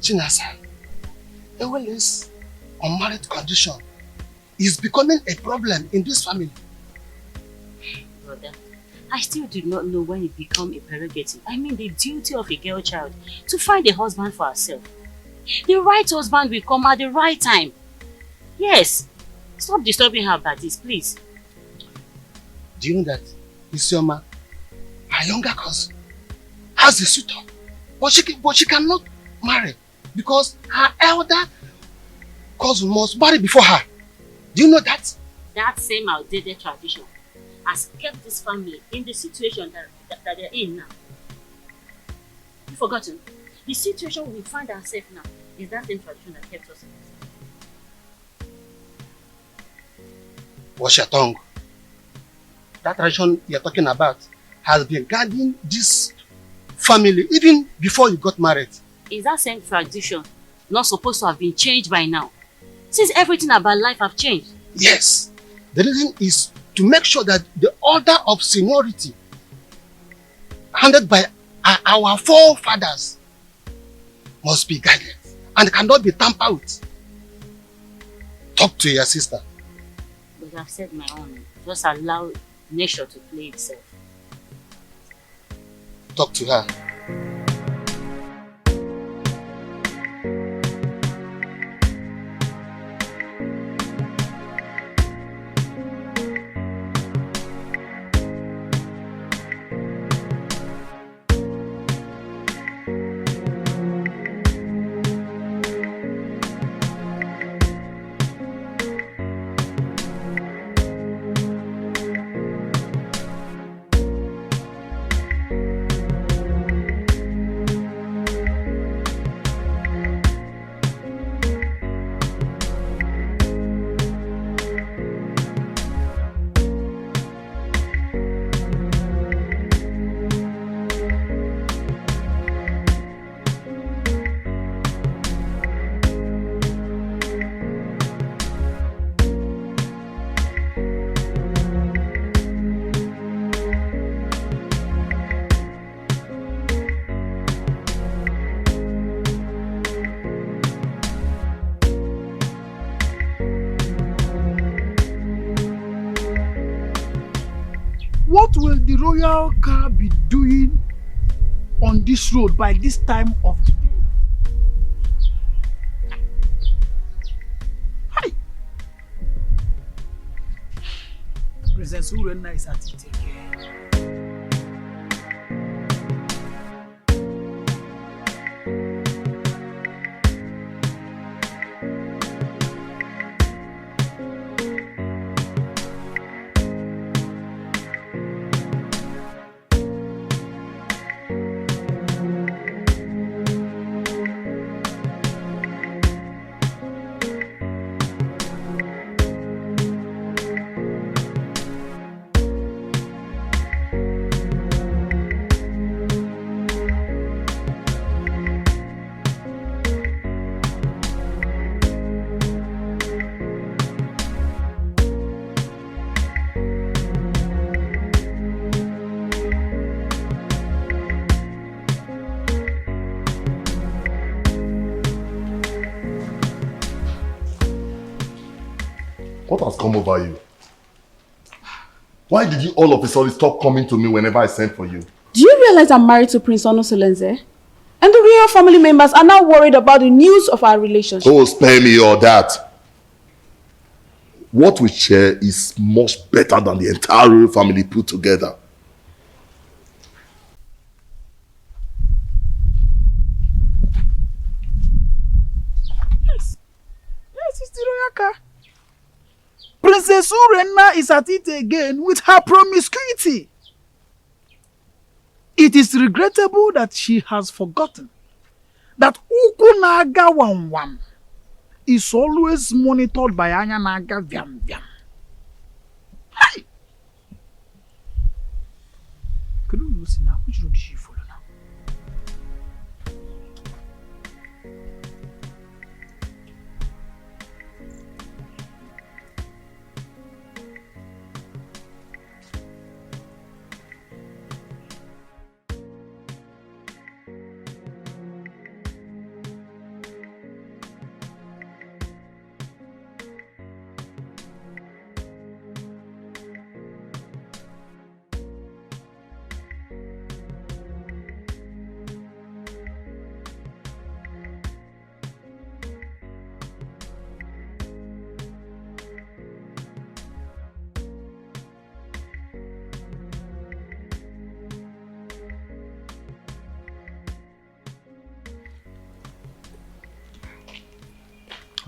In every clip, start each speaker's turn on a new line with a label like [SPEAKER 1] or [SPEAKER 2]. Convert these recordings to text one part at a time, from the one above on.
[SPEAKER 1] Chinasa, this unmarried condition is becoming a problem in this family.
[SPEAKER 2] Brother, I still do not know when it becomes a prerogative. I mean the duty of a girl child to find a husband for herself. The right husband will come at the right time. Yes. Stop disturbing her about this, please.
[SPEAKER 1] Do you know that Isioma, her younger cousin, has a suitor, but she cannot marry because her elder cousin must marry before her. Do you know that?
[SPEAKER 2] That same outdated tradition has kept this family in the situation that they're in now. You've forgotten? The situation we find ourselves now is that same tradition that kept us in this.
[SPEAKER 1] Watch your tongue. That tradition you're talking about has been guiding this family even before you got married.
[SPEAKER 2] Is that same tradition not supposed to have been changed by now? Since everything about life have changed.
[SPEAKER 1] Yes. The reason is to make sure that the order of seniority handed by our forefathers must be guided and cannot be tampered with. Talk to your sister.
[SPEAKER 2] But I've said my own. Just allow nature to play itself.
[SPEAKER 1] Talk to her.
[SPEAKER 3] What will the royal car be doing on this road by this time of the day? Hi! Princess Urena is at it again.
[SPEAKER 4] What has come over you? Why did you all of a sudden stop coming to me whenever I sent for you?
[SPEAKER 5] Do you realize I'm married to Prince Onosolenze? And the real family members are now worried about the news of our relationship.
[SPEAKER 4] Oh, spare me all that. What we share is much better than the entire royal family put together.
[SPEAKER 3] Yes, it's the royal car. Princess Urena is at it again with her promiscuity. It is regrettable that she has forgotten that Ukunaga Wam is always monitored by Anyanaga Vyam Vyam. Hey! Could you see now? Which road did she follow now?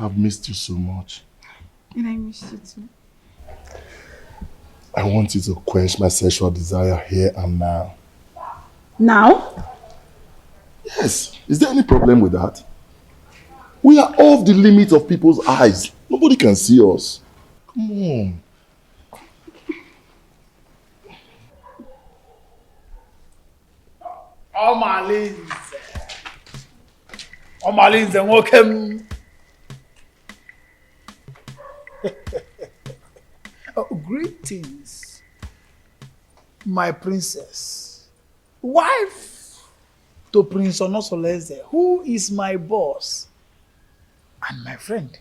[SPEAKER 4] I've missed you so much.
[SPEAKER 5] And I miss you too.
[SPEAKER 4] I want you to quench my sexual desire here and now.
[SPEAKER 5] Now?
[SPEAKER 4] Yes. Is there any problem with that? We are off the limit of people's eyes. Nobody can see us. Come on.
[SPEAKER 3] Omalinze, welcome. Greetings, my princess, wife to Prince Onosoleze, who is my boss and my friend.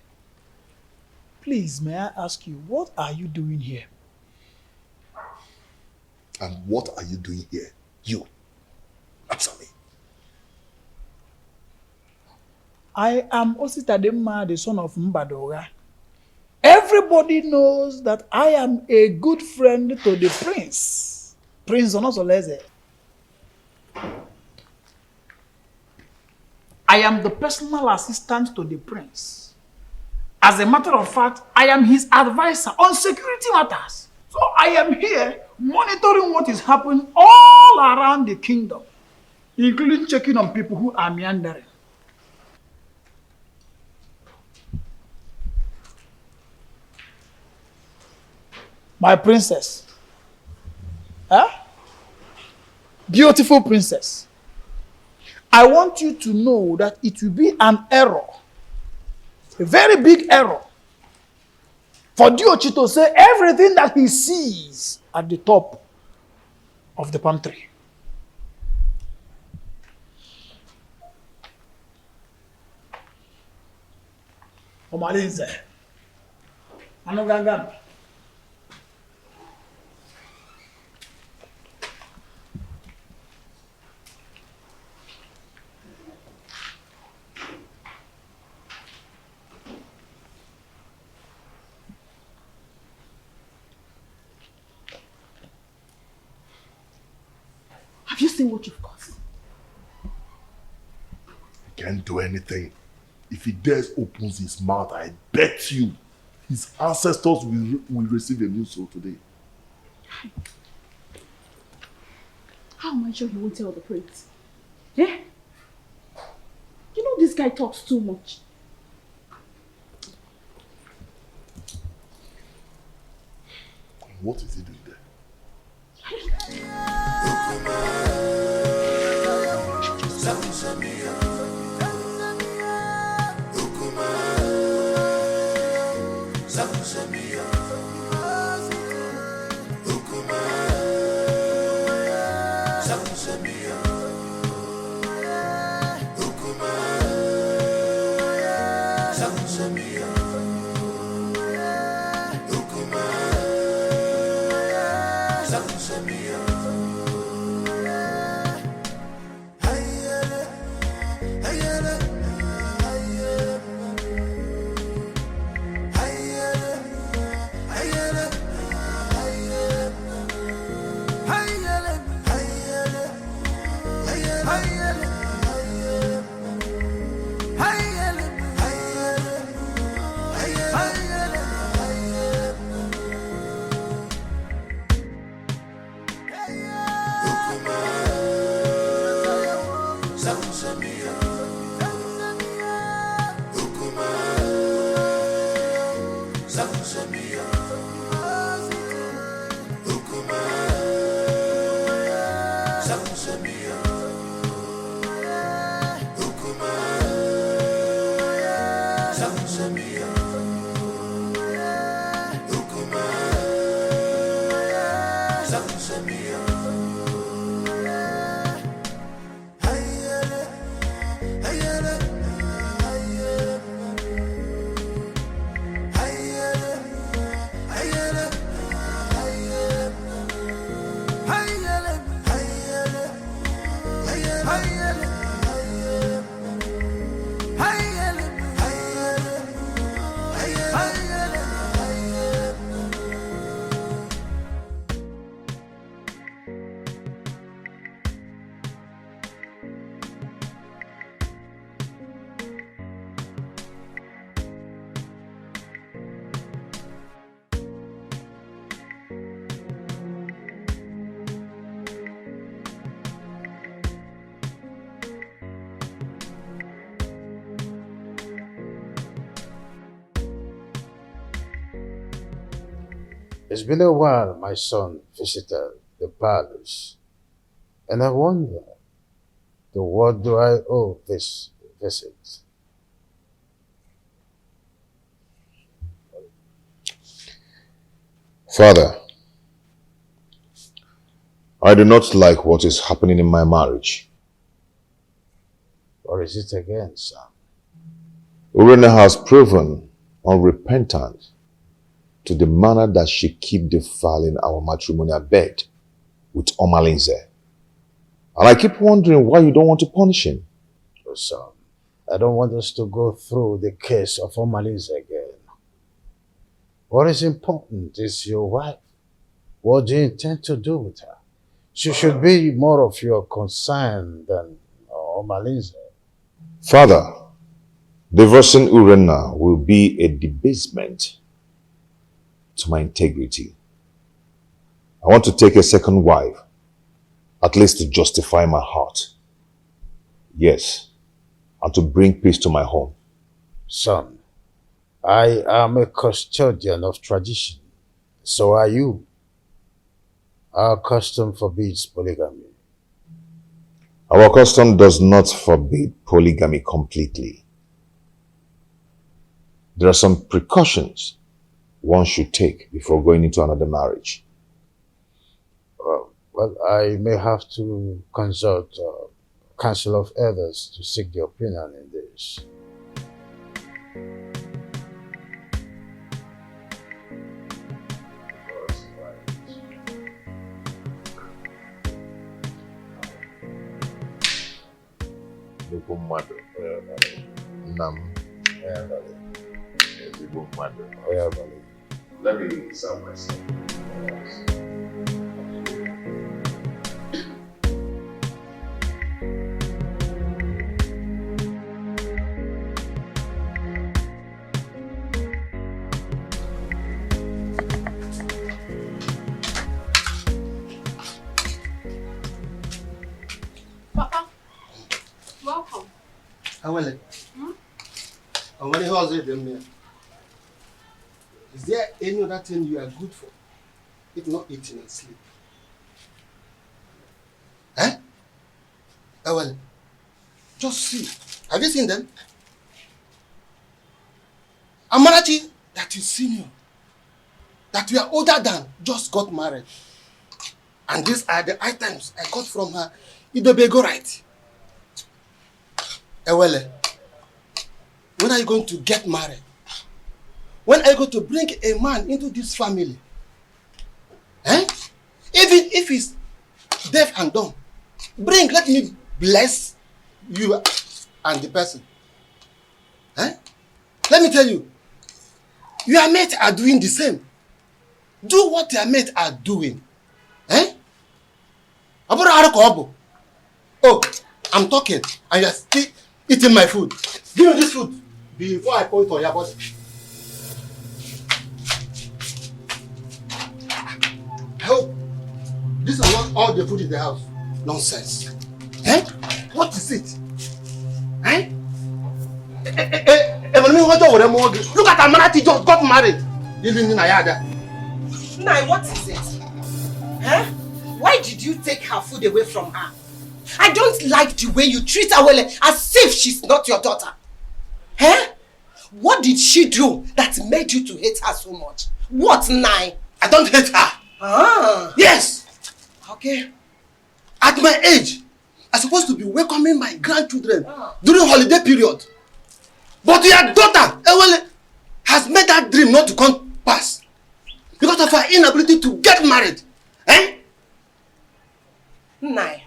[SPEAKER 3] Please, may I ask you, what are you doing here?
[SPEAKER 4] And what are you doing here? You. Answer me.
[SPEAKER 3] I am Ositadema, the son of Mbadora. Everybody knows that I am a good friend to the prince, Prince Onosoleze. I am the personal assistant to the prince. As a matter of fact, I am his advisor on security matters. So I am here monitoring what is happening all around the kingdom, including checking on people who are meandering. My princess. Huh? Beautiful princess. I want you to know that it will be an error, a very big error, for Diochi to say everything that he sees at the top of the palm tree. Omalinze. Anogangam.
[SPEAKER 5] Have you seen what you've caused?
[SPEAKER 4] Can't do anything. If he dares opens his mouth, I bet you his ancestors will receive a new soul today.
[SPEAKER 5] How am I sure he won't tell the prince? Yeah? You know this guy talks too much.
[SPEAKER 4] What is he doing there?
[SPEAKER 6] It's been a while my son visited the palace, and I wonder, to what do I owe this visit?
[SPEAKER 4] Father, I do not like what is happening in my marriage.
[SPEAKER 6] Or is it again, son?
[SPEAKER 4] Urena has proven unrepentant to the manner that she keep defiling our matrimonial bed with Omalinze. And I keep wondering why you don't want to punish him.
[SPEAKER 6] Oh, son, I don't want us to go through the case of Omalinze again. What is important is your wife. What do you intend to do with her? She should be more of your concern than Omalinze.
[SPEAKER 4] Father, divorcing Urena will be a debasement to my integrity. I want to take a second wife, at least to justify my heart. Yes, and to bring peace to my home.
[SPEAKER 6] Son, I am a custodian of tradition. So are you. Our custom forbids polygamy.
[SPEAKER 4] Our custom does not forbid polygamy completely. There are some precautions one should take before going into another marriage.
[SPEAKER 6] Well, I may have to consult council of elders to seek their opinion in this.
[SPEAKER 4] Let me serve myself.
[SPEAKER 5] Papa, welcome.
[SPEAKER 1] How will it? And when he was it, is there any other thing you are good for, if not eating and sleep? Eh? Well, just see. Have you seen them? Amarachi, that is senior, that we are older than, just got married. And these are the items I got from her. Idobego right. Ewele, when are you going to get married? When are you going to bring a man into this family? Eh? Even if he's deaf and dumb, let me bless you and the person. Eh? Let me tell you, your mates are doing the same. Do what your mates are doing. Eh? Oh, I'm talking and you're still eating my food. Give me this food before I pour it on your body. I hope this is not all the food in the house. Nonsense. Eh? What is it? Eh? Look at Amarati just got married. Living in Ayada.
[SPEAKER 7] Nai, what is it? Huh? Why did you take her food away from her? I don't like the way you treat her as if she's not your daughter. Huh? What did she do that made you to hate her so much? What, Nai?
[SPEAKER 1] I don't hate her.
[SPEAKER 7] Ah.
[SPEAKER 1] Yes.
[SPEAKER 7] Okay.
[SPEAKER 1] At my age, I'm supposed to be welcoming my grandchildren during holiday period. But your daughter, Ewele, has made that dream not to come pass because of her inability to get married. Eh?
[SPEAKER 7] Nai,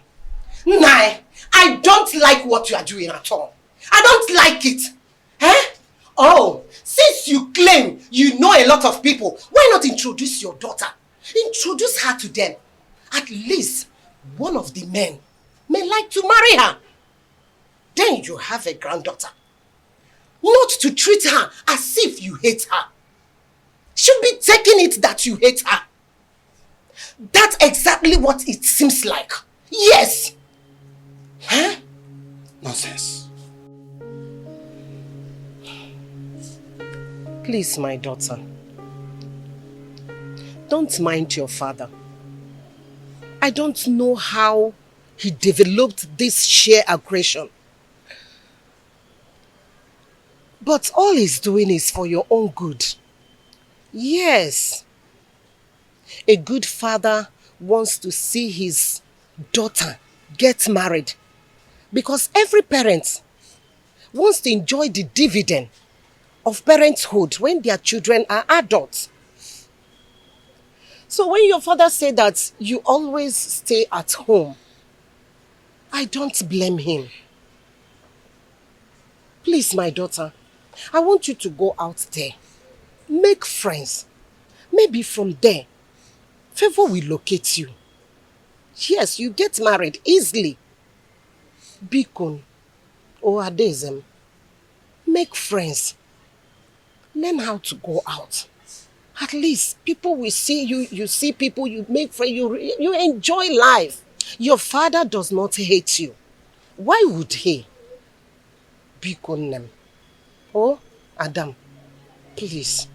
[SPEAKER 7] I don't like what you are doing at all. I don't like it. Eh? Oh, since you claim you know a lot of people, why not introduce your daughter? Introduce her to them. At least one of the men may like to marry her. Then you have a granddaughter. Not to treat her as if you hate her. Should be taking it that you hate her. That's exactly what it seems like. Yes. Huh?
[SPEAKER 1] Nonsense.
[SPEAKER 7] Please, my daughter. don't mind your father. I don't know how he developed this sheer aggression. But all he's doing is for your own good. Yes. A good father wants to see his daughter get married because every parent wants to enjoy the dividend of parenthood when their children are adults. So when your father said that you always stay at home, I don't blame him. Please, my daughter, I want you to go out there. Make friends. Maybe from there, favor will locate you. Yes, you get married easily. Bikon or Adezem. Make friends. Learn how to go out. At least people will see you. You see people, you make friends, you enjoy life. Your father does not hate you. Why would he? Bikon them. Oh, Adam, please,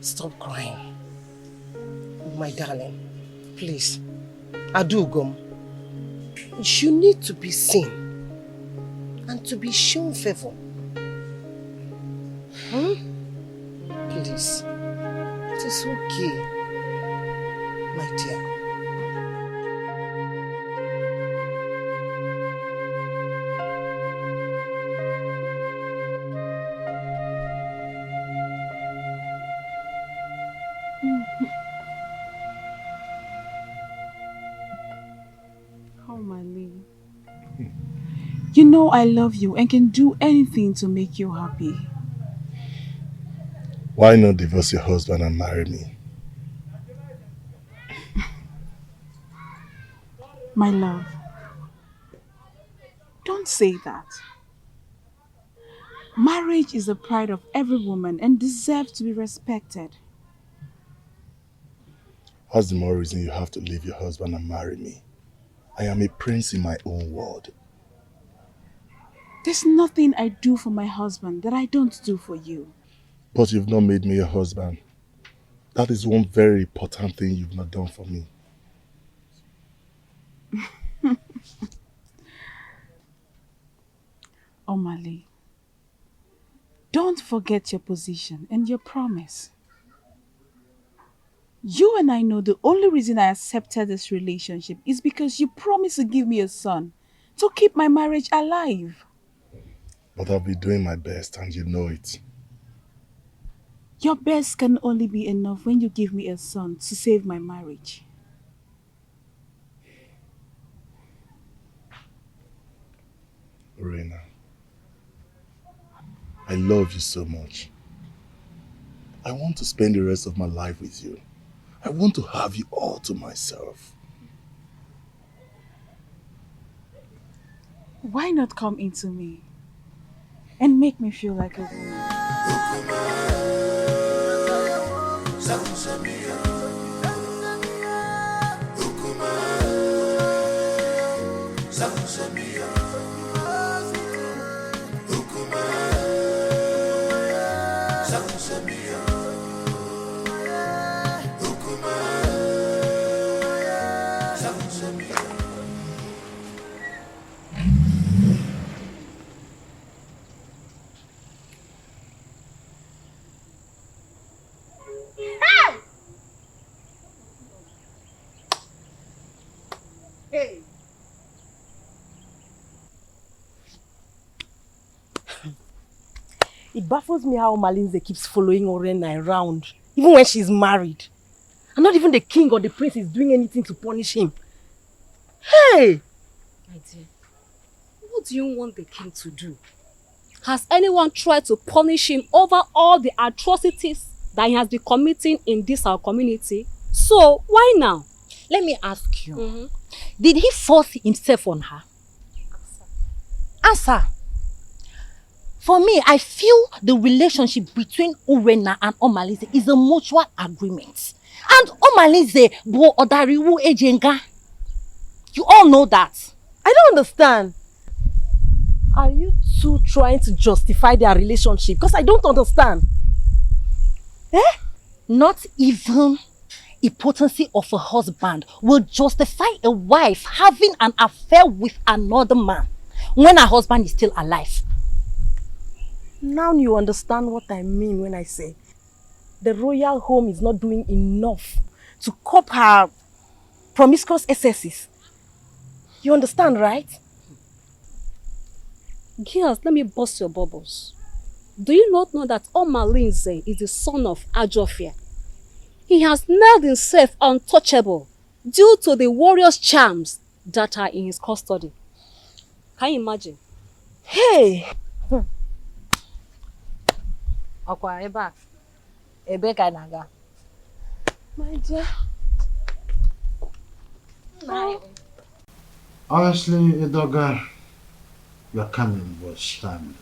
[SPEAKER 7] stop crying. My darling, please. Adugom, you need to be seen and to be shown favor. Please, it is okay, my dear.
[SPEAKER 5] You know I love you and can do anything to make you happy.
[SPEAKER 8] Why not divorce your husband and marry me?
[SPEAKER 5] My love, don't say that. Marriage is the pride of every woman and deserves to be respected.
[SPEAKER 8] What's the more reason you have to leave your husband and marry me? I am a prince in my own world.
[SPEAKER 5] There's nothing I do for my husband that I don't do for you.
[SPEAKER 8] But you've not made me your husband. That is one very important thing you've not done for me.
[SPEAKER 5] Omali, don't forget your position and your promise. You and I know the only reason I accepted this relationship is because you promised to give me a son to keep my marriage alive.
[SPEAKER 8] But I'll be doing my best and you know it.
[SPEAKER 5] Your best can only be enough when you give me a son to save my marriage.
[SPEAKER 8] Reina, I love you so much. I want to spend the rest of my life with you. I want to have you all to myself.
[SPEAKER 5] Why not come into me and make me feel like a woman?
[SPEAKER 7] Hey! It baffles me how Malinze keeps following Orena around, even when she's married. And not even the king or the prince is doing anything to punish him. Hey!
[SPEAKER 2] My dear, what do you want the king to do? Has anyone tried to punish him over all the atrocities that he has been committing in this our community? So, why now?
[SPEAKER 9] Let me ask you. Did he force himself on her? Answer. For me, I feel the relationship between Urena and Omalize is a mutual agreement. And Omalize bo odariwu ejenga. You all know that.
[SPEAKER 7] I don't understand. Are you two trying to justify their relationship? Because I don't understand.
[SPEAKER 9] Not even impotency of a husband will justify a wife having an affair with another man when her husband is still alive.
[SPEAKER 5] Now you understand what I mean when I say the royal home is not doing enough to cope her promiscuous excesses. You understand, right?
[SPEAKER 10] Girls, let me bust your bubbles. Do you not know that Omalinze is the son of Ajofia? He has made himself untouchable due to the warrior's charms that are in his custody. Can you imagine?
[SPEAKER 5] Hey!
[SPEAKER 9] Okwa, eba. Ebe ka naga.
[SPEAKER 5] My dear.
[SPEAKER 6] Honestly, Idoga, your coming was timely.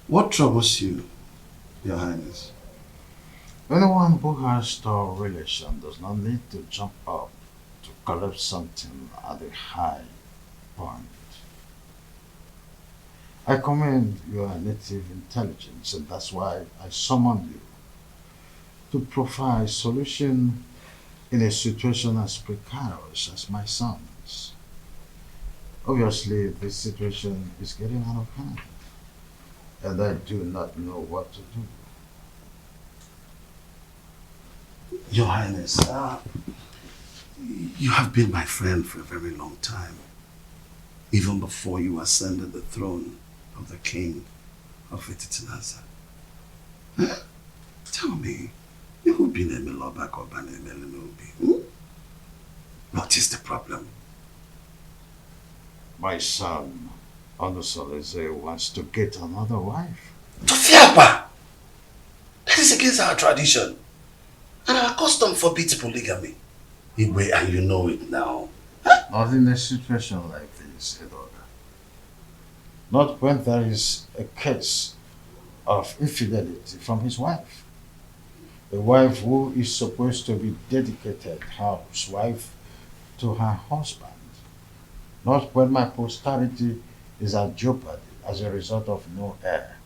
[SPEAKER 11] What troubles you, Your Highness?
[SPEAKER 6] Anyone who has a relation does not need to jump up to collect something at a high point. I commend your native intelligence, and that's why I summoned you to provide solution in a situation as precarious as my son's. Obviously, this situation is getting out of hand, and I do not know what to do.
[SPEAKER 11] Your Highness, you have been my friend for a very long time, even before you ascended the throne of the king of Ititinasa. Tell me, you've been a Milobak or Banemelinubi. What is the problem?
[SPEAKER 6] My son, Onusoleze, wants to get another wife.
[SPEAKER 11] Tofiapa! That is against our tradition. And our custom forbids polygamy. Igwe, and you know it now.
[SPEAKER 6] Not in a situation like this, Edoga. Not when there is a case of infidelity from his wife. A wife who is supposed to be dedicated housewife to her husband. Not when my posterity is at jeopardy as a result of no heir.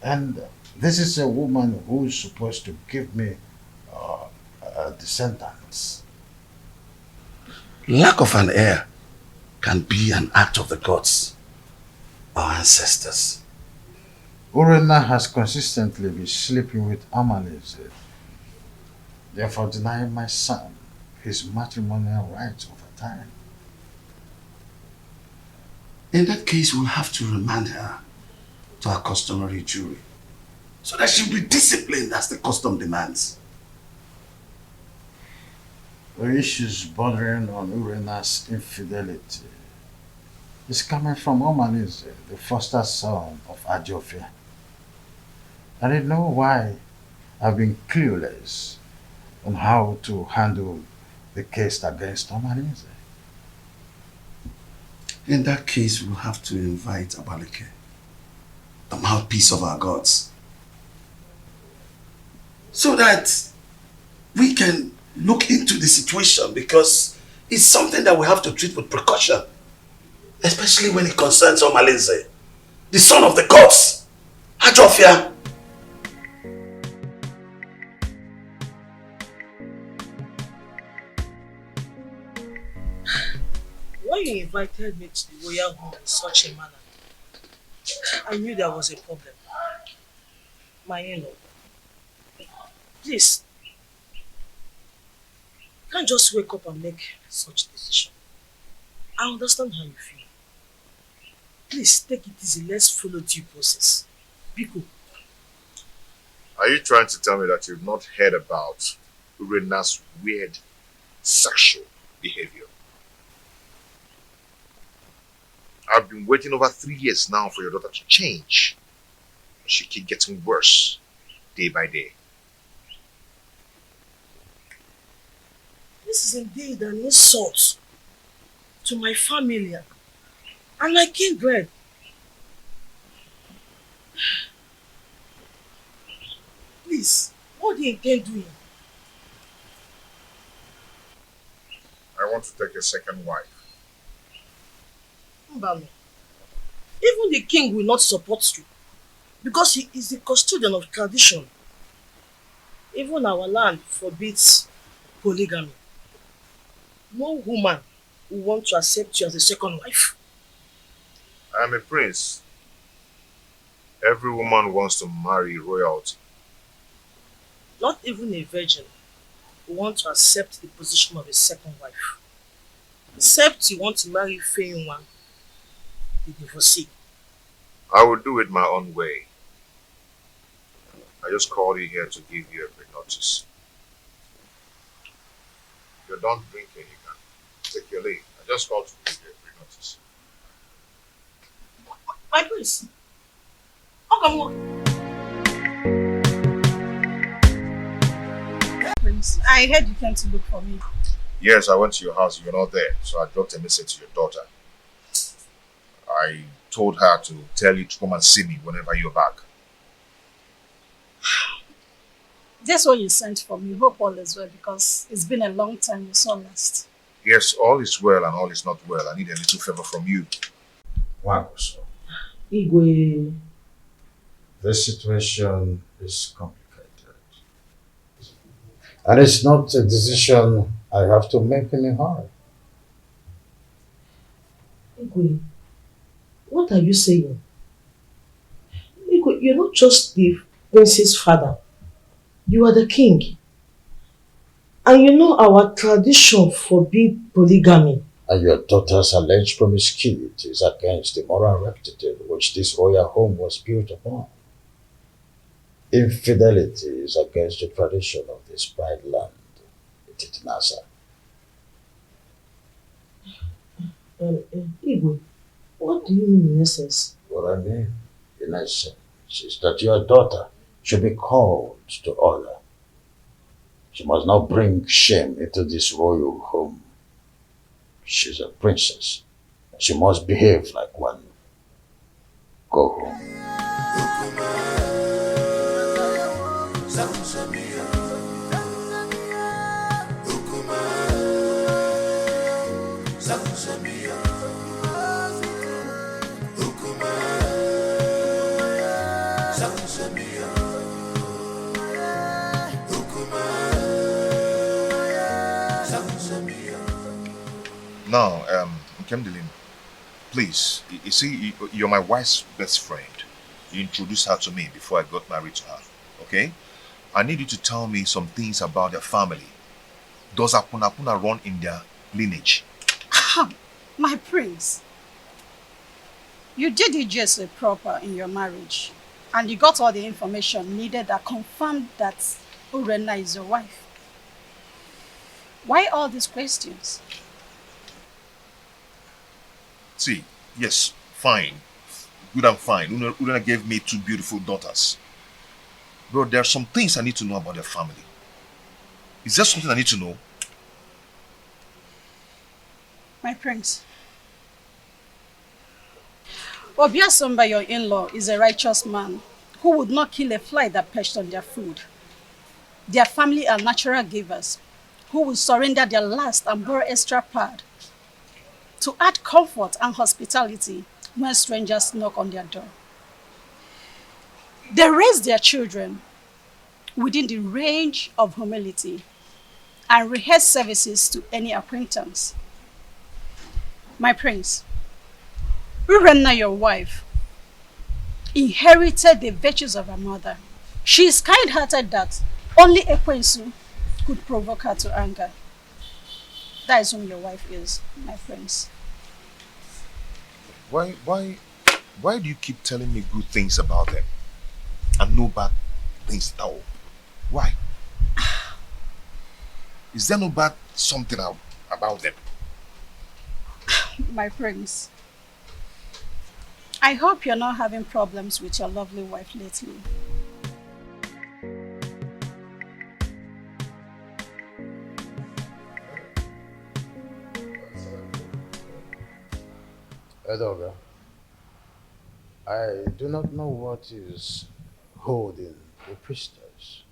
[SPEAKER 6] And this is a woman who is supposed to give me descendants.
[SPEAKER 11] Lack of an heir can be an act of the gods, our ancestors.
[SPEAKER 6] Urena has consistently been sleeping with Amaleze, therefore denying my son his matrimonial rights over time.
[SPEAKER 11] In that case, we'll have to remand her to her customary jury, so that she'll be disciplined as the custom demands.
[SPEAKER 6] The issues bordering on Urena's infidelity is coming from Omaleze, the foster son of Ajofia. I didn't know why I've been clueless on how to handle the case against Omaleze.
[SPEAKER 11] In that case, we'll have to invite Abaleke, the mouthpiece of our gods, so that we can look into the situation, because it's something that we have to treat with precaution, especially when it concerns Omaleze, the son of the gods, Ajofia.
[SPEAKER 12] When you invited me to the royal home in such a manner, I knew there was a problem. My in-law, please, you can't just wake up and make such a decision. I understand how you feel. Please take it easy. Let's follow due process. Biko.
[SPEAKER 4] Are you trying to tell me that you've not heard about Urena's weird sexual behavior? I've been waiting over 3 years now for your daughter to change. She keeps getting worse day by day.
[SPEAKER 12] This is indeed an insult to my family and my kindred. Please, what do you intend doing?
[SPEAKER 4] I want to take a second wife.
[SPEAKER 12] Mbami, even the king will not support you because he is the custodian of tradition. Even our land forbids polygamy. No woman will want to accept you as a second wife.
[SPEAKER 4] I am a prince. Every woman wants to marry royalty.
[SPEAKER 12] Not even a virgin will want to accept the position of a second wife. Except you want to marry Fame one, the divorcee.
[SPEAKER 4] I will do it my own way. I just called you here to give you a pre-notice. If you're done drinking, you can take your leave. I just called to give you a pre-notice.
[SPEAKER 12] My prince. Oh, come on. Prince, I heard you came to look for me.
[SPEAKER 4] Yes, I went to your house. You're not there. So I dropped a message to your daughter. I told her to tell you to come and see me whenever you're back.
[SPEAKER 10] That's what you sent for me. Hope all is well because it's been a long time we saw last.
[SPEAKER 4] Yes, all is well and all is not well. I need a little favor from you.
[SPEAKER 6] Wow, so
[SPEAKER 12] Igwe.
[SPEAKER 6] this situation is complicated. And it's not a decision I have to make in a hurry.
[SPEAKER 12] Igwe, what are you saying? Igwe, you're not just the prince's father. You are the king. And you know our tradition forbids polygamy.
[SPEAKER 6] And your daughter's alleged promiscuity is against the moral rectitude which this royal home was built upon. Infidelity is against the tradition of this pride land, Nasa.
[SPEAKER 12] Igwe, what do you mean in essence?
[SPEAKER 6] What I mean, in essence, is that your daughter should be called to order. She must not bring shame into this royal home. She's a princess. She must behave like one. Go home.
[SPEAKER 4] Now, Nkemdilin, please, you see, you're my wife's best friend. You introduced her to me before I got married to her, okay? I need you to tell me some things about their family. Does Apuna run in their lineage?
[SPEAKER 10] My prince, you did it just proper in your marriage and you got all the information needed that confirmed that Urena is your wife. Why all these questions?
[SPEAKER 4] See, yes, fine. Good and fine. Urena gave me 2 beautiful daughters. But there are some things I need to know about their family. Is there something I need to know?
[SPEAKER 10] My prince, Obiasomba, your in-law, is a righteous man who would not kill a fly that perched on their food. Their family are natural givers who will surrender their last and borrow extra pad to add comfort and hospitality when strangers knock on their door. They raise their children within the range of humility and rehearse services to any acquaintance. My prince, Urena, your wife, inherited the virtues of her mother. She is kind-hearted that only Ekwensu could provoke her to anger. That is whom your wife is, my prince.
[SPEAKER 4] Why do you keep telling me good things about them and no bad things at all? Why? Is there no bad something about them?
[SPEAKER 10] My prince, I hope you're not having problems with your lovely wife lately.
[SPEAKER 6] Edoga, I do not know what is holding the priestess.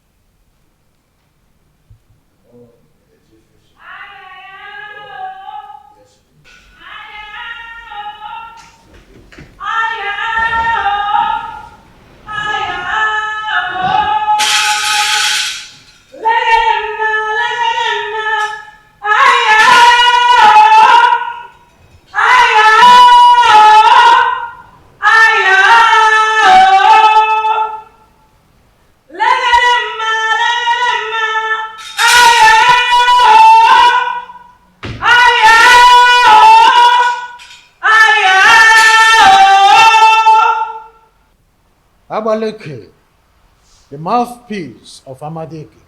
[SPEAKER 6] Abaleke, the mouthpiece of Amadeke,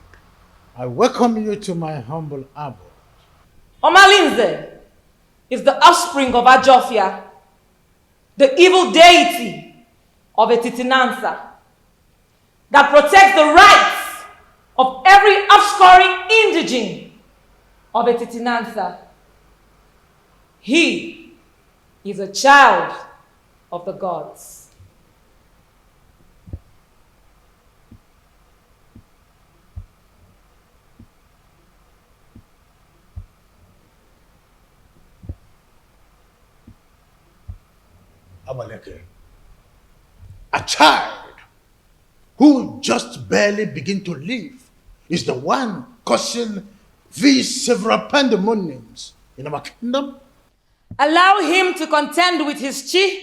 [SPEAKER 6] I welcome you to my humble abode.
[SPEAKER 13] Omalinze is the offspring of Ajofia, the evil deity of Etitinansa, that protects the rights of every offscoring indigene of Etitinansa. He is a child of the gods.
[SPEAKER 6] Abaleke, a child who just barely begin to live is the one causing these several pandemoniums in our kingdom.
[SPEAKER 13] Allow him to contend with his chi.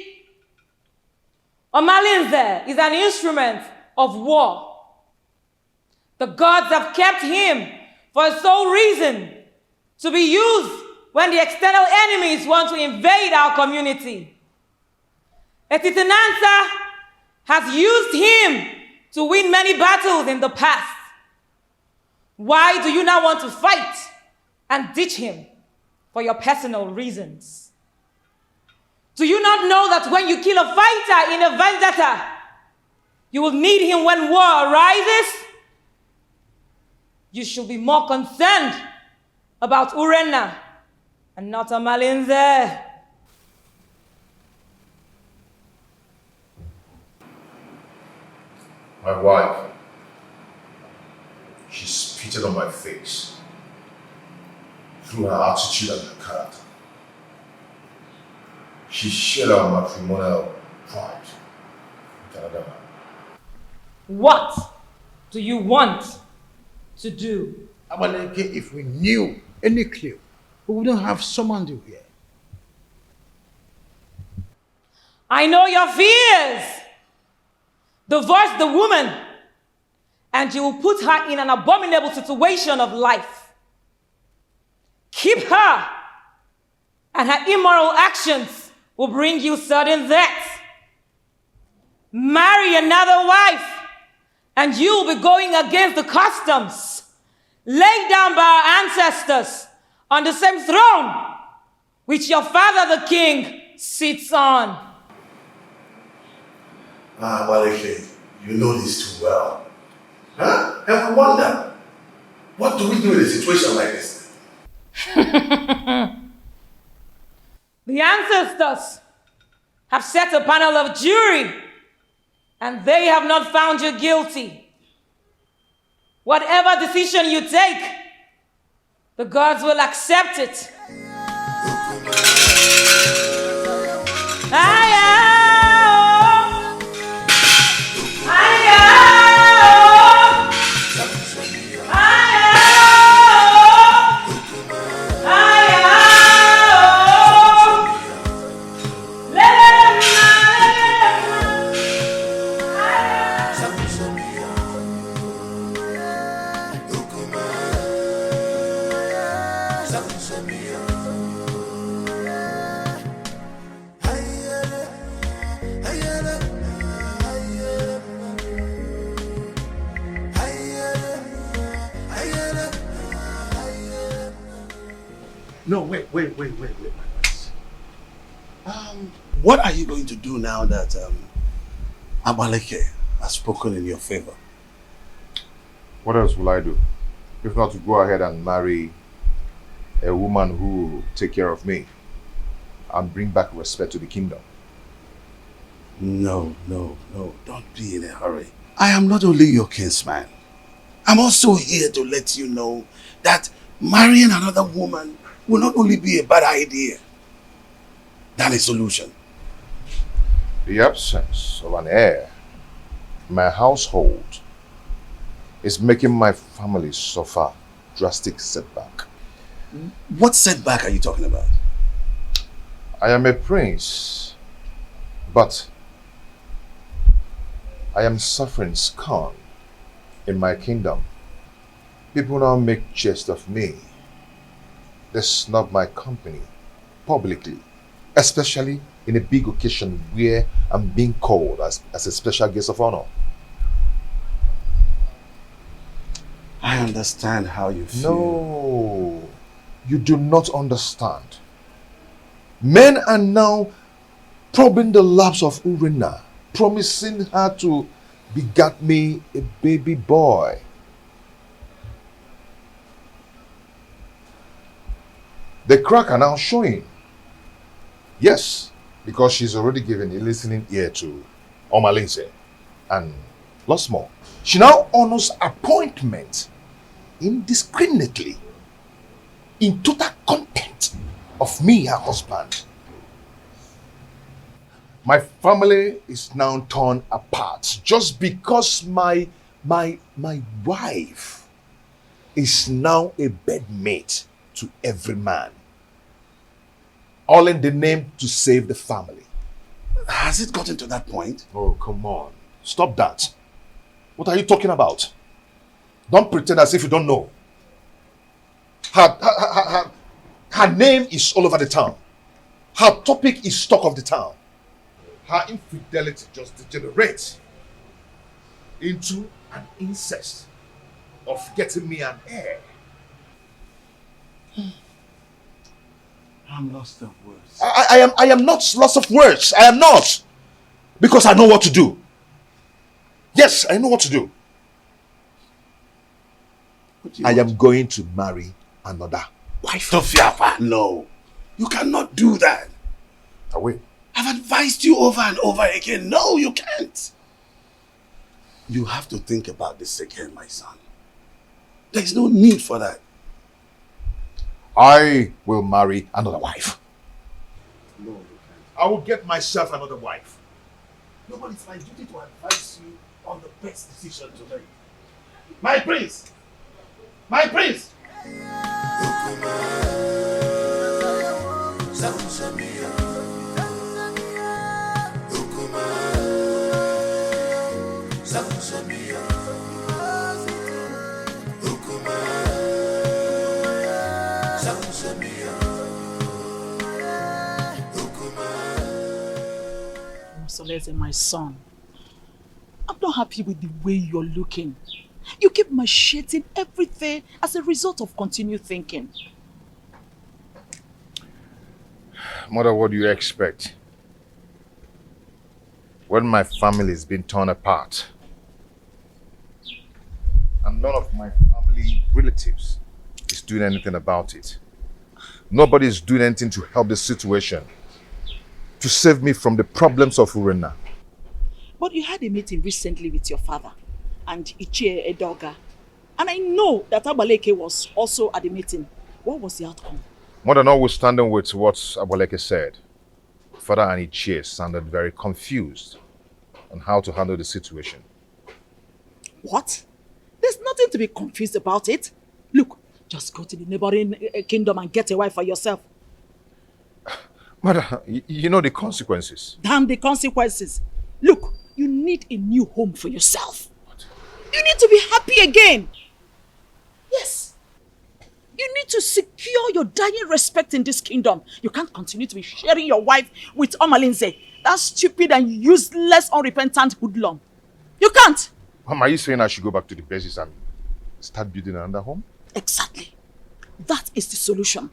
[SPEAKER 13] Omalinze is an instrument of war. The gods have kept him for a sole reason, to be used when the external enemies want to invade our community. Etitinansa has used him to win many battles in the past. Why do you now want to fight and ditch him for your personal reasons? Do you not know that when you kill a fighter in a vendetta, you will need him when war arises? You should be more concerned about Urenna and not Omalinze.
[SPEAKER 4] My wife, she spitted on my face through her attitude and her character. She shared our matrimonial pride with another man.
[SPEAKER 13] What do you want to do?
[SPEAKER 6] Abaleke, if we knew any clue, we wouldn't have summoned you here.
[SPEAKER 13] I know your fears. Divorce the woman, and you will put her in an abominable situation of life. Keep her, and her immoral actions will bring you sudden death. Marry another wife, and you will be going against the customs laid down by our ancestors on the same throne which your father the king sits on.
[SPEAKER 11] Abaleke, you know this too well. Huh? And I wonder, what do we do in a situation like this?
[SPEAKER 13] The ancestors have set a panel of jury, and they have not found you guilty. Whatever decision you take, the gods will accept it.
[SPEAKER 11] No, wait. What are you going to do now that Abaleke has spoken in your favor?
[SPEAKER 4] What else will I do? If not to go ahead and marry a woman who will take care of me and bring back respect to the kingdom.
[SPEAKER 11] No, don't be in a hurry. I am not only your kinsman. I'm also here to let you know that marrying another woman will not only be a bad idea than a solution.
[SPEAKER 4] The absence of an heir in my household is making my family suffer drastic setback.
[SPEAKER 11] What setback are you talking about?
[SPEAKER 4] I am a prince, but I am suffering scorn in my kingdom. People now make jest of me. They snub my company publicly. Especially in a big occasion where I'm being called as a special guest of honor.
[SPEAKER 11] I understand how you feel.
[SPEAKER 4] No, you do not understand. Men are now probing the laps of Urena, promising her to beget me a baby boy. The crack are now showing. Yes, because she's already given a listening ear to Omalinze and lots more. She now honors appointment indiscriminately in total contempt of me, her husband. My family is now torn apart just because my wife is now a bedmate to every man. All in the name to save the family.
[SPEAKER 11] Has it gotten to that point?
[SPEAKER 4] Oh, come on. Stop that. What are you talking about? Don't pretend as if you don't know. Her name is all over the town. Her topic is talk of the town. Her infidelity just degenerates into an incest of getting me an heir.
[SPEAKER 11] I'm lost of words.
[SPEAKER 4] I am not lost of words. I am not. Because I know what to do. Yes, I know what to do. I am going to marry another wife.
[SPEAKER 11] Tofiafa, no. You cannot do that.
[SPEAKER 4] I will.
[SPEAKER 11] I've advised you over and over again. No, you can't. You have to think about this again, my son. There is no need for that.
[SPEAKER 4] I will marry another wife.
[SPEAKER 11] No, you can't.
[SPEAKER 4] I will get myself another wife.
[SPEAKER 11] No, but it's my duty to advise you on the best decision to make. My prince! My prince!
[SPEAKER 14] Solese, my son, I'm not happy with the way you're looking. You keep macheting everything as a result of continued thinking.
[SPEAKER 4] Mother, what do you expect? When my family is being torn apart and none of my family relatives is doing anything about it. Nobody is doing anything to help the situation, to save me from the problems of Urena.
[SPEAKER 14] But you had a meeting recently with your father and Ichie Edoga. And I know that Abaleke was also at the meeting. What was the outcome?
[SPEAKER 4] Mother, notwithstanding with what Abaleke said, Father and Ichie sounded very confused on how to handle the situation.
[SPEAKER 14] What? There's nothing to be confused about it. Look, just go to the neighboring kingdom and get a wife for yourself.
[SPEAKER 4] Mother, you know the consequences.
[SPEAKER 14] Damn the consequences. Look, you need a new home for yourself. What? You need to be happy again. Yes. You need to secure your dying respect in this kingdom. You can't continue to be sharing your wife with Omalinze. That stupid and useless, unrepentant hoodlum. You can't.
[SPEAKER 4] Mom, are you saying I should go back to the basis and start building another home?
[SPEAKER 14] Exactly. That is the solution.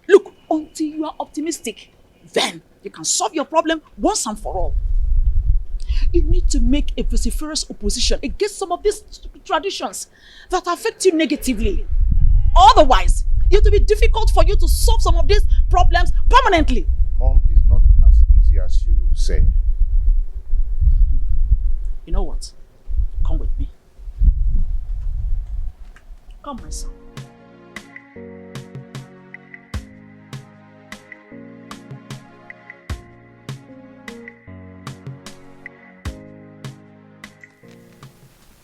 [SPEAKER 14] Look, until you are optimistic, then you can solve your problem once and for all. You need to make a vociferous opposition against some of these traditions that affect you negatively. Otherwise, it will be difficult for you to solve some of these problems permanently.
[SPEAKER 4] Mom, it's not as easy as you say.
[SPEAKER 14] You know what? Come with me. Come, my son.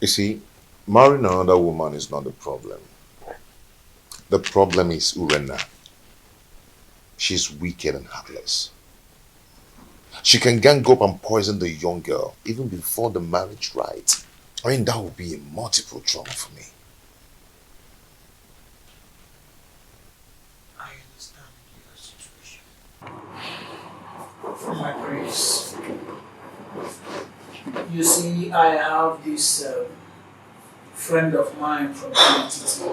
[SPEAKER 4] You see, marrying another woman is not the problem. The problem is Urena. She's wicked and heartless. She can gang up and poison the young girl even before the marriage rite. I mean, that would be a multiple trauma for me.
[SPEAKER 12] I understand your situation.
[SPEAKER 3] You see, I have this friend of mine from deity.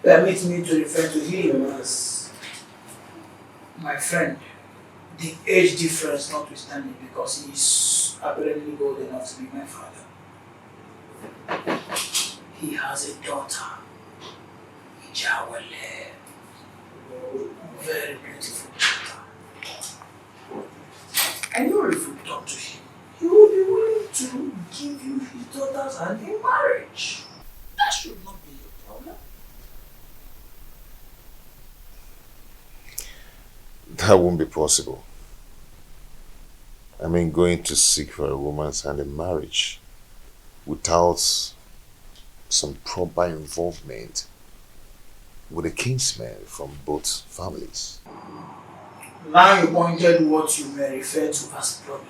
[SPEAKER 3] Permit me to refer to him as my friend. The age difference notwithstanding, because he's apparently old enough to be my father. He has a daughter, Ijawale, very beautiful daughter. I know if you talk to him, he will be willing to give you his daughter's hand in marriage. That should not be a problem.
[SPEAKER 4] That won't be possible. I mean, going to seek for a woman's hand in marriage without some proper involvement with a kinsman from both families.
[SPEAKER 3] Now you pointed what you may refer to as problem.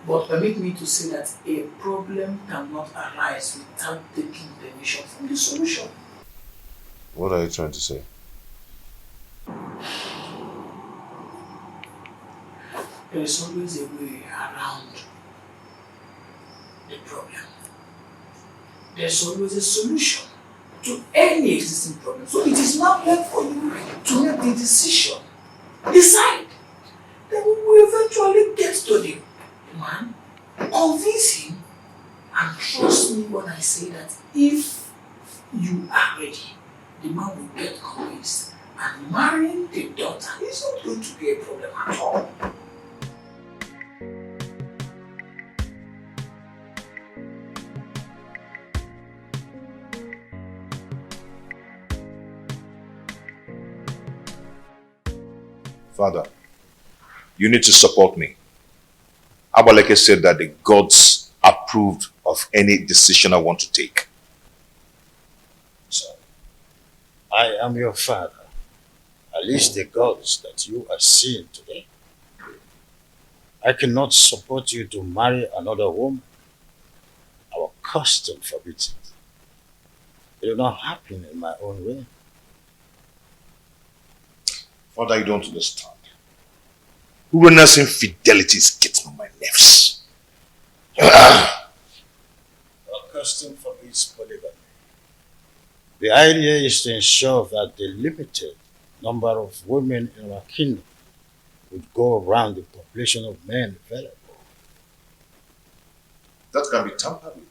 [SPEAKER 3] But permit me to say that a problem cannot arise without taking permission from the solution.
[SPEAKER 4] What are you trying to say?
[SPEAKER 3] There is always a way around the problem. There's always a solution to any existing problem. So it is now left for you to make the decision. Decide. Then we will eventually get to the man, convince him, and trust me when I say that if you are ready, the man will get convinced. And marrying the daughter is not going to be a problem at all.
[SPEAKER 4] Father, you need to support me. Abaleke said that the gods approved of any decision I want to take.
[SPEAKER 6] So, I am your father. At least the gods that you are seeing today. I cannot support you to marry another woman. Our custom forbids it. It will not happen in my own way.
[SPEAKER 4] Father, you don't understand. Urena's infidelity is getting on my nerves.
[SPEAKER 6] Our custom forbids polygamy. The idea is to ensure that the limited number of women in our kingdom would go around the population of men available.
[SPEAKER 4] That can be tampered with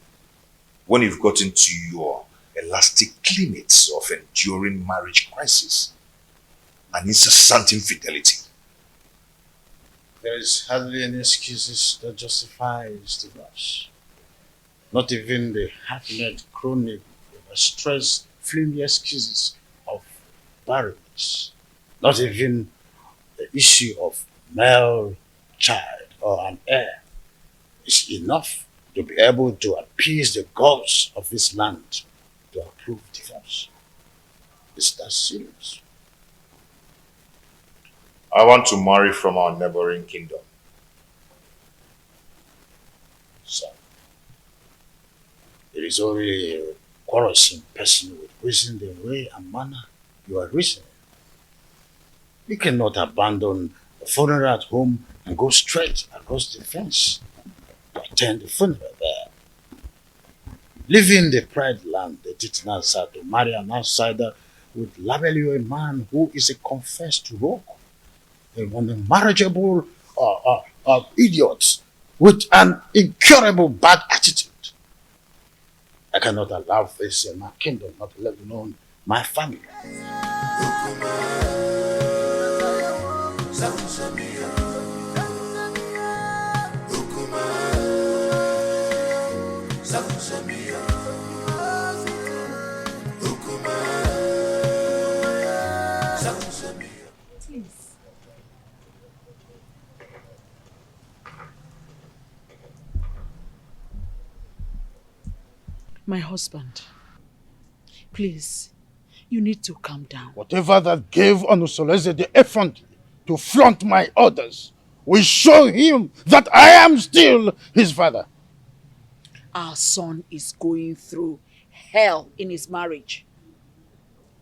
[SPEAKER 4] when you've got into your elastic limits of enduring marriage crisis and incessant infidelity.
[SPEAKER 6] There is hardly any excuses that justifies divorce. Not even the half-net chronic, stress, flimsy excuses of barrenness. Not even the issue of male child or an heir is enough to be able to appease the gods of this land to approve divorce. It's that serious.
[SPEAKER 4] I want to marry from our neighboring kingdom.
[SPEAKER 6] So, it is only a quarrelsome person with reason the way and manner you are reasoning. You cannot abandon the funeral at home and go straight across the fence to attend the funeral there. Leaving the pride land, the Titanasa, to marry an outsider would label you a man who is a confessed rogue, a unmarriageable idiot with an incurable bad attitude. I cannot allow this in my kingdom, not let alone my family.
[SPEAKER 5] Please.
[SPEAKER 14] My husband, please, you need to calm down.
[SPEAKER 6] Whatever that gave Onusoleze the effrontery to flaunt my orders will show him that I am still his father.
[SPEAKER 14] Our son is going through hell in his marriage.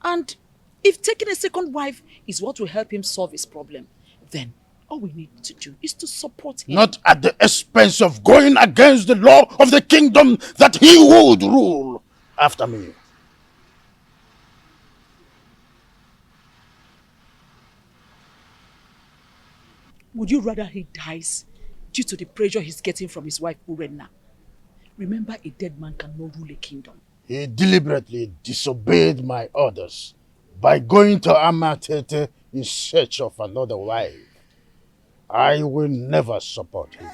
[SPEAKER 14] And if taking a second wife is what will help him solve his problem, then All we need to do is to support him.
[SPEAKER 6] Not at the expense of going against the law of the kingdom that he would rule after me.
[SPEAKER 14] Would you rather he dies due to the pressure he's getting from his wife Urenna? Remember, a dead man cannot rule a kingdom.
[SPEAKER 6] He deliberately disobeyed my orders by going to Amatete in search of another wife. I will never support him.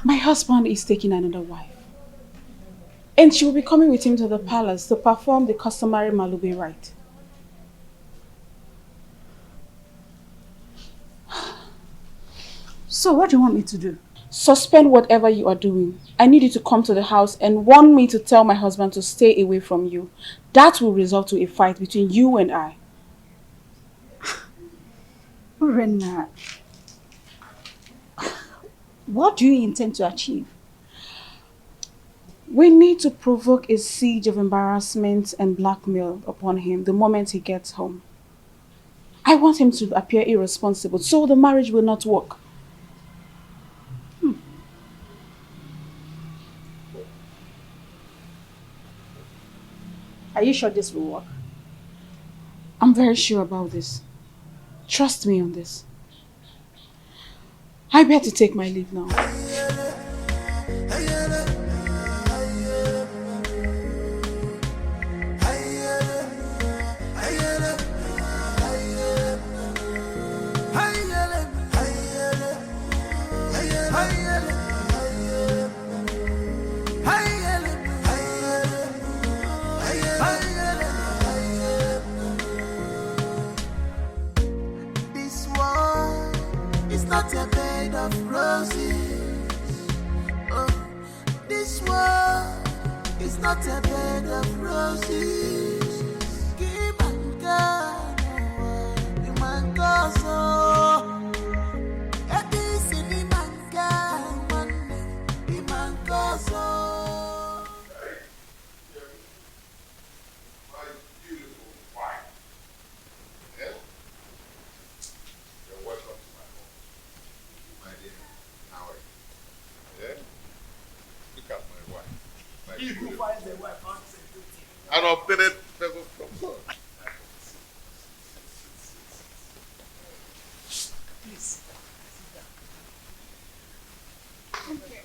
[SPEAKER 15] My husband is taking another wife. And she will be coming with him to the palace to perform the customary Malube rite.
[SPEAKER 14] So what do you want me to do?
[SPEAKER 15] Suspend whatever you are doing. I need you to come to the house and warn me to tell my husband to stay away from you. That will result to a fight between you and I.
[SPEAKER 14] Urenna, what do you intend to achieve?
[SPEAKER 15] We need to provoke a siege of embarrassment and blackmail upon him the moment he gets home. I want him to appear irresponsible so the marriage will not work.
[SPEAKER 14] Are you sure this will work?
[SPEAKER 15] I'm very sure about this. Trust me on this. I better take my leave now.
[SPEAKER 16] Not a bed of roses. Oh, this world is not a bed of roses. Give and God, you man go so. This is the man God, the man go so.
[SPEAKER 4] My beautiful wife. Yeah? You're welcome to my home. My dear, how are you? Yeah? Look at my wife. My
[SPEAKER 16] You
[SPEAKER 4] beautiful
[SPEAKER 16] find the wife answer to you.
[SPEAKER 4] An obtained favor from God.
[SPEAKER 16] Please, sit down. Okay.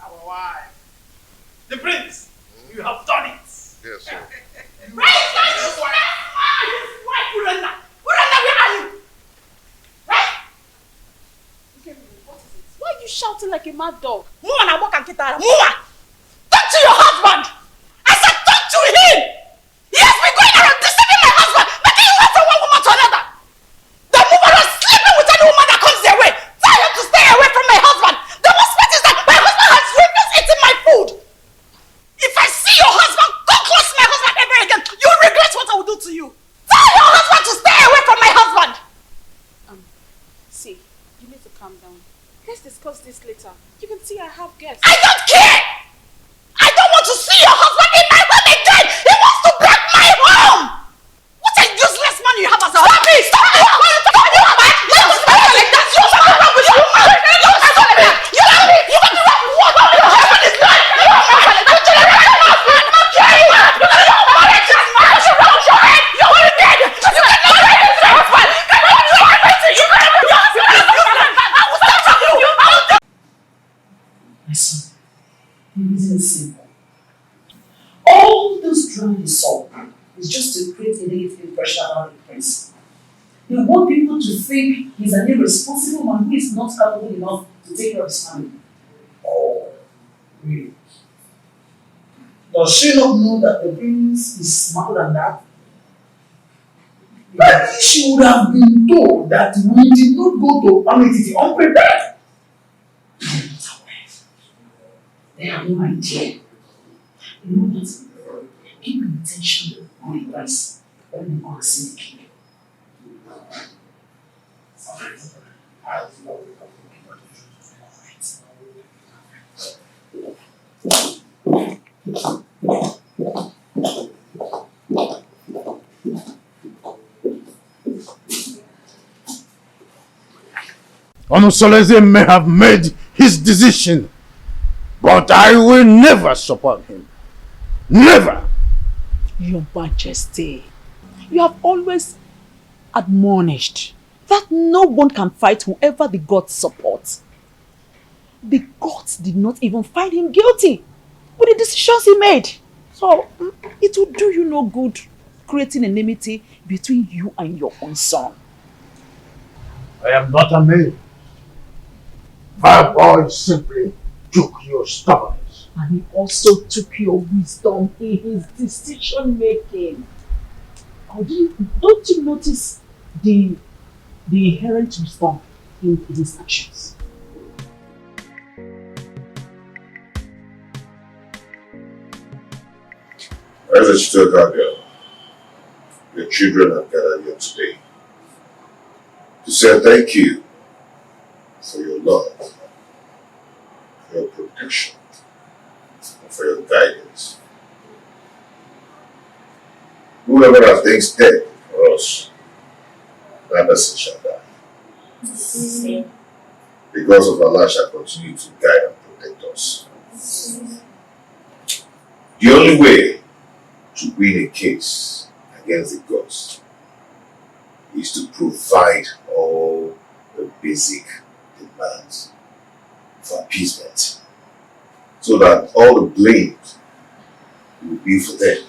[SPEAKER 16] Our wife. The prince, you have done it.
[SPEAKER 4] Yes, sir.
[SPEAKER 16] Right, his wife, Urenna. Urenna, where are you? Right?
[SPEAKER 15] Why are you shouting like a mad dog?
[SPEAKER 16] Move and walk and get out. Move! Talk to your husband! I said talk to him! He has been going around deceiving my husband, making you wait from one woman to another. The woman is sleeping with any woman that comes their way. Tell him to stay away from my husband. The worst part is that my husband has refused eating my food. If I see your husband go close to my husband ever again, you'll regret what I will do to you. Tell your husband to stay away from my husband.
[SPEAKER 15] See, you need to calm down. Let's discuss this later. You can see I have guests.
[SPEAKER 16] I don't care! I don't want to see your husband in my home again! He wants to break my home! What a useless man you have as a husband! Stop it! Stop it! Stop it! You don't speak like that! You don't speak with you! You don't stop it! You don't leave! You don't run! What? Your husband is not! You don't speak like that! You don't run! I'm not caring! You don't run! You just man! You run your head! You're already dead! You cannot run with your husband! You cannot run with you! You cannot run! I will stop you! I will stop.
[SPEAKER 12] My son,
[SPEAKER 14] pressure around the prince. They want people to think he's an irresponsible man who is not capable enough to take care of his family. Oh, really? Does she not know that the prince is smarter than that? Maybe she would have been told that we did not go to Amity unprepared. They have no idea. You know what? Keep your attention on the price when you go and see the king.
[SPEAKER 6] Onosoleze may have made his decision, but I will never support him. Never!
[SPEAKER 14] Your Majesty, you have always admonished that no one can fight whoever the gods support. The gods did not even find him guilty with the decisions he made. So, it will do you no good creating enmity between you and your own son.
[SPEAKER 6] I am not a man. My boy simply took your stubbornness.
[SPEAKER 14] And he also took your wisdom in his decision making. Don't you notice the inherent wisdom in his actions?
[SPEAKER 4] As a Chicago girl, your children have gathered here today to say thank you for your love, for your protection, and for your guidance. Whoever has things dead for us, that person shall die. Because of Allah shall continue to guide and protect us. The only way to win a case against the gods is to provide all the basic demands for appeasement, so that all the blame will be for them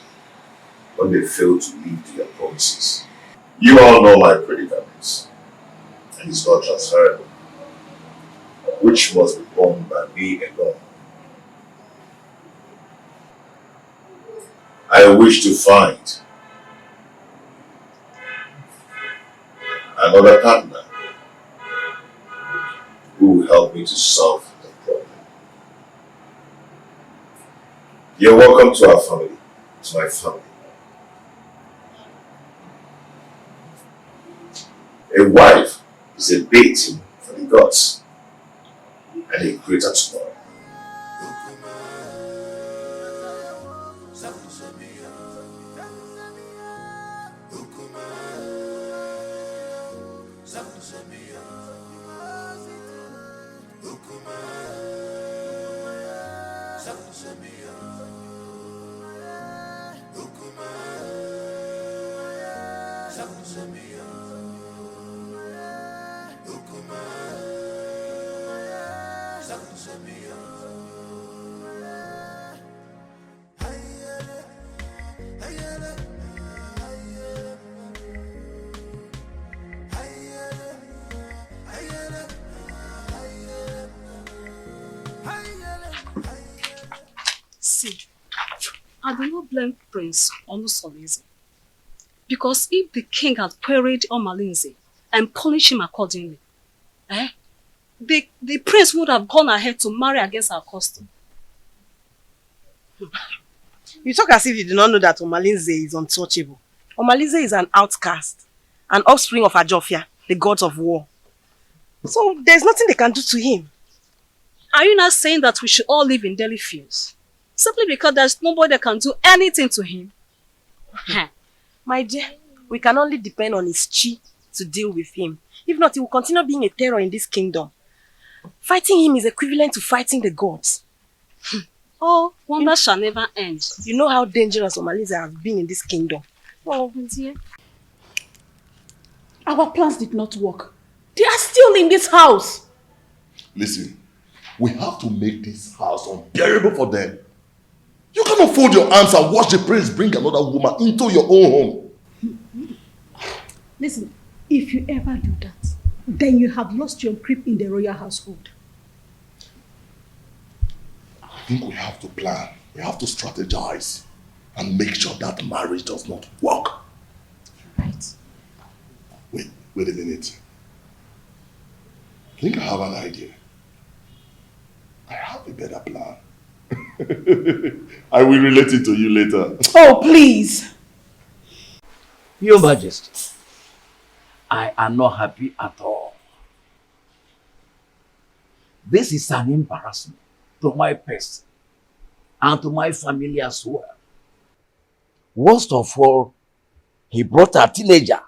[SPEAKER 4] when they fail to meet their promises. You all know my predicaments, and it's not transferable, which must be borne by me alone. I wish to find another partner who will help me to solve the problem. You're welcome to our family, to my family. A wife is a bait for the gods and a greater tomorrow.
[SPEAKER 10] See, I do not blame Prince Onusoleze, because if the king had queried Omalinze and punished him accordingly, the prince would have gone ahead to marry against our custom.
[SPEAKER 7] You talk as if you do not know that Omalinze is untouchable. Omalinze is an outcast, an offspring of Ajofia, the gods of war. So there's nothing they can do to him.
[SPEAKER 10] Are you not saying that we should all live in Delhi fields? Simply because there's nobody that can do anything to him?
[SPEAKER 7] My dear, we can only depend on his chi to deal with him. If not, he will continue being a terror in this kingdom. Fighting him is equivalent to fighting the gods.
[SPEAKER 10] Oh, wonder shall never end.
[SPEAKER 7] You know how dangerous Omalinze has been in this kingdom.
[SPEAKER 10] Oh, dear.
[SPEAKER 14] Our plans did not work. They are still in this house.
[SPEAKER 8] Listen, we have to make this house unbearable for them. You cannot fold your arms and watch the prince bring another woman into your own home.
[SPEAKER 14] Listen, if you ever do that, then you have lost your grip in the royal household.
[SPEAKER 8] I think we have to plan. We have to strategize and make sure that marriage does not work.
[SPEAKER 14] Right.
[SPEAKER 8] Wait a minute. I think I have an idea. I have a better plan. I will relate it to you later.
[SPEAKER 12] Oh, please.
[SPEAKER 17] Your Majesty, I am not happy at all. This is an embarrassment to my person and to my family as well. Worst of all, he brought a teenager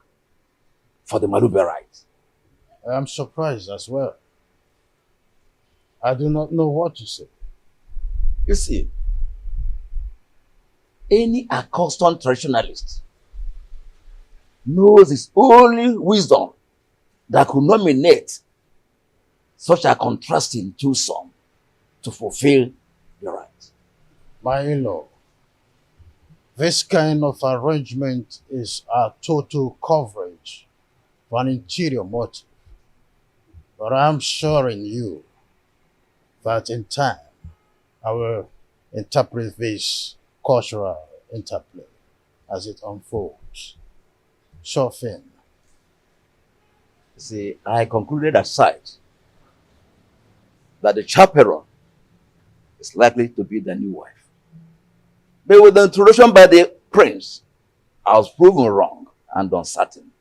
[SPEAKER 17] for the Malube rite.
[SPEAKER 6] I am surprised as well. I do not know what to say.
[SPEAKER 17] You see, any accustomed traditionalist knows it's only wisdom that could nominate such a contrasting twosome to fulfill the right.
[SPEAKER 6] My in-law, this kind of arrangement is a total coverage for an interior motive. But I'm assuring you that in time, I will interpret this cultural interplay as it unfolds. Sure thing.
[SPEAKER 17] See, I concluded aside that the chaperone is likely to be the new wife. But with the introduction by the prince, I was proven wrong and uncertain.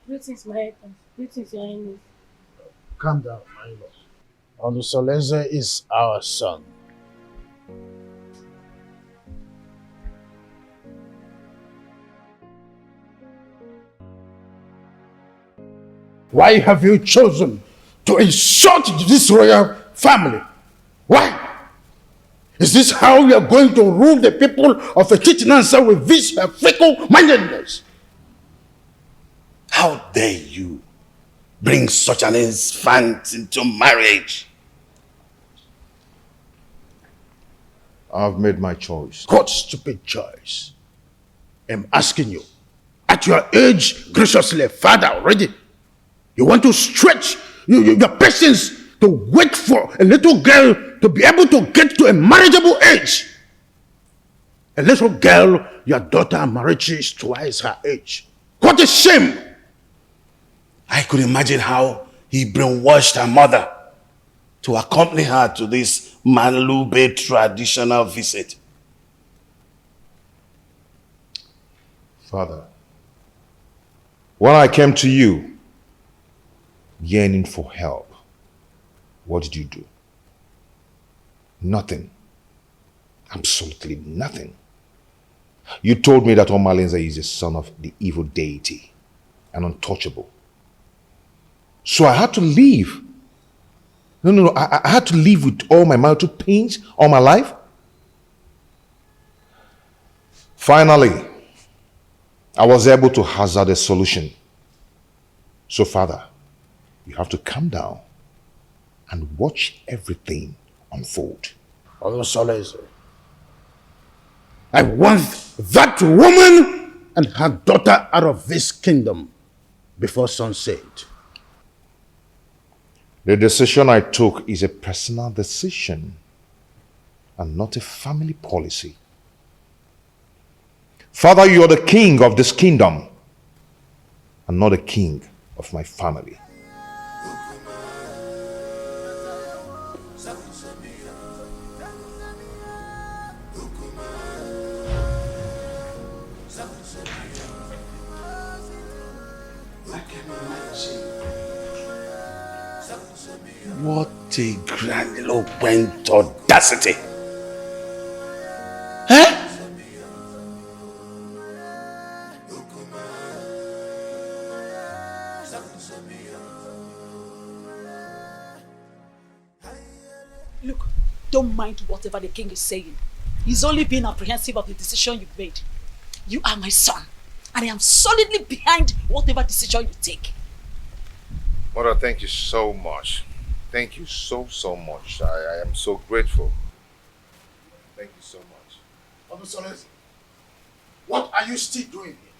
[SPEAKER 5] Greetings, my husband. Greetings, your highness.
[SPEAKER 6] Calm down, my lord. Olusoleze is our son. Why have you chosen to insult this royal family? Why? Is this how you are going to rule the people of Echichinansa with this fickle-mindedness?
[SPEAKER 11] How dare you bring such an infant into marriage?
[SPEAKER 4] I've made my choice.
[SPEAKER 6] What stupid choice? I'm asking you. At your age, graciously, father already, you want to stretch your patience to wait for a little girl to be able to get to a marriageable age. A little girl, your daughter Amarachi, is twice her age. What a shame!
[SPEAKER 11] I could imagine how he brainwashed her mother to accompany her to this Malube traditional visit.
[SPEAKER 4] Father, when I came to you, yearning for help, what did you do? Nothing. Absolutely nothing. You told me that Omalenze is the son of the evil deity, and untouchable. So I had to leave. No. I had to live with all my marital pains all my life. Finally, I was able to hazard a solution. So, Father, you have to calm down and watch everything unfold.
[SPEAKER 6] Olusoleze, I want that woman and her daughter out of this kingdom before sunset.
[SPEAKER 4] The decision I took is a personal decision and not a family policy. Father, you are the king of this kingdom and not the king of my family.
[SPEAKER 11] What a grandiloquent audacity! Huh?
[SPEAKER 14] Look, don't mind whatever the king is saying. He's only being apprehensive of the decision you've made. You are my son, and I am solidly behind whatever decision you take.
[SPEAKER 4] Mother, thank you so much. Thank you so much. I am so grateful. Thank you so much.
[SPEAKER 6] Olusoleze,
[SPEAKER 3] What are you still doing here?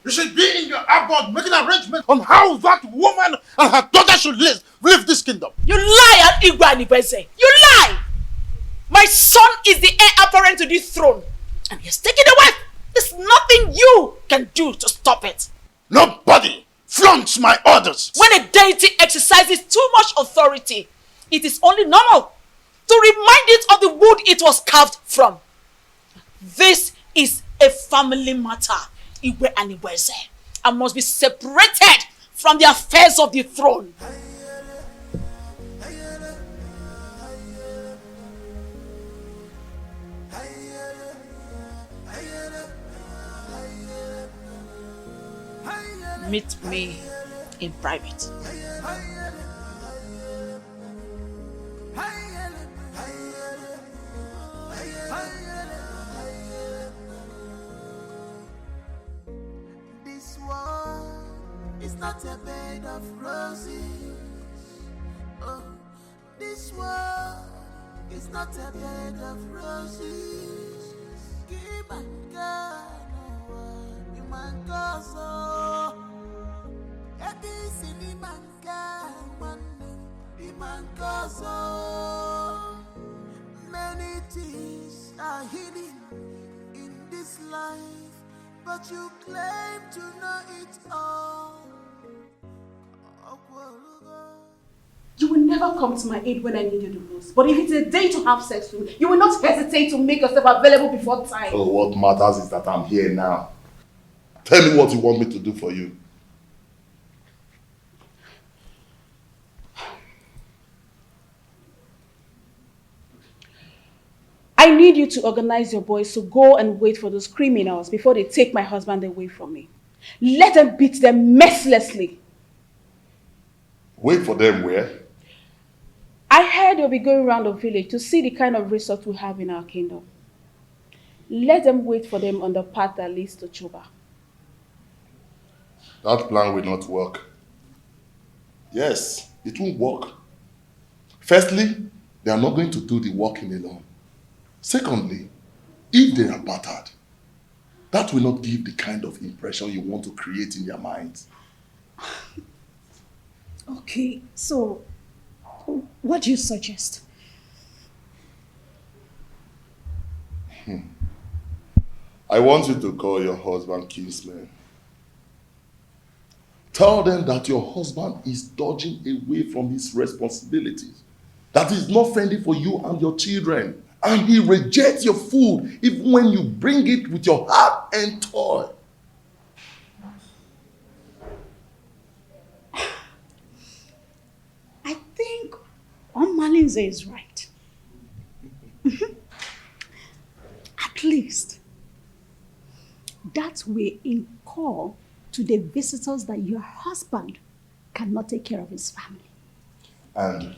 [SPEAKER 3] You should be in your abode making arrangements on how that woman and her daughter should leave this kingdom.
[SPEAKER 16] You lie, Igwe. You lie! My son is the heir apparent to this throne. And he has taken a wife. There's nothing you can do to stop it.
[SPEAKER 3] Nobody flaunts my orders.
[SPEAKER 16] When a deity exercises too much authority, it is only normal to remind it of the wood it was carved from. This is a family matter, Igwe and Igweze, and must be separated from the affairs of the throne. Meet me in private.
[SPEAKER 18] This world is not a bed of roses. Oh, this world is not a bed of roses. Keep on going, you man go so. Many things are hidden in this life, but you claim to know it all.
[SPEAKER 15] You will never come to my aid when I need you the most. But if it's a day to have sex with, you will not hesitate to make yourself available before time.
[SPEAKER 8] Oh, what matters is that I'm here now. Tell me what you want me to do for you.
[SPEAKER 15] I need you to organize your boys to go and wait for those criminals before they take my husband away from me. Let them beat them mercilessly.
[SPEAKER 8] Wait for them where?
[SPEAKER 15] I heard they'll be going around the village to see the kind of resort we have in our kingdom. Let them wait for them on the path that leads to Chuba.
[SPEAKER 8] That plan will not work. Yes, it won't work. Firstly, they are not going to do the walking alone. Secondly, if they are battered, that will not give the kind of impression you want to create in their minds.
[SPEAKER 14] Okay, so what do you suggest?
[SPEAKER 8] I want you to call your husband kinsman. Tell them that your husband is dodging away from his responsibilities, that he's not friendly for you and your children, and he rejects your food even when you bring it with your heart and toil.
[SPEAKER 14] I think Malinze is right. At least that way in call to the visitors that your husband cannot take care of his family.
[SPEAKER 8] And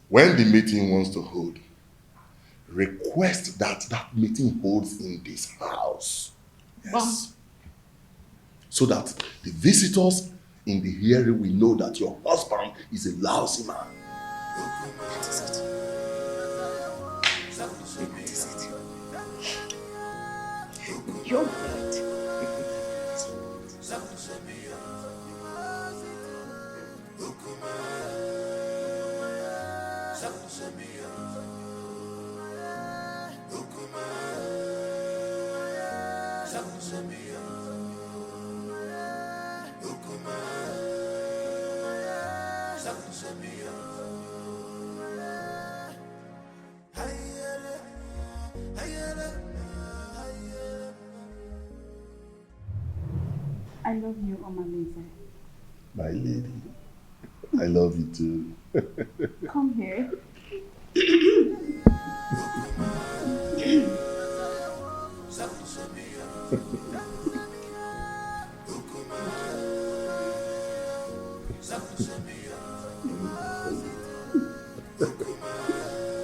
[SPEAKER 8] when the meeting wants to hold, request that that meeting holds in this house. Yes. So that the visitors in the hearing will know that your husband is a lousy man.
[SPEAKER 14] That is it. That is it. You're right.
[SPEAKER 15] I love you, Omalize.
[SPEAKER 8] My lady, I love you too.
[SPEAKER 15] Come here.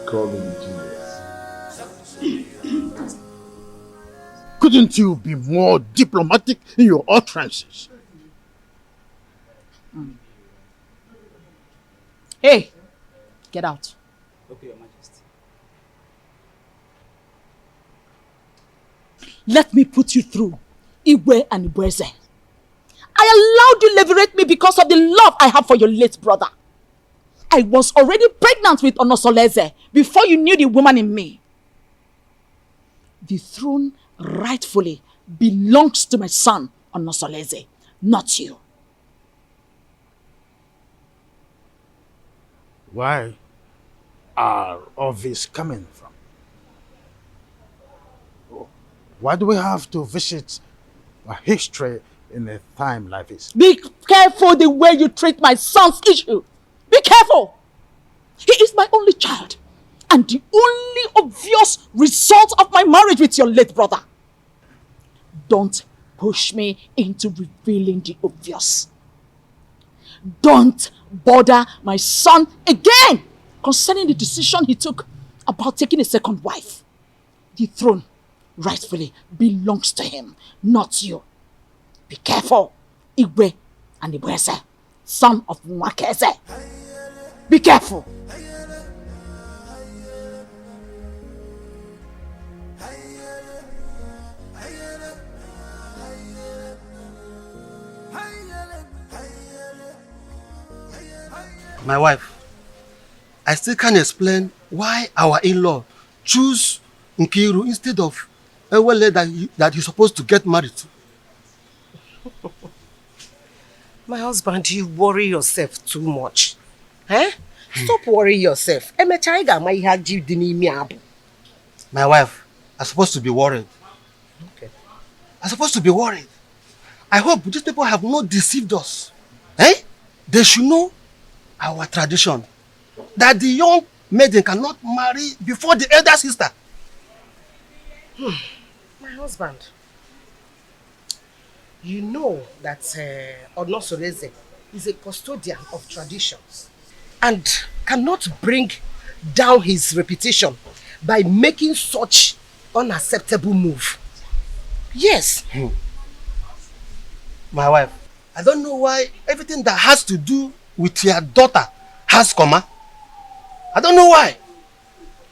[SPEAKER 8] Call me genius.
[SPEAKER 3] Couldn't you be more diplomatic in your utterances?
[SPEAKER 14] Hey, get out.
[SPEAKER 19] Okay, Your Majesty.
[SPEAKER 14] Let me put you through Igwe and Ibweze. I allowed you liberate me because of the love I have for your late brother. I was already pregnant with Onosoleze before you knew the woman in me. The throne rightfully belongs to my son, Onosoleze, not you.
[SPEAKER 6] Where are all this coming from? Why do we have to visit a history in a time like this?
[SPEAKER 14] Be careful the way you treat my son's issue. Be careful. He is my only child and the only obvious result of my marriage with your late brother. Don't push me into revealing the obvious. Don't bother my son again concerning the decision he took about taking a second wife. The throne rightfully belongs to him, not you. Be careful, Igwe and Ibweze, son of Mwakeze. Be careful.
[SPEAKER 1] My wife, I still can't explain why our in-law choose Nkiru instead of Ewele that he's supposed to get married to.
[SPEAKER 7] My husband, you worry yourself too much. Eh? Stop worrying yourself.
[SPEAKER 1] My wife, I'm supposed to be worried.
[SPEAKER 7] Okay.
[SPEAKER 1] I'm supposed to be worried. I hope these people have not deceived us. Eh? They should know our tradition. That the young maiden cannot marry before the elder sister.
[SPEAKER 7] My husband, you know that Onosoleze is a custodian of traditions and cannot bring down his reputation by making such unacceptable move. Yes.
[SPEAKER 1] My wife, I don't know why everything that has to do with your daughter has comma. I don't know why.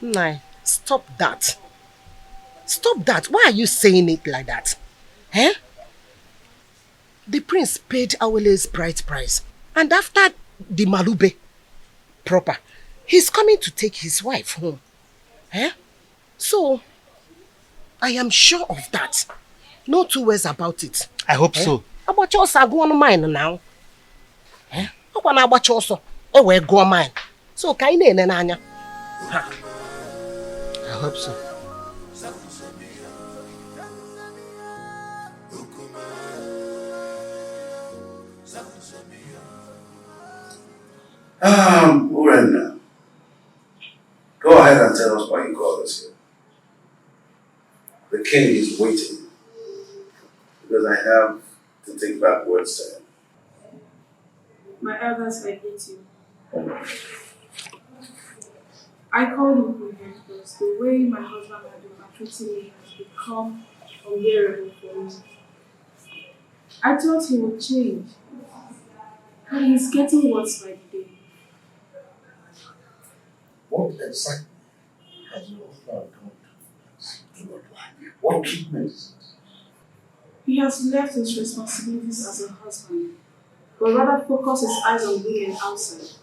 [SPEAKER 7] Nai, stop that. Stop that. Why are you saying it like that? Eh? The prince paid Awele's bride price. And after the Malube proper, he's coming to take his wife home. Eh? So, I am sure of that. No two ways about it.
[SPEAKER 1] I hope so.
[SPEAKER 7] About your go on mine now. Eh? About your so. Oh, well, go on mine. So, kaine nanya.
[SPEAKER 1] I hope so.
[SPEAKER 11] Urenna, go ahead and tell us why you called us here. The king is waiting because I have to take back words to him.
[SPEAKER 15] My elders, I hate you. I called him here because the way my husband had been treating me has become unbearable for me. I thought he would change, and he's getting worse by the day.
[SPEAKER 11] What exactly has your husband done to your wife? What treatment is it?
[SPEAKER 15] He has left his responsibilities as a husband, but rather focused his eyes on women outside,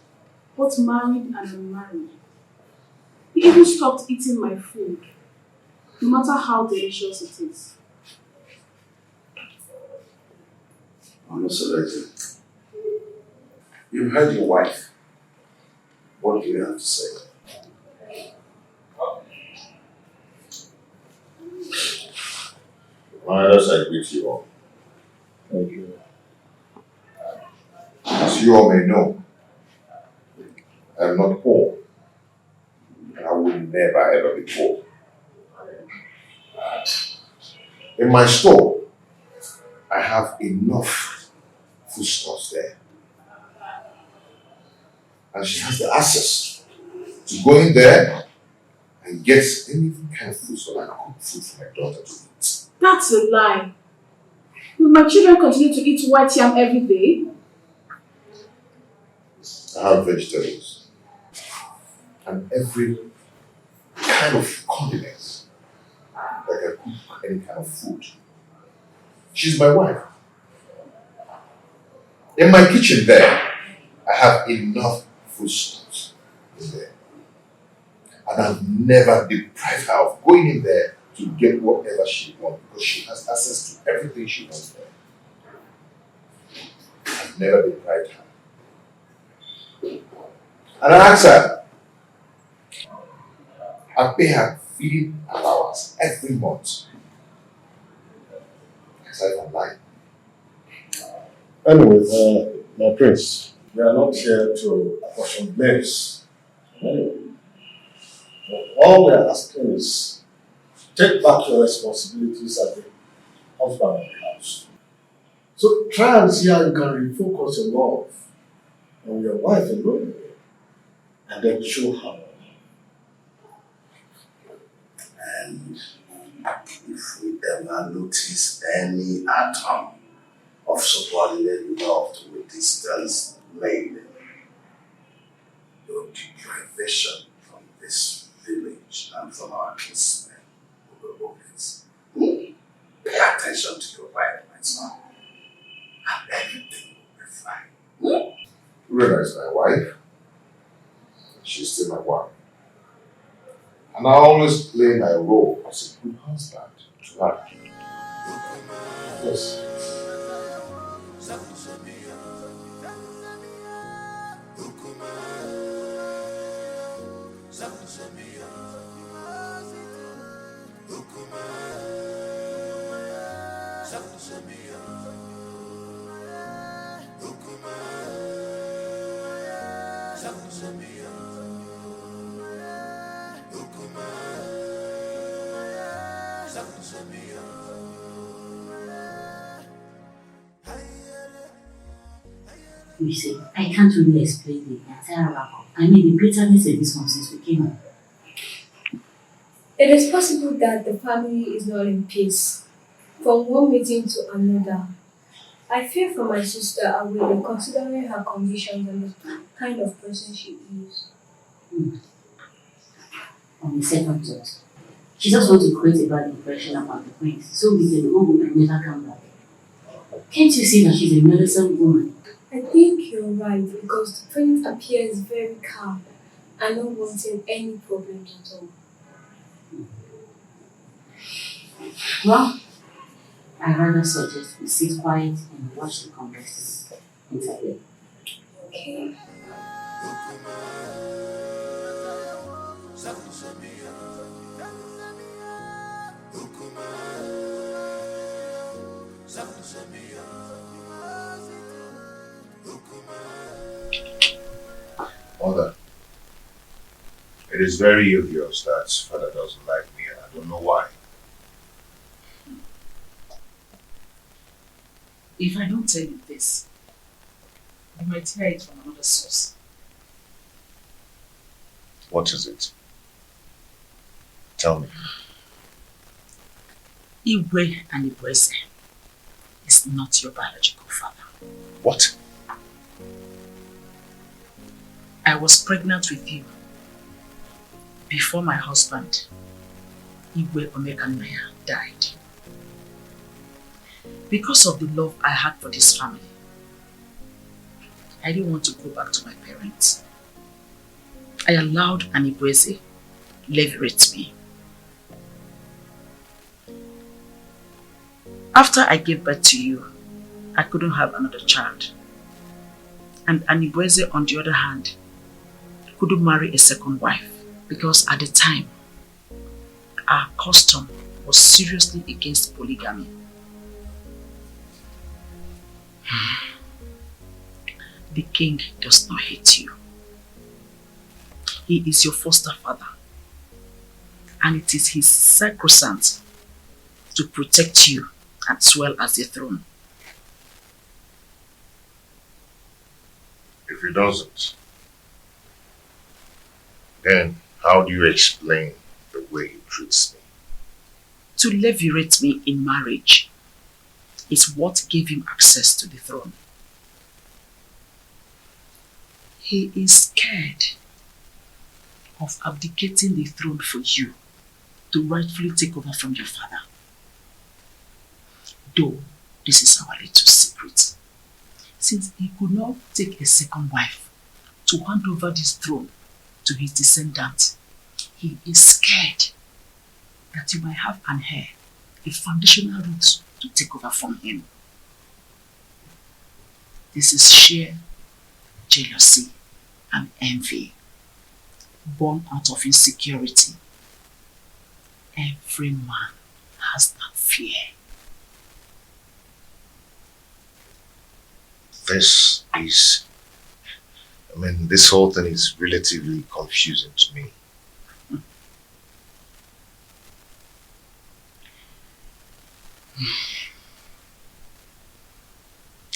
[SPEAKER 15] both married and unmarried. He even stopped eating my food, no matter how delicious it is.
[SPEAKER 11] Onosoleze, you've heard your wife. What do you have to say?
[SPEAKER 4] My elders, I greet you all.
[SPEAKER 11] Thank you.
[SPEAKER 4] As you all may know, I am not poor, and I will never ever be poor. In my store, I have enough foodstuffs there. And she has the access to go in there and get any kind of food so I can cook food for my daughter to eat.
[SPEAKER 15] That's a lie. Will my children continue to eat white yam every day?
[SPEAKER 4] I have vegetables and every kind of condiments that can cook any kind of food. She's my wife. In my kitchen there, I have enough foodstuffs in there. And I've never deprived her of going in there to get whatever she wants because she has access to everything she wants there. I've never deprived her. And I ask her, I pay her feeding allowance every month. Aside from lying.
[SPEAKER 19] Anyway, my prince, we are not here to apportion blames. All we are asking is take back your responsibilities as the husband of the house. So try and see how you can refocus your love on your wife alone and then show her.
[SPEAKER 11] And if we ever notice any atom of subordinate love to a distance maiden, your deprivation from this village and from our kinsmen will be obvious. Pay attention to your wife, my son, and everything will be fine.
[SPEAKER 4] Rena is my wife. She's still my wife. And I always play my role as a good husband to her. Yes.
[SPEAKER 2] You see, I can't really explain the entire wrap-up. I mean, the bitterness in this one since we came home.
[SPEAKER 20] It is possible that the family is not in peace. From one meeting to another, I fear for my sister and will be considering her conditions and the kind of person she is.
[SPEAKER 2] On the second thought, she just wants to create a bad impression about the prince, so we can go home and never come back. Can't you see that she's a meddlesome woman?
[SPEAKER 20] I think you're right because the prince appears very calm and not wanting any problems at all.
[SPEAKER 2] Well, I rather suggest we sit quiet and watch the conversations inside.
[SPEAKER 20] Okay.
[SPEAKER 4] Mother, it is very obvious that father doesn't like me and I don't know why.
[SPEAKER 14] If I don't tell you this, you might hear it from another source.
[SPEAKER 4] What is it? Tell me.
[SPEAKER 14] Igwe and Igweze is not your biological father.
[SPEAKER 4] What?
[SPEAKER 14] I was pregnant with you before my husband, Igwe Omekanaya, died. Because of the love I had for this family, I didn't want to go back to my parents. I allowed an Igweze leverage me. After I gave birth to you, I couldn't have another child. And Anibweze, on the other hand, couldn't marry a second wife because at the time, our custom was seriously against polygamy. The king does not hate you. He is your foster father. And it is his sacrosanct to protect you as well as the throne.
[SPEAKER 4] If he doesn't, then how do you explain the way he treats me?
[SPEAKER 14] To levirate me in marriage is what gave him access to the throne. He is scared of abdicating the throne for you to rightfully take over from your father. Though this is our little secret. Since he could not take a second wife to hand over this throne to his descendant, he is scared that you might have an heir, a foundational root to take over from him. This is sheer jealousy and envy, born out of insecurity. Every man has that fear.
[SPEAKER 4] This whole thing is relatively confusing to me.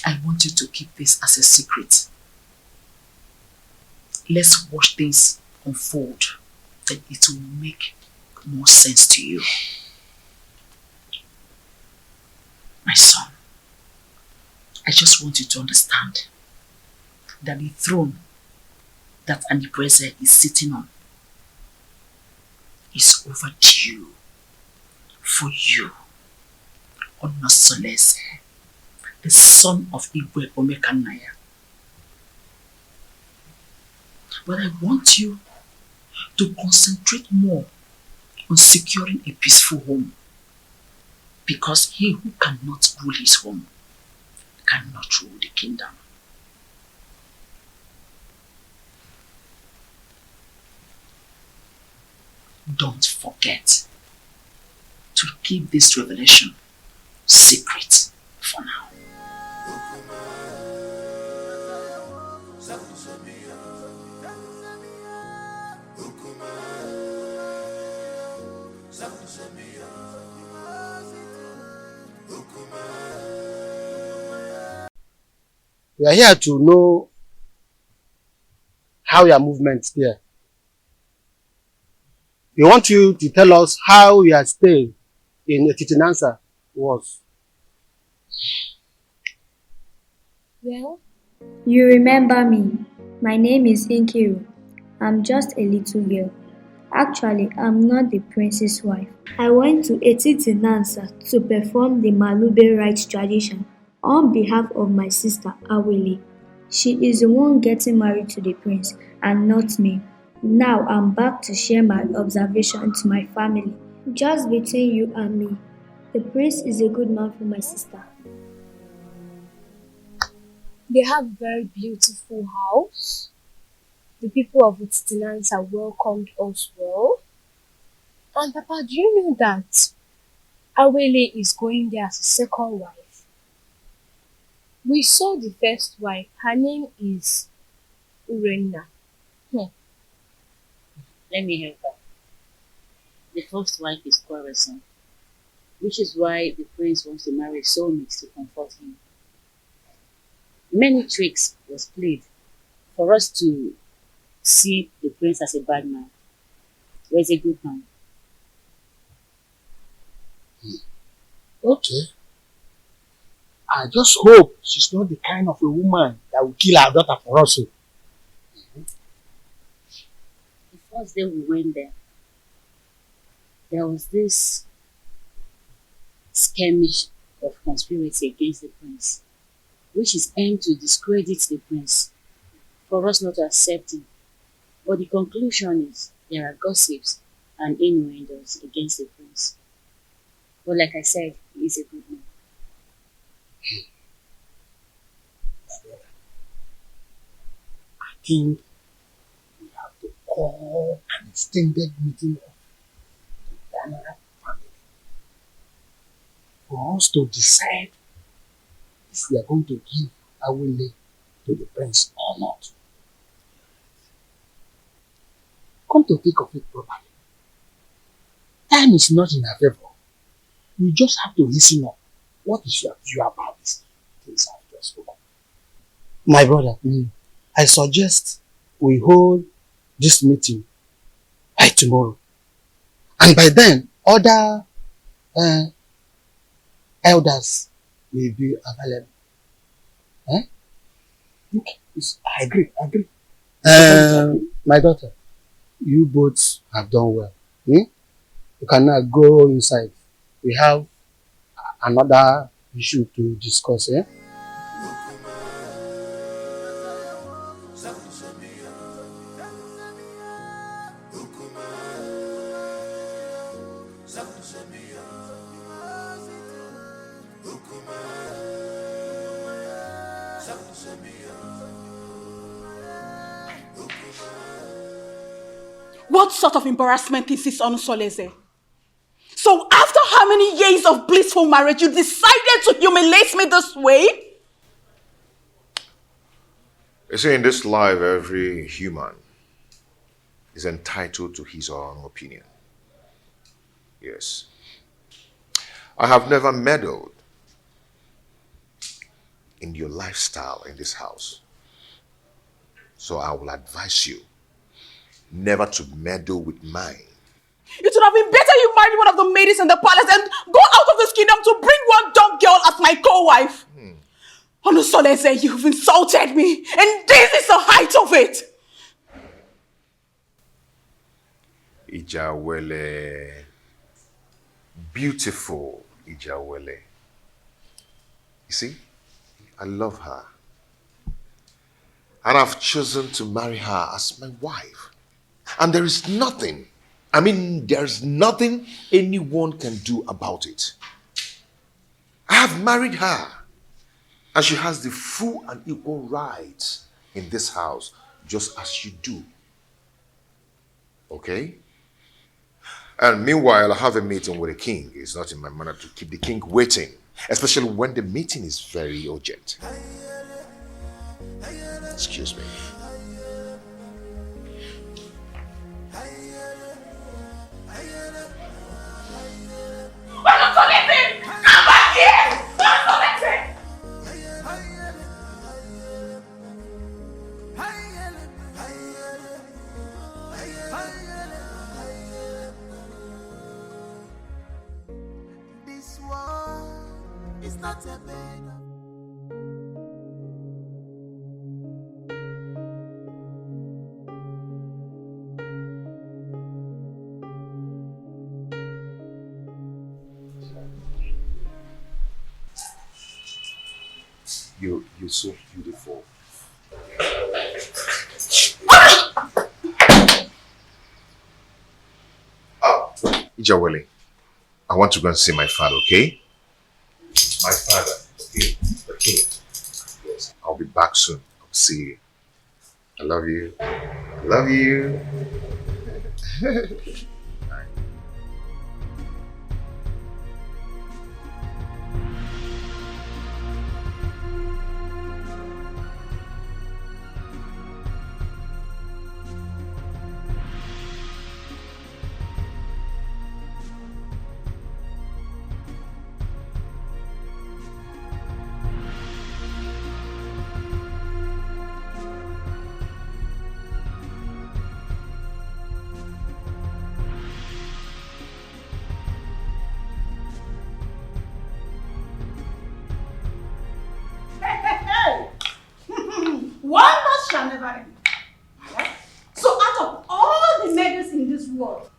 [SPEAKER 14] I want you to keep this as a secret. Let's watch things unfold, then it will make more sense to you. My son, I just want you to understand that the throne that Anibreze is sitting on is overdue for you, Onosolese, the son of Igwe Omekanaya. But I want you to concentrate more on securing a peaceful home, because he who cannot rule his home cannot rule the kingdom. Don't forget to keep this revelation secret for now.
[SPEAKER 1] We are here to know how your movements there. We want you to tell us how your stay in Etitinansa was.
[SPEAKER 20] Well, you remember me. My name is Inkiru. I'm just a little girl. Actually, I'm not the prince's wife. I went to Etitinansa to perform the Malube rites tradition on behalf of my sister Awele. She is the one getting married to the prince and not me. Now I'm back to share my observation to my family. Just between you and me, the prince is a good man for my sister.
[SPEAKER 21] They have a very beautiful house. The people of Ititinansa welcomed us well. And Papa, do you know that Awele is going there as a second wife? We saw the first wife. Her name is Urenna.
[SPEAKER 2] Let me help her. The first wife is quarrelsome, which is why the prince wants to marry a soulmate to comfort him. Many tricks was played for us to see the prince as a bad man, or as a good man.
[SPEAKER 1] Okay. I just hope she's not the kind of a woman that will kill her daughter for us.
[SPEAKER 2] The first day we went there was this skirmish of conspiracy against the prince, which is aimed to discredit the prince, for us not to accept him. But the conclusion is there are gossips and innuendos against the prince. But like I said, he is a good man.
[SPEAKER 1] I think we have to call an extended meeting of the Dana family for us to decide if we are going to give Awele to the prince or not. Come to think of it properly, time is not in our favor. We just have to listen up. What is your view about this things I've just spoken? My brother, I suggest we hold this meeting by tomorrow. And by then, other elders will be available. Okay, I agree. My daughter, you both have done well. You can now go inside. We have another issue to discuss, eh?
[SPEAKER 14] What sort of embarrassment is this on Soleze? So after how many years of blissful marriage, you decided to humiliate me this way?
[SPEAKER 4] You see, in this life, every human is entitled to his or her own opinion. Yes. I have never meddled in your lifestyle in this house. So I will advise you never to meddle with mine.
[SPEAKER 14] It would have been better you married one of the ladies in the palace and go out of this kingdom to bring one dumb girl as my co-wife. Onusolese, you've insulted me, and this is the height of it.
[SPEAKER 4] Ijawele. Beautiful Ijawele. You see, I love her. And I've chosen to marry her as my wife. And there is nothing, there's nothing anyone can do about it. I have married her. And she has the full and equal rights in this house, just as you do. Okay? And meanwhile, I have a meeting with the king. It's not in my manner to keep the king waiting, especially when the meeting is very urgent. Excuse me.
[SPEAKER 16] Come back here!
[SPEAKER 18] This war is not a bed.
[SPEAKER 4] You're so beautiful. Ijawele, I want to go and see my father, okay? My father, okay? The king. Yes, I'll be back soon. I'll see you. I love you. I love you.
[SPEAKER 14] One loss shall never end. So out of all the maidens in this world,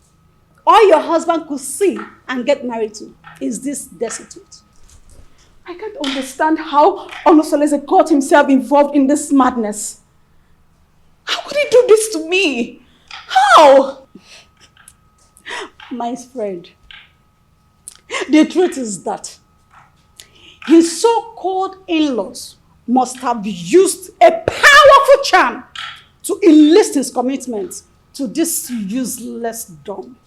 [SPEAKER 14] all your husband could see and get married to is this destitute. I can't understand how Onosolese got himself involved in this madness. How could he do this to me? How? My friend, the truth is that his so-called in-laws must have used a powerful charm to enlist his commitment to this useless dumb.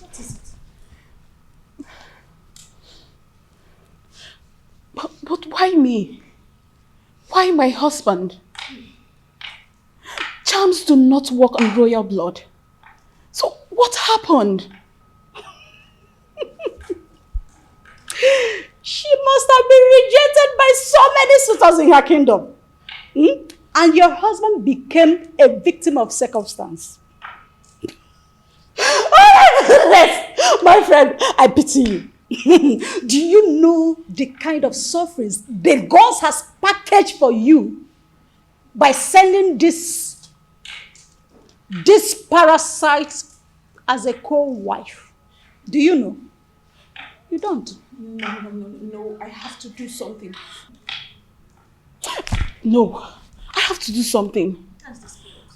[SPEAKER 14] What is it? But why me? Why my husband? Charms do not work on royal blood. So what happened? She must have been rejected by so many suitors in her kingdom. And your husband became a victim of circumstance. My friend, I pity you. Do you know the kind of sufferings the gods has packaged for you by sending this parasite as a co-wife? Do you know? You don't.
[SPEAKER 15] No, I have to do something.
[SPEAKER 14] No, I have to do something.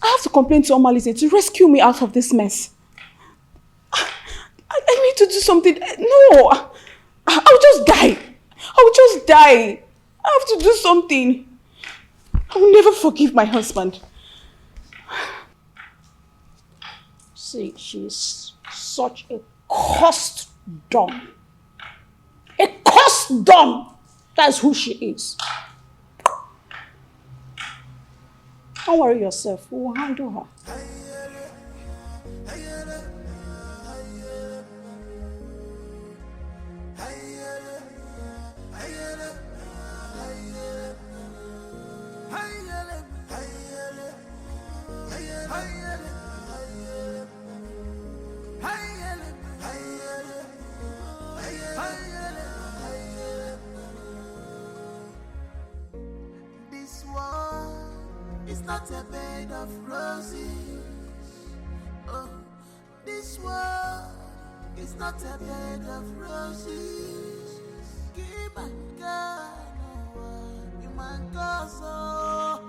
[SPEAKER 14] I have to complain to Omalize to rescue me out of this mess. I need to do something. No, I'll just die. I'll just die. I have to do something. I will never forgive my husband. See, she's such a cursed dumb. A cursed dumb. That's who she is. Don't worry yourself. We will handle her.
[SPEAKER 18] This world is not a bed of roses. Oh, this world is not a bed of roses. Keep on going, you man go so.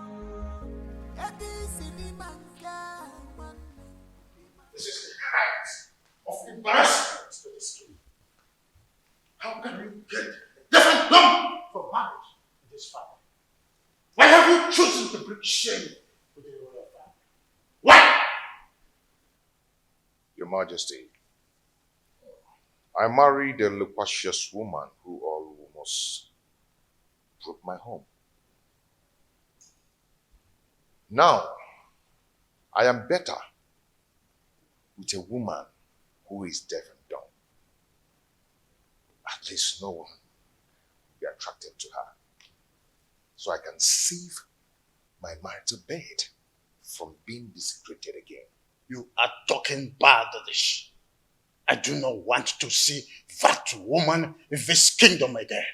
[SPEAKER 8] This is the height of embarrassment to this street. How can you get a different lump for marriage in this family? Why have you chosen to bring shame to the royal family? Why?
[SPEAKER 4] Your Majesty, I married a loquacious woman who almost broke my home. Now, I am better with a woman who is deaf and dumb. At least no one will be attracted to her. So I can save my marital bed from being desecrated again.
[SPEAKER 6] You are talking baddish. I do not want to see that woman in this kingdom again.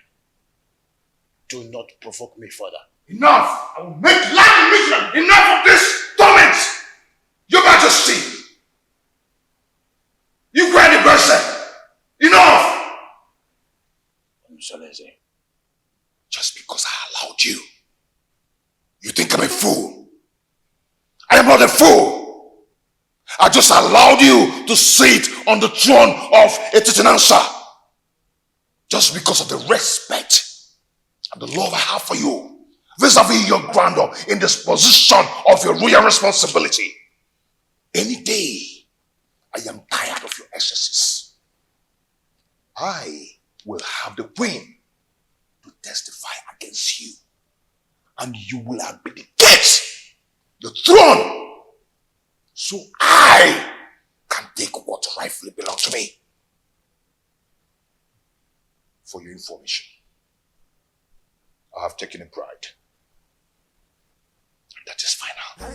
[SPEAKER 6] Do not provoke me further.
[SPEAKER 8] Enough! I will make life miserable! Enough of this torment! Your Majesty! You cry the person! Enough!
[SPEAKER 6] Salese.
[SPEAKER 8] Just because I allowed you, you think I'm a fool? I am not a fool! I just allowed you to sit on the throne of a Titanansa just because of the respect and the love I have for you vis-a-vis your grandeur in this position of your royal responsibility. Any day, I am tired of your excesses. I will have the queen to testify against you, and you will abdicate the throne so I can take what rightfully belongs to me. For your information, I have taken a bride. That is final.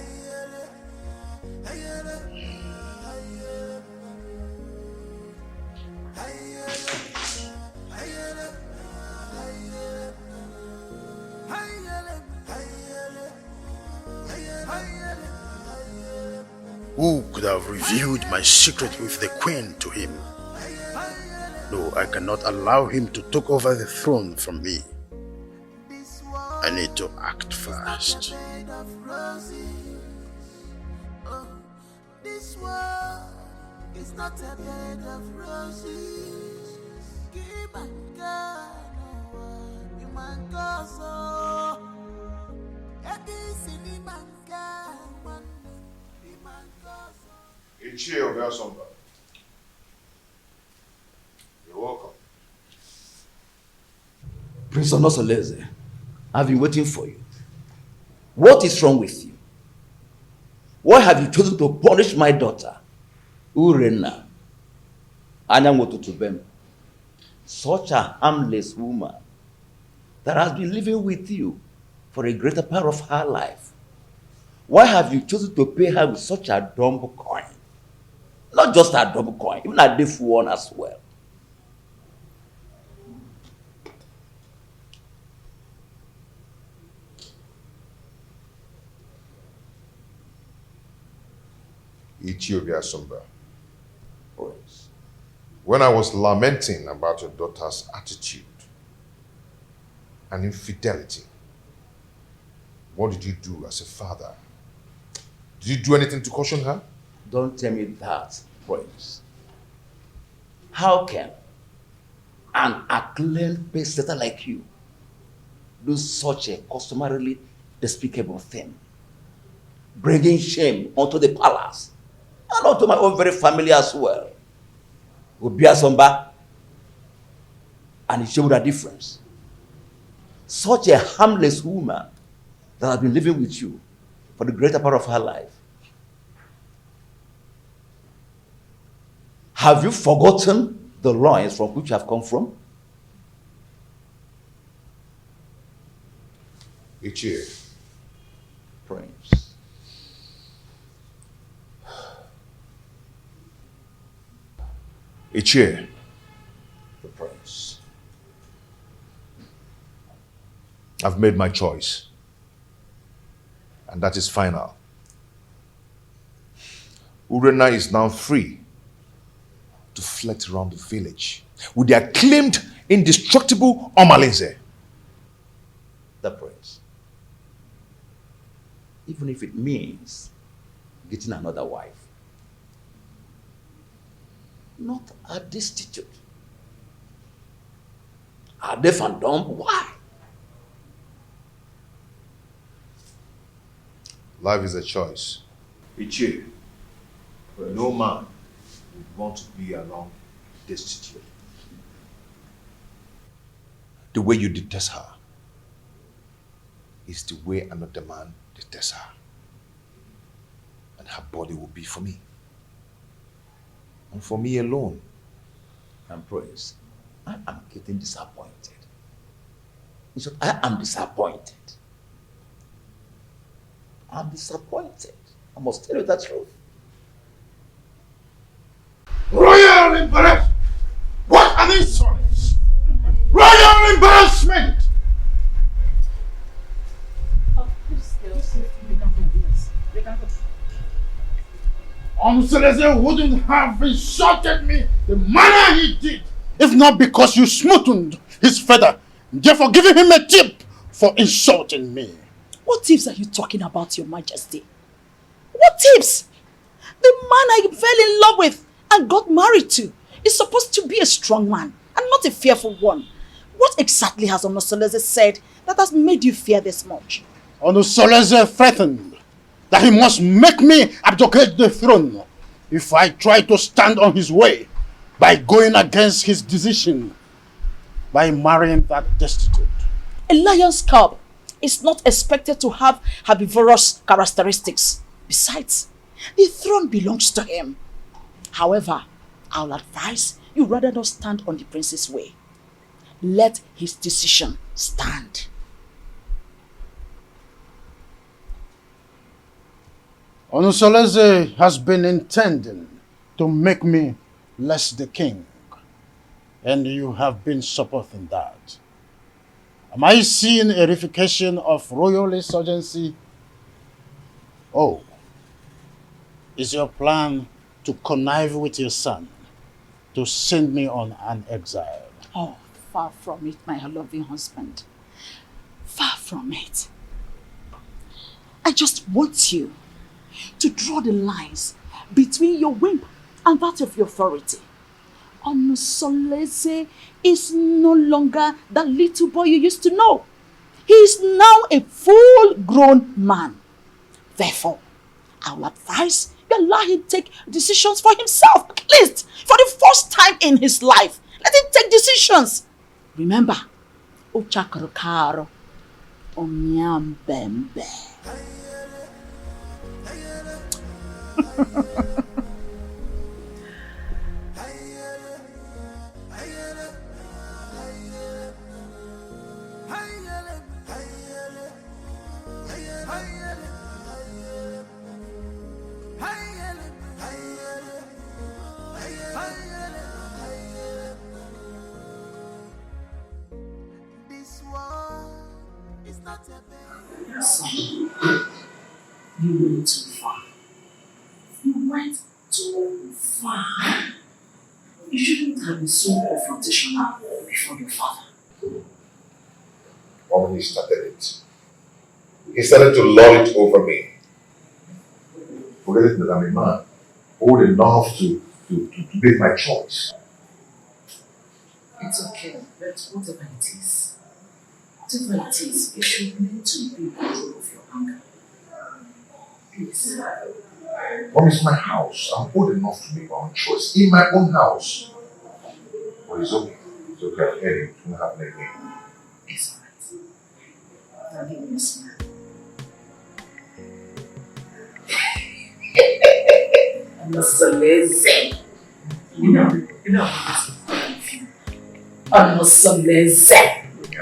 [SPEAKER 6] Who could have revealed my secret with the queen to him? No, I cannot allow him to take over the throne from me. I need to act fast.
[SPEAKER 18] This world is not a bed of roses. Keep on going, you man go so.
[SPEAKER 4] Ichie Ogasomba. You're welcome.
[SPEAKER 17] Prince Onosoleze, I've been waiting for you. What is wrong with you? Why have you chosen to punish my daughter, Urena Anyamotutubem, such a harmless woman that has been living with you for a greater part of her life? Why have you chosen to pay her with such a dumb coin? Not just a double coin, even a deaf one as well.
[SPEAKER 4] Ethiopia Sumba. When I was lamenting about your daughter's attitude and infidelity, what did you do as a father? Did you do anything to caution her?
[SPEAKER 17] Don't tell me that, Prince. How can an acclaimed pace-setter like you do such a customarily despicable thing? Bringing shame onto the palace and onto my own very family as well. Obia Somba, and it showed a difference. Such a harmless woman that has been living with you for the greater part of her life. Have you forgotten the loins from which you have come from?
[SPEAKER 4] Ichie.
[SPEAKER 17] Prince.
[SPEAKER 4] Ichie.
[SPEAKER 17] The prince.
[SPEAKER 4] I've made my choice. And that is final. Urena is now free to flit around the village with the acclaimed, indestructible Omalinze.
[SPEAKER 17] The prince. Even if it means getting another wife. Not a destitute. A deaf and dumb? Why?
[SPEAKER 4] Life is a choice. Ichie, no man would want to be along destitute. The way you detest her is the way another man detests her. And her body will be for me. And for me alone.
[SPEAKER 17] And Prince, I am getting disappointed. In short, I am disappointed. I'm disappointed. I must tell you the truth.
[SPEAKER 6] Royal embarrassment! What an insolence! Royal embarrassment! Seleze wouldn't have insulted me the manner he did if not because you smoothened his feather, therefore giving him a tip for insulting me.
[SPEAKER 14] What tips are you talking about, Your Majesty? What tips? The man I fell in love with and got married to is supposed to be a strong man and not a fearful one. What exactly has Onosoleze said that has made you fear this much?
[SPEAKER 6] Onosoleze threatened that he must make me abdicate the throne if I try to stand on his way by going against his decision by marrying that destitute.
[SPEAKER 14] A lion's cub is not expected to have herbivorous characteristics. Besides, the throne belongs to him. However, I'll advise you rather not stand on the prince's way. Let his decision stand.
[SPEAKER 6] Onosoleze has been intending to make me less the king, and you have been supporting that. Am I seeing a reification of royal insurgency? Oh, is your plan to connive with your son to send me on an exile?
[SPEAKER 14] Oh, far from it, my loving husband. Far from it. I just want you to draw the lines between your whim and that of your authority. Onosoleze is no longer that little boy you used to know. He is now a full-grown man. Therefore, I will advise you allow him take decisions for himself, at least for the first time in his life. Let him take decisions. Remember, Ochakarokaro, Onyambembe. Son, you went too far. You went too far. You shouldn't have been so confrontational before your father.
[SPEAKER 4] When he started it, he started to lord it over me. Forgetting that I'm a man, old enough to make my choice.
[SPEAKER 14] It's okay, but whatever it is, you should learn to be in control of your anger. Please.
[SPEAKER 4] Mom, it's my house. I'm old enough to make my own choice in my own house. But it's okay. It's okay. I'm heading. It won't happen again.
[SPEAKER 14] It's alright. Now give me a smile. I'm not so lazy. You know, I'm not so lazy.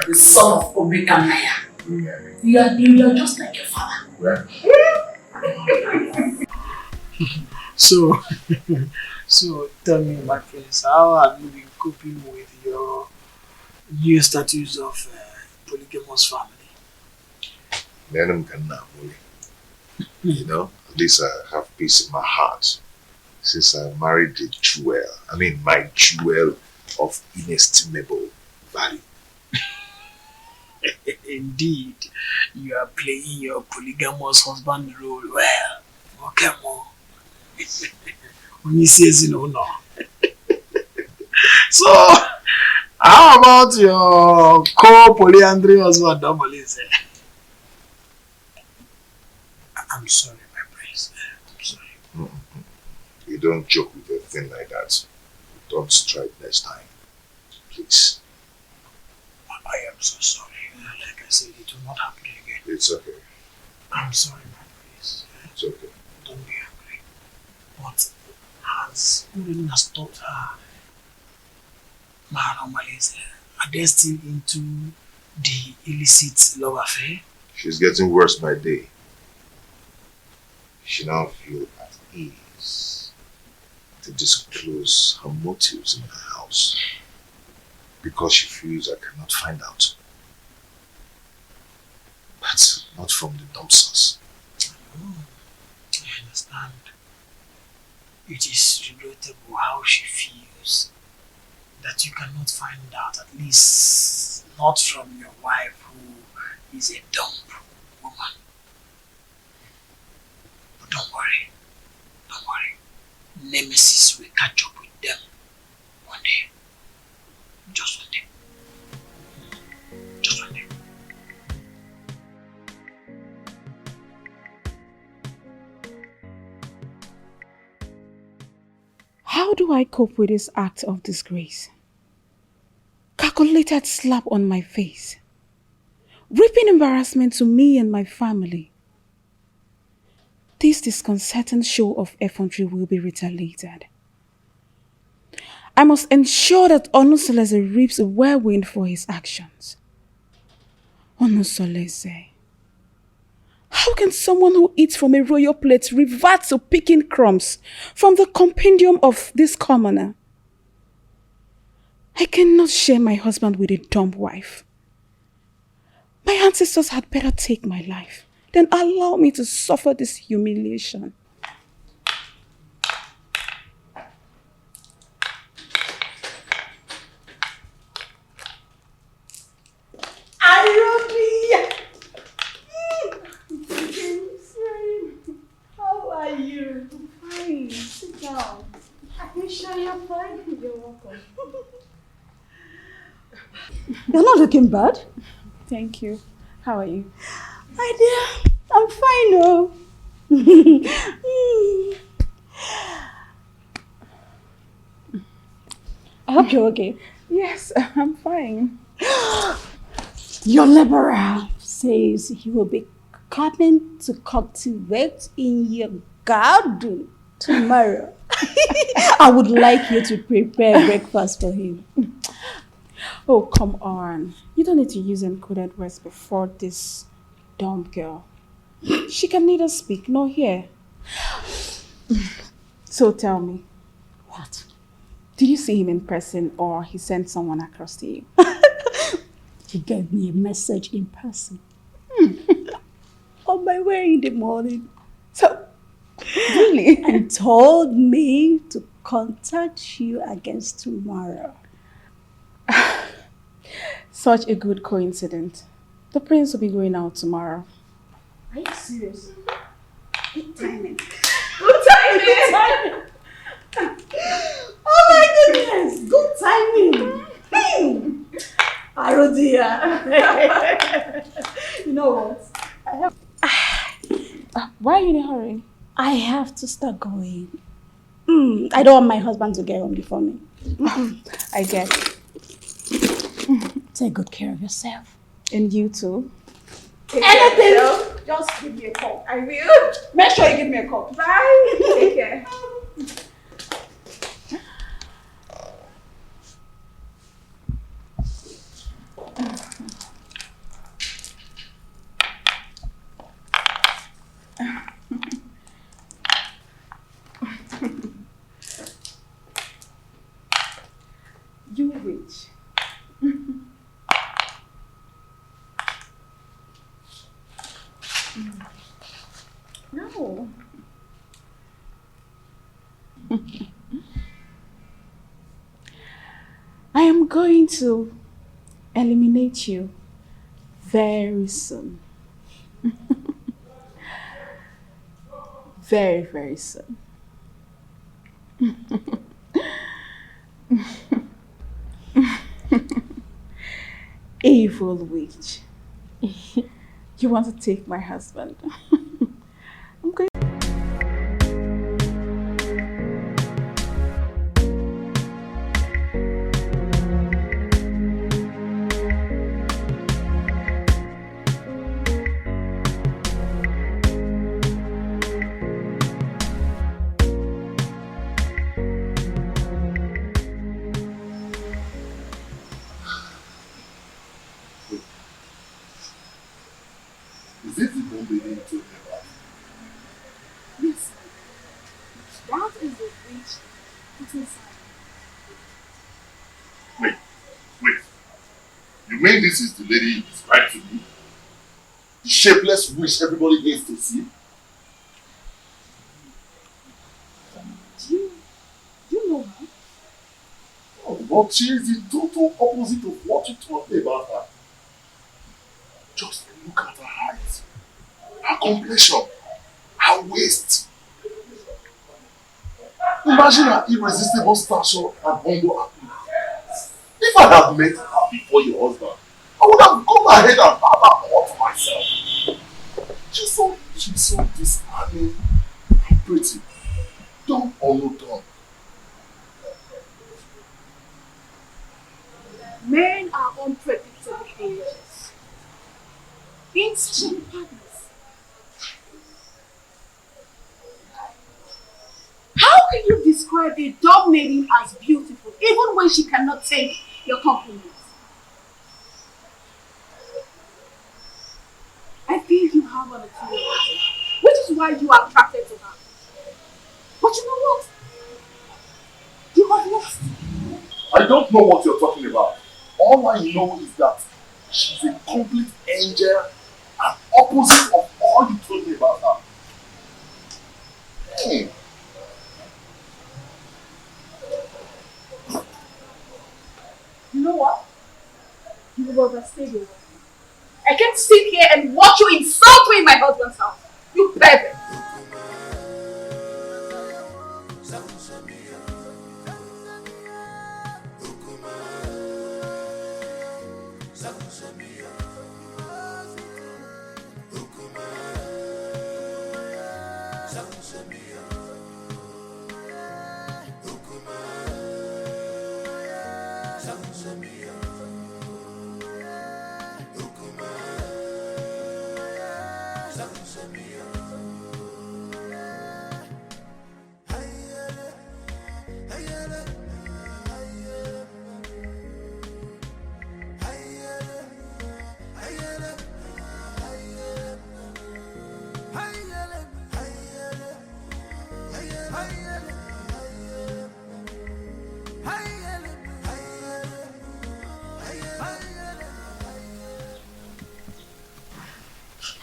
[SPEAKER 14] The son of Obekamaya. You are just like your father.
[SPEAKER 3] So tell me, my friends, how have you been coping with your new status of polygamous family?
[SPEAKER 4] You know, at least I have peace in my heart since I married the jewel. I mean, my jewel of inestimable value.
[SPEAKER 3] Indeed, you are playing your polygamous husband role well. Okay, Mo. When he says, no. So, how about your co-polyandry husband, Domalize? I'm sorry, my prince. I'm sorry.
[SPEAKER 4] You don't joke with a thing like that. Don't strike next time. Please.
[SPEAKER 3] I am so sorry. Like I said, it will not happen again.
[SPEAKER 4] It's okay.
[SPEAKER 3] I'm sorry, my prince.
[SPEAKER 4] It's okay.
[SPEAKER 3] Don't be angry. But has Urin has taught her Maharamalis are they still into the illicit love affair?
[SPEAKER 4] She's getting worse by day. She now feels at ease to disclose her motives in her house because she feels I cannot find out. But not from the dumpsters.
[SPEAKER 3] I understand. It is regrettable how she feels that you cannot find out, at least not from your wife who is a dumb woman. But don't worry. Nemesis will catch up with them one day. Just one day. Just one day.
[SPEAKER 5] How do I cope with this act of disgrace? Calculated slap on my face. Reaping embarrassment to me and my family. This disconcerting show of effrontery will be retaliated. I must ensure that Onusolese reaps a whirlwind for his actions. Onusolese. How can someone who eats from a royal plate revert to picking crumbs from the compendium of this commoner? I cannot share my husband with a dumb wife. My ancestors had better take my life than allow me to suffer this humiliation.
[SPEAKER 9] How are you? I'm fine. Sit down. Are you sure you're fine? You're welcome.
[SPEAKER 5] You're not looking bad. Thank you. How are you?
[SPEAKER 9] My dear, I'm fine, oh.
[SPEAKER 5] I hope you're okay. Yes, I'm fine.
[SPEAKER 9] Your liberal says he will be coming to cultivate in your garden tomorrow. I would like you to prepare breakfast for him.
[SPEAKER 5] Oh, come on. You don't need to use encoded words before this dumb girl. She can neither speak nor hear. So tell me, what? Did you see him in person or he sent someone across to you?
[SPEAKER 9] He gave me a message in person. on my way in the morning. So,
[SPEAKER 14] really?
[SPEAKER 9] and told me to contact you against tomorrow.
[SPEAKER 14] Such a good coincidence. The prince will be going out tomorrow.
[SPEAKER 9] Are you serious? Good timing.
[SPEAKER 14] Good timing!
[SPEAKER 9] Oh my goodness! Good timing! Oh dear. You know what? I have.
[SPEAKER 14] Why are you in a hurry?
[SPEAKER 9] I have to start going. I don't want my husband to get home before me.
[SPEAKER 14] I get it.
[SPEAKER 9] Take good care of yourself.
[SPEAKER 14] And you too.
[SPEAKER 9] Anything? Just give me a call.
[SPEAKER 14] I will.
[SPEAKER 9] Make sure you give me a call.
[SPEAKER 14] Bye. Take care. You witch. No. I am going to eliminate you very soon. Very, very soon. Evil witch. You want to take my husband? I'm going.
[SPEAKER 8] Is it the bomb baby you told me about?
[SPEAKER 14] Yes. That is the witch put inside.
[SPEAKER 8] Wait. You mean this is the lady you described to me? The shapeless witch everybody hates to see?
[SPEAKER 14] Do you know her?
[SPEAKER 8] Oh, but she is the total opposite of what you told me about her. Just look at her height, her complexion, her waist. Imagine her irresistible stature and humble appearance. If I had met her before your husband, I would have gone ahead and had her all to myself. She's so disarming and pretty. Dumb or no dumb.
[SPEAKER 14] Men are unpredictable creatures. Insatiable partners. How can you describe a dominating as beautiful, even when she cannot take your compliments? I feel you have an ulterior motive, which is why you are attracted to her. But you know what? You have lost.
[SPEAKER 8] I don't know what you're talking about. All I know is that she's a complete angel and opposite of all you told me about her. Hey.
[SPEAKER 14] You know what? You have overstayed your welcome. I can't sit here and watch you insult me in my husband's house. You pervert.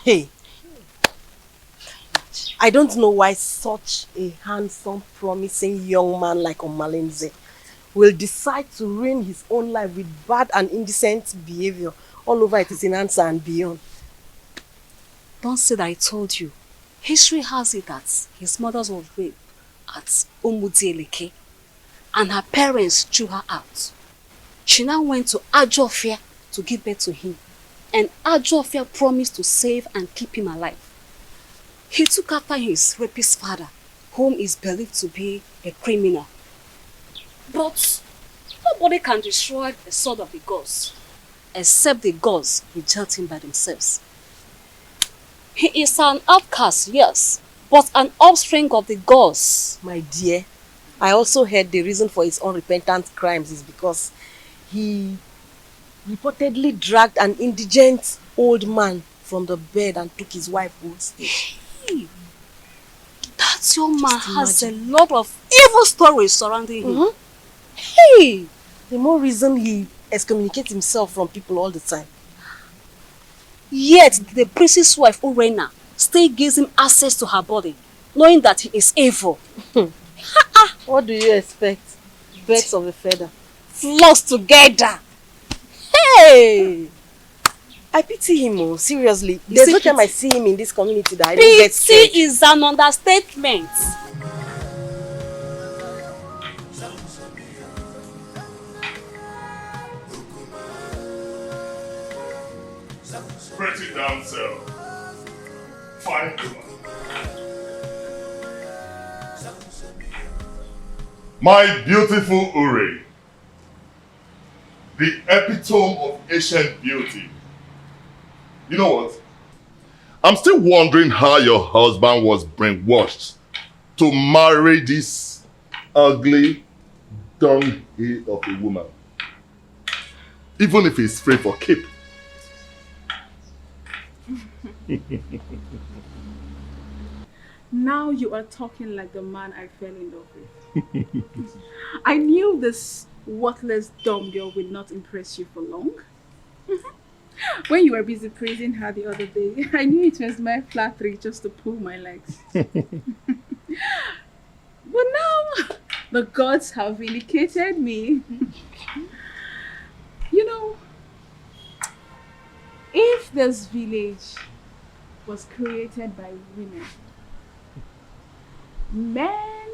[SPEAKER 7] Hey,
[SPEAKER 5] I don't know why such a handsome, promising young man like Omalinze will decide to ruin his own life with bad and indecent behavior all over it is in answer and beyond.
[SPEAKER 10] Don't say that I told you. History has it that his mother was raped at Umudieleke and her parents threw her out. She now went to Ajofia to give birth to him, and Ajofia promised to save and keep him alive. He took after his rapist father, whom is believed to be a criminal. But nobody can destroy the sword of the gods, except the gods reject him by themselves. He is an outcast, yes, but an offspring of the gods.
[SPEAKER 5] My dear, I also heard the reason for his unrepentant crimes is because he reportedly dragged an indigent old man from the bed and took his wife hostage.
[SPEAKER 10] Hey, that young man has a lot of evil stories surrounding him.
[SPEAKER 5] Hey, the more reason he excommunicates himself from people all the time.
[SPEAKER 10] Yet the priest's wife, Urena, still gives him access to her body, knowing that he is evil.
[SPEAKER 5] What do you expect? Birds of a feather.
[SPEAKER 10] Flocks together.
[SPEAKER 5] Hey! I pity him, seriously. There's no time I see him in this community that I don't get scared.
[SPEAKER 10] Pity is an understatement.
[SPEAKER 8] Pretty damsel. Fine woman. My beautiful Uri. The epitome of ancient beauty. You know what? I'm still wondering how your husband was brainwashed to marry this ugly dunghill of a woman. Even if he's free for keep.
[SPEAKER 15] Now you are talking like the man I fell in love with. I knew this worthless dumb girl will not impress you for long. When you were busy praising her the other day, I knew it was my flattery just to pull my legs. But now, the gods have vindicated me. You know, if this village was created by women, men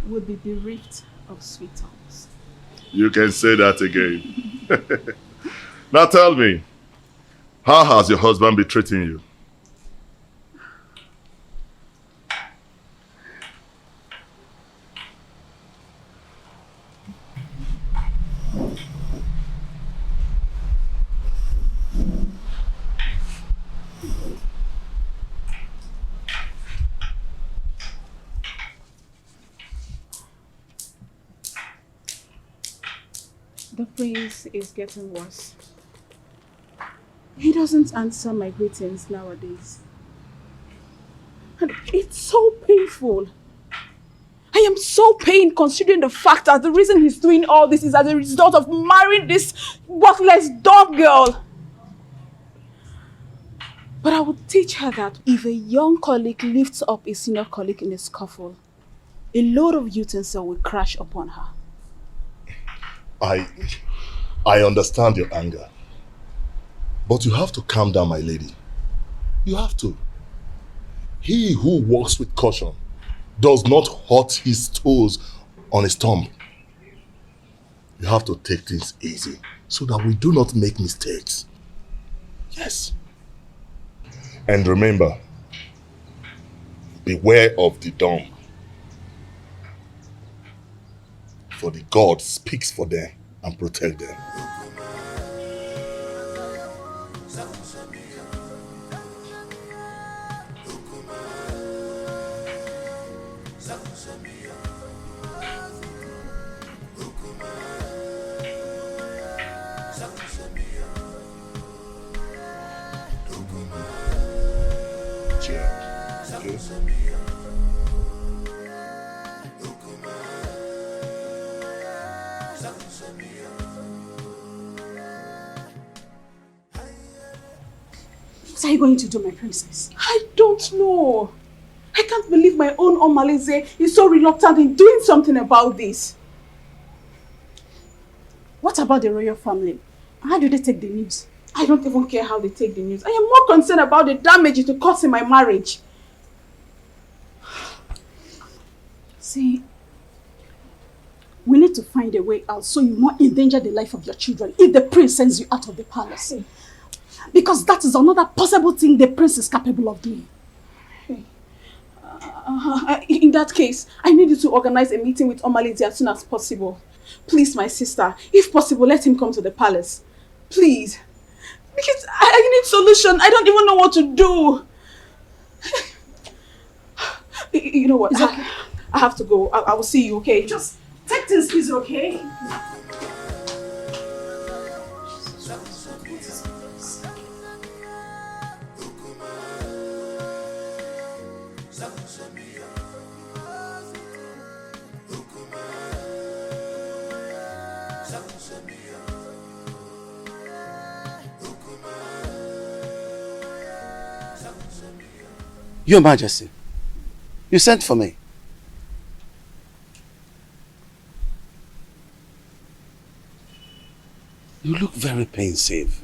[SPEAKER 15] would be bereft of sweet tongues.
[SPEAKER 8] You can say that again. Now tell me, how has your husband been treating you?
[SPEAKER 15] The prince is getting worse. He doesn't answer my greetings nowadays. And it's so painful. I am so pained considering the fact that the reason he's doing all this is as a result of marrying this worthless dog girl. But I would teach her that if a young colleague lifts up a senior colleague in a scuffle, a load of utensil will crash upon her.
[SPEAKER 8] I understand your anger. But you have to calm down, my lady. You have to. He who walks with caution does not hurt his toes on his thumb. You have to take things easy so that we do not make mistakes. Yes. And remember, beware of the dumb. For the God speaks for them and protect them.
[SPEAKER 15] What are you going to do, my princess? I don't know.
[SPEAKER 14] I can't believe my own Omalize is so reluctant in doing something about this. What about the royal family? How do they take the news? I don't even care how they take the news. I am more concerned about the damage it will cause in my marriage. See, we need to find a way out so you won't endanger the life of your children if the prince sends you out of the palace. Because that is another possible thing the prince is capable of doing. In that case, I need you to organize a meeting with Omalize as soon as possible. Please, my sister, if possible, let him come to the palace. Please. Because I need solution. I don't even know what to do. You know what? I have to go. I will see you, okay? Just take things easy, okay?
[SPEAKER 11] Your Majesty, you sent for me. You look very pensive.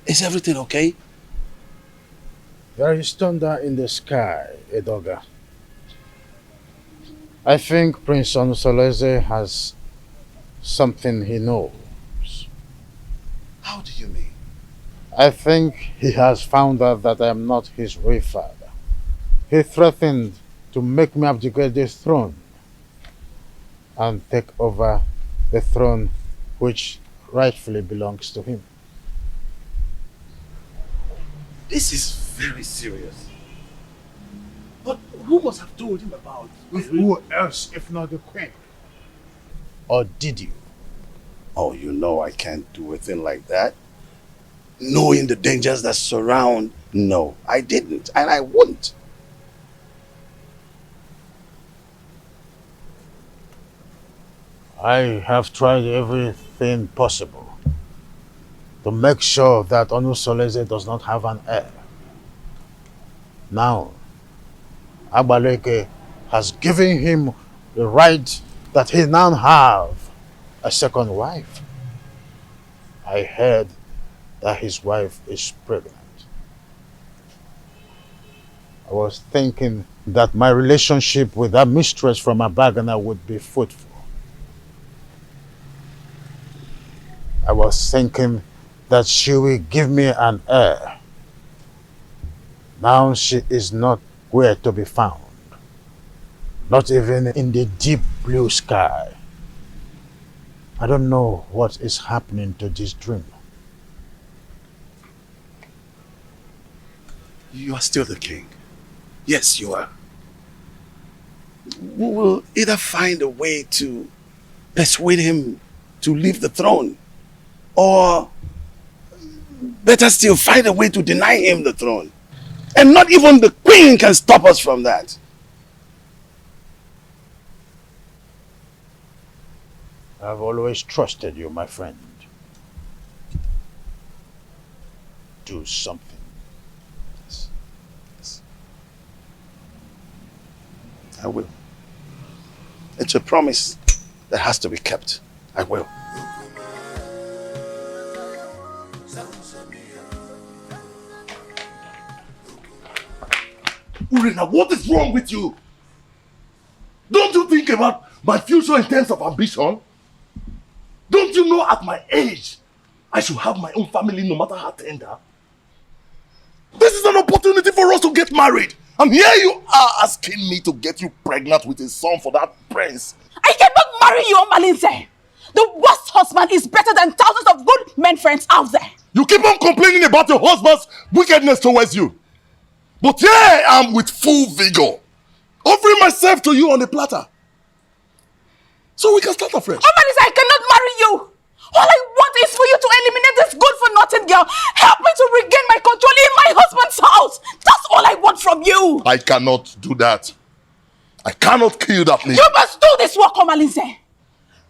[SPEAKER 11] Is everything okay?
[SPEAKER 6] There is thunder in the sky, Edoga. I think Prince Onusoleze has something he knows.
[SPEAKER 11] How do you mean?
[SPEAKER 6] I think he has found out that I am not his real father. He threatened to make me abdicate the throne and take over the throne which rightfully belongs to him.
[SPEAKER 11] This is very serious. But who must have told him about it?
[SPEAKER 6] Who else if not the queen? Or did you?
[SPEAKER 11] Oh, you know I can't do a thing like that. Knowing the dangers that surround, no, I didn't, and I wouldn't.
[SPEAKER 6] I have tried everything possible to make sure that Onusoleze does not have an heir. Now, Agbaleke has given him the right that he now have a second wife. I heard that his wife is pregnant. I was thinking that my relationship with that mistress from Abagana would be fruitful. I was thinking that she will give me an heir. Now she is not where to be found. Not even in the deep blue sky. I don't know what is happening to this dream.
[SPEAKER 11] You are still the king. Yes, you are. We will either find a way to persuade him to leave the throne, or better still, find a way to deny him the throne. And not even the queen can stop us from that.
[SPEAKER 6] I've always trusted you, my friend. Do something.
[SPEAKER 11] I will. It's a promise that has to be kept. I will.
[SPEAKER 8] Urena, what is wrong with you? Don't you think about my future in terms of ambition? Don't you know at my age, I should have my own family no matter how tender? This is an opportunity for us to get married. And here you are asking me to get you pregnant with a son for that prince.
[SPEAKER 14] I cannot marry you, Omalinze. The worst husband is better than thousands of good men friends out there.
[SPEAKER 8] You keep on complaining about your husband's wickedness towards you. But here I am with full vigor, offering myself to you on a platter. So we can start afresh.
[SPEAKER 14] Omalinze, I cannot marry you. All I want is for you to eliminate this good-for-nothing girl. Help me to regain my control in my husband's house. That's all I want from you.
[SPEAKER 8] I cannot do that. I cannot kill that lady.
[SPEAKER 14] You must do this work, Omalinze.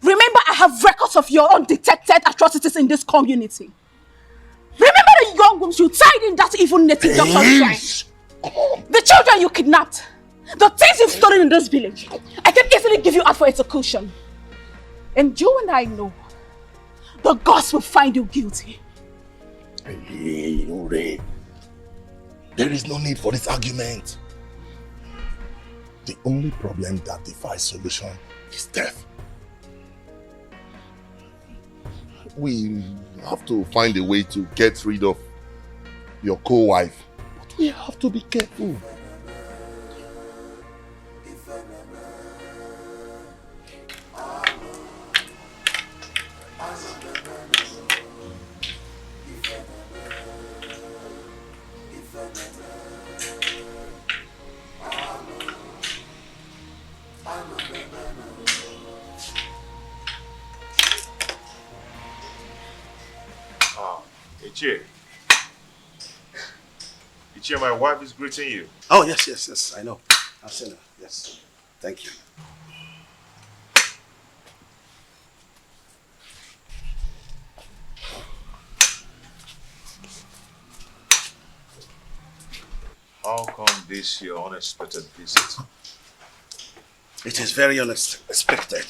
[SPEAKER 14] Remember, I have records of your undetected atrocities in this community. Remember the young wombs you tied in that evil native doctor's shrine.
[SPEAKER 8] Come on.
[SPEAKER 14] The children you kidnapped, the things you've stolen in this village, I can easily give you out for execution. And you and I know the gods will find you guilty.
[SPEAKER 8] Hey, Ure. There is no need for this argument. The only problem that defies solution is death. We have to find a way to get rid of your co-wife. But we have to be careful.
[SPEAKER 13] Ichie, my wife is greeting you.
[SPEAKER 11] Oh, yes, I know. I've seen her, yes. Thank you.
[SPEAKER 13] How come this your unexpected visit?
[SPEAKER 11] It is very unexpected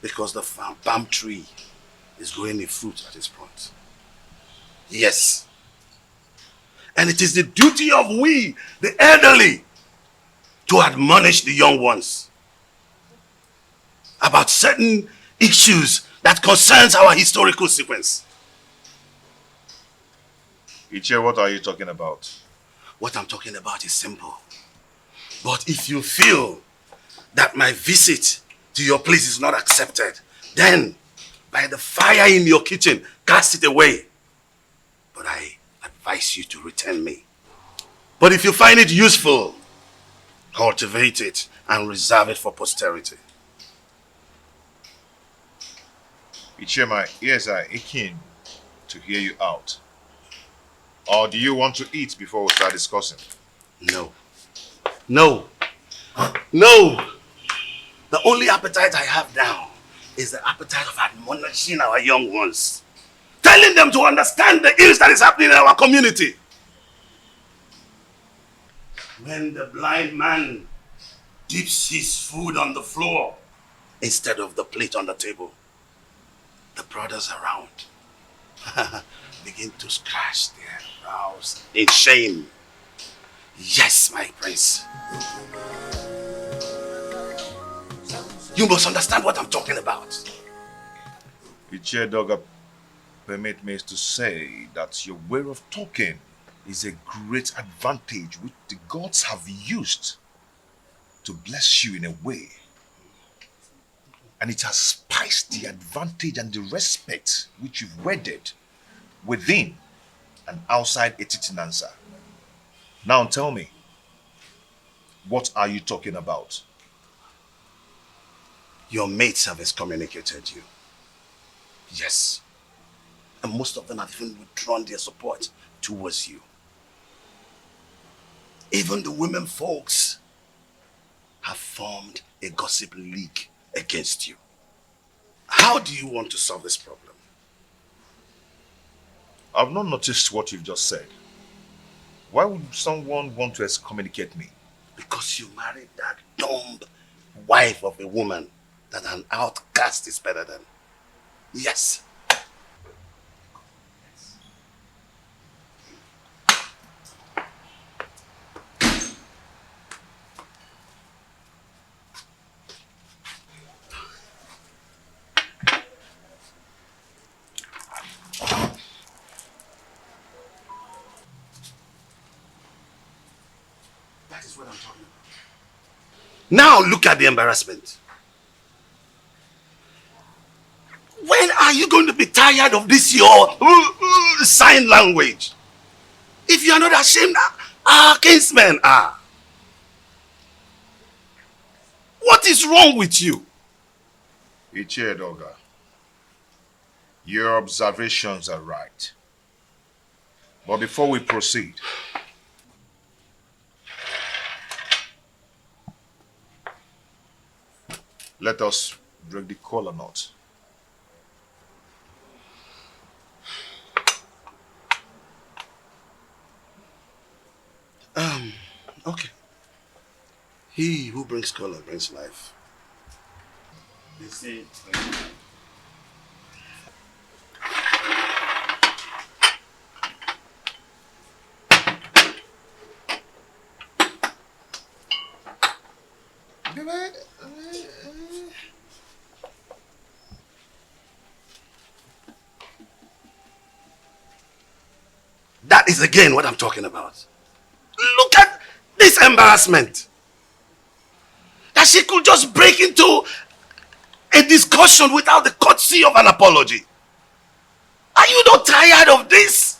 [SPEAKER 11] because the palm tree is growing a fruit at its front. Yes. And it is the duty of we, the elderly, to admonish the young ones about certain issues that concerns our historical sequence.
[SPEAKER 13] Ichie, what are you talking about?
[SPEAKER 11] What I'm talking about is simple. But if you feel that my visit to your place is not accepted, then by the fire in your kitchen, cast it away. But I advise you to return me. But if you find it useful, cultivate it and reserve it for posterity.
[SPEAKER 13] Ichie, my ears are aching to hear you out. Or do you want to eat before we start discussing?
[SPEAKER 11] No. No. No! The only appetite I have now is the appetite of admonishing our young ones. Telling them to understand the ills that is happening in our community. When the blind man dips his food on the floor instead of the plate on the table, the brothers around begin to scratch their brows in shame. Yes, my prince. You must understand what I'm talking about.
[SPEAKER 13] Ichie Doga, permit me to say that your way of talking is a great advantage which the gods have used to bless you in a way. And it has spiced the advantage and the respect which you've wedded within and outside Etitinansa. Now tell me, what are you talking about?
[SPEAKER 11] Your mates have excommunicated you. Yes. And most of them have even withdrawn their support towards you. Even the women folks have formed a gossip league against you. How do you want to solve this problem?
[SPEAKER 13] I've not noticed what you've just said. Why would someone want to excommunicate me?
[SPEAKER 11] Because you married that dumb wife of a woman that an outcast is better than. Yes. That is what I'm talking about. Now look at the embarrassment. When are you going to be tired of this your sign language? If you are not ashamed, our kinsmen are. What is wrong with you?
[SPEAKER 13] Ichie Doga, your observations are right. But before we proceed, let us break the collar knot.
[SPEAKER 11] Okay. He who brings color brings life.
[SPEAKER 13] They say,
[SPEAKER 11] That is again what I'm talking about. Look at this embarrassment. That she could just break into a discussion without the courtesy of an apology. Are you not tired of this?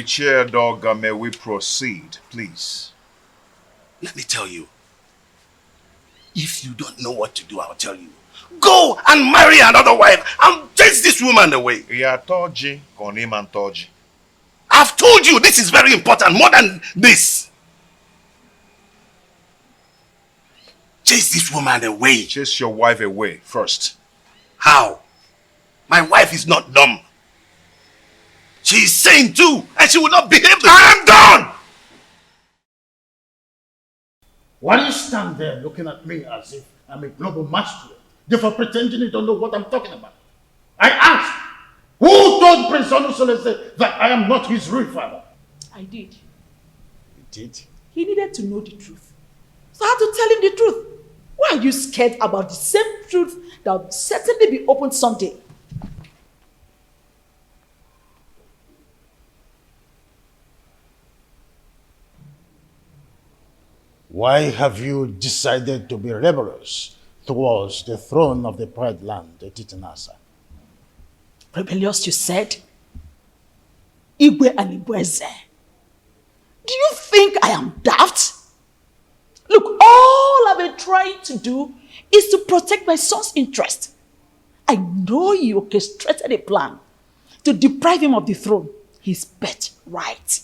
[SPEAKER 13] Chair dog, may we proceed, please?
[SPEAKER 11] Let me tell you. If you don't know what to do, I'll tell you. Go and marry another wife and chase this woman away. I've told you this is very important, more than this. Chase this woman away.
[SPEAKER 13] Chase your wife away first.
[SPEAKER 11] How? My wife is not dumb. She is sane too, and she will not behave the
[SPEAKER 6] I am done! Why do you stand there looking at me as if I'm a global master, therefore pretending you don't know what I'm talking about? I asked, who told Prince Onusolese that I am not his real father?
[SPEAKER 14] I did.
[SPEAKER 6] You did?
[SPEAKER 14] He needed to know the truth. So I had to tell him the truth. Why are you scared about the same truth that will certainly be opened someday?
[SPEAKER 6] Why have you decided to be rebellious towards the throne of the Pride Land, the Titanasa?
[SPEAKER 14] Rebellious, you said? Igwe and Ibweze. Do you think I am daft? Look, all I've been trying to do is to protect my son's interest. I know you orchestrated a plan to deprive him of the throne, his birthright.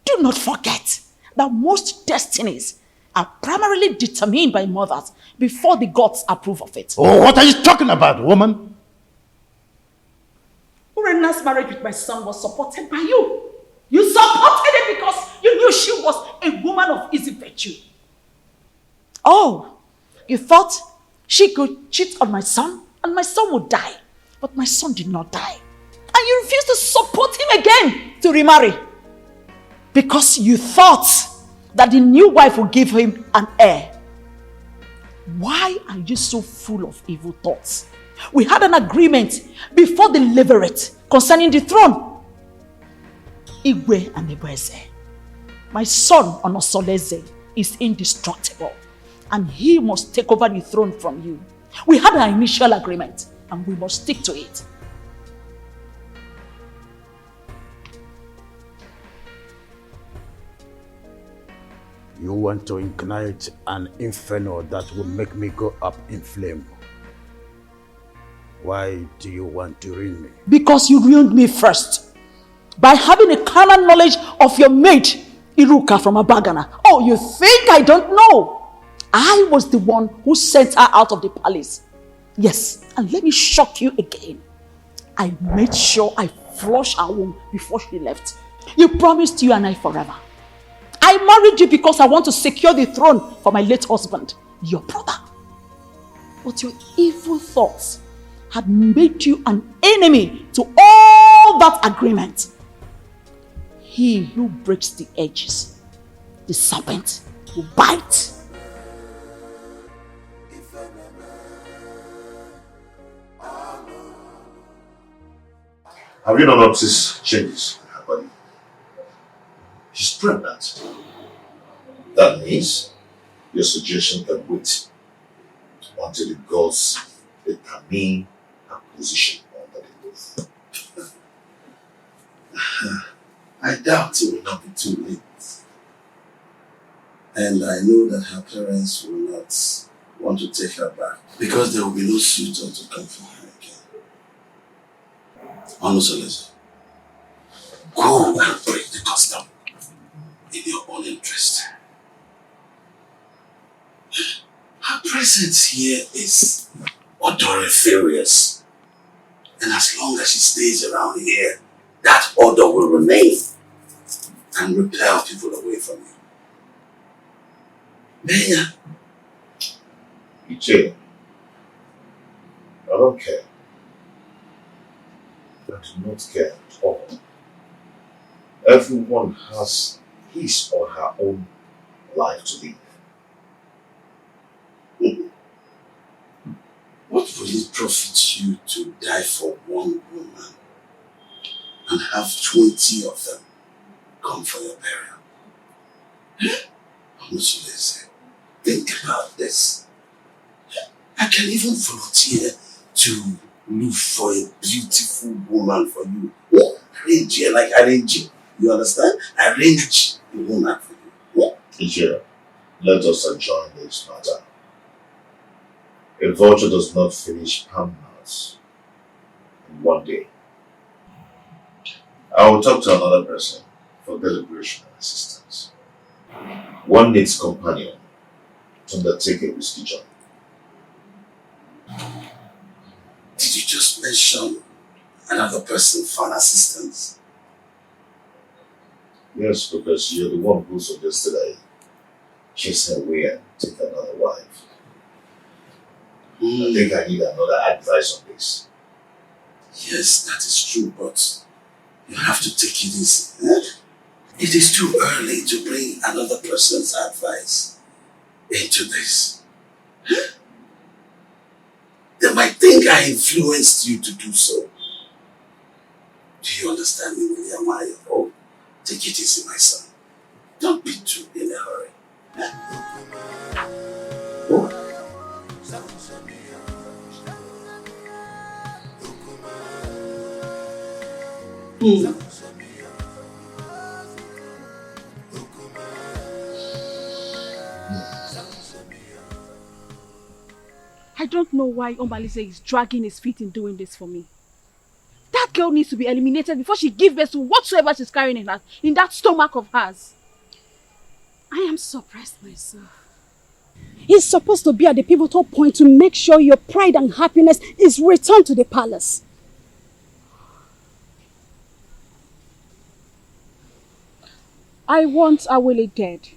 [SPEAKER 14] Do not forget that most destinies are primarily determined by mothers before the gods approve of it.
[SPEAKER 6] Oh, what are you talking about, woman?
[SPEAKER 14] Urena's marriage with my son was supported by you. You supported it because you knew she was a woman of easy virtue. Oh, you thought she could cheat on my son and my son would die. But my son did not die. And you refused to support him again to remarry. Because you thought that the new wife would give him an heir. Why are you so full of evil thoughts? We had an agreement before the levirate concerning the throne. Igwe and Ibweze. My son Onosoleze is indestructible and he must take over the throne from you. We had an initial agreement and we must stick to it.
[SPEAKER 6] You want to ignite an inferno that will make me go up in flame. Why do you want to ruin me?
[SPEAKER 14] Because you ruined me first. By having a carnal knowledge of your mate, Iruka from Abagana. Oh, you think I don't know? I was the one who sent her out of the palace. Yes, and let me shock you again. I made sure I flushed her womb before she left. You promised you and I forever. I married you because I want to secure the throne for my late husband, your brother. But your evil thoughts had made you an enemy to all that agreement. He who breaks the edges, the serpent will bite.
[SPEAKER 13] Have you not noticed changes in her body? She's pregnant. That means your suggestion can wait until the gods determine her position under the roof.
[SPEAKER 11] I doubt it will not be too late. And I know that her parents will not want to take her back because there will be no suitor to come for her again. Onusolese, go and break the custom in your own interest. Her presence here is odoriferous. And as long as she stays around here, that odor will remain and repel people away from you. Maya.
[SPEAKER 13] Iche, I don't care. I do not care at all. Everyone has his or her own life to live.
[SPEAKER 11] What will it profit you to die for one woman and have 20 of them come for your burial? Honestly, think about this. I can even volunteer to look for a beautiful woman for you. Oh, arrange her like arrange. You understand? Arrange a woman for you.
[SPEAKER 13] Iche, let us adjourn this matter. A vulture does not finish palmnuts in one day. I will talk to another person for deliberation and assistance. One needs companion to undertake a risky journey.
[SPEAKER 11] Did you just mention another person for an assistance?
[SPEAKER 13] Yes, because you're the one who suggested I chase her away and take another wife. I think I need another advice on this.
[SPEAKER 11] Yes, that is true, but you have to take it easy. Eh? It is too early to bring another person's advice into this. They might think I influenced you to do so. Do you understand me, William? Oh, take it easy, my son. Don't be too in a hurry. Oh.
[SPEAKER 14] I don't know why Omalise is dragging his feet in doing this for me. That girl needs to be eliminated before she gives birth to whatsoever she's carrying in that stomach of hers. I am surprised myself.
[SPEAKER 10] He's supposed to be at the pivotal point to make sure your pride and happiness is returned to the palace.
[SPEAKER 14] I want Awele dead.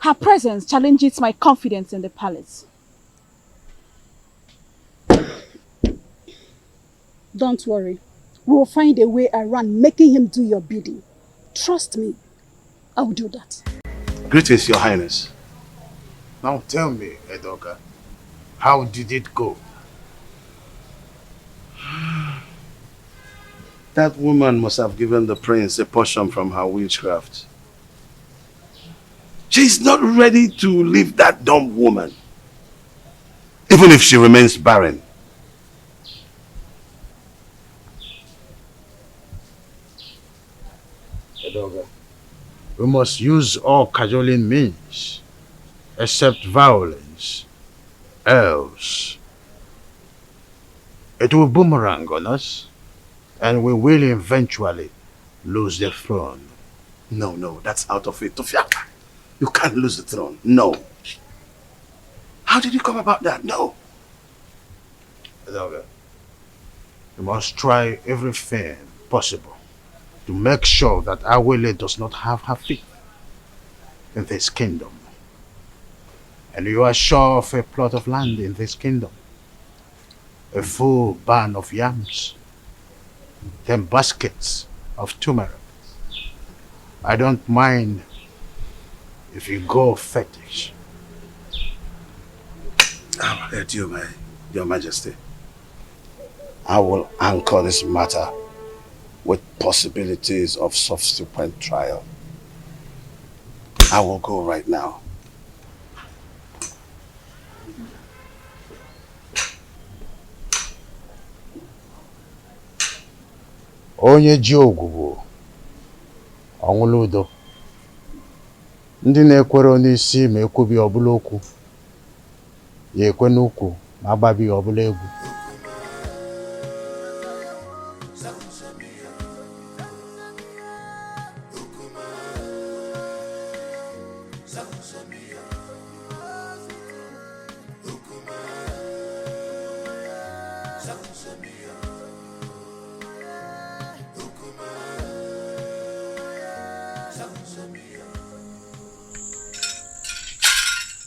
[SPEAKER 14] Her presence challenges my confidence in the palace.
[SPEAKER 10] Don't worry. We will find a way around making him do your bidding. Trust me. I will do that.
[SPEAKER 6] Greetings, Your Highness. Now tell me, Edoga, how did it go? That woman must have given the prince a portion from her witchcraft. She's not ready to leave that dumb woman, even if she remains barren. Edoga, we must use all cajoling means, except violence, else it will boomerang on us, and we will eventually lose the throne.
[SPEAKER 11] No, that's out of it. Tofiaka, you can't lose the throne. No. How did you come about that? No.
[SPEAKER 6] Edoga, we must try everything possible to make sure that Awele does not have her feet in this kingdom. And you are sure of a plot of land in this kingdom, a full barn of yams, 10 baskets of turmeric. I don't mind if you go fetish.
[SPEAKER 11] I'll let you, Your Majesty. I will anchor this matter with possibilities of subsequent trial. I will go right now.
[SPEAKER 6] Onye ji ogwugwu ọnwụla udo. Ndị na-ekwere n'isi ma ekwubi ọbụla okwu, ya ekwe n'ukwu ma agbabi ọbụla egwu.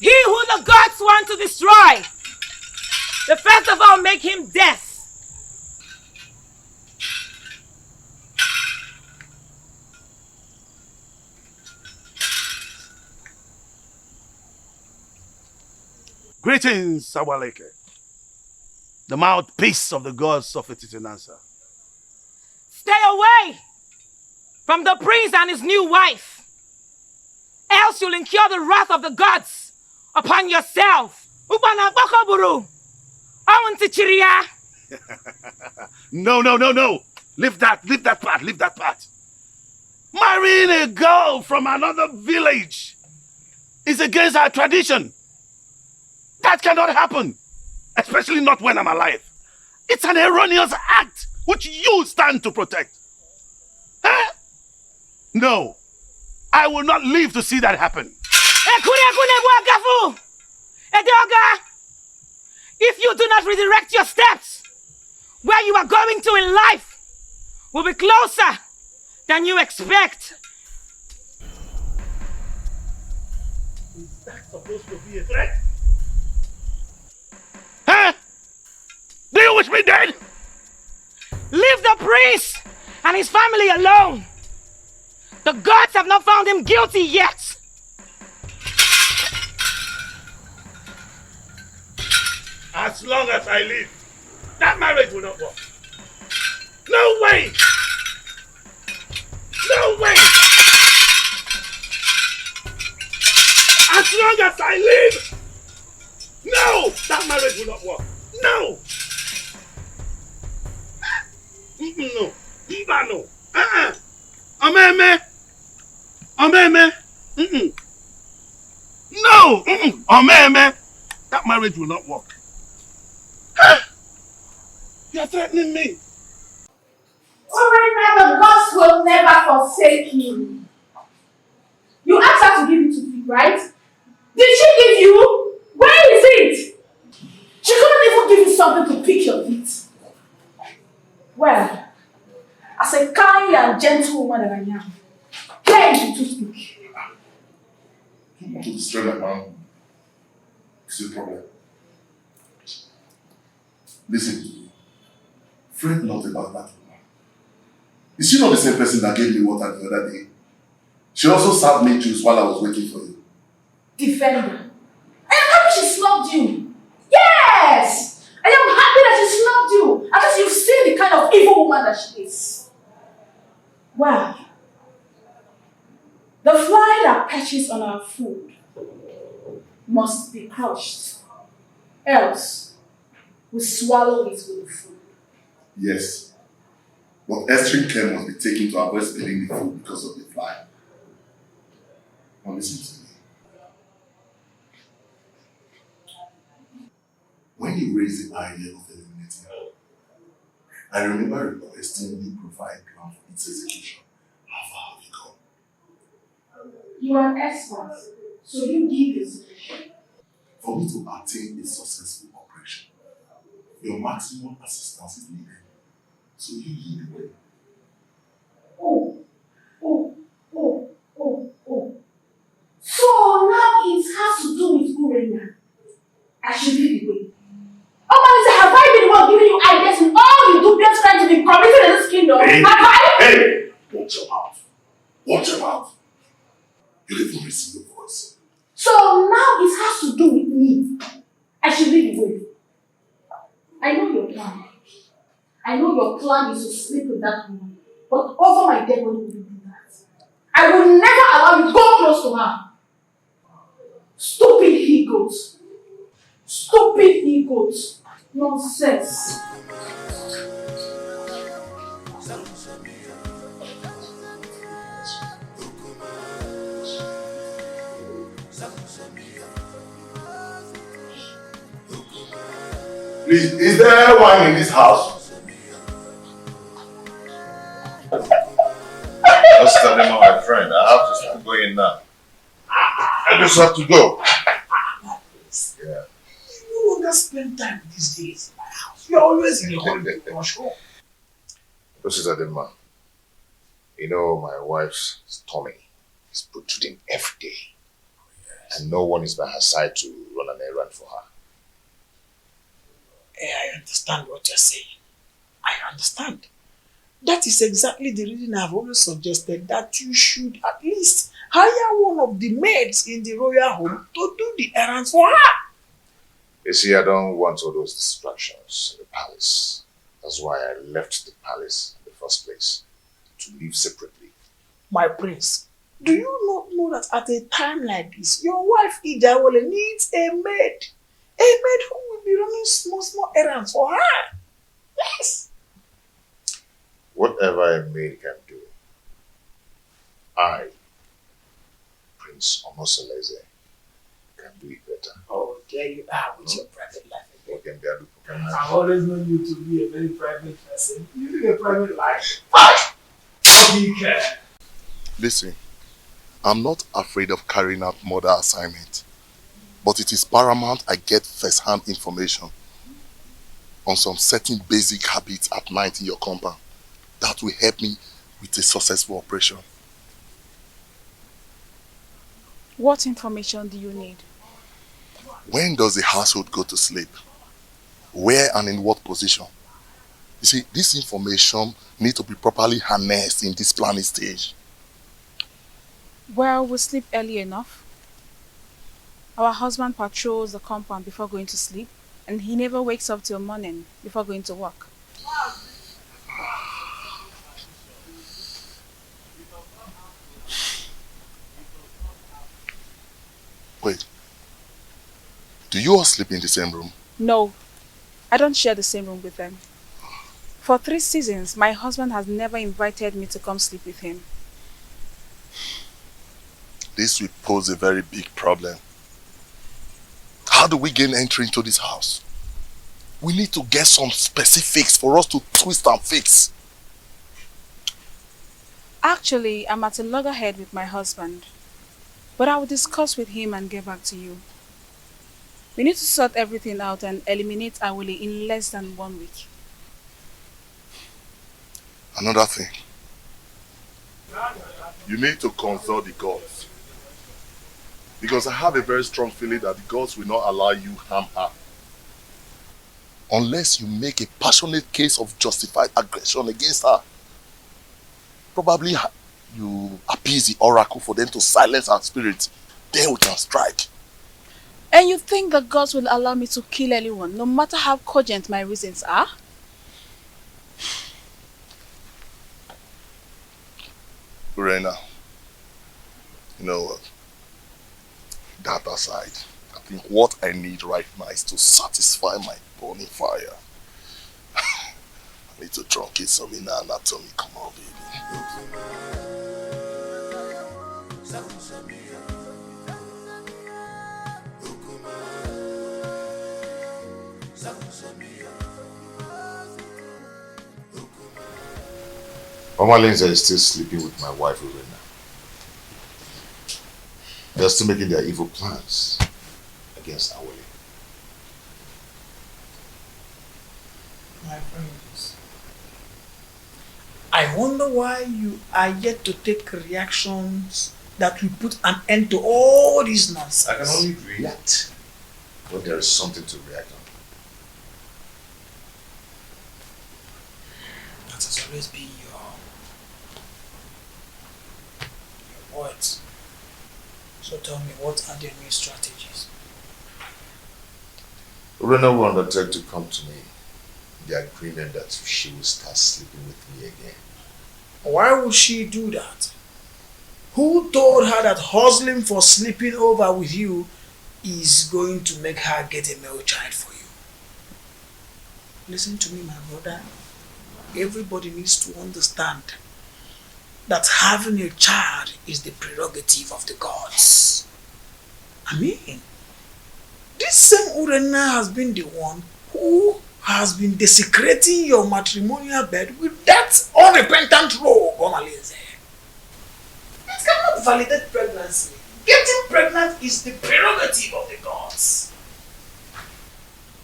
[SPEAKER 12] He who the gods want to destroy, the first of all make him death.
[SPEAKER 11] Greetings, Awaleke, the mouthpiece of the gods of Etitinansa.
[SPEAKER 12] Stay away from the prince and his new wife, else you'll incur the wrath of the gods upon yourself. Ubana Bokoburu, Awantichiria.
[SPEAKER 11] No. Leave that part. Marrying a girl from another village is against our tradition. That cannot happen, especially not when I'm alive. It's an erroneous act which you stand to protect. Huh? No, I will not live to see that happen.
[SPEAKER 12] If you do not redirect your steps, where you are going to in life will be closer than you expect.
[SPEAKER 11] Is that supposed to be a threat? Huh? Do you wish me dead?
[SPEAKER 12] Leave the prince and his family alone. The gods have not found him guilty yet.
[SPEAKER 11] As long as I live, that marriage will not work. No way! No way! As long as I live, no! That marriage will not work. No! No. No. Omeme! No! Omeme! That marriage will not work. You're threatening me.
[SPEAKER 15] Alright, now the gods will never forsake you. You asked her to give it to you, right? Did she give you? Where is it? She couldn't even give you something to pick your feet. Well, as a kind and gentle woman that I am, here is to speak.
[SPEAKER 8] You want to destroy my man? It's a problem. Listen to me. Fret not about that woman. Is she not the same person that gave me water the other day? She also served me juice while I was waiting for you.
[SPEAKER 15] Defender. I am happy she snubbed you. Yes! I am happy that she snubbed you. At least you've seen the kind of evil woman that she is. Well, the fly that perches on our food must be crushed. Else, we swallow it with the food.
[SPEAKER 8] Yes. But extreme care must be taken to avoid spilling the food because of the fly. Now listen to me. When you raised the idea of eliminating her, I remember requesting you provide a plan for its execution. How far have you gone?
[SPEAKER 15] You are an expert, so you give the solution.
[SPEAKER 8] For me to attain a successful operation, your maximum assistance is needed. So you lead the way.
[SPEAKER 15] Oh. So now it has to do with Urena. I should lead the way. Oh, man, have I been the one giving you ideas in all the dubious crimes to be committed in this kingdom?
[SPEAKER 8] Hey!
[SPEAKER 15] Have I?
[SPEAKER 8] Hey! Watch your mouth. Watch your mouth. You didn't receive your voice.
[SPEAKER 15] So now it has to do with me. I should lead the way. I know your plan. I know your plan is to sleep with that woman. But over my dead body will you do that? I will never allow you to go close to her. Stupid he-goats. Stupid he-goats. Nonsense.
[SPEAKER 8] Please, is there wine in this house?
[SPEAKER 13] Just tell him, my friend, I have to start going now. I just have to go. Yeah.
[SPEAKER 17] You no longer spend time these days in my house. You're always in the holiday for sure.
[SPEAKER 13] This is Adema. You know, my wife's tummy is protruding every day. And no one is by her side to run an errand for her.
[SPEAKER 3] I understand what you're saying. I understand. That is exactly the reason I've always suggested that you should at least hire one of the maids in the royal home to do the errands for her.
[SPEAKER 13] You see, I don't want all those distractions in the palace. That's why I left the palace in the first place, to live separately.
[SPEAKER 3] My prince, do you not know that at a time like this, your wife Ijawole needs a maid? A maid who will be running small errands for her. Yes.
[SPEAKER 13] Whatever a maid can do, I, Prince Omosoleze, can do it better.
[SPEAKER 3] Oh, there you are with your private life.
[SPEAKER 13] I've
[SPEAKER 3] always known you to be a very private person. You live a private life.
[SPEAKER 8] Listen, I'm not afraid of carrying out murder assignment, but it is paramount I get first-hand information on some certain basic habits at night in your compound that will help me with a successful operation.
[SPEAKER 14] What information do you need?
[SPEAKER 8] When does the household go to sleep? Where and in what position? You see, this information needs to be properly harnessed in this planning stage.
[SPEAKER 14] Well, we sleep early enough. Our husband patrols the compound before going to sleep, and he never wakes up till morning before going to work.
[SPEAKER 8] Wait, do you all sleep in the same room?
[SPEAKER 14] No, I don't share the same room with them. For 3 seasons, my husband has never invited me to come sleep with him.
[SPEAKER 8] This will pose a very big problem. How do we gain entry into this house? We need to get some specifics for us to twist and fix.
[SPEAKER 14] Actually, I'm at a loggerhead with my husband, but I will discuss with him and get back to you. We need to sort everything out and eliminate Awole in less than 1 week.
[SPEAKER 8] Another thing. You need to consult the gods. Because I have a very strong feeling that the gods will not allow you harm her. Unless you make a passionate case of justified aggression against her. Probably you appease the oracle for them to silence her spirit. Then we can strike.
[SPEAKER 14] And you think the gods will allow me to kill anyone, no matter how cogent my reasons are?
[SPEAKER 8] Urena, you know what? That aside, I think what I need right now is to satisfy my burning fire. I need to truncate some inner anatomy. Come on, baby.
[SPEAKER 13] Mama Lindsay is still sleeping with my wife, Urena. They're still making their evil plans against Awole.
[SPEAKER 3] My friends, I wonder why you are yet to take reactions that will put an end to all this nonsense.
[SPEAKER 13] I can only react when there is something to react on.
[SPEAKER 3] That has always been your words. So tell me, what are the new strategies?
[SPEAKER 13] Urena will undertake to come to me in the agreement that she will start sleeping with me again.
[SPEAKER 3] Why would she do that? Who told her that hustling for sleeping over with you is going to make her get a male child for you? Listen to me, my brother. Everybody needs to understand that having a child is the prerogative of the gods. I mean, this same Urena has been the one who has been desecrating your matrimonial bed with that unrepentant rogue, Omalinze. It cannot validate pregnancy. Getting pregnant is the prerogative of the gods.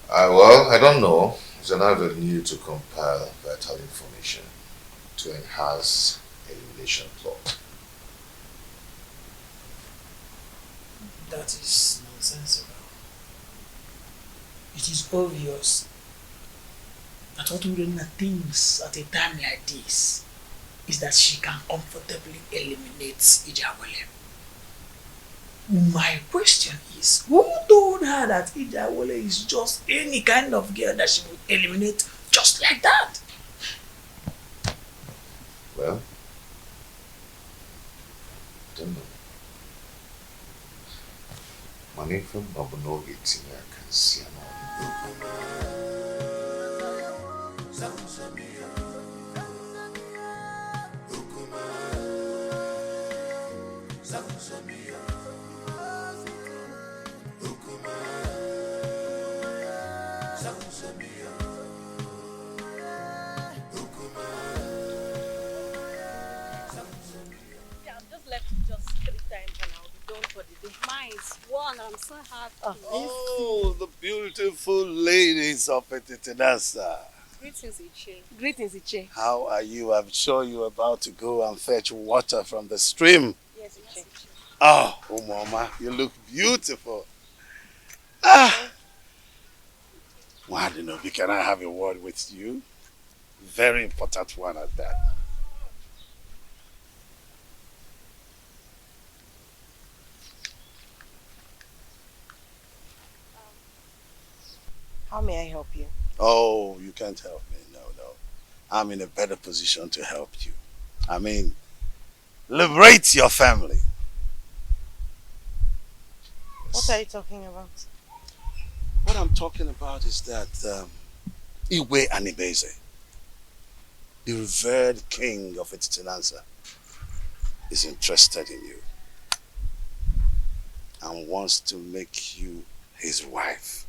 [SPEAKER 13] Well, I don't know. It's an avenue to compile vital information to enhance elimination plot.
[SPEAKER 19] That is nonsensical. It is obvious that what Urena thinks at a time like this is that she can comfortably eliminate Ijawale. My question is, who told her that Ijawale is just any kind of girl that she would eliminate just like that?
[SPEAKER 4] Well, I don't know. Money from Nobuno eating I can see
[SPEAKER 10] One, I'm so happy.
[SPEAKER 11] Oh, the beautiful ladies of Etitinasa.
[SPEAKER 10] Greetings, Iche.
[SPEAKER 5] Greetings, Iche.
[SPEAKER 11] How are you? I'm sure you're about to go and fetch water from the stream.
[SPEAKER 5] Yes, Iche.
[SPEAKER 11] Oh, Mama, you look beautiful. Ah! Wadinobi, can I have a word with you? Very important one at that.
[SPEAKER 5] How may I help you?
[SPEAKER 11] Oh, you can't help me. No. I'm in a better position to help you. I mean, liberate your family.
[SPEAKER 5] What are you talking about?
[SPEAKER 11] What I'm talking about is that Iwe Anibeze, the revered king of Etitinanza, is interested in you and wants to make you his wife.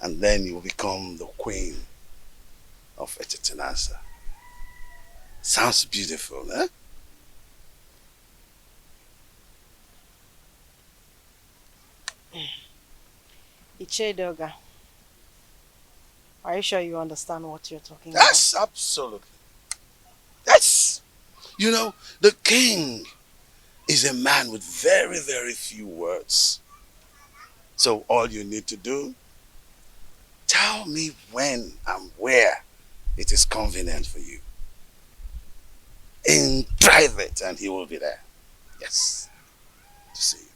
[SPEAKER 11] And then you will become the queen of Etitinanza. Sounds beautiful, eh?
[SPEAKER 5] Iche Doga, are you sure you understand what you're talking
[SPEAKER 11] Yes, absolutely. Yes. You know, the king is a man with very, very few words. So all you need to do, tell me when and where it is convenient for you. In private, and he will be there. Yes. To see you.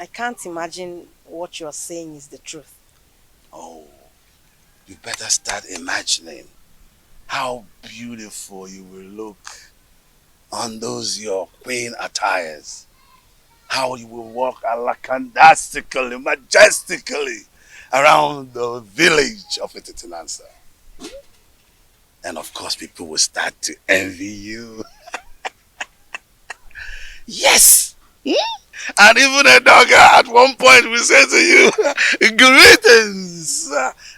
[SPEAKER 5] I can't imagine what you're saying is the truth.
[SPEAKER 11] Oh, you better start imagining how beautiful you will look on those your queen attires. How you will walk alakandastically, majestically around the village of Etitinansa. And of course, people will start to envy you. Yes! And even a dog at one point will say to you, greetings,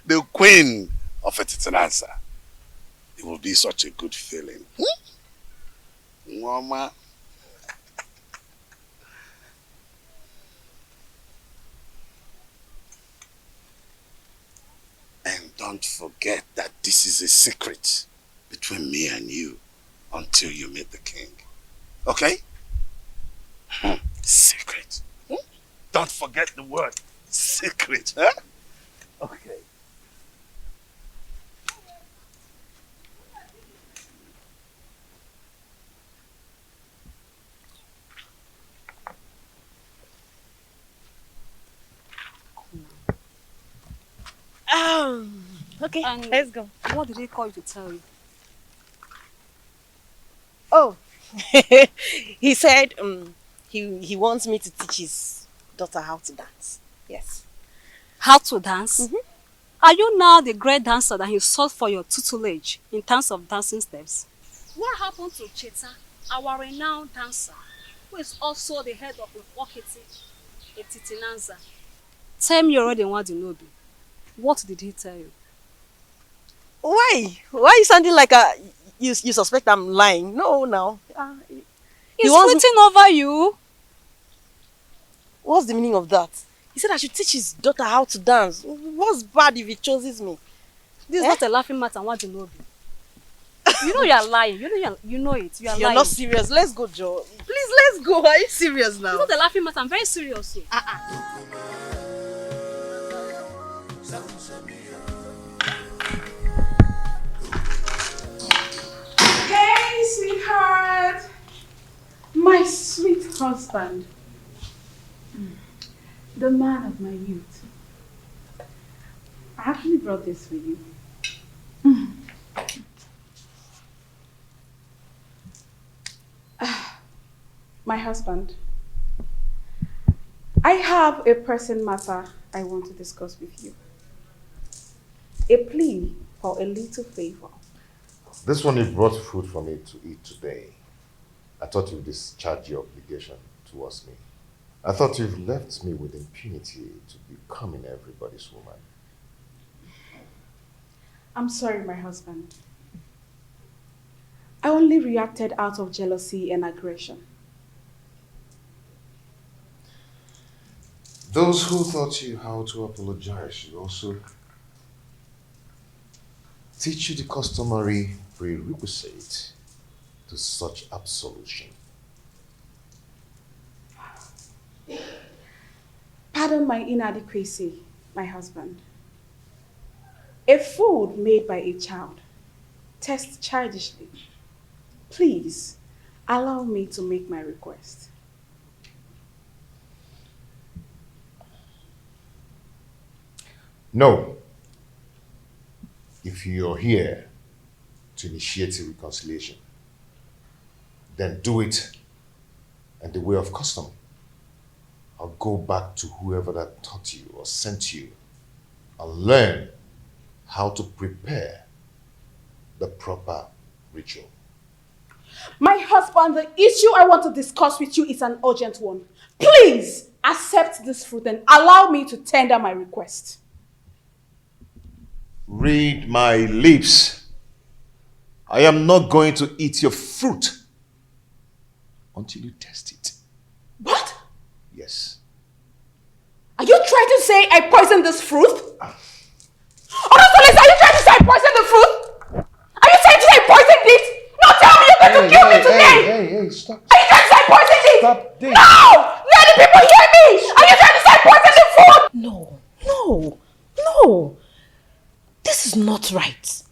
[SPEAKER 11] the queen of Etitinansa. It will be such a good feeling. Mama. And don't forget that this is a secret between me and you until you meet the king. Okay? Secret. Don't forget the word secret. Huh? Okay.
[SPEAKER 5] Okay, let's go.
[SPEAKER 10] What did he call you to tell you?
[SPEAKER 5] Oh, he said he wants me to teach his daughter how to dance. Yes.
[SPEAKER 10] How to dance? Are you now the great dancer that he sought for your tutelage in terms of dancing steps? What happened to Cheta, our renowned dancer, who is also the head of the Okiti, Etitinanza? Tell me already what you know. What did he tell you?
[SPEAKER 5] Why? Why are you sounding like you suspect I'm lying? No, now.
[SPEAKER 10] He's waiting over you.
[SPEAKER 5] What's the meaning of that? He said I should teach his daughter how to dance. What's bad if he chooses me?
[SPEAKER 10] This is not a laughing matter, what you know. You know you are lying. You know it. You are lying.
[SPEAKER 5] You're not serious. Let's go, Joe. Please, let's go. Are you serious now?
[SPEAKER 10] It's not a laughing matter. I'm very serious. So.
[SPEAKER 15] Hey, sweetheart. My sweet husband. The man of my youth. I actually brought this for you. My husband. I have a pressing matter I want to discuss with you. A plea for a little favor.
[SPEAKER 4] This one you brought food for me to eat today. I thought you'd discharge your obligation towards me. I thought you've left me with impunity to becoming everybody's woman.
[SPEAKER 15] I'm sorry, my husband. I only reacted out of jealousy and aggression.
[SPEAKER 4] Those who taught you how to apologize should also teach you the customary prerequisite to such absolution.
[SPEAKER 15] Pardon my inadequacy, my husband. A food made by a child tastes childishly. Please, allow me to make my request.
[SPEAKER 4] No. If you're here to initiate a reconciliation, then do it in the way of custom. I'll go back to whoever that taught you or sent you and learn how to prepare the proper ritual.
[SPEAKER 15] My husband, the issue I want to discuss with you is an urgent one. Please accept this fruit and allow me to tender my request.
[SPEAKER 4] Read my lips. I am not going to eat your fruit until you test it.
[SPEAKER 15] What?
[SPEAKER 4] Yes.
[SPEAKER 15] Are you trying to say I poisoned this fruit? Honestly, are you trying to say I poisoned the fruit? Are you trying to say I poisoned it? No, tell me you're going to kill me today!
[SPEAKER 4] Hey, stop.
[SPEAKER 15] Are you trying to say I poisoned it?
[SPEAKER 4] Stop this.
[SPEAKER 15] No! Let the people hear me! Are you trying to say I poisoned the fruit?
[SPEAKER 5] No. This is not right.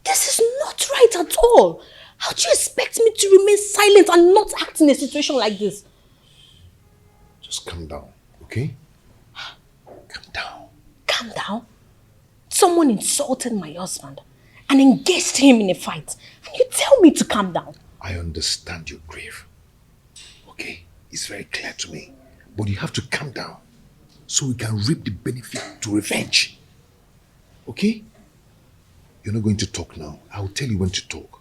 [SPEAKER 5] This is not right at all. How do you expect me to remain silent and not act in a situation like this?
[SPEAKER 4] Just calm down, okay? Calm down.
[SPEAKER 5] Calm down? Someone insulted my husband and engaged him in a fight. And you tell me to calm down.
[SPEAKER 4] I understand your grief. Okay? It's very clear to me. But you have to calm down so we can reap the benefit to revenge. Okay? You're not going to talk now. I will tell you when to talk.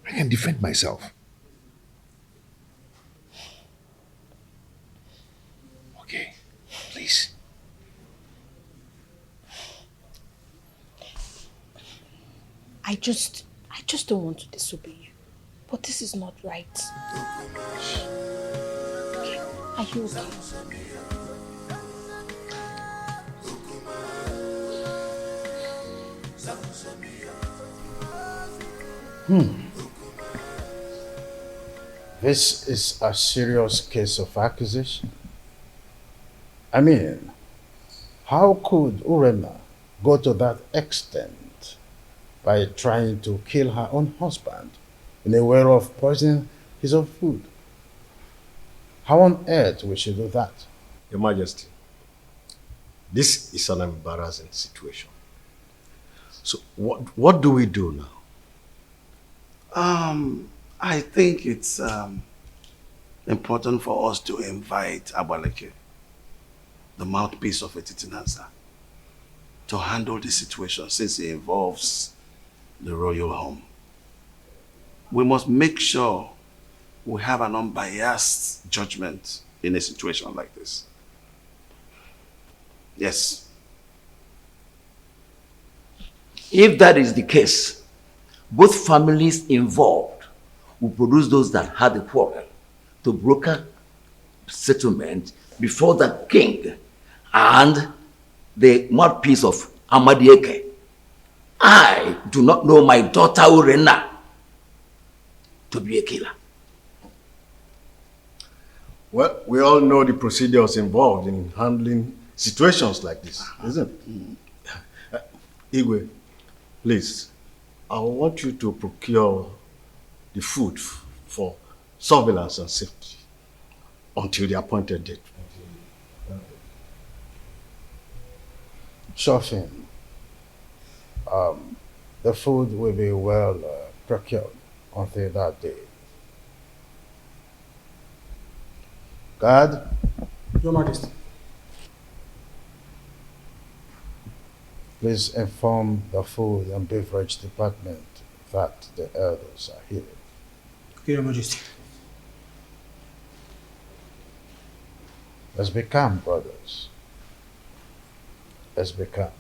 [SPEAKER 4] I can defend myself. Okay, please.
[SPEAKER 5] I just don't want to disobey you. But this is not right. Okay. Are you okay?
[SPEAKER 6] This is a serious case of accusation. I mean, how could Urena go to that extent by trying to kill her own husband in a way of poisoning his own food? How on earth would she do that?
[SPEAKER 20] Your Majesty, this is an embarrassing situation. So what do we do now?
[SPEAKER 11] I think it's important for us to invite Abaleke, the mouthpiece of Etitinansa, to handle the situation since it involves the royal home. We must make sure we have an unbiased judgment in a situation like this. Yes.
[SPEAKER 17] If that is the case, both families involved will produce those that had a quarrel to broker settlement before the king and the mouthpiece of Amadieke. I do not know my daughter Urena to be a killer.
[SPEAKER 20] Well, we all know the procedures involved in handling situations like this, isn't it? Igwe, please, I want you to procure the food for surveillance and safety until the appointed date.
[SPEAKER 6] Sure thing. The food will be well procured until that day. Guard.
[SPEAKER 19] Your Majesty.
[SPEAKER 6] Please inform the food and beverage department that the elders are here.
[SPEAKER 19] Okay, Your Majesty.
[SPEAKER 6] Let's be calm, brothers. Let's be calm.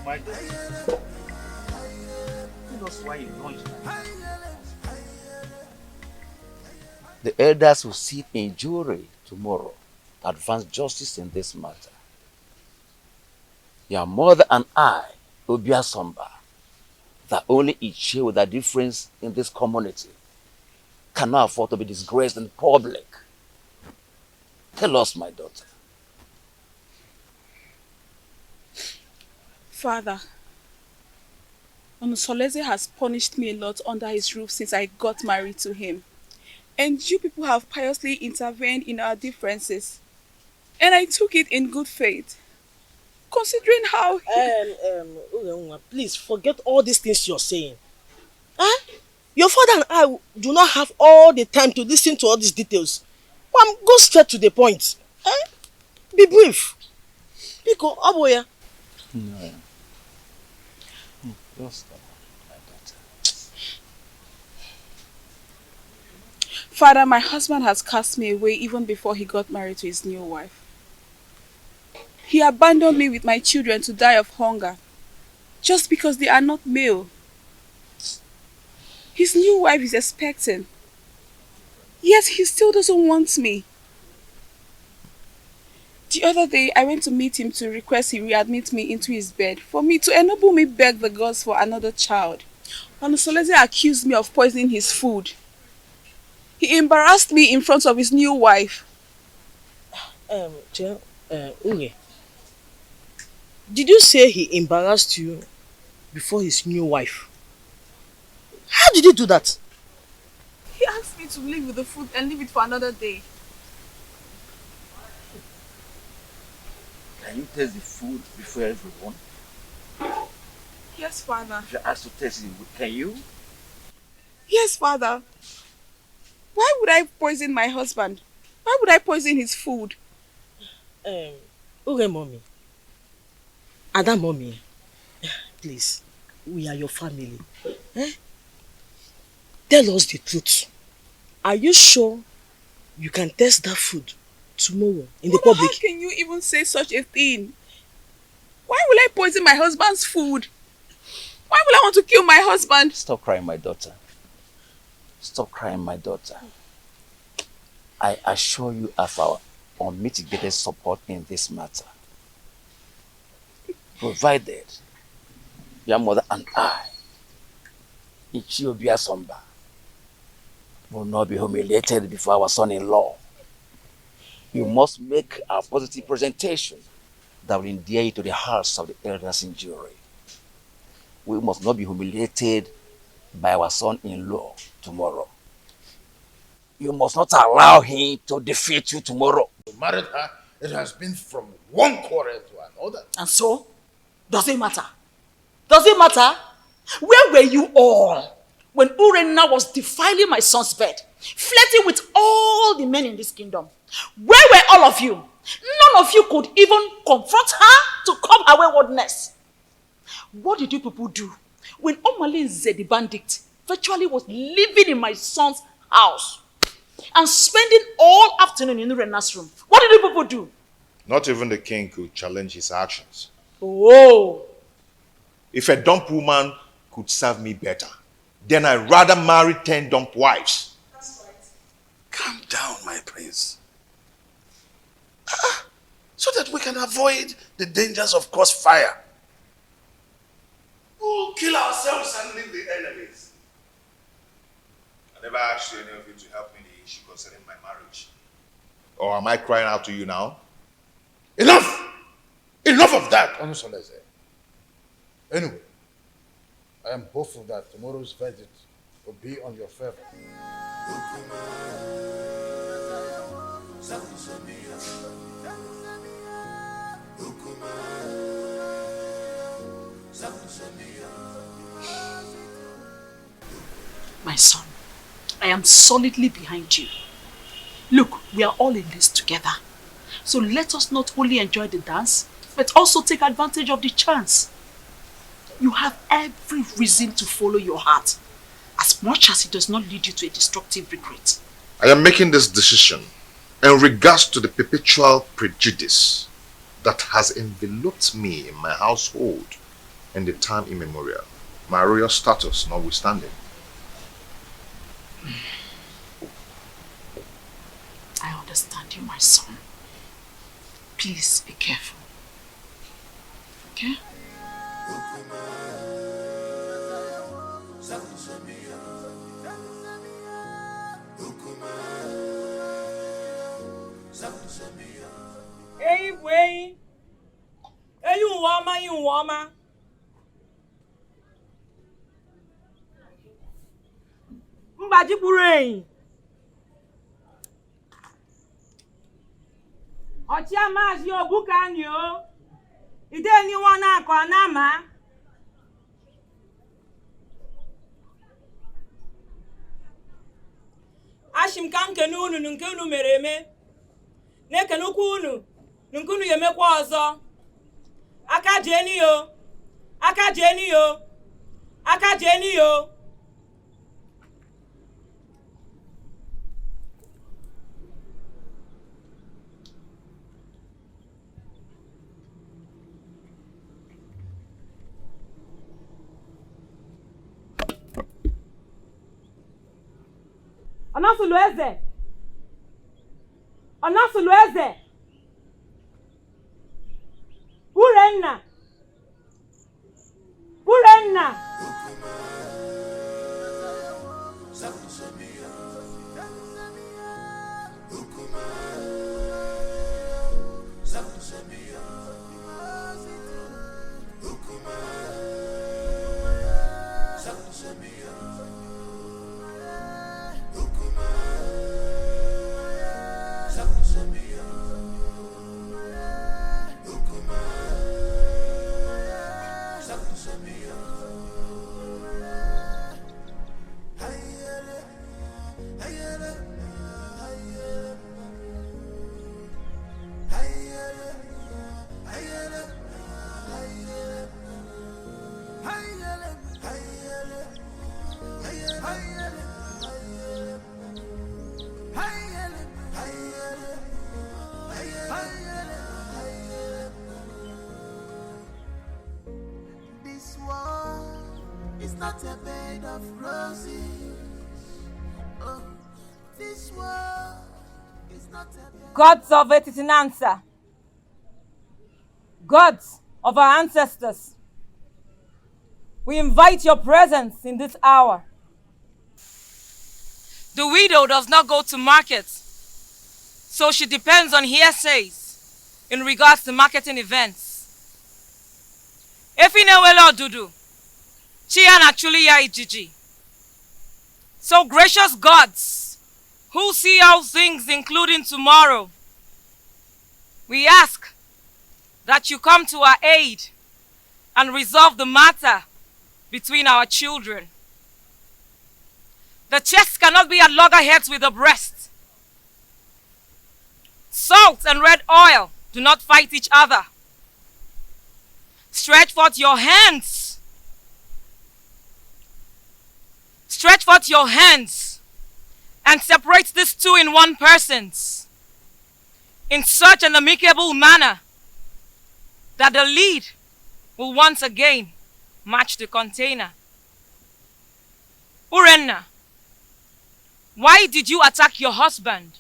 [SPEAKER 17] My God. That's why you know it. The elders will sit in jury tomorrow to advance justice in this matter. Your mother and I will be somber that only each with a difference in this community cannot afford to be disgraced in public. Tell us, my daughter.
[SPEAKER 15] Father, Onusoleze has punished me a lot under his roof since I got married to him. And you people have piously intervened in our differences. And I took it in good faith. Considering how...
[SPEAKER 5] Please forget all these things you're saying. Huh? Your father and I do not have all the time to listen to all these details. Go straight to the point. Huh? Be brief. Pico, Aboya.
[SPEAKER 17] No. Just my daughter.
[SPEAKER 15] Father, my husband has cast me away even before he got married to his new wife. He abandoned me with my children to die of hunger, just because they are not male. His new wife is expecting, yet he still doesn't want me. The other day, I went to meet him to request he readmit me into his bed for me to enable me beg the gods for another child. Onusoleze accused me of poisoning his food. He embarrassed me in front of his new wife.
[SPEAKER 5] Unge, did you say he embarrassed you before his new wife? How did he do that?
[SPEAKER 15] He asked me to leave with the food and leave it for another day.
[SPEAKER 17] Can you taste the food before everyone?
[SPEAKER 15] Yes, Father.
[SPEAKER 17] If you ask to taste it, can you?
[SPEAKER 15] Yes, Father. Why would I poison my husband? Why would I poison his food?
[SPEAKER 5] Okay, Mommy. Ada Mommy, please, we are your family. Tell us the truth. Are you sure you can taste that food tomorrow in the public?
[SPEAKER 15] How can you even say such a thing? Why will I poison my husband's food? Why will I want to kill my husband?
[SPEAKER 17] Stop crying, my daughter. Stop crying, my daughter. I assure you of our unmitigated support in this matter. Provided your mother and I, Ichiobia Somba, will not be humiliated before our son-in-law. You must make a positive presentation that will endear you to the hearts of the elders in jury. We must not be humiliated by our son-in-law tomorrow. You must not allow him to defeat you tomorrow.
[SPEAKER 11] You married her, it has been from one quarrel to another.
[SPEAKER 14] And so, does it matter? Does it matter? Where were you all when Urena was defiling my son's bed, flirting with all the men in this kingdom? Where were all of you? None of you could even confront her to curb her waywardness. What did you people do when Omalinze the bandit virtually was living in my son's house and spending all afternoon in Urena's room? What did you people do?
[SPEAKER 13] Not even the king could challenge his actions.
[SPEAKER 14] Oh.
[SPEAKER 13] If a dumb woman could serve me better, then I'd rather marry 10 dumb wives.
[SPEAKER 11] Calm down, my prince. So that we can avoid the dangers of crossfire. We'll kill ourselves and leave the enemies.
[SPEAKER 13] I never asked you any of you to help me in the issue concerning my marriage. Or am I crying out to you now?
[SPEAKER 11] Enough! Enough of that, Onusoleze. Anyway, I am hopeful that tomorrow's verdict will be on your favor.
[SPEAKER 14] My son, I am solidly behind you. Look, we are all in this together. So let us not only enjoy the dance, but also take advantage of the chance. You have every reason to follow your heart, as much as it does not lead you to a destructive regret.
[SPEAKER 13] I am making this decision in regards to the perpetual prejudice that has enveloped me in my household in the time immemorial, my royal status notwithstanding.
[SPEAKER 14] I understand you, my son. Please be careful. Okay?
[SPEAKER 12] Hey, way. Hey, you wama. Mbaji Burain. Ochia mas yo bukan yo. Ide ni wana ko anama. Ashim kam kenunu nkenu mereme. Ne kenukwu unu nkunu yemekwa ọzọ. Aka jeni yo. Aka jeni yo. Aka jeni yo. Onasulueze. Onasulueze. Urenna. Urenna.
[SPEAKER 18] Not a bed of roses. Oh, this world is not a bed.
[SPEAKER 12] Gods of Etitinansa, gods of our ancestors, we invite your presence in this hour. The widow does not go to market, so she depends on hearsays in regards to marketing events. Efinewelo Dudu. So gracious gods, who see all things including tomorrow, we ask that you come to our aid and resolve the matter between our children. The chest cannot be at loggerheads with the breast. Salt and red oil do not fight each other. Stretch forth your hands. Stretch forth your hands and separate these two in one persons in such an amicable manner that the lead will once again match the container. Urenna, why did you attack your husband,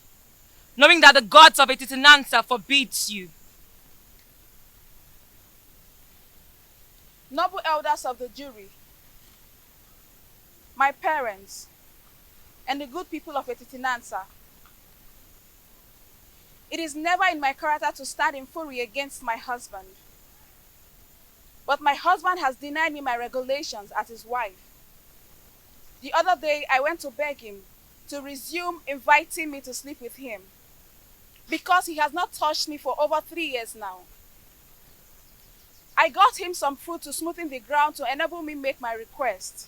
[SPEAKER 12] knowing that the gods of Etitinansa forbids you?
[SPEAKER 15] Noble elders of the jury, my parents, and the good people of Etitinansa, it is never in my character to stand in fury against my husband. But my husband has denied me my regulations as his wife. The other day, I went to beg him to resume inviting me to sleep with him because he has not touched me for over 3 years now. I got him some fruit to smoothen the ground to enable me make my request.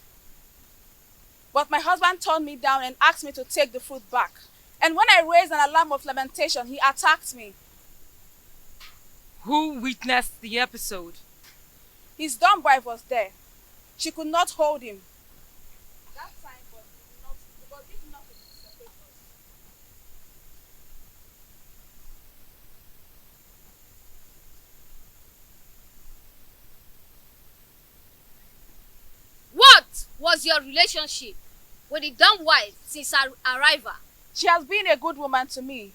[SPEAKER 15] But my husband turned me down and asked me to take the fruit back. And when I raised an alarm of lamentation, he attacked me.
[SPEAKER 12] Who witnessed the episode?
[SPEAKER 15] His dumb wife was there. She could not hold him. That time was did not separate us.
[SPEAKER 10] What was your relationship with the dumb wife since her arrival?
[SPEAKER 15] She has been a good woman to me.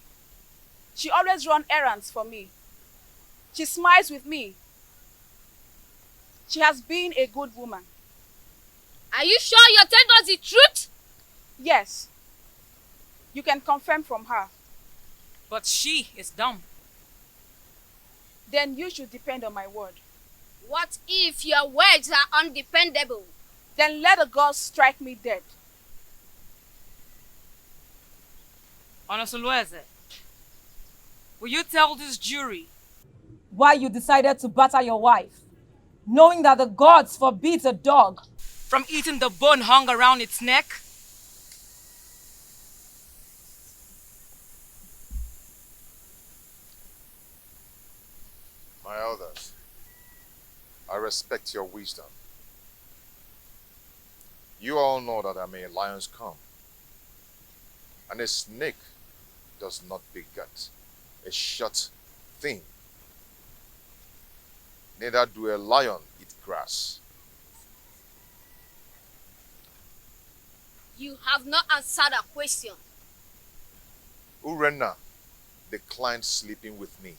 [SPEAKER 15] She always runs errands for me. She smiles with me. She has been a good woman.
[SPEAKER 10] Are you sure you're telling us the truth?
[SPEAKER 15] Yes. You can confirm from her.
[SPEAKER 12] But she is dumb.
[SPEAKER 15] Then you should depend on my word.
[SPEAKER 10] What if your words are undependable?
[SPEAKER 15] Then let the gods strike me dead.
[SPEAKER 12] Onosulueze, will you tell this jury why you decided to batter your wife, knowing that the gods forbid a dog from eating the bone hung around its neck?
[SPEAKER 13] My elders, I respect your wisdom. You all know that I'm a lion's come, and a snake does not beget a short thing. Neither do a lion eat grass.
[SPEAKER 10] You have not answered a question.
[SPEAKER 13] Urenna declined sleeping with me,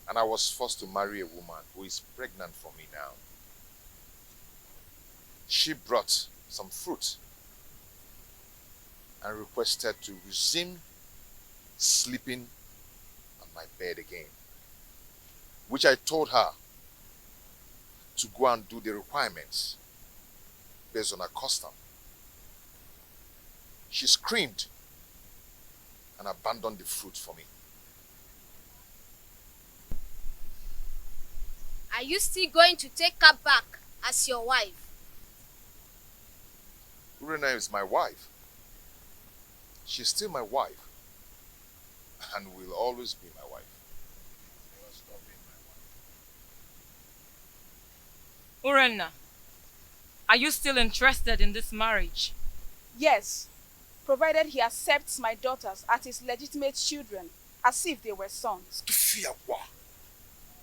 [SPEAKER 13] and I was forced to marry a woman who is pregnant for me now. She brought some fruit and requested to resume sleeping on my bed again, which I told her to go and do the requirements based on her custom. She screamed and abandoned the fruit for me.
[SPEAKER 10] Are you still going to take her back as your wife?
[SPEAKER 13] Urena is my wife. She's still my wife and will always be my wife. Never stop being my wife.
[SPEAKER 12] Urenna, are you still interested in this marriage?
[SPEAKER 15] Yes, provided he accepts my daughters as his legitimate children, as if they were sons.
[SPEAKER 13] Tufiawa,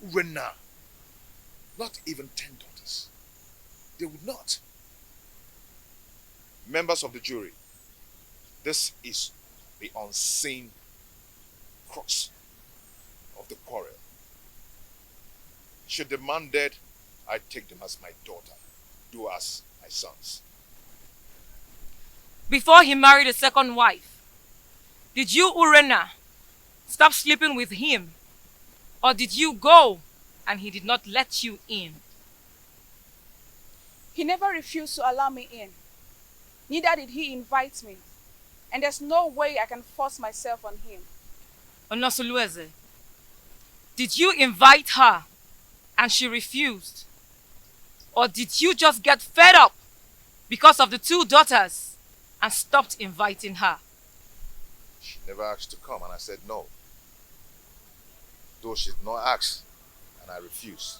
[SPEAKER 13] Urena, not even 10 daughters. They would not. Members of the jury, this is the unseen crux of the quarrel. Should the man dead, I take them as my daughter, do as my sons.
[SPEAKER 12] Before he married a second wife, did you, Urenna, stop sleeping with him? Or did you go and he did not let you in?
[SPEAKER 15] He never refused to allow me in. Neither did he invite me. And there's no way I can force myself on him.
[SPEAKER 12] Onosulueze, did you invite her and she refused? Or did you just get fed up because of the 2 daughters and stopped inviting her?
[SPEAKER 13] She never asked to come and I said no. Though she did not ask and I refused.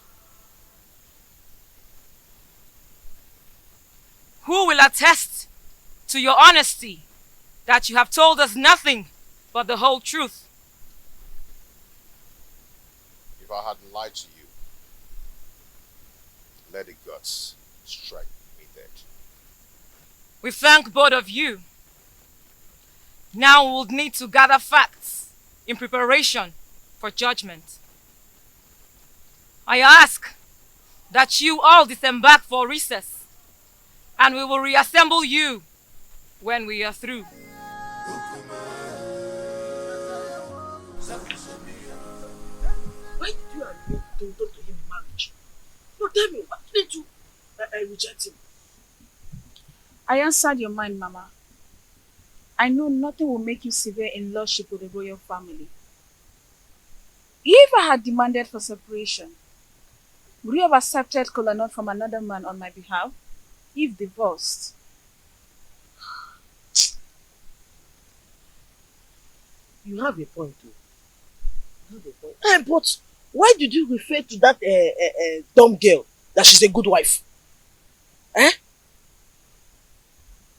[SPEAKER 12] Who will attest to your honesty that you have told us nothing but the whole truth?
[SPEAKER 13] If I had lied to you, let the gods strike me dead.
[SPEAKER 12] We thank both of you. Now we will need to gather facts in preparation for judgment. I ask that you all disembark for recess, and we will reassemble you when we are through.
[SPEAKER 19] Why did you agree to talk to him in marriage? No, tell me, why did you reject him?
[SPEAKER 15] I answered your mind, Mama. I know nothing will make you severe in lordship with the royal family. If I had demanded for separation, would you have accepted kola nut from another man on my behalf? If divorced?
[SPEAKER 19] You have a point too. You have a point. But why did you refer to that dumb girl that she's a good wife? Eh?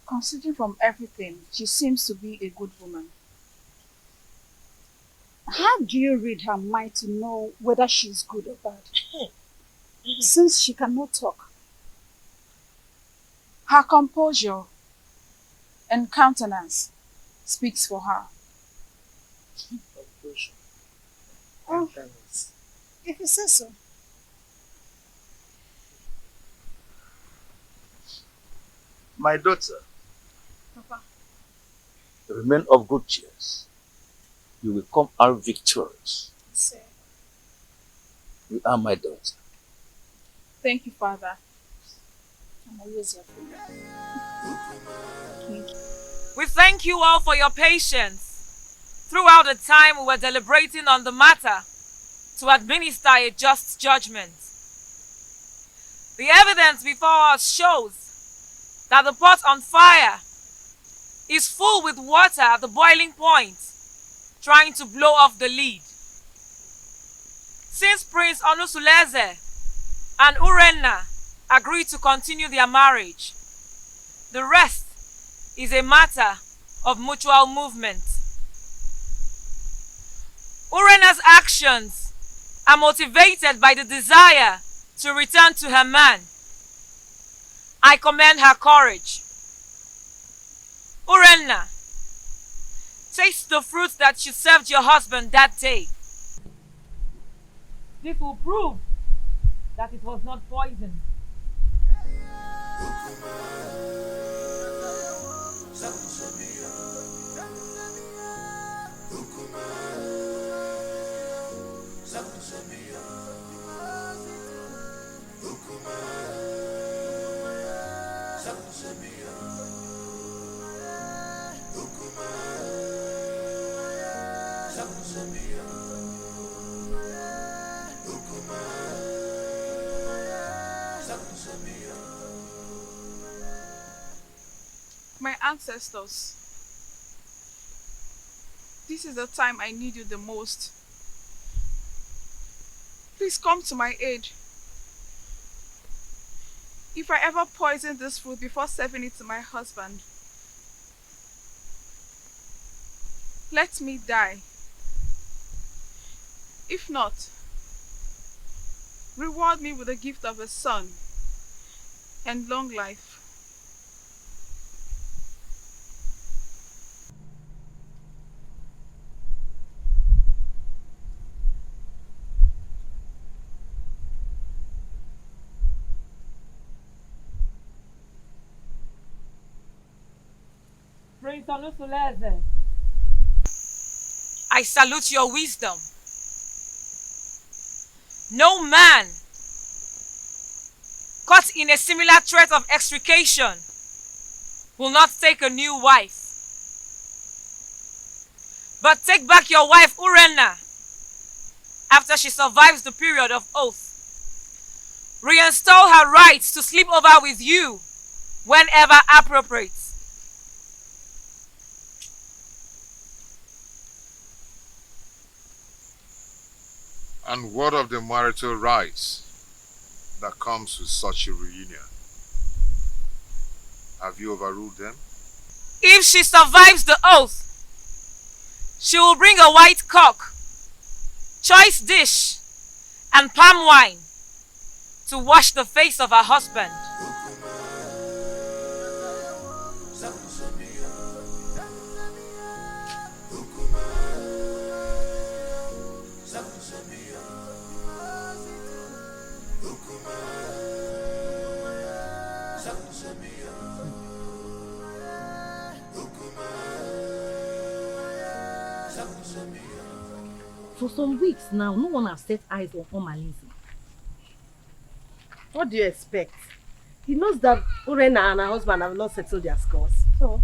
[SPEAKER 15] Considering from everything, she seems to be a good woman.
[SPEAKER 10] How do you read her mind to know whether she's good or bad? Since she cannot talk.
[SPEAKER 15] Her composure and countenance speaks for her.
[SPEAKER 19] Composure.
[SPEAKER 10] Oh, if you say so.
[SPEAKER 17] My daughter,
[SPEAKER 15] Papa.
[SPEAKER 17] remain of good cheer. You will come out victorious.
[SPEAKER 15] Sir.
[SPEAKER 17] You are my daughter.
[SPEAKER 15] Thank you, Father.
[SPEAKER 10] I'm always your friend.
[SPEAKER 15] Thank you.
[SPEAKER 12] We thank you all for your patience throughout the time we were deliberating on the matter to administer a just judgment. The evidence before us shows that the pot on fire is full with water at the boiling point, trying to blow off the lid. Since Prince Onusuleze and Urenna agreed to continue their marriage, the rest is a matter of mutual movement. Urenna's actions are motivated by the desire to return to her man. I commend her courage. Urenna, taste the fruit that you served your husband that day. This will prove that it was not poison.
[SPEAKER 15] My ancestors, this is the time I need you the most. Please come to my aid. If I ever poison this food before serving it to my husband, let me die. If not, reward me with the gift of a son and long life.
[SPEAKER 12] Prince Onusuleze, I salute your wisdom. No man caught in a similar threat of extrication will not take a new wife. But take back your wife Urenna after she survives the period of oath. Reinstall her rights to sleep over with you whenever appropriate.
[SPEAKER 13] And what of the marital rights that comes with such a reunion? Have you overruled them?
[SPEAKER 12] If she survives the oath, she will bring a white cock, choice dish, and palm wine to wash the face of her husband.
[SPEAKER 5] For some weeks now, no one has set eyes on Unmasking. What do you expect? He knows that Urena and her husband have not settled their scores. So,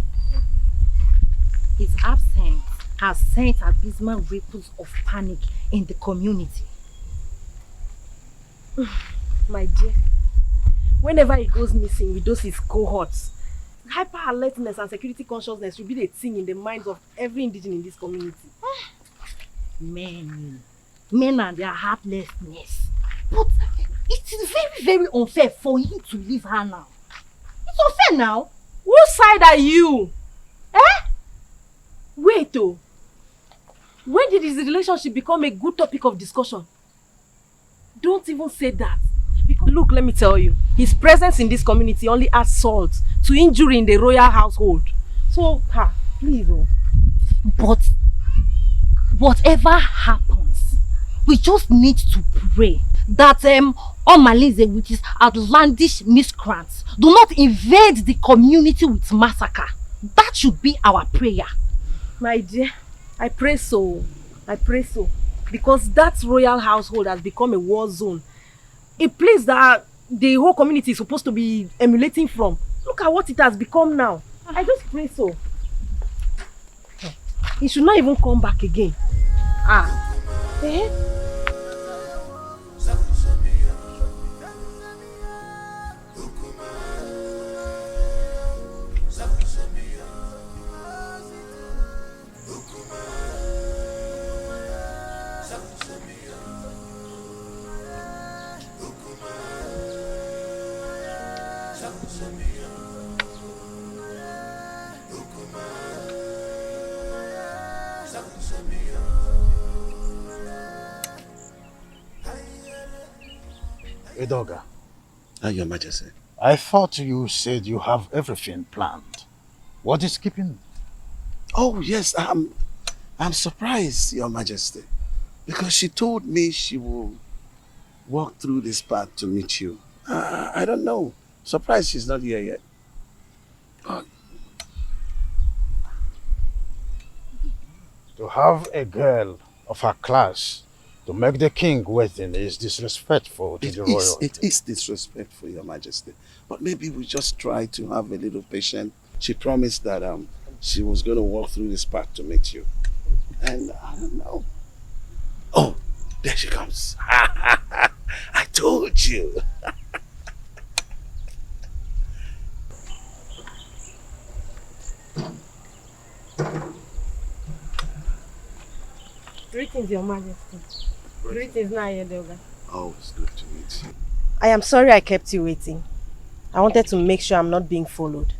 [SPEAKER 21] his absence has sent abysmal ripples of panic in the community.
[SPEAKER 5] my dear, whenever he goes missing with those his cohorts, hyper alertness and security consciousness will be the thing in the minds of every indigenous in this community.
[SPEAKER 21] Men and their heartlessness. But it is very, very unfair for him to leave her now. It's unfair now.
[SPEAKER 5] Whose side are you? Eh? Wait, oh. When did his relationship become a good topic of discussion? Don't even say that. Because look, let me tell you, his presence in this community only adds salt to injury in the royal household. So, please, oh.
[SPEAKER 21] But whatever happens, we just need to pray that Unmasking, which is outlandish miscreants, do not invade the community with massacre. That should be our prayer.
[SPEAKER 5] My dear, I pray so. I pray so. Because that royal household has become a war zone. A place that the whole community is supposed to be emulating from. Look at what it has become now. I just pray so. He should not even come back again. Eh?
[SPEAKER 6] Edoga.
[SPEAKER 11] Your Majesty.
[SPEAKER 6] I thought you said you have everything planned. What is keeping?
[SPEAKER 11] Oh, yes. I'm surprised, Your Majesty. Because she told me she will walk through this path to meet you. I don't know. Surprised she's not here yet.
[SPEAKER 6] To have a girl of her class to make the king waiting is disrespectful to the royal.
[SPEAKER 11] It is disrespectful, Your Majesty. But maybe we just try to have a little patience. She promised that she was going to walk through this path to meet you. And I don't know. Oh, there she comes. I told you.
[SPEAKER 5] Greetings, Your Majesty. Greetings, Edoga.
[SPEAKER 11] Oh, it's good to meet you.
[SPEAKER 5] I am sorry I kept you waiting. I wanted to make sure I'm not being followed.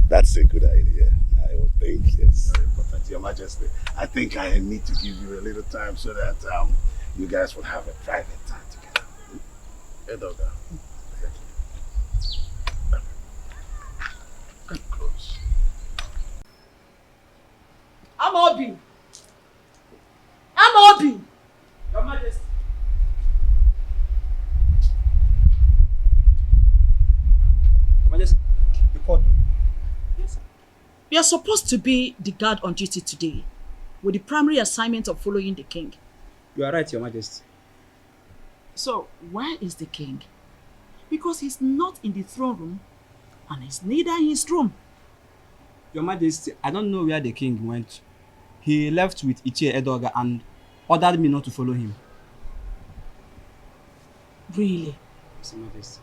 [SPEAKER 11] That's a good idea. I would think, yes. Very important, Your Majesty. I think I need to give you a little time so that you guys will have a private time together. Edoga. Come close.
[SPEAKER 14] Amobi! Your Majesty. Your Majesty, you called me. Yes, sir. You are supposed to be the guard on duty today, with the primary assignment of following the king.
[SPEAKER 22] You are right, Your Majesty.
[SPEAKER 14] So, where is the king? Because he's not in the throne room, and he's neither in his room.
[SPEAKER 22] Your Majesty, I don't know where the king went. He left with Ichie Edoga and ordered me not to follow him.
[SPEAKER 14] Really?
[SPEAKER 22] Yes, Your Majesty.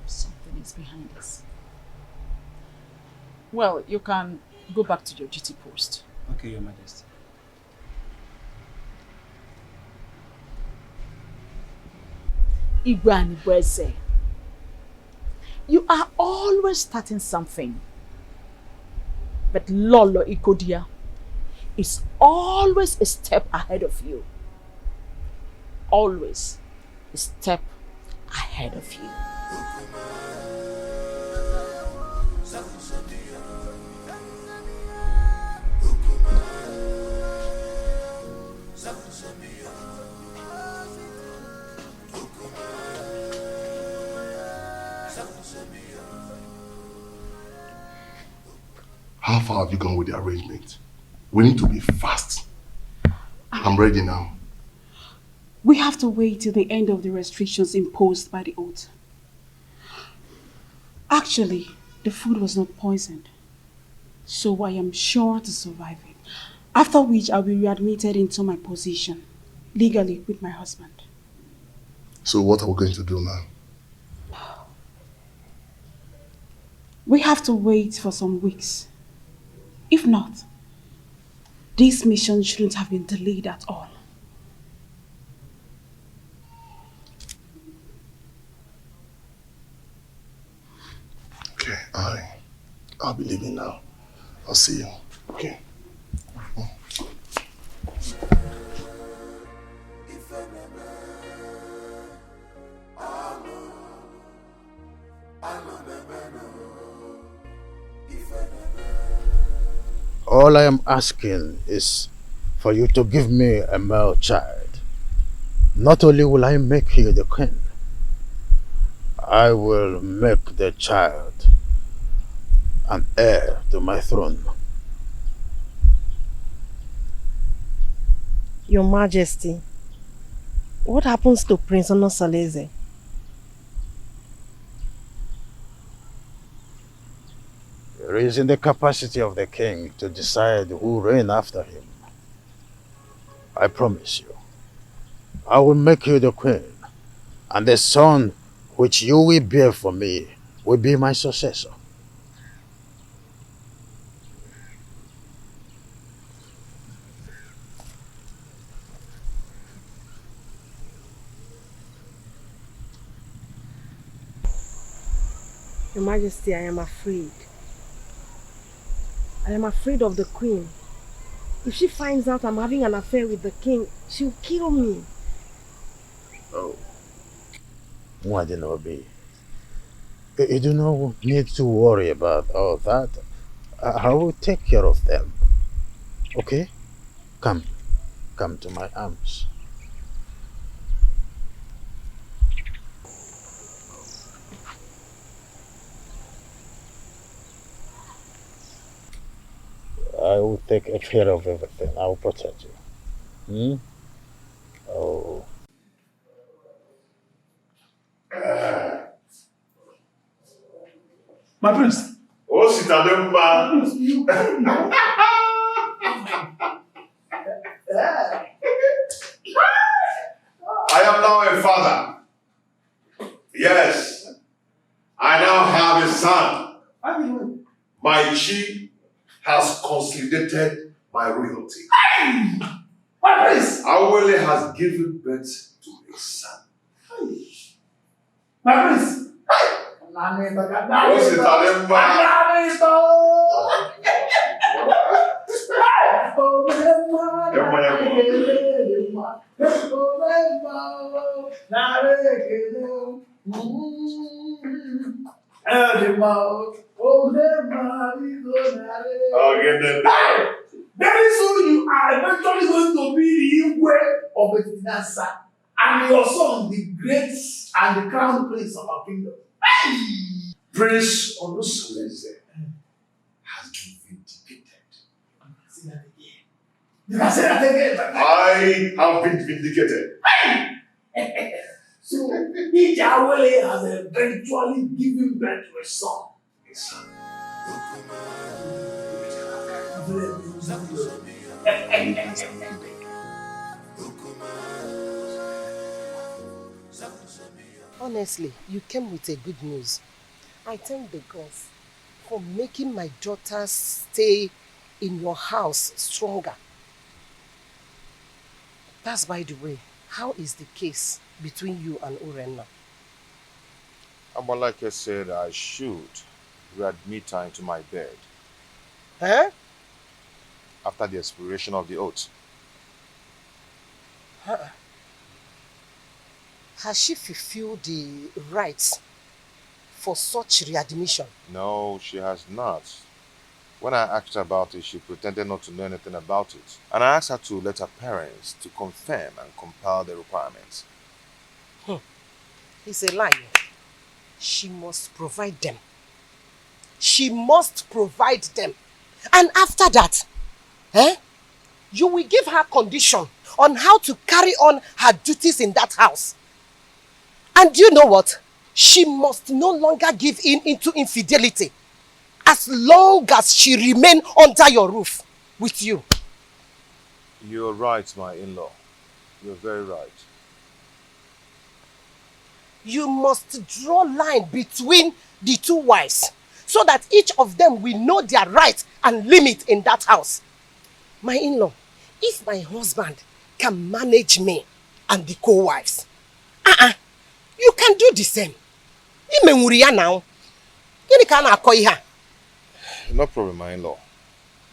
[SPEAKER 14] Something is behind this. Well, you can go back to your duty post.
[SPEAKER 22] Okay, Your Majesty.
[SPEAKER 14] Igwe Anibweze, you are always starting something. But Lolo Ikodia is always a step ahead of you. Always a step ahead.
[SPEAKER 5] ahead of you.
[SPEAKER 8] How far have you gone with the arrangement? We need to be fast. I'm ready now.
[SPEAKER 15] We have to wait till the end of the restrictions imposed by the oath. Actually, the food was not poisoned, so I am sure to survive it. After which I'll be readmitted into my position, legally with my husband.
[SPEAKER 8] So what are we going to do now?
[SPEAKER 15] We have to wait for some weeks. If not, this mission shouldn't have been delayed at all.
[SPEAKER 8] Okay, I'll be leaving now. I'll see you. Okay.
[SPEAKER 6] All I am asking is for you to give me a male child. Not only will I make you the queen, I will make the child an heir to my throne.
[SPEAKER 5] Your Majesty, what happens to Prince Onosaleze?
[SPEAKER 6] It is in the capacity of the king to decide who reign after him. I promise you, I will make you the queen, and the son which you will bear for me will be my successor.
[SPEAKER 5] Your Majesty, I am afraid. I am afraid of the queen. If she finds out I'm having an affair with the king, she'll kill me.
[SPEAKER 6] Oh. Mwadinobi, you do not need to worry about all that. I will take care of them. Okay? Come to my arms. I will take care of everything. I will protect you. Oh.
[SPEAKER 19] My prince.
[SPEAKER 13] Oh, Sitademba. I am now a father. Yes. I now have a son. My chi has consolidated my royalty.
[SPEAKER 19] My prince.
[SPEAKER 13] Awele has given birth to a son.
[SPEAKER 19] My prince.
[SPEAKER 13] Oh, Sitademba.
[SPEAKER 19] Very soon you are eventually going to be the Igwe of Betinasa, and your son the great and the crown prince of our kingdom.
[SPEAKER 13] Prince Onosaleze has been vindicated.
[SPEAKER 19] Say that again. You can say that again.
[SPEAKER 13] I have been vindicated.
[SPEAKER 19] So, Ijawele has eventually given birth to a son.
[SPEAKER 13] A son.
[SPEAKER 7] Honestly, you came with a good news. I thank the gods for making my daughter's stay in your house stronger. That's by the way. How is the case between you and Urenna?
[SPEAKER 13] Amalake said I should readmit her into my bed.
[SPEAKER 7] Huh?
[SPEAKER 13] After the expiration of the oath.
[SPEAKER 7] Huh? Has she fulfilled the rights for such readmission?
[SPEAKER 13] No, she has not. When I asked her about it, she pretended not to know anything about it. And I asked her to let her parents to confirm and compile the requirements.
[SPEAKER 7] It's a lie. She must provide them. She must provide them. And after that, you will give her condition on how to carry on her duties in that house. And you know what? She must no longer give in into infidelity as long as she remain under your roof with you.
[SPEAKER 13] You're right, my in-law. You're very right.
[SPEAKER 7] You must draw line between the two wives so that each of them will know their rights and limit in that house. My in-law, if my husband can manage me and the co-wives, you can do the same. Now.
[SPEAKER 13] No problem, my in-law.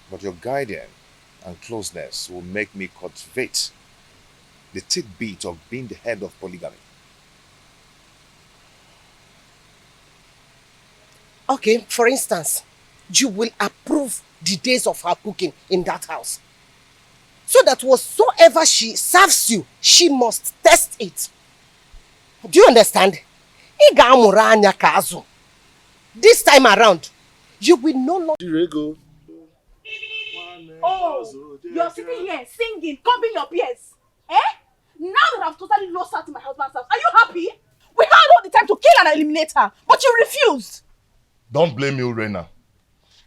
[SPEAKER 13] But your guidance and closeness will make me cultivate the tidbit of being the head of polygamy.
[SPEAKER 7] Okay, for instance, you will approve the days of her cooking in that house. So that whatsoever she serves you, she must test it. Do you understand? This time around, you will no longer...
[SPEAKER 14] Oh, you're sitting here singing, cupping your ears. Eh? Now that I've totally lost her to my husband's house, are you happy? We had all the time to kill and eliminate her, but you refused.
[SPEAKER 8] Don't blame me, Urena.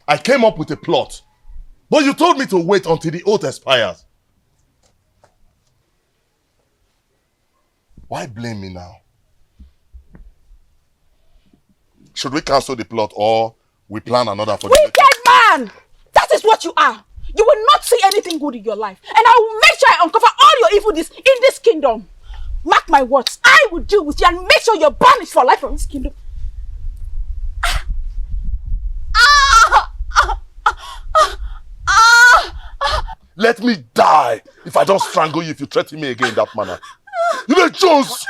[SPEAKER 8] I came up with a plot, but you told me to wait until the oath expires. Why blame me now? Should we cancel the plot or we plan another for the
[SPEAKER 14] Wicked man! That is what you are. You will not see anything good in your life. And I will make sure I uncover all your evil deeds in this kingdom. Mark my words. I will deal with you and make sure you're banished for life from this kingdom.
[SPEAKER 8] Let me die if I don't strangle you if you threaten me again in that manner. You know Jones!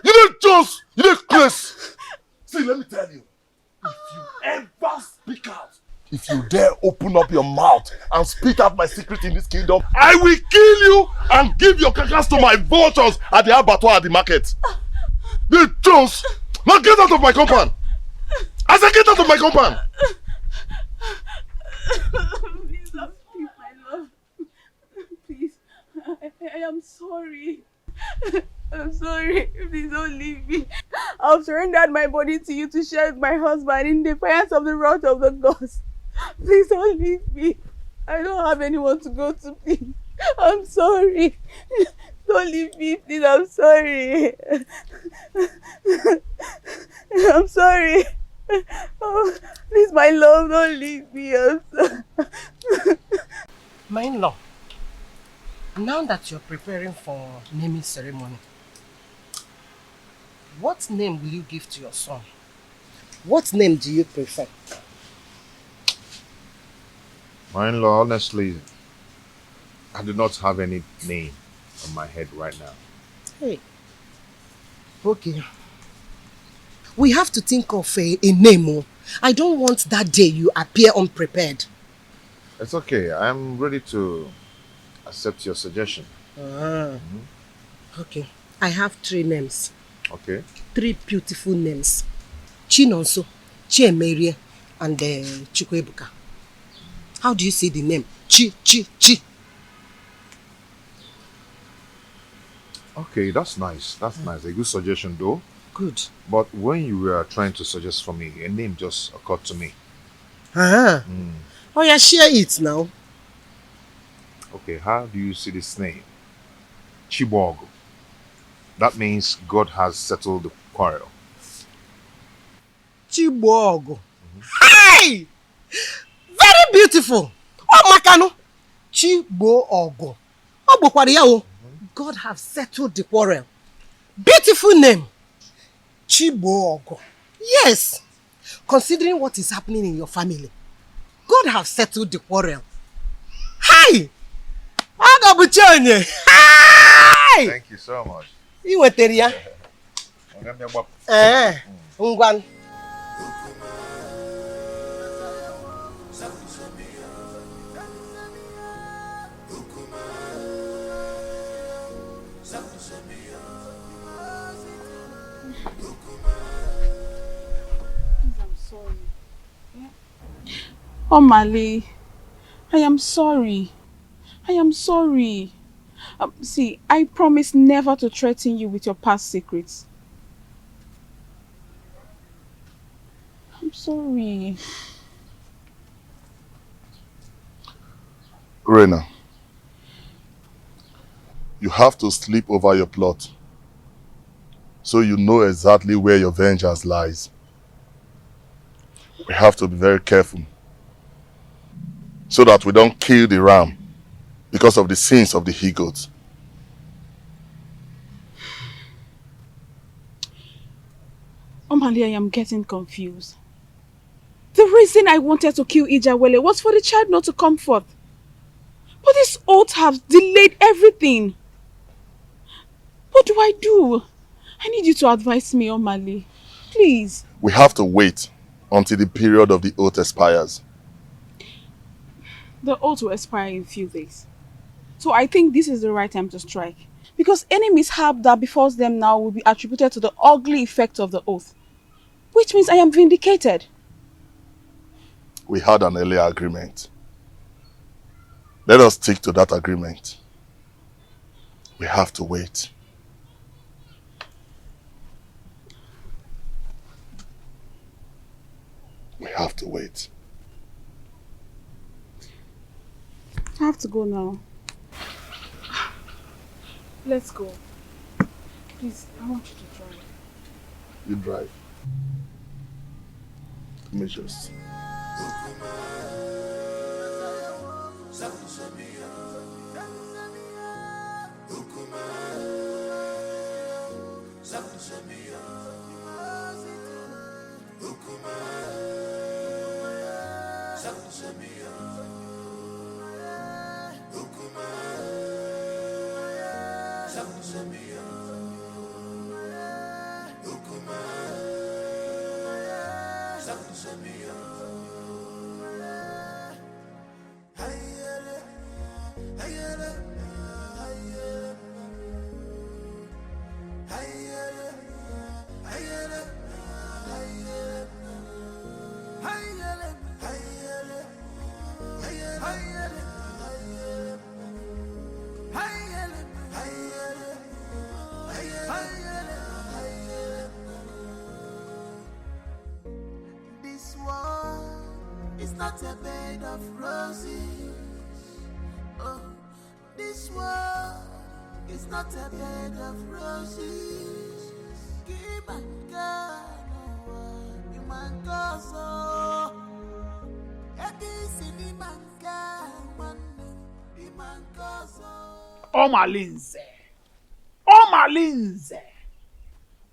[SPEAKER 8] You know Jones! You know Chris! See, let me tell you. If you ever speak out, if you dare open up your mouth and speak out my secret in this kingdom, I will kill you and give your carcass to my vultures at the abattoir at the market. You Jones! Now get out of my compound! I said get out of my compound!
[SPEAKER 15] Please don't leave my love. Please, I am sorry. I'm sorry. Please don't leave me. I've surrendered my body to you to share with my husband in defiance of the wrath of the gods. Please don't leave me. I don't have anyone to go to, please. I'm sorry. Don't leave me, please. I'm sorry. I'm sorry. Oh, please, my love, don't leave me. I'm sorry.
[SPEAKER 7] My in-law, now that you're preparing for naming ceremony, what name will you give to your son? What name do you prefer?
[SPEAKER 13] My in-law, honestly, I do not have any name on my head right now.
[SPEAKER 7] Hey. Okay. We have to think of a name. I don't want that day you appear unprepared.
[SPEAKER 13] It's okay. I'm ready to accept your suggestion.
[SPEAKER 7] Okay. I have 3 names.
[SPEAKER 13] Okay.
[SPEAKER 7] 3 beautiful names. Chinonso, Chiemerie, and Chukwebuka. How do you say the name? Chi.
[SPEAKER 13] Okay, that's nice. That's nice. A good suggestion though.
[SPEAKER 7] Good.
[SPEAKER 13] But when you were trying to suggest for me, a name just occurred to me.
[SPEAKER 7] Oh yeah, share it now.
[SPEAKER 13] Okay, how do you see this name? Chibogo. That means God has settled the quarrel.
[SPEAKER 7] Chibogo. Hey! Very beautiful. Oh, Makano. Chibogo. Oh, God have settled the quarrel. Beautiful name. Chibogo. Yes. Considering what is happening in your family, God have settled the quarrel. Hi! Hi!
[SPEAKER 13] Thank you so much.
[SPEAKER 7] Ngwan.
[SPEAKER 15] I'm sorry. Oh, Mali, I am sorry. I am sorry. See, I promise never to threaten you with your past secrets. I'm sorry.
[SPEAKER 8] Rena, you have to sleep over your plot so you know exactly where your vengeance lies. We have to be very careful so that we don't kill the ram because of the sins of the he-goats.
[SPEAKER 15] Oh, Mali, I am getting confused. The reason I wanted to kill Ijawele was for the child not to come forth. But this oath has delayed everything. What do I do? I need you to advise me, Omali. Please.
[SPEAKER 8] We have to wait until the period of the oath expires.
[SPEAKER 15] The oath will expire in a few days. So I think this is the right time to strike. Because any mishap that befalls them now will be attributed to the ugly effect of the oath. Which means I am vindicated.
[SPEAKER 8] We had an earlier agreement. Let us stick to that agreement. We have to wait. We have to wait.
[SPEAKER 15] I have to go now. Let's go. Please, I want you to drive.
[SPEAKER 8] You drive. Let me just...
[SPEAKER 18] This world is not a bed of roses. Oh, this world is not a bed of roses. Keep on going, you man go so.
[SPEAKER 3] Omalinze. Omalinze.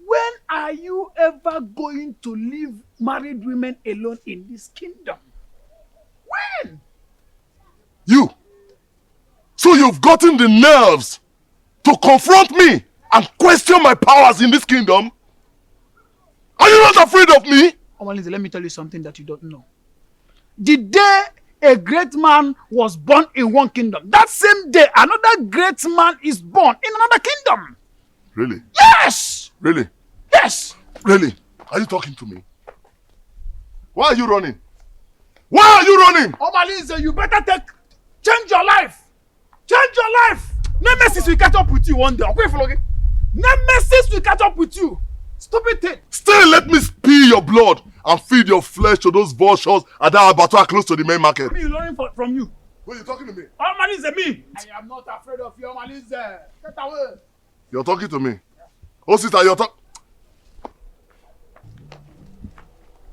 [SPEAKER 3] When are you ever going to leave married women alone in this kingdom? When?
[SPEAKER 8] You! So you've gotten the nerves to confront me and question my powers in this kingdom? Are you not afraid of me?
[SPEAKER 3] Omalinze, let me tell you something that you don't know. The day a great man was born in one kingdom, that same day another great man is born in another kingdom.
[SPEAKER 8] Really?
[SPEAKER 3] Yes!
[SPEAKER 8] Really?
[SPEAKER 3] Yes!
[SPEAKER 8] Really? Are you talking to me? Why are you running? Why are you running?
[SPEAKER 3] Omalinze, you better change your life. Change your life. Nemesis will catch up with you one day. Okay, Nemesis will catch up with you. Stupid thing.
[SPEAKER 8] Still let me spill your blood and feed your flesh to those vultures at that abattoir close to the main market.
[SPEAKER 3] Me learning from you.
[SPEAKER 8] Wait, you talking to me?
[SPEAKER 3] Omalinze, me. I am not afraid of you, Omalinze. Get away.
[SPEAKER 8] You're talking to me. Oh, sister, you're talking.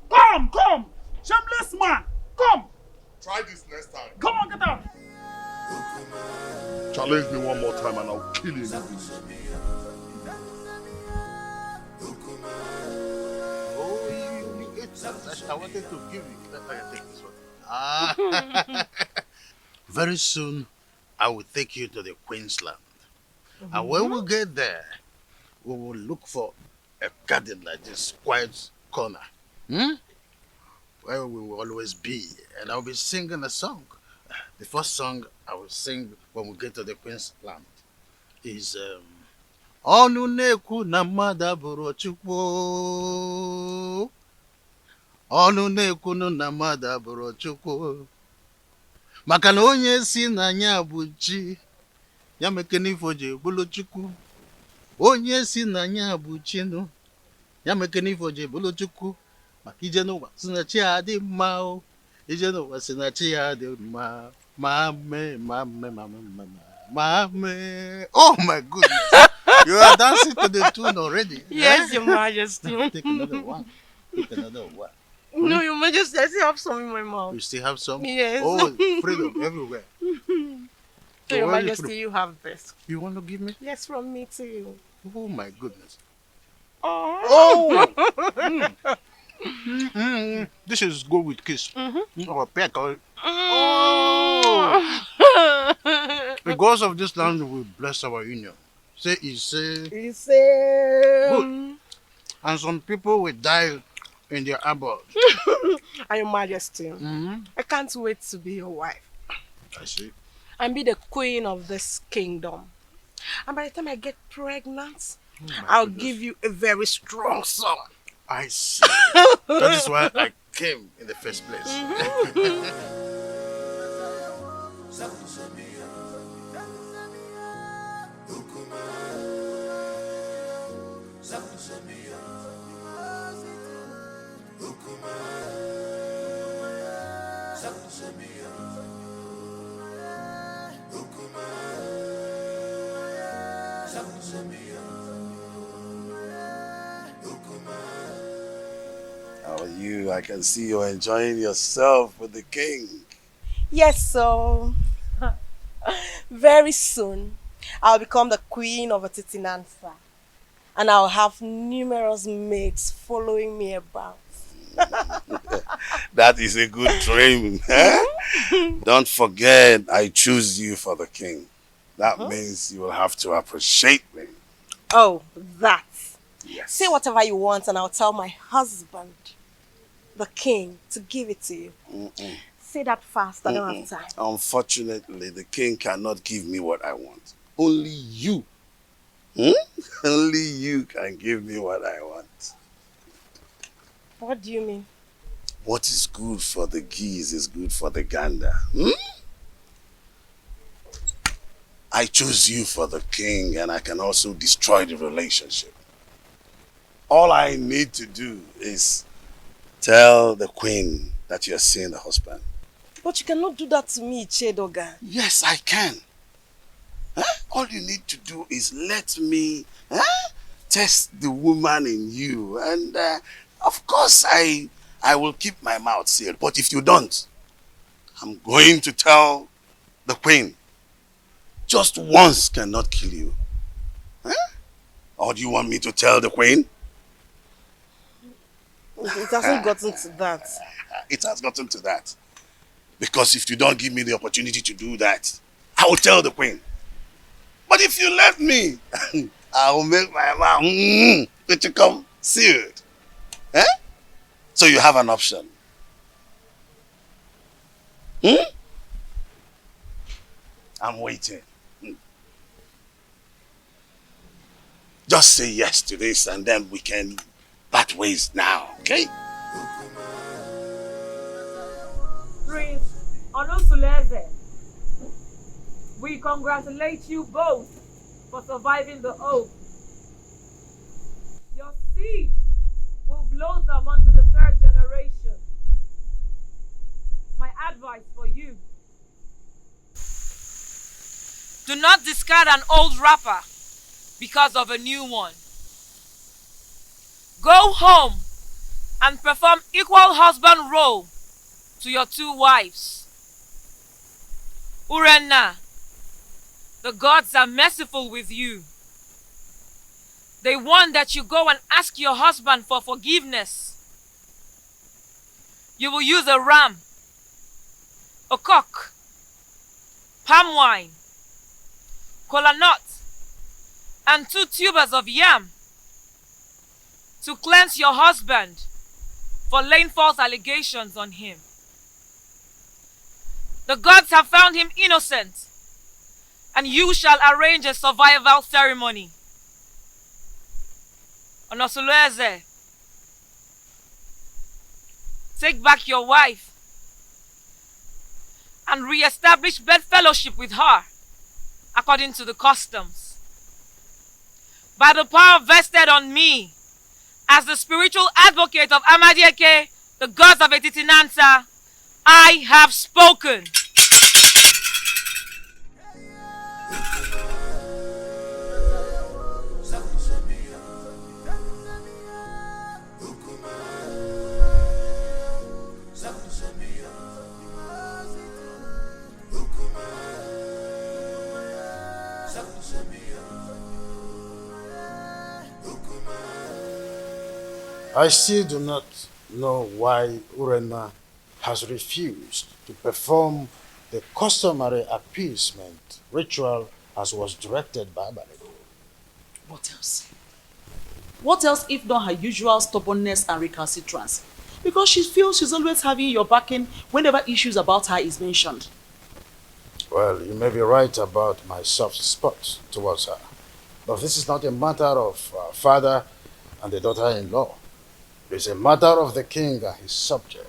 [SPEAKER 3] Come. Shameless man. Come.
[SPEAKER 8] Try this next time.
[SPEAKER 3] Come on, get out.
[SPEAKER 8] Challenge me one more time and I'll kill you.
[SPEAKER 6] I wanted to give you. Take this one. Very soon, I will take you to the Queensland. And when we get there, we will look for a garden like this, quiet corner, where we will always be, and I'll be singing a song. The first song I will sing when we get to the Queen's Land is Ọnụ na-ekwu na mmadụ abụrụ Chukwu. Ọnụ na-ekwu na mmadụ abụrụ Chukwu. Maka na onye si na ya bụ chi, ya mekene ifo ji bụrụ Chukwu. Onye si na ya bụ chi nụ, ya mekene ifo ji bụrụ Chukwu. Maka ije n'ụwa si na chi ya dị mma o. Ije n'ụwa si na chi ya dị mma. Mame. Oh my goodness. You are dancing to the tune already.
[SPEAKER 7] Yes, Your Majesty.
[SPEAKER 6] Take another one. Take another one.
[SPEAKER 7] No, Your Majesty, I still have some in my mouth.
[SPEAKER 6] You still have some?
[SPEAKER 7] Yes.
[SPEAKER 6] Oh, freedom everywhere.
[SPEAKER 7] So, Your Majesty, you have this.
[SPEAKER 6] You want to give me?
[SPEAKER 7] Yes, from me to you.
[SPEAKER 6] Oh my goodness.
[SPEAKER 7] Oh.
[SPEAKER 6] This is good with kiss. Or peck. Oh. Because of this land, we bless our union. Say, good. And some people will die in their abode.
[SPEAKER 7] And Your Majesty, I can't wait to be your wife.
[SPEAKER 6] I see.
[SPEAKER 7] And be the queen of this kingdom. And by the time I get pregnant, I'll give you a very strong son.
[SPEAKER 6] I see. That is why I came in the first place.
[SPEAKER 11] How are you? I can see you're enjoying yourself with the king.
[SPEAKER 7] Yes, so very soon I'll become the queen of Atitinansa, and I'll have numerous mates following me about.
[SPEAKER 11] That is a good dream. Don't forget, I choose you for the king. That means you will have to appreciate me.
[SPEAKER 7] Oh, that.
[SPEAKER 11] Yes.
[SPEAKER 7] Say whatever you want and I'll tell my husband, the king, to give it to you. Say that fast, I don't have time.
[SPEAKER 11] Unfortunately, the king cannot give me what I want. Only you. Only you can give me what I want.
[SPEAKER 7] What do you mean?
[SPEAKER 11] What is good for the geese is good for the gander. I choose you for the king, and I can also destroy the relationship. All I need to do is tell the queen that you're seeing the husband.
[SPEAKER 7] But you cannot do that to me, Chedoga.
[SPEAKER 11] Yes, I can. All you need to do is let me test the woman in you. And of course, I will keep my mouth sealed. But if you don't, I'm going to tell the queen. Just once cannot kill you. Or do you want me to tell the queen?
[SPEAKER 7] It hasn't gotten to that.
[SPEAKER 11] It has gotten to that. Because if you don't give me the opportunity to do that, I will tell the queen. But if you let me, I will make my mouth to come sealed. So you have an option. I'm waiting. Just say yes to this and then we can part ways now, okay?
[SPEAKER 12] Prince Onosuleze, we congratulate you both for surviving the oath. Your seed will blossom unto the third generation. My advice for you: do not discard an old wrapper because of a new one. Go home and perform equal husband role to your two wives. Urenna, the gods are merciful with you. They want that you go and ask your husband for forgiveness. You will use a ram, a cock, palm wine, kola nut, and 2 tubers of yam. to cleanse your husband for laying false allegations on him. The gods have found him innocent, and you shall arrange a survival ceremony. Onosulueze, take back your wife and re-establish bedfellowship with her according to the customs. By the power vested on me as the spiritual advocate of Amadieke, the gods of Etitinansa, I have spoken.
[SPEAKER 6] I still do not know why Urena has refused to perform the customary appeasement ritual as was directed by Abalego.
[SPEAKER 14] What else? What else if not her usual stubbornness and recalcitrance? Because she feels she's always having your backing whenever issues about her is mentioned.
[SPEAKER 6] Well, you may be right about my soft spot towards her. But this is not a matter of father and the daughter-in-law. It is a matter of the king and his subject.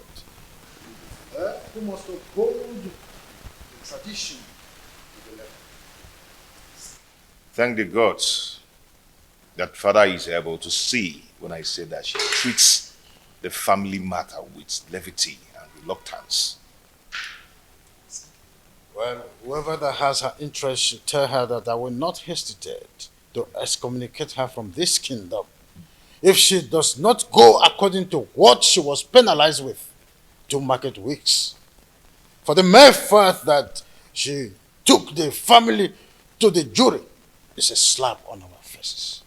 [SPEAKER 6] Who must uphold the tradition of the letter.
[SPEAKER 13] Thank the gods that father is able to see when I say that she treats the family matter with levity and reluctance.
[SPEAKER 6] Well, whoever that has her interest should tell her that I will not hesitate to excommunicate her from this kingdom if she does not go according to what she was penalized with 2 market weeks. For the mere fact that she took the family to the jury is a slap on our faces.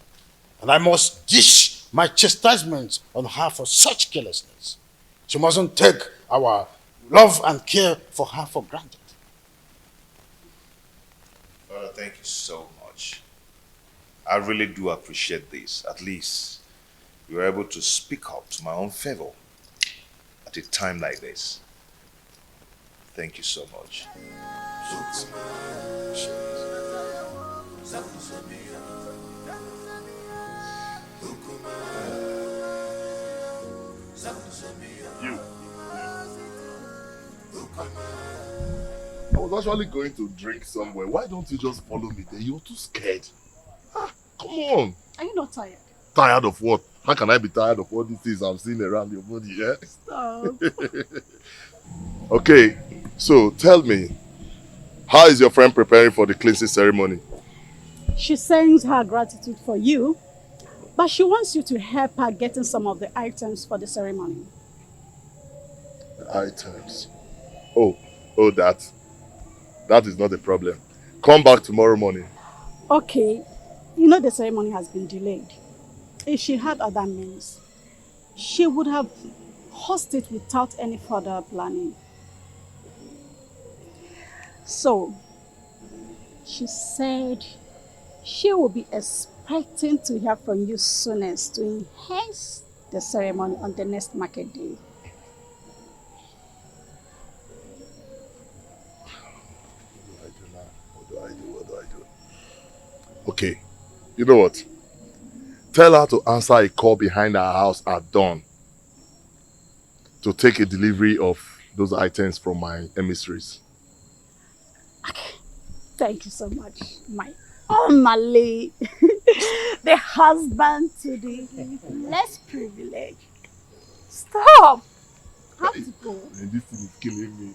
[SPEAKER 6] And I must dish my chastisement on her for such carelessness. She mustn't take our love and care for her for granted.
[SPEAKER 13] Father, thank you so much. I really do appreciate this. At least you were able to speak up to my own favor at a time like this. Thank you so much.
[SPEAKER 8] You. I was actually going to drink somewhere. Why don't you just follow me there? You're too scared. Come on.
[SPEAKER 9] Are you not tired?
[SPEAKER 8] Tired of what? How can I be tired of all these things I'm seeing around your body, yeah?
[SPEAKER 9] Stop.
[SPEAKER 8] Okay, so tell me, how is your friend preparing for the cleansing ceremony?
[SPEAKER 9] She sends her gratitude for you, but she wants you to help her getting some of the items for the ceremony.
[SPEAKER 8] The items? Oh, that. That is not a problem. Come back tomorrow morning.
[SPEAKER 9] Okay, you know the ceremony has been delayed. If she had other means, she would have hosted it without any further planning. So, she said she will be expecting to hear from you soonest to enhance the ceremony on the next market day.
[SPEAKER 8] What do I do? Okay, you know what? Tell her to answer a call behind our house at dawn to take a delivery of those items from my emissaries.
[SPEAKER 9] Thank you so much, my Omale, the husband to the less privileged. Stop! I have to go.
[SPEAKER 8] And this thing is killing me.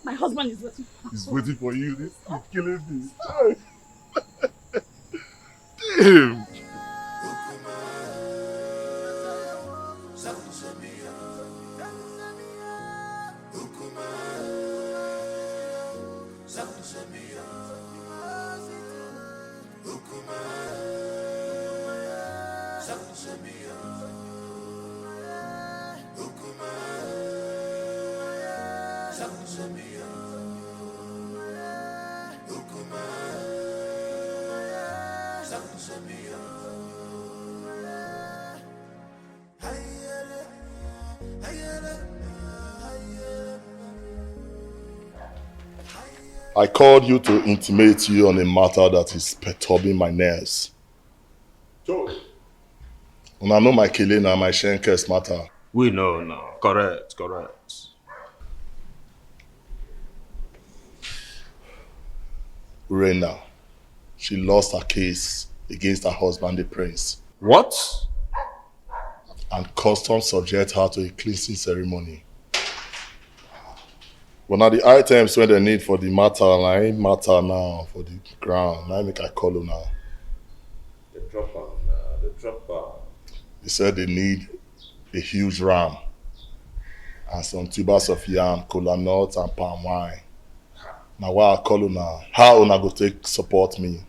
[SPEAKER 9] My husband is waiting.
[SPEAKER 8] He's waiting for you. This is killing me. Damn. I called you to intimate you on a matter that is perturbing my nerves. And I know my killing and my Shenkers matter.
[SPEAKER 11] We know now. Correct, correct.
[SPEAKER 8] Urena, she lost her case against her husband, the prince.
[SPEAKER 11] What?
[SPEAKER 8] And customs subject her to a cleansing ceremony. But now the items when they need for the matter, and I ain't matter now for the ground. Now I make I call her now.
[SPEAKER 11] The dropper.
[SPEAKER 8] They said they need a huge ram and some tubers of yam, cola nuts and palm wine. Now why I call you now? How una go take support me?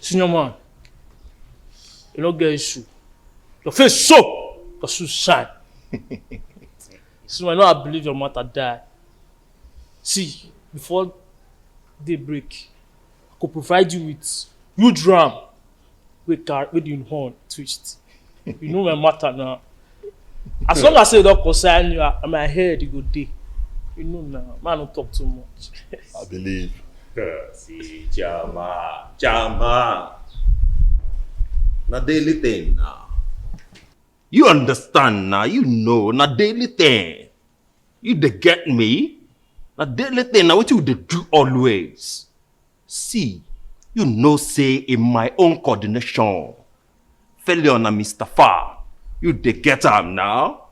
[SPEAKER 19] Senior man, you don't get issue. Your face so, your shoes shine. So I know I believe your mother died. See, before daybreak, I could provide you with huge ram with the horn twist. You know my matter now. As long as I don't concern you, and my head you go day. You know now, man don't talk too much.
[SPEAKER 8] I believe.
[SPEAKER 11] See, Jama. Na daily thing now. You understand now, you know, na daily thing. You dey get me? Na daily thing, now what you dey do always. See, you know say in my own coordination, failure na Mr. Far. You dey get am now?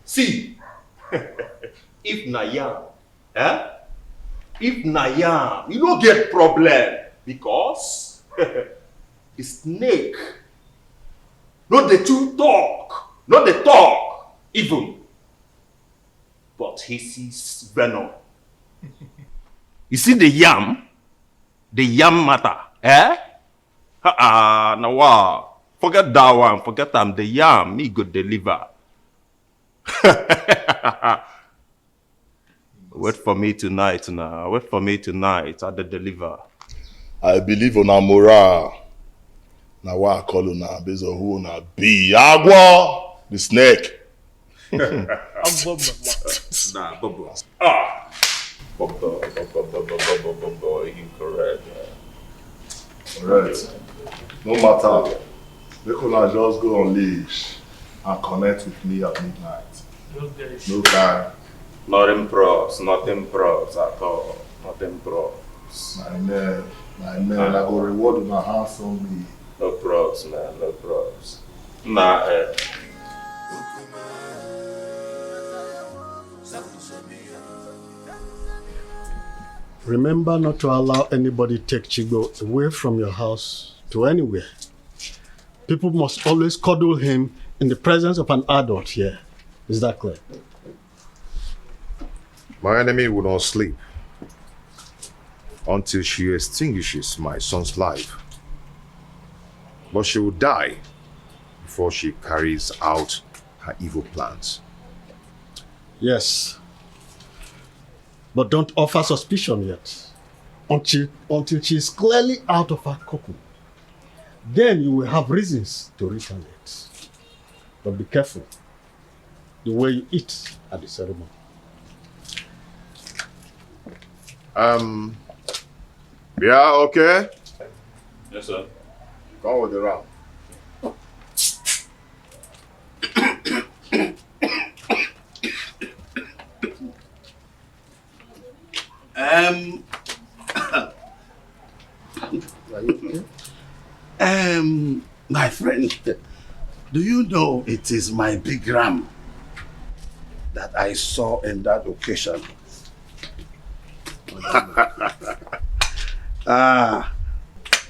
[SPEAKER 11] See, if na yam, if na yam, you don't get problem because the snake, not the two talk, not the talk even, but he sees venom. You see the yam matter, now wow, forget that one, forget them, the yam, he go deliver. Wait for me tonight now. Wait for me tonight at the deliver.
[SPEAKER 8] I believe on our morale. Now why I call you now based on who na be Agua, the snake.
[SPEAKER 11] Nah, Bobo. Bobo, incorrect.
[SPEAKER 8] Alright. No matter. They could just go on leash and connect with me at midnight. No time.
[SPEAKER 11] Nothing pros at all. Nothing pros.
[SPEAKER 8] My man, I go reward my handsomely.
[SPEAKER 11] No pros, man, no pros. Nah,
[SPEAKER 20] Remember not to allow anybody take Chigo away from your house to anywhere. People must always cuddle him in the presence of an adult here. Is that clear?
[SPEAKER 4] My enemy will not sleep until she extinguishes my son's life. But she will die before she carries out her evil plans.
[SPEAKER 20] Yes. But don't offer suspicion yet. Until she is clearly out of her cocoon. Then you will have reasons to retaliate. But be careful the way you eat at the ceremony.
[SPEAKER 4] Yeah, okay?
[SPEAKER 11] Yes, sir.
[SPEAKER 4] Come with the round.
[SPEAKER 11] My friend, do you know it is my big ram that I saw in that occasion?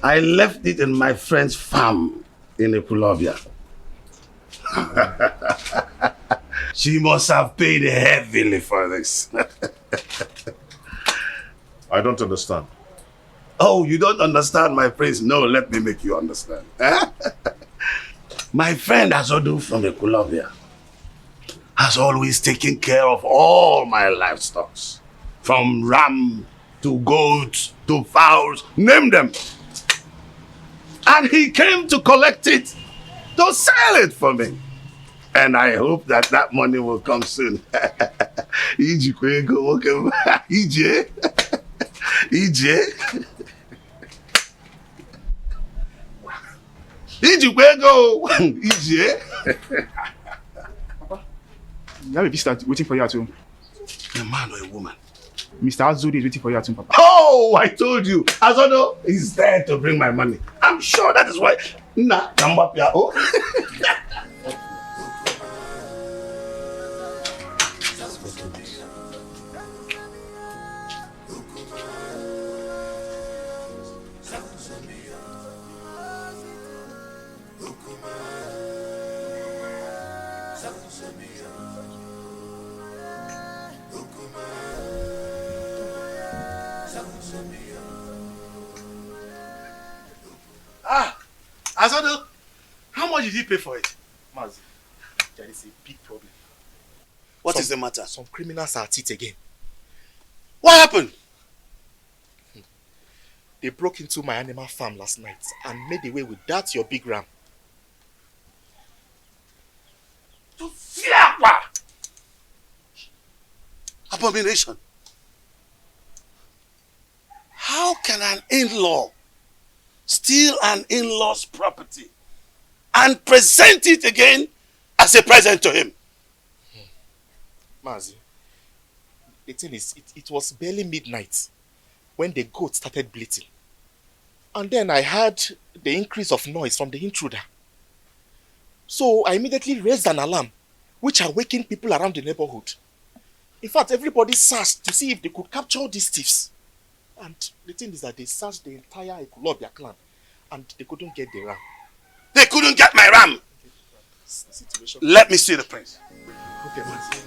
[SPEAKER 11] I left it in my friend's farm in Epulovia. She must have paid heavily for this.
[SPEAKER 4] I don't understand.
[SPEAKER 11] Oh, you don't understand, my prince? No, let me make you understand. My friend Azodu from Epulovia has always taken care of all my livestock. From ram to goats to fowls, name them. And he came to collect it to to sell it for me. And I hope that that money will come soon. Iji kwego, okay. Ije. Ije. Iji kwego. Ije.
[SPEAKER 1] You have a visitor waiting for you at home.
[SPEAKER 11] A man or a woman?
[SPEAKER 1] Mr. Azudi is waiting for you at home, Papa.
[SPEAKER 11] Oh, I told you. Azodo is there to bring my money. I'm sure that is why. Nah, Kambapia. Oh.
[SPEAKER 2] Azodo, how much did he pay for it?
[SPEAKER 23] Mazi, there is a big problem.
[SPEAKER 2] What is the matter?
[SPEAKER 23] Some criminals are at it again.
[SPEAKER 2] What happened?
[SPEAKER 23] They broke into my animal farm last night and made away with that your big ram.
[SPEAKER 2] Abomination. How can an in-law steal an in-law's property and present it again as a present to him?
[SPEAKER 23] Mazi, the thing is, it was barely midnight when the goat started bleating. And then I heard the increase of noise from the intruder. So I immediately raised an alarm, which awakened people around the neighborhood. In fact, everybody searched to see if they could capture these thieves. And the thing is that they searched the entire Ekulobia clan and they couldn't get the ram.
[SPEAKER 2] They couldn't get my ram!
[SPEAKER 23] Situation.
[SPEAKER 2] Let me see the prince.
[SPEAKER 23] Okay, Mazi.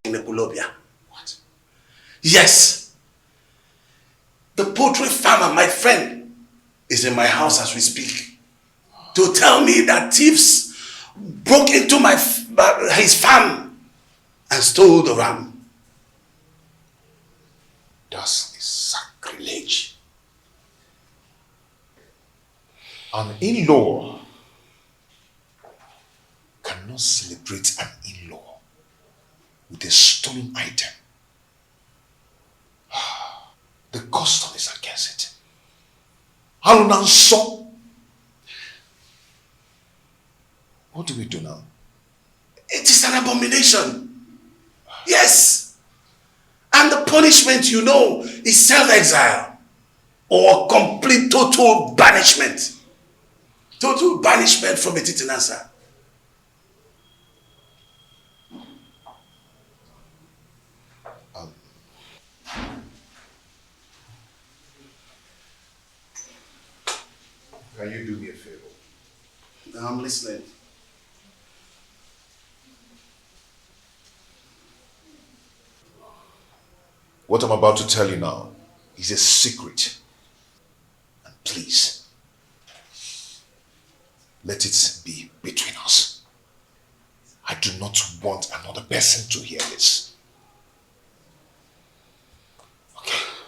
[SPEAKER 2] In Ekulobia. What? Yes. The poultry farmer, my friend, is in my house as we speak. To tell me that thieves broke into his farm and stole the ram.
[SPEAKER 4] That's a sacrilege. An in-law cannot celebrate an in-law with a stolen item. The custom is against it. Alunanso. What do we do now?
[SPEAKER 2] It is an abomination. Yes. And the punishment, you know, is self-exile or complete total banishment. Total banishment from a Titinasa.
[SPEAKER 4] Can you do me a favor?
[SPEAKER 2] I'm listening.
[SPEAKER 4] What I'm about to tell you now is a secret. And please, let it be between us. I do not want another person to hear this.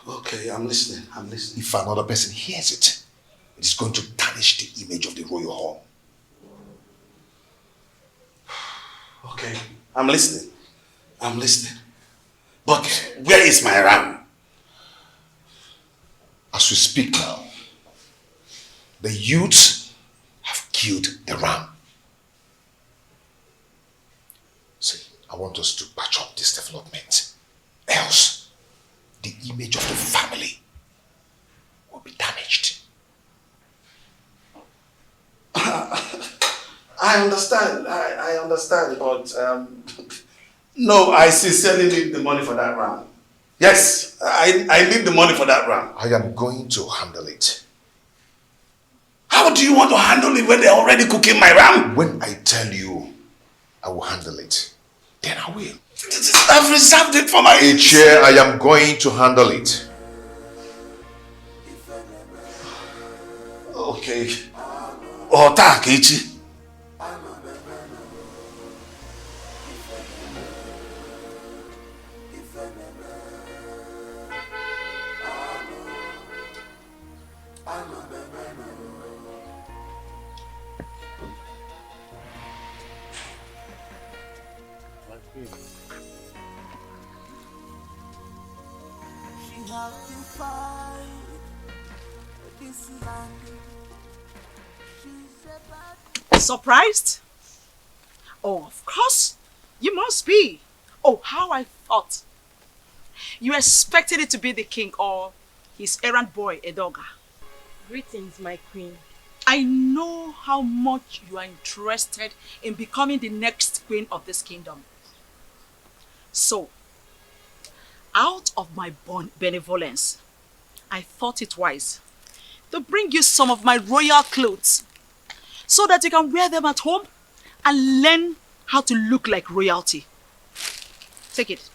[SPEAKER 2] Okay, I'm listening.
[SPEAKER 4] If another person hears it, it is going to tarnish the image of the royal home.
[SPEAKER 2] Okay, I'm listening. But where is my ram?
[SPEAKER 4] As we speak now, the youths have killed the ram. See, I want us to patch up this development. Else, the image of the family will be damaged.
[SPEAKER 2] I understand. I understand, but no, I sincerely need the money for that ram. Yes, I need the money for that ram.
[SPEAKER 4] I am going to handle it.
[SPEAKER 2] How do you want to handle it when they're already cooking my ram?
[SPEAKER 4] When I tell you I will handle it, then I will.
[SPEAKER 2] I've reserved it for my...
[SPEAKER 4] Chair, I am going to handle it.
[SPEAKER 2] Okay. Ota Kechi.
[SPEAKER 18] have defied this land. She's a bad.
[SPEAKER 14] Surprised? Oh, of course. You must be. Oh, how I thought. You expected it to be the king or his errand boy, Edoga.
[SPEAKER 5] Greetings, my queen.
[SPEAKER 14] I know how much you are interested in becoming the next queen of this kingdom. So, out of my benevolence, I thought it wise to bring you some of my royal clothes so that you can wear them at home and learn how to look like royalty. Take it.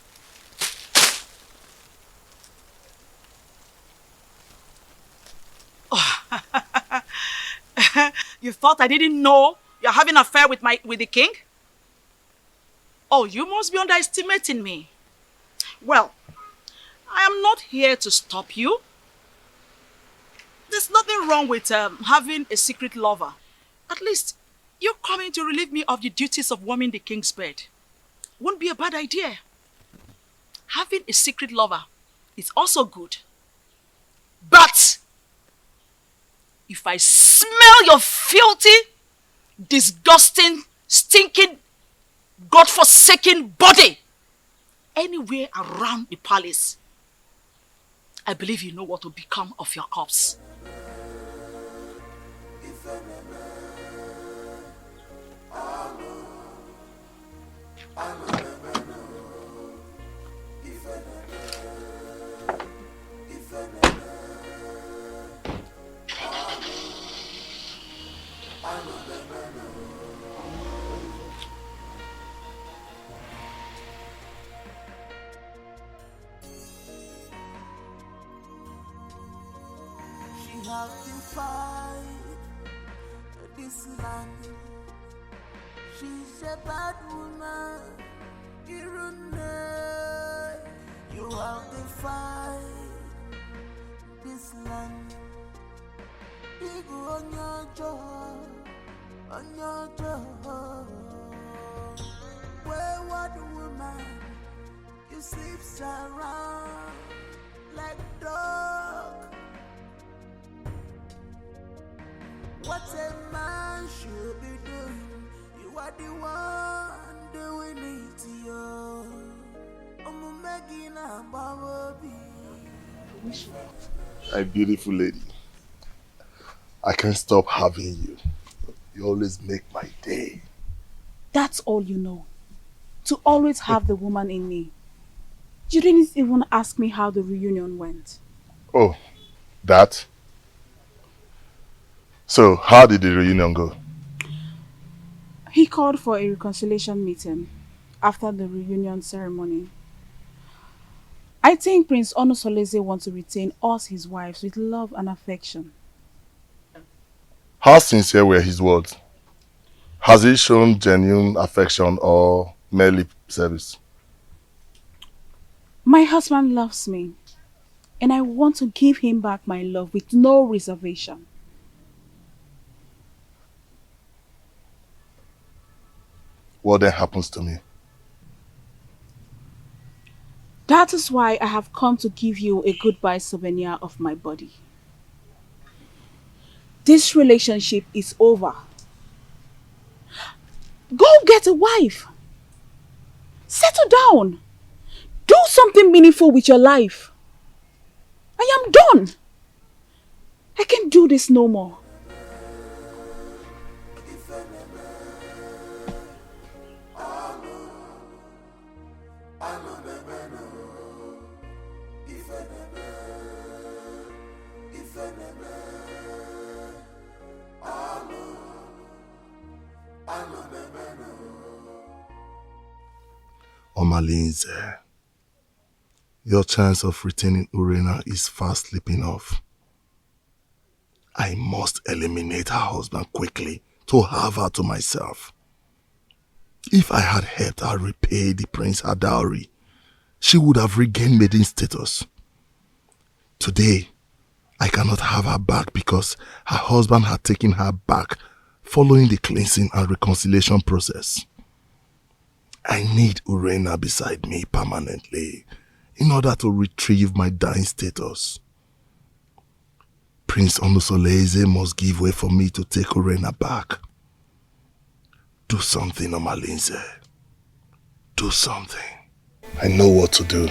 [SPEAKER 14] Oh. You thought I didn't know you're having an affair with the king? Oh, you must be underestimating me. Well, I am not here to stop you. There's nothing wrong with having a secret lover. At least, you're coming to relieve me of the duties of warming the king's bed. Won't be a bad idea. Having a secret lover is also good. But, if I smell your filthy, disgusting, stinking, God-forsaken body anywhere around the palace, I believe you know what will become of your corpse.
[SPEAKER 18] She has defied this land. She's a bad woman. You have defied this land. Big on your jaw, wayward woman, you sleep around like dog. What a man should be doing, you are the one doing it to you. I'm making a baby.
[SPEAKER 8] My beautiful lady, I can't stop having you. You always make my day.
[SPEAKER 9] That's all you know. To always have the woman in me. You didn't even ask me how the reunion went.
[SPEAKER 8] Oh, that? So, how did the reunion go?
[SPEAKER 9] He called for a reconciliation meeting after the reunion ceremony. I think Prince Onosoleze wants to retain us, his wives, with love and affection.
[SPEAKER 8] How sincere were his words? Has he shown genuine affection or mere lip service?
[SPEAKER 9] My husband loves me, and I want to give him back my love with no reservation.
[SPEAKER 8] What then happens to me?
[SPEAKER 9] That is why I have come to give you a goodbye souvenir of my body. This relationship is over. Go get a wife. Settle down. Do something meaningful with your life. I am done. I can't do this no more.
[SPEAKER 8] Omalinze, your chance of retaining Urena is fast slipping off. I must eliminate her husband quickly to have her to myself. If I had helped her repay the prince her dowry, she would have regained maiden status. Today, I cannot have her back because her husband had taken her back following the cleansing and reconciliation process. I need Urena beside me permanently in order to retrieve my dying status. Prince Onusoleze must give way for me to take Urena back. Do something, Omalinze. Do something. I know what to do.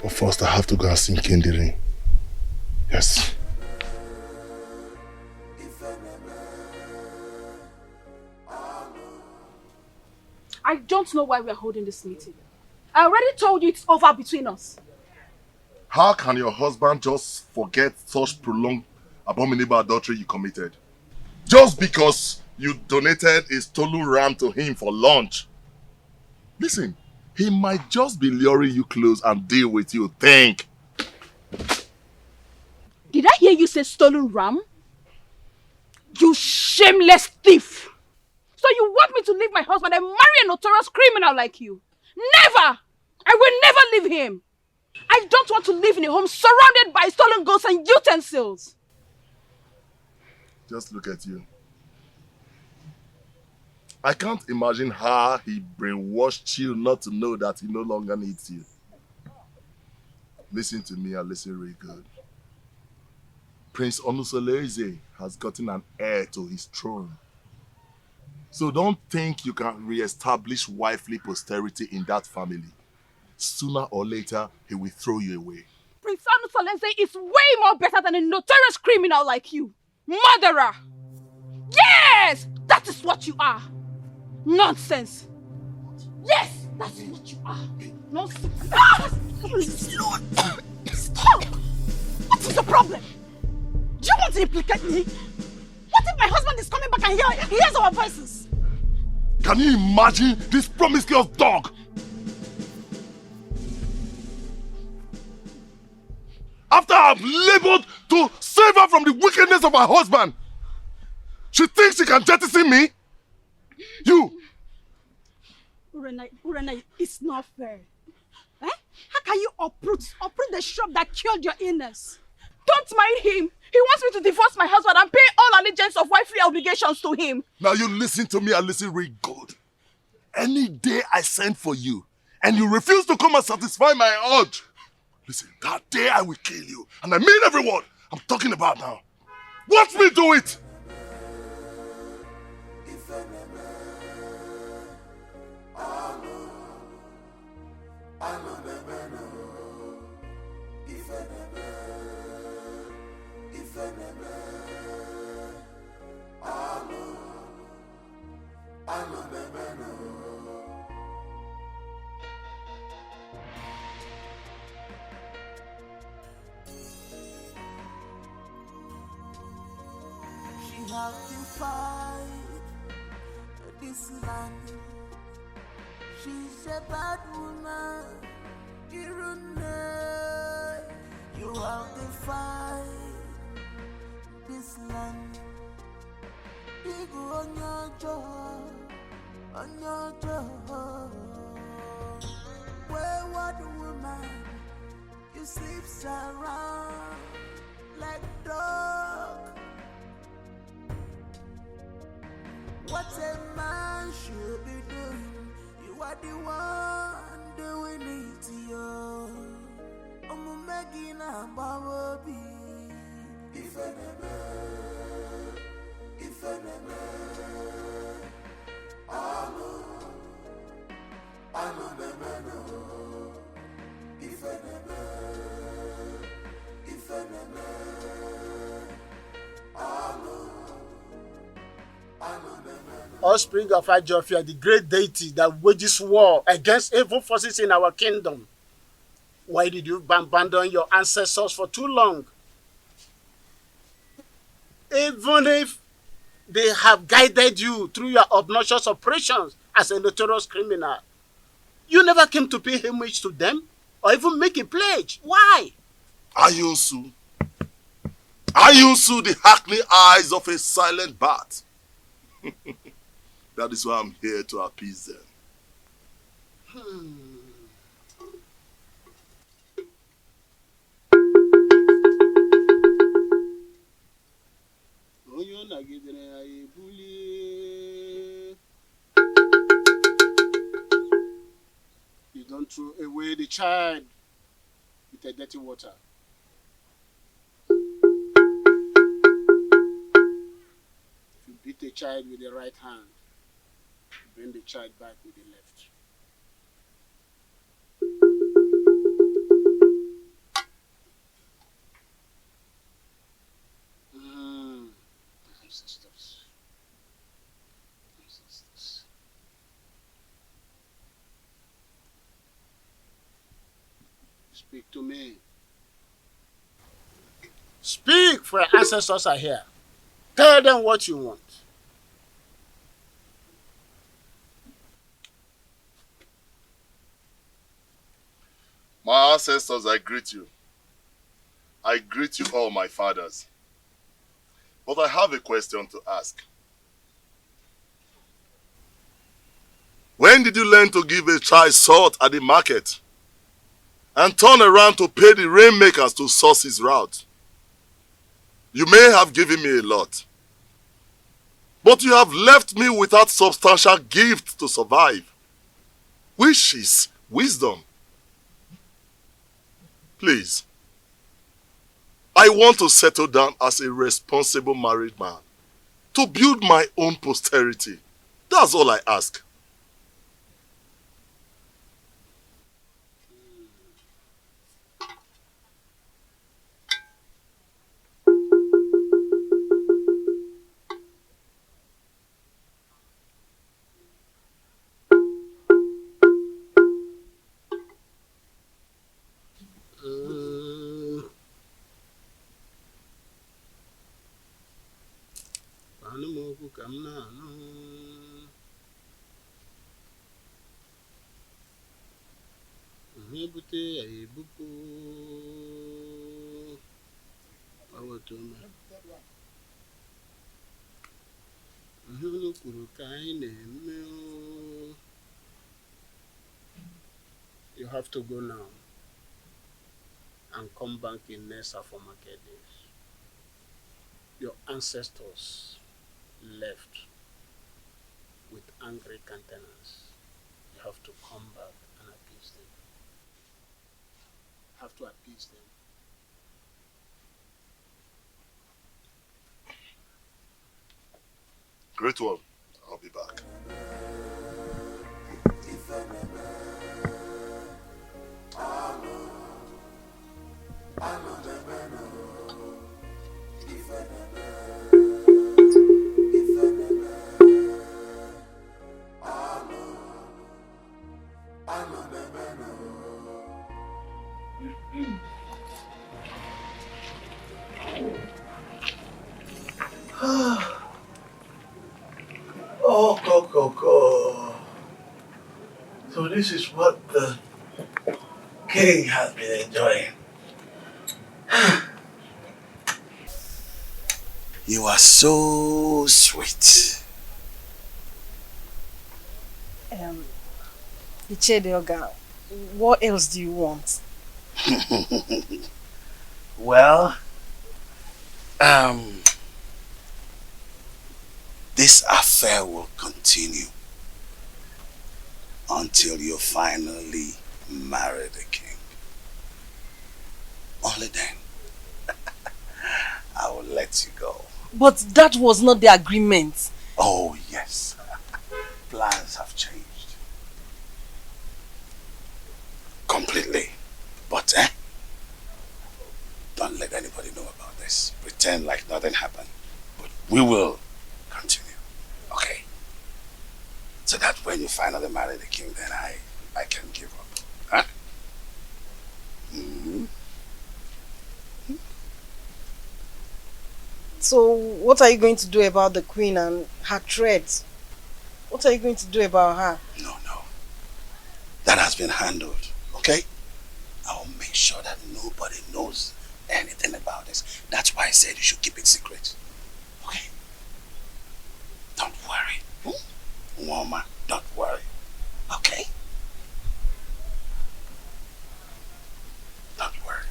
[SPEAKER 8] But first I have to go and see Kindiri. Yes.
[SPEAKER 14] I don't know why we are holding this meeting. I already told you it's over between us.
[SPEAKER 8] How can your husband just forget such prolonged abominable adultery you committed? Just because you donated a stolen ram to him for lunch. Listen, he might just be luring you close and deal with you. Think.
[SPEAKER 14] Did I hear you say stolen ram? You shameless thief! So you want me to leave my husband and marry a notorious criminal like you? Never! I will never leave him! I don't want to live in a home surrounded by stolen goods and utensils!
[SPEAKER 8] Just look at you. I can't imagine how he brainwashed you not to know that he no longer needs you. Listen to me and listen really good. Prince Onusoleze has gotten an heir to his throne. So don't think you can re-establish wifely posterity in that family. Sooner or later, he will throw you away.
[SPEAKER 14] Prince Onusoleze is way more better than a notorious criminal like you. Murderer! Yes! That is what you are. Nonsense. Yes, that's what you are. Nonsense. Ah! Lord. Stop! What is the problem? Do you want to implicate me? What if my husband is coming back and hears our voices?
[SPEAKER 8] Can you imagine this promiscuous dog? After I've labored to save her from the wickedness of her husband, she thinks she can jettison me? You!
[SPEAKER 14] Urena, it's not fair. Eh? How can you uproot the shrub that killed your illness? Don't mind him. He wants me to divorce my husband and pay all allegiance of wifely obligations to him.
[SPEAKER 8] Now you listen to me and listen really good. Any day I send for you and you refuse to come and satisfy my urge, listen, that day I will kill you. And I mean every word I'm talking about now. Watch me do it!
[SPEAKER 18] She have defied this land. She's a bad woman. You have defied this land. You go on your job, wayward woman, you sleeps around like dog. What a man should be doing, you are the one doing it to you. Megina Baby. If
[SPEAKER 6] Offspring of Ajofia, the great deity that wages war against evil forces in our kingdom. Why did you abandon your ancestors for too long? Even if they have guided you through your obnoxious operations as a notorious criminal, you never came to pay homage to them or even make a pledge. Why?
[SPEAKER 8] Ayunsu, the hackney eyes of a silent bat. That is why I'm here to appease them.
[SPEAKER 6] You don't
[SPEAKER 10] throw away the child with a dirty water. If you beat the child with the right hand, bring the child back with the left. Ancestors. Ancestors. Speak to me. Speak, for your ancestors are here. Tell them what you want.
[SPEAKER 8] My ancestors, I greet you. I greet you all, my fathers. But I have a question to ask. When did you learn to give a child salt at the market and turn around to pay the rainmakers to source his route? You may have given me a lot, but you have left me without substantial gift to survive, which is wisdom. Please, I want to settle down as a responsible married man, to build my own posterity. That's all I ask.
[SPEAKER 10] You have to go now and come back in Nessa for market days. Your ancestors left with angry countenance. You have to come back and appease them. You have to appease them.
[SPEAKER 8] Great one. I'll be back.
[SPEAKER 2] Oh, Coco. So this is what the king has been enjoying. You are so sweet.
[SPEAKER 5] Ichedioga, what else do you want?
[SPEAKER 2] Well, this affair will continue until you finally marry the king. Only then I will let you go.
[SPEAKER 5] But that was not the agreement.
[SPEAKER 2] Oh yes, plans have changed completely. But don't let anybody know about this. Pretend like nothing happened. But we will continue, okay? So that when you finally marry the king, then I can give up. Huh? Mm-hmm.
[SPEAKER 5] So what are you going to do about the queen and her threats? What are you going to do about her?
[SPEAKER 2] No. That has been handled, okay? I will make sure that nobody knows anything about this. That's why I said you should keep it secret. Okay? Don't worry. Woman, don't worry. Okay? Don't worry.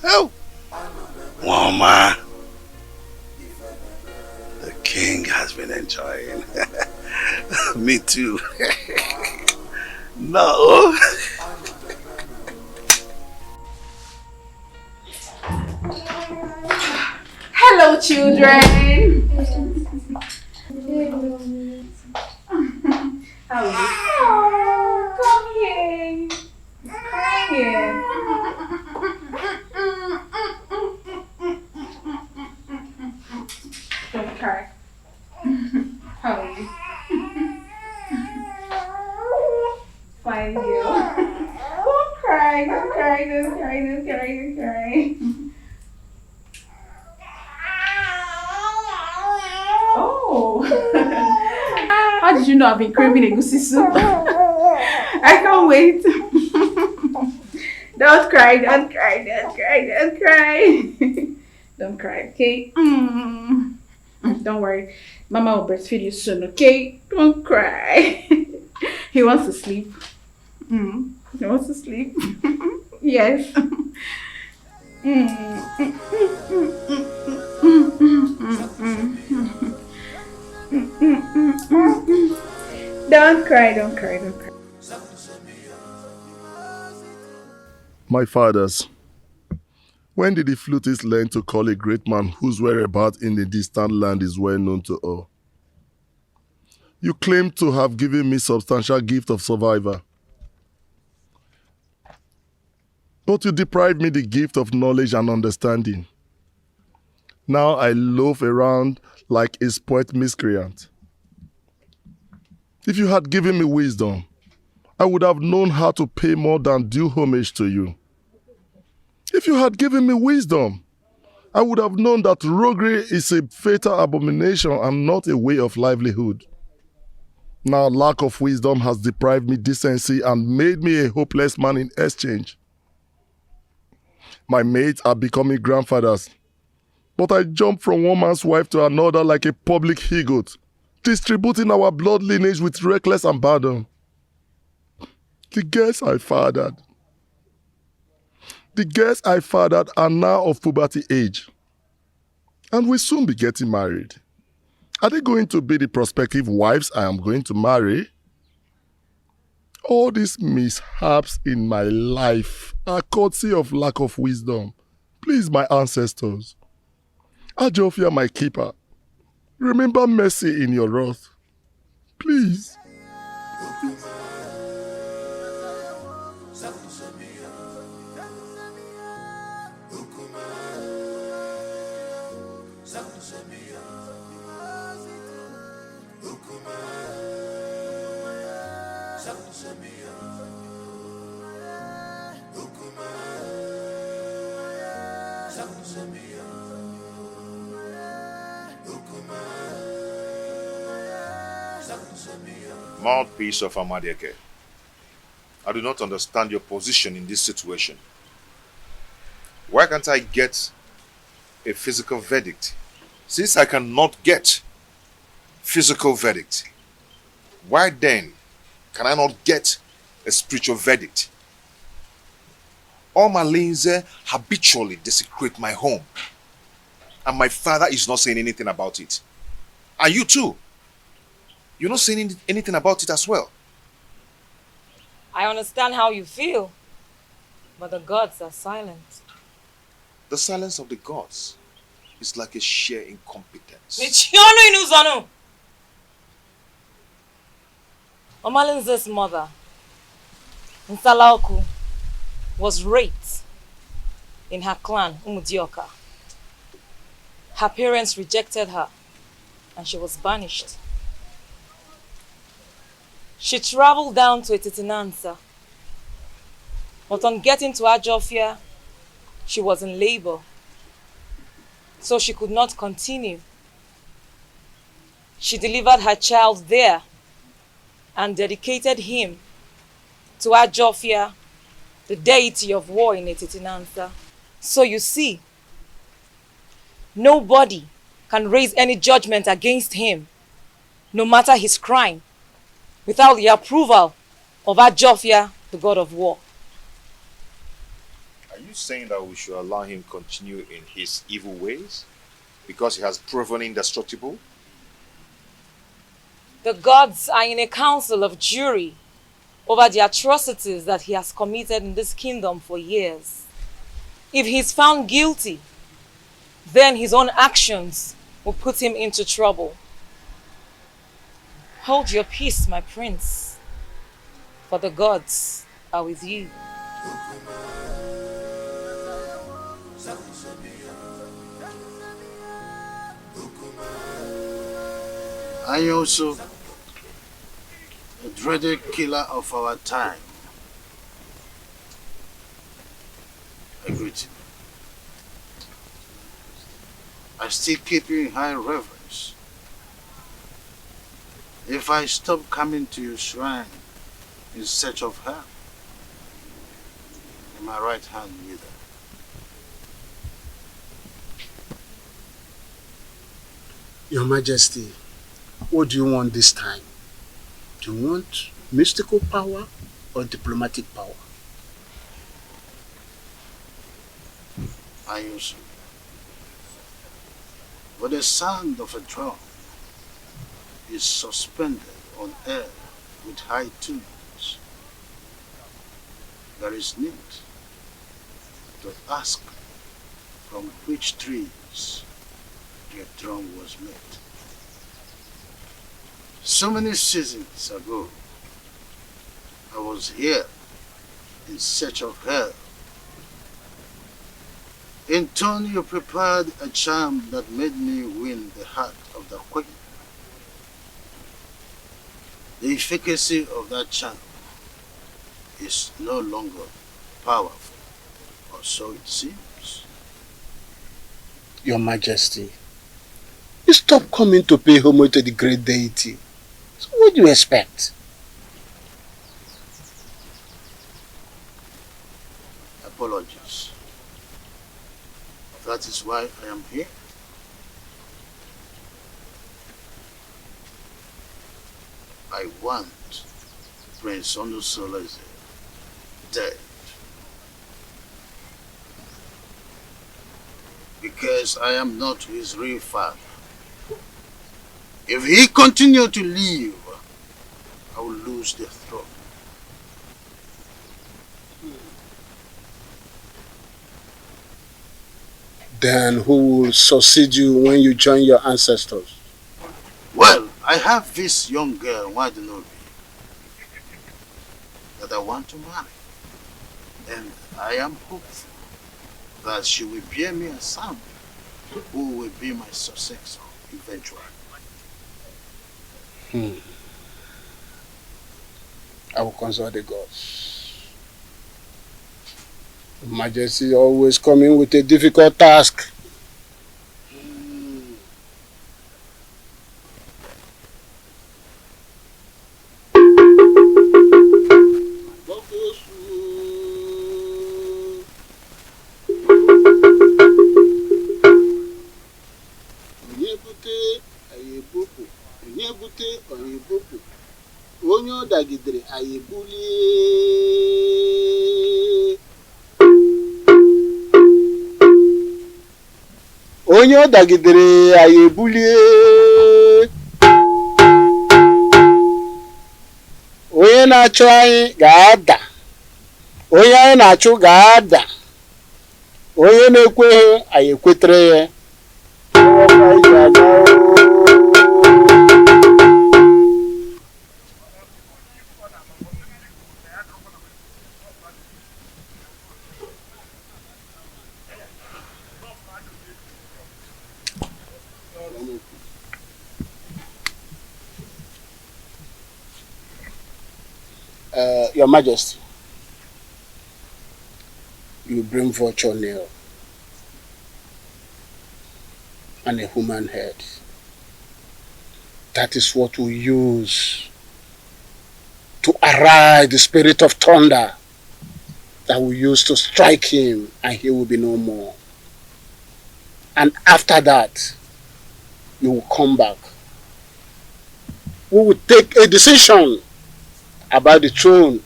[SPEAKER 2] Oh, woman. The king king has been enjoying. Me too. No.
[SPEAKER 9] Hello, children. How are you? Oh, come here. Come here. Don't cry. How are you? Fine, girl. Don't cry, don't cry, don't cry, don't cry, don't cry. Oh. How did you know I've been craving a goosey soup? I can't wait. Don't cry, don't cry, don't cry, don't cry. Don't cry, okay? Don't worry. Mama will breastfeed you soon, okay? Don't cry. He wants to sleep. He wants to sleep. Yes. Don't cry, don't cry, don't cry.
[SPEAKER 8] My fathers, when did the flutist learn to call a great man whose whereabouts in the distant land is well known to all? You claim to have given me substantial gift of survivor. But you deprived me the gift of knowledge and understanding. Now I loaf around like a spoilt miscreant. If you had given me wisdom, I would have known how to pay more than due homage to you. If you had given me wisdom, I would have known that roguery is a fatal abomination and not a way of livelihood. Now lack of wisdom has deprived me decency and made me a hopeless man in exchange. My mates are becoming grandfathers, but I jump from one man's wife to another like a public he-goat, distributing our blood lineage with reckless abandon. The girls I fathered are now of puberty age and will soon be getting married. Are they going to be the prospective wives I am going to marry? All these mishaps in my life are courtesy of lack of wisdom. Please, my ancestors, Ajofia, my keeper, remember mercy in your wrath. Please.
[SPEAKER 13] Mouthpiece of Amadeke, I do not understand your position in this situation. Why can't I get a physical verdict? Since I cannot get physical verdict, why then can I not get a spiritual verdict? All my lanes habitually desecrate my home, and my father is not saying anything about it. And you too. You're not saying anything about it as well.
[SPEAKER 12] I understand how you feel, but the gods are silent.
[SPEAKER 13] The silence of the gods is like a sheer incompetence.
[SPEAKER 12] Omalinze's mother, Nsalaoku, was raped in her clan, Umudioka. Her parents rejected her and she was banished. She traveled down to Etitinansa, but on getting to Ajofia, she was in labor, so she could not continue. She delivered her child there and dedicated him to Ajofia, the deity of war in Etitinansa. So you see, nobody can raise any judgment against him, no matter his crime, without the approval of Ajofia, the god of war.
[SPEAKER 13] Are you saying that we should allow him continue in his evil ways because he has proven indestructible?
[SPEAKER 12] The gods are in a council of jury over the atrocities that he has committed in this kingdom for years. If he's found guilty, then his own actions will put him into trouble. Hold your peace, my prince, for the gods are with you.
[SPEAKER 6] I also a dreaded killer of our time. I greet you. I still keep you in high reverence. If I stop coming to your shrine in search of help, in my right hand neither.
[SPEAKER 10] Your Majesty, what do you want this time? Do you want mystical power or diplomatic power?
[SPEAKER 6] I also. But the sound of a drum is suspended on air with high tunes. There is need to ask from which trees the drum was made. So many seasons ago, I was here in search of her. In turn, you prepared a charm that made me win the heart of the queen. The efficacy of that charm is no longer powerful, or so it seems.
[SPEAKER 10] Your Majesty, you stop coming to pay homage to the great deity. So what do you expect?
[SPEAKER 6] Apologies. That is why I am here. I want Prince Onusoleze dead. Because I am not his real father. If he continue to live, I will lose the throne.
[SPEAKER 10] Then who will succeed you when you join your ancestors?
[SPEAKER 6] Well, I have this young girl, Wadinobi, that I want to marry. And I am hopeful that she will bear me a son who will be my successor eventually.
[SPEAKER 10] I will consult the gods. Your Majesty always coming with a difficult task. Onye ọ dagidere anyị bulie. Onye ọ dagidere anyị ebulie. Onye na-achụ anyị ga-ada. Onye anyị na-achụ ga-ada. Onye na-ekweghị anyị ekwetere ya. Your Majesty, you bring vulture nail and a human head. That is what we use to arise the spirit of thunder that we use to strike him, and he will be no more. And after that, you will come back. We will take a decision about the throne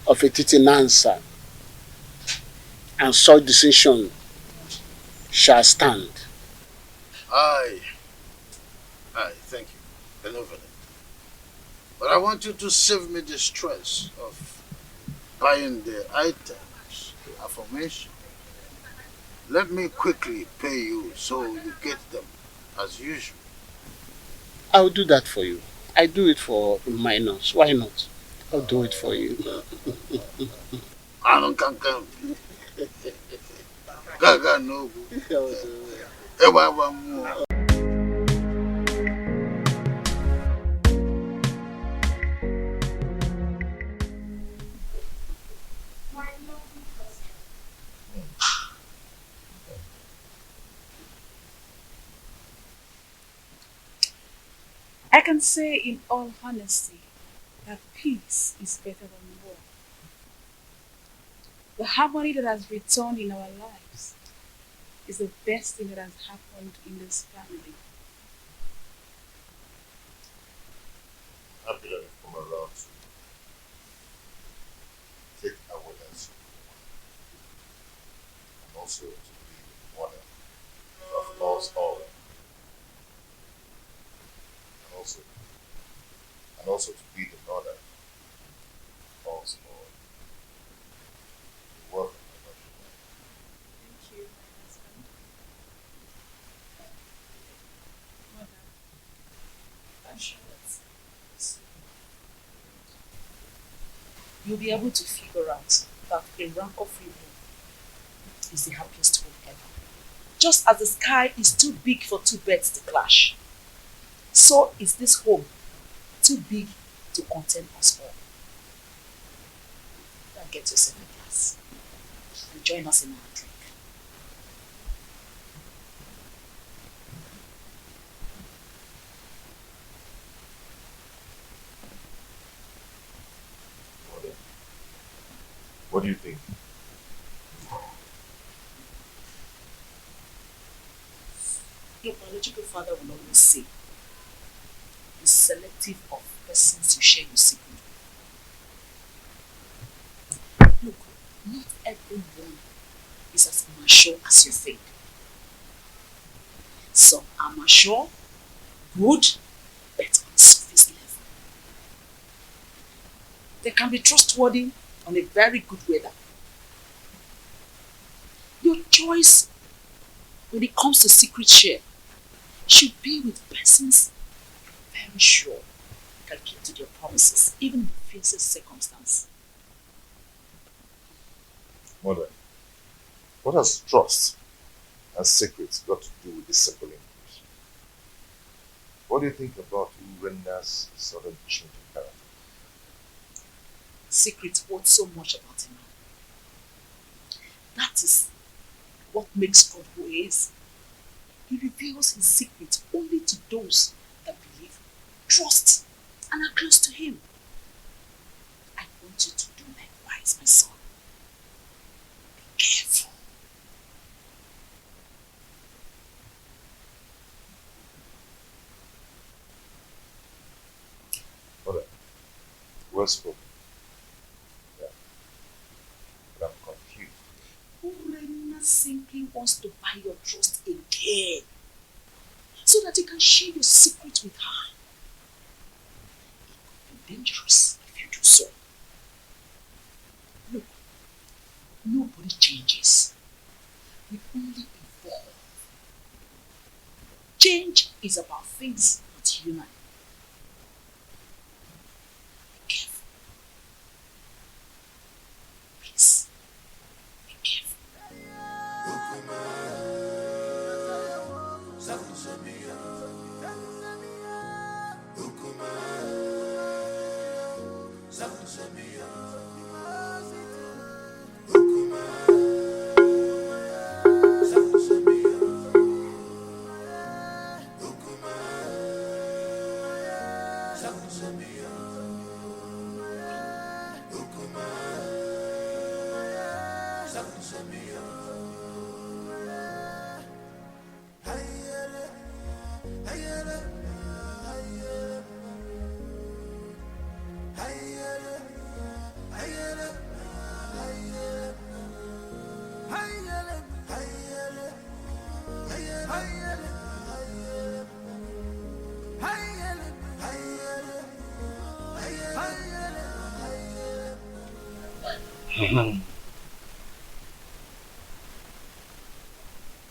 [SPEAKER 10] of Etiti Nansa, and such decision shall stand.
[SPEAKER 6] Aye, thank you. Benevolent. But I want you to save me the stress of buying the items, the affirmation. Let me quickly pay you so you get them as usual.
[SPEAKER 10] I'll do that for you. I do it for minors. Why not? I'll do it for you.
[SPEAKER 6] I don't can come. Gaga no. Ewa wa mu.
[SPEAKER 14] I can say in all honesty that peace is better than war. The harmony that has returned in our lives is the best thing that has happened in this family.
[SPEAKER 13] Happy that you've come around to take away as and also to be the mother of us all. And also to be the mother of us all. You're welcome, my love.
[SPEAKER 14] Thank you, my husband. Mother, I'm sure that you'll be able to figure out that a rancor-free home is the happiest home ever. Just as the sky is too big for two birds to clash, so is this home too big to contain us all. Now get yourself a glass and join us in our drink.
[SPEAKER 13] What do you think?
[SPEAKER 14] Your biological father will always say, be selective of persons you share your secret with. Look, not everyone is as mature as you think. Some are mature, good, but on surface level. They can be trustworthy on a very good weather. Your choice when it comes to secret share should be with persons very sure can keep to their promises, even in the fiercest circumstance.
[SPEAKER 13] Mother, what has trust and secrets got to do with this simple English? What do you think about Urenda's sudden change in character?
[SPEAKER 14] Secrets hold so much about him. That is what makes God who he is. He reveals his secrets only to those that believe, trust, and are close to him. I want you to do likewise, my son. Be careful.
[SPEAKER 13] Mother, well spoken. Yeah. But I'm confused.
[SPEAKER 14] Urena simply wants to buy your trust again, so that you can share your secret with her. It could be dangerous if you do so. Look, nobody changes. We only evolve. Change is about things that human. Be careful. Please, be careful.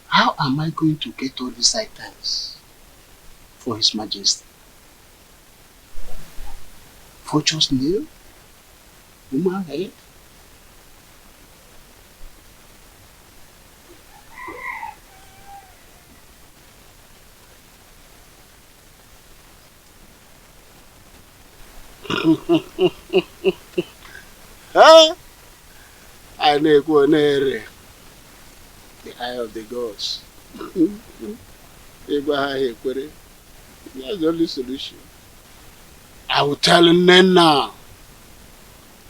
[SPEAKER 10] How am I going to get all these items for His Majesty? Vulture's nail? Human head? Huh? I know the eye of the gods. That's the only solution. I will tell Nen now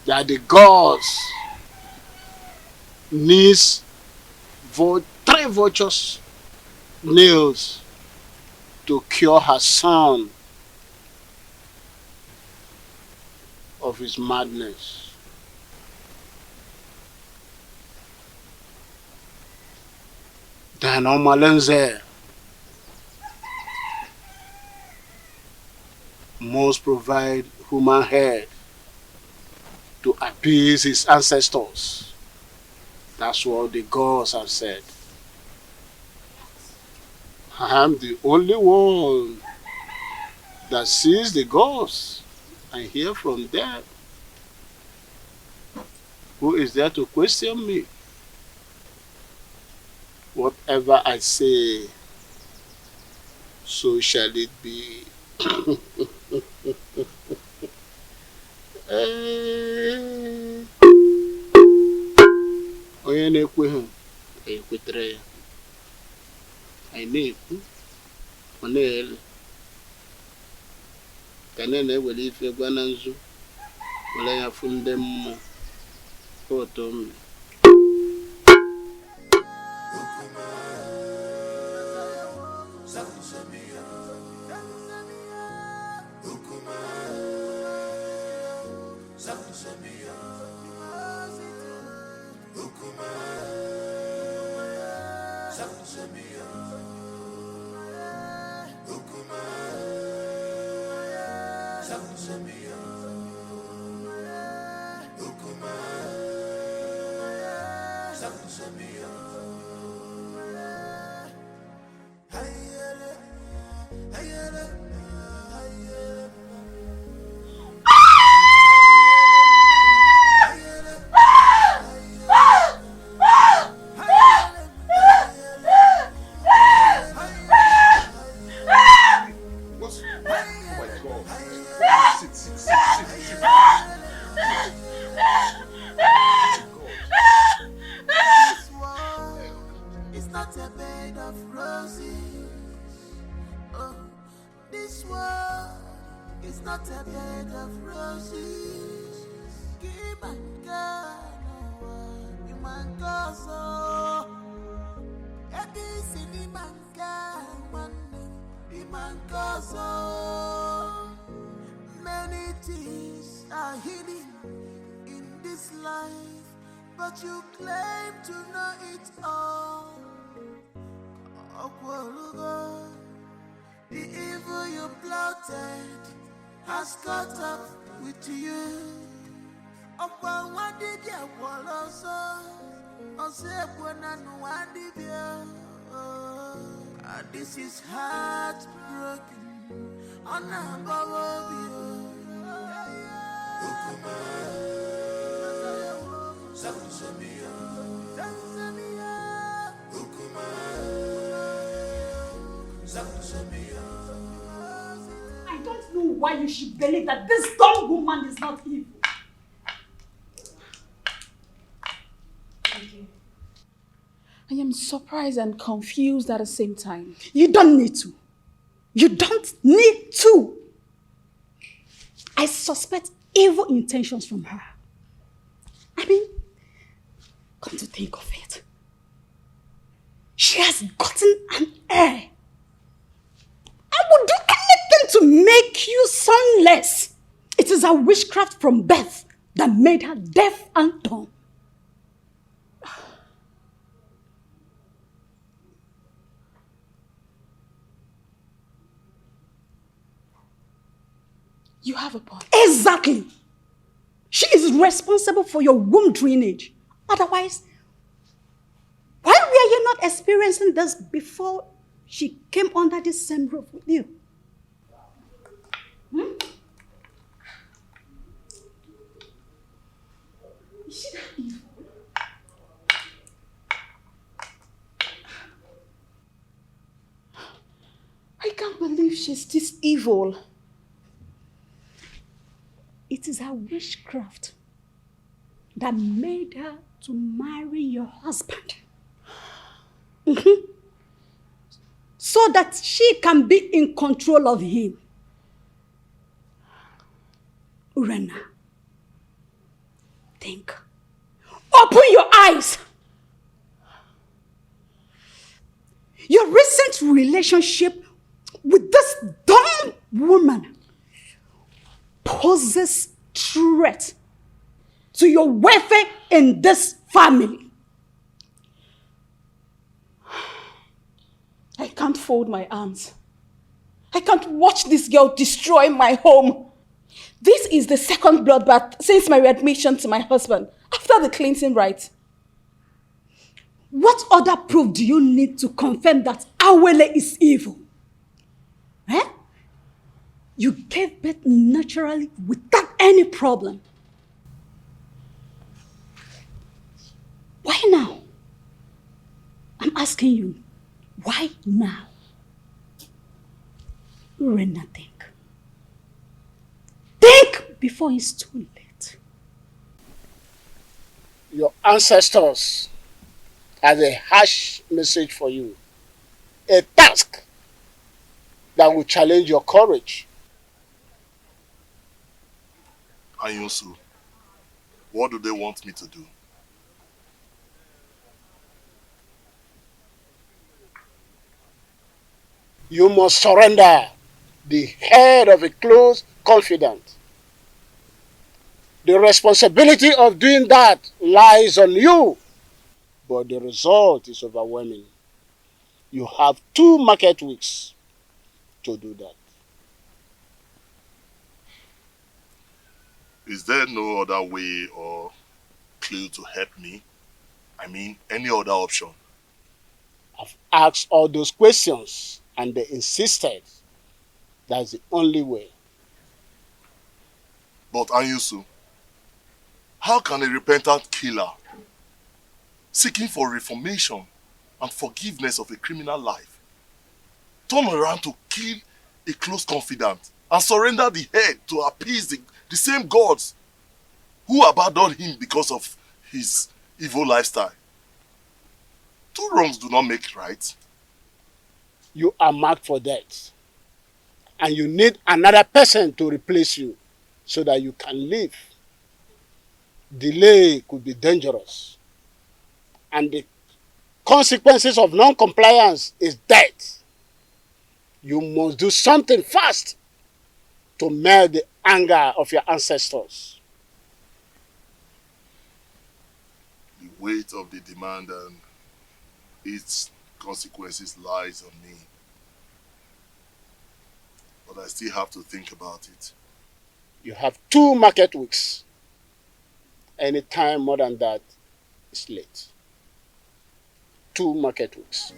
[SPEAKER 10] that the gods needs three vultures nails to cure her son of his madness. Then Omalenze must provide human head to appease his ancestors. That's what the gods have said. I am the only one that sees the gods and hear from them. Who is there to question me? Whatever I say, so shall it be. Onye na-ekwe ha ekwetere ya. Anyị na-ekwu ọ na-ele ka na-ewere ife gwa na nzu were ya fụ ndị mmụọ otu mme.
[SPEAKER 18] Many things are hidden in this life, but you claim to know it all. The evil you plotted has caught up with you. This is heartbroken.
[SPEAKER 9] I don't know why you should believe that this dumb woman is not evil. Thank you. I am surprised and confused at the same time. You don't need to. You don't need to. I suspect evil intentions from her. I mean, come to think of it, she has gotten an heir. I would do anything to make you sonless. It is a witchcraft from birth that made her deaf and dumb. You have a point. Exactly. She is responsible for your womb drainage. Otherwise, why were you not experiencing this before she came under this same roof with you? Hmm? Is she that evil? I can't believe she's this evil. It is her witchcraft that made her to marry your husband. So that she can be in control of him. Urena, think. Open your eyes. Your recent relationship with this dumb woman poses threat to your welfare in this family. I can't fold my arms. I can't watch this girl destroy my home. This is the second bloodbath since my readmission to my husband after the cleansing rite. What other proof do you need to confirm that Awele is evil? Eh? You gave birth naturally without any problem. Why now? I'm asking you, why now? Urena, think. Think before it's too late.
[SPEAKER 10] Your ancestors has a harsh message for you. A task that will challenge your courage.
[SPEAKER 8] Anyusu, what do they want me to do?
[SPEAKER 10] You must surrender the head of a close confidant. The responsibility of doing that lies on you, but the result is overwhelming. You have 2 market weeks to do that.
[SPEAKER 8] Is there no other way or clue to help me? I mean, any other option?
[SPEAKER 10] I've asked all those questions and they insisted that's the only way.
[SPEAKER 8] But Anyusu, how can a repentant killer seeking for reformation and forgiveness of a criminal life turn around to kill a close confidant and surrender the head to appease the same gods who abandoned him because of his evil lifestyle? 2 wrongs do not make right.
[SPEAKER 10] You are marked for death. And you need another person to replace you so that you can live. Delay could be dangerous. And the consequences of non-compliance is death. You must do something fast to melt the anger of your ancestors.
[SPEAKER 8] The weight of the demand and its consequences lies on me. But I still have to think about it.
[SPEAKER 10] You have 2 market weeks. Any time more than that is late. 2 market weeks.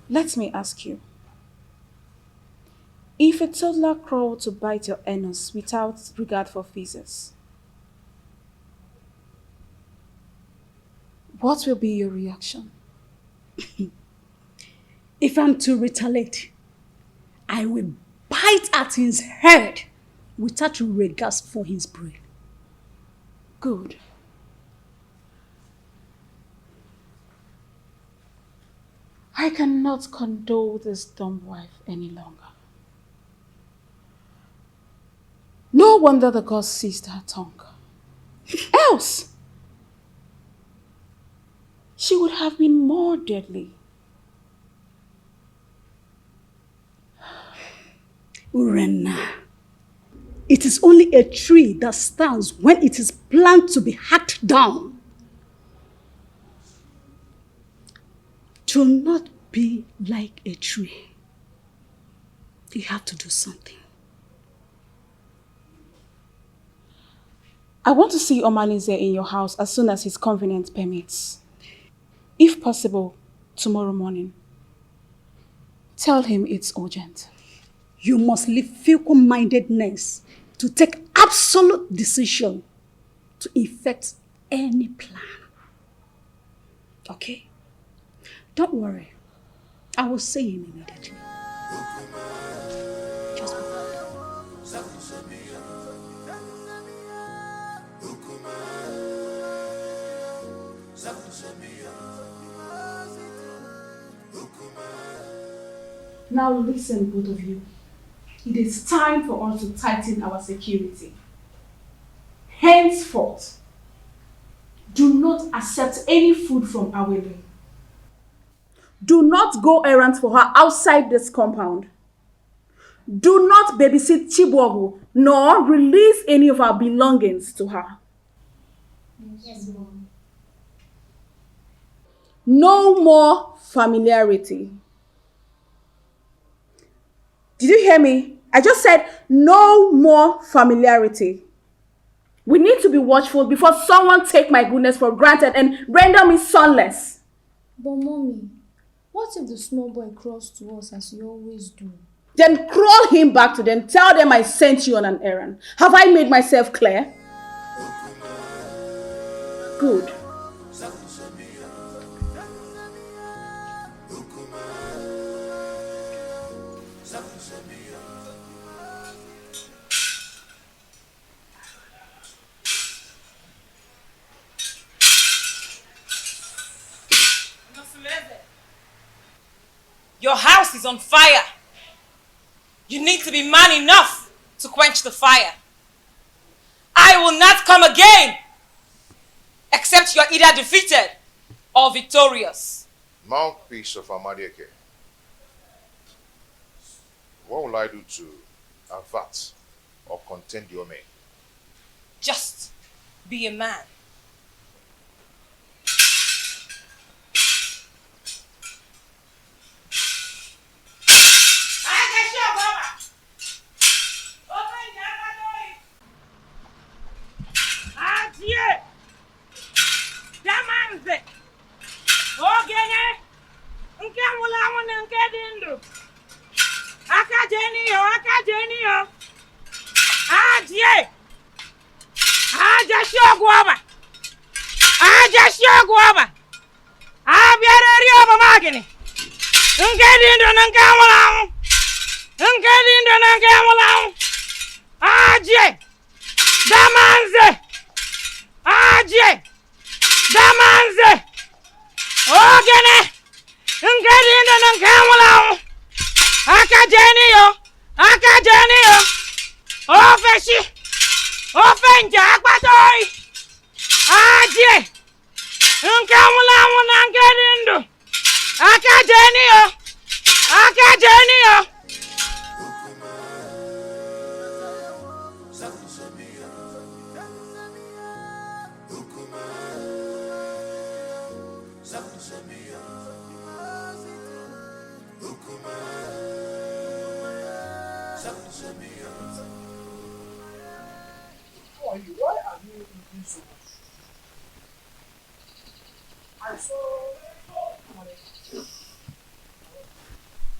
[SPEAKER 15] Let me ask you. If a toddler crawled to bite your anus without regard for physics, what will be your reaction?
[SPEAKER 9] If I'm to retaliate, I will bite at his head without regard for his brain.
[SPEAKER 15] Good. I cannot condole this dumb wife any longer. No wonder the gods seized her tongue. Else, she would have been more deadly.
[SPEAKER 9] Urena, it is only a tree that stands when it is planned to be hacked down. Do not be like a tree. You have to do something.
[SPEAKER 15] I want to see Omalize in your house as soon as his convenience permits. If possible, tomorrow morning. Tell him it's urgent.
[SPEAKER 9] You must leave fickle-mindedness to take absolute decision to effect any plan. Okay? Don't worry. I will see him immediately. Just be
[SPEAKER 15] Now listen, both of you. It is time for us to tighten our security. Henceforth, do not accept any food from Awele. Do not go errands for her outside this compound. Do not babysit Chibuogu, nor release any of our belongings to her.
[SPEAKER 16] Yes, Mom.
[SPEAKER 15] No more familiarity. Did you hear me? I just said no more familiarity. We need to be watchful before someone take my goodness for granted and render me sonless.
[SPEAKER 16] But Mommy, what if the small boy crawls to us as you always do?
[SPEAKER 15] Then crawl him back to them. Tell them I sent you on an errand. Have I made myself clear? Good.
[SPEAKER 12] Your house is on fire. You need to be man enough to quench the fire. I will not come again, except you are either defeated or victorious.
[SPEAKER 13] Mouthpiece of Amadieke. What will I do to avert or contend your name?
[SPEAKER 12] Just be a man.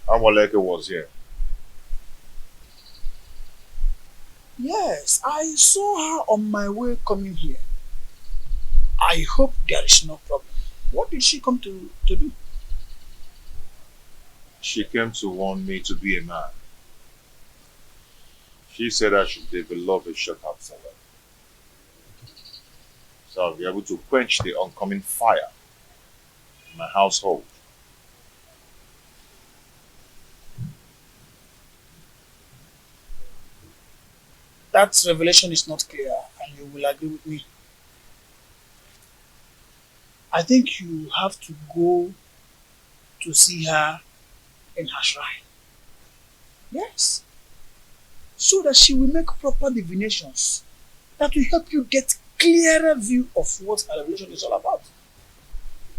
[SPEAKER 13] Amoleke was here.
[SPEAKER 3] Yes, I saw her on my way coming here. I hope there is no problem. What did she come to do?
[SPEAKER 13] She came to warn me to be a man. She said I should develop a shortcut for her, so I'll be able to quench the oncoming fire in my household.
[SPEAKER 3] That revelation is not clear, and you will agree with me. I think you have to go to see her in her shrine. Yes. So that she will make proper divinations that will help you get clearer view of what her revelation is all about.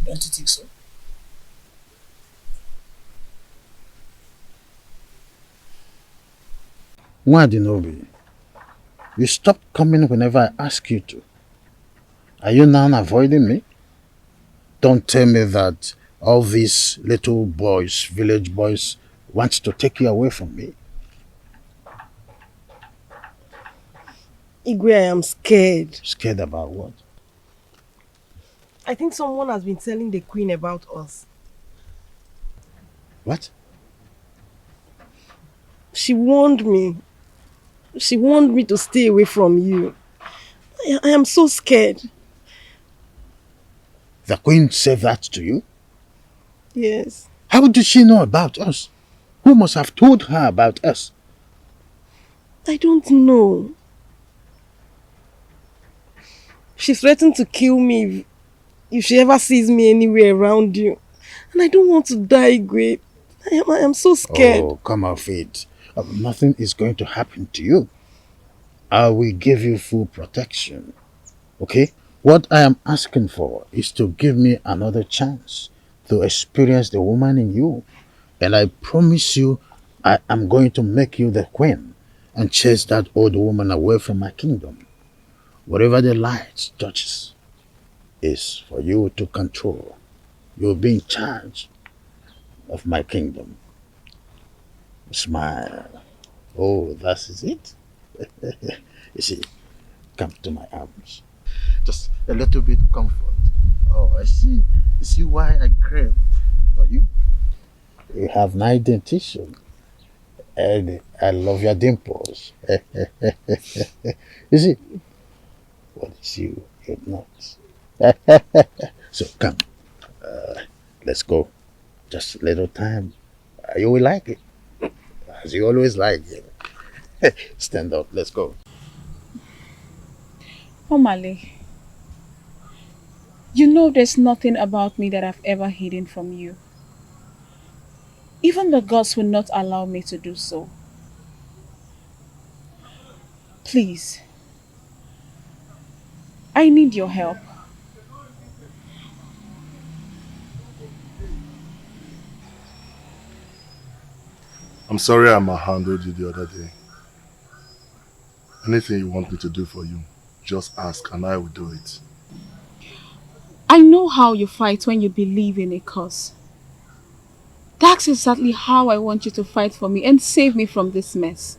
[SPEAKER 3] Don't you think so?
[SPEAKER 6] Nwadinobi, you stop coming whenever I ask you to. Are you now avoiding me? Don't tell me that all these little boys, village boys, want to take you away from me.
[SPEAKER 7] Igwe, I am scared.
[SPEAKER 6] Scared about what?
[SPEAKER 7] I think someone has been telling the queen about us.
[SPEAKER 6] What?
[SPEAKER 7] She warned me. She warned me to stay away from you. I am so scared.
[SPEAKER 6] The queen said that to you?
[SPEAKER 7] Yes.
[SPEAKER 6] How did she know about us? Who must have told her about us?
[SPEAKER 7] I don't know. She threatened to kill me if she ever sees me anywhere around you. And I don't want to die, Igwe. I am so scared.
[SPEAKER 6] Oh, come off it. Nothing is going to happen to you. I will give you full protection. Okay? What I am asking for is to give me another chance to experience the woman in you. And I promise you, I am going to make you the queen and chase that old woman away from my kingdom. Whatever the light touches is for you to control. You'll be in charge of my kingdom. Smile. Oh, that is it? You see, come to my arms. Just a little bit comfort. Oh, I see. You see why I crave for you? You have nice dentition. And I love your dimples. You see, what is you? You're not. So come. Let's go. Just a little time. You will like it. As you always like it. Stand up. Let's go.
[SPEAKER 14] Omale, you know there's nothing about me that I've ever hidden from you. Even the gods will not allow me to do so. Please, I need your help.
[SPEAKER 8] I'm sorry I handled you the other day. Anything you want me to do for you, just ask and I will do it.
[SPEAKER 14] I know how you fight when you believe in a cause. That's exactly how I want you to fight for me and save me from this mess.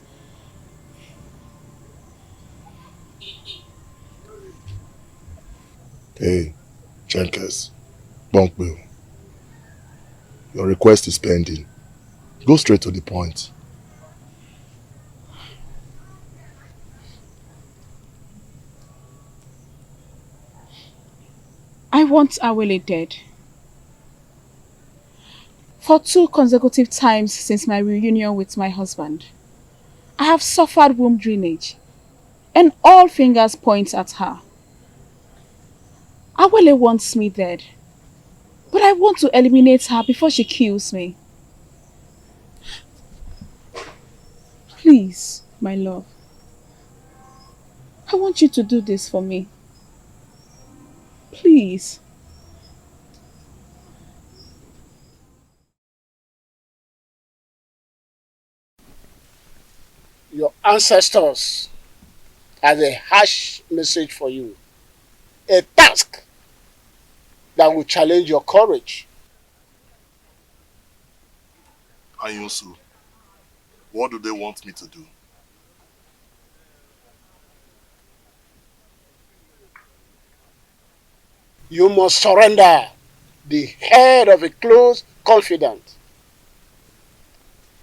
[SPEAKER 8] Hey, Jenkins, Bunkbill, your request is pending. Go straight to the point.
[SPEAKER 14] I want Awele dead. For 2 consecutive times since my reunion with my husband, I have suffered womb drainage, and all fingers point at her. Awele wants me dead, but I want to eliminate her before she kills me. Please, my love, I want you to do this for me. Please.
[SPEAKER 10] Your ancestors have a harsh message for you. A task that will challenge your courage.
[SPEAKER 8] Ayunsu, what do they want me to do?
[SPEAKER 10] You must surrender the head of a close confidant.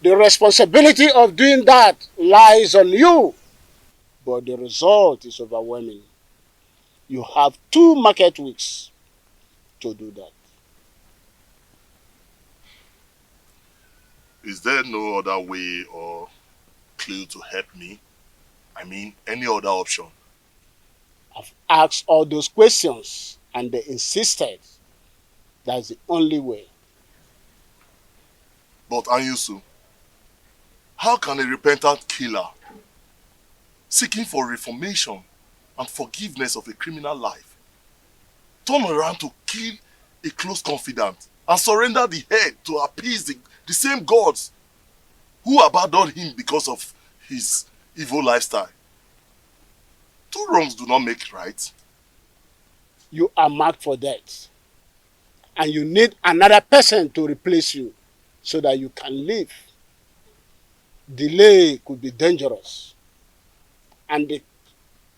[SPEAKER 10] The responsibility of doing that lies on you, but the result is overwhelming. You have 2 market weeks to do that.
[SPEAKER 8] Is there no other way or clue to help me? I mean, any other option?
[SPEAKER 10] I've asked all those questions and they insisted that's the only way.
[SPEAKER 8] But Anyusu, how can a repentant killer seeking for reformation and forgiveness of a criminal life turn around to kill a close confidant and surrender the head to appease the same gods who abandoned him because of his evil lifestyle. Two wrongs do not make right.
[SPEAKER 10] You are marked for death. And you need another person to replace you so that you can live. Delay could be dangerous. And the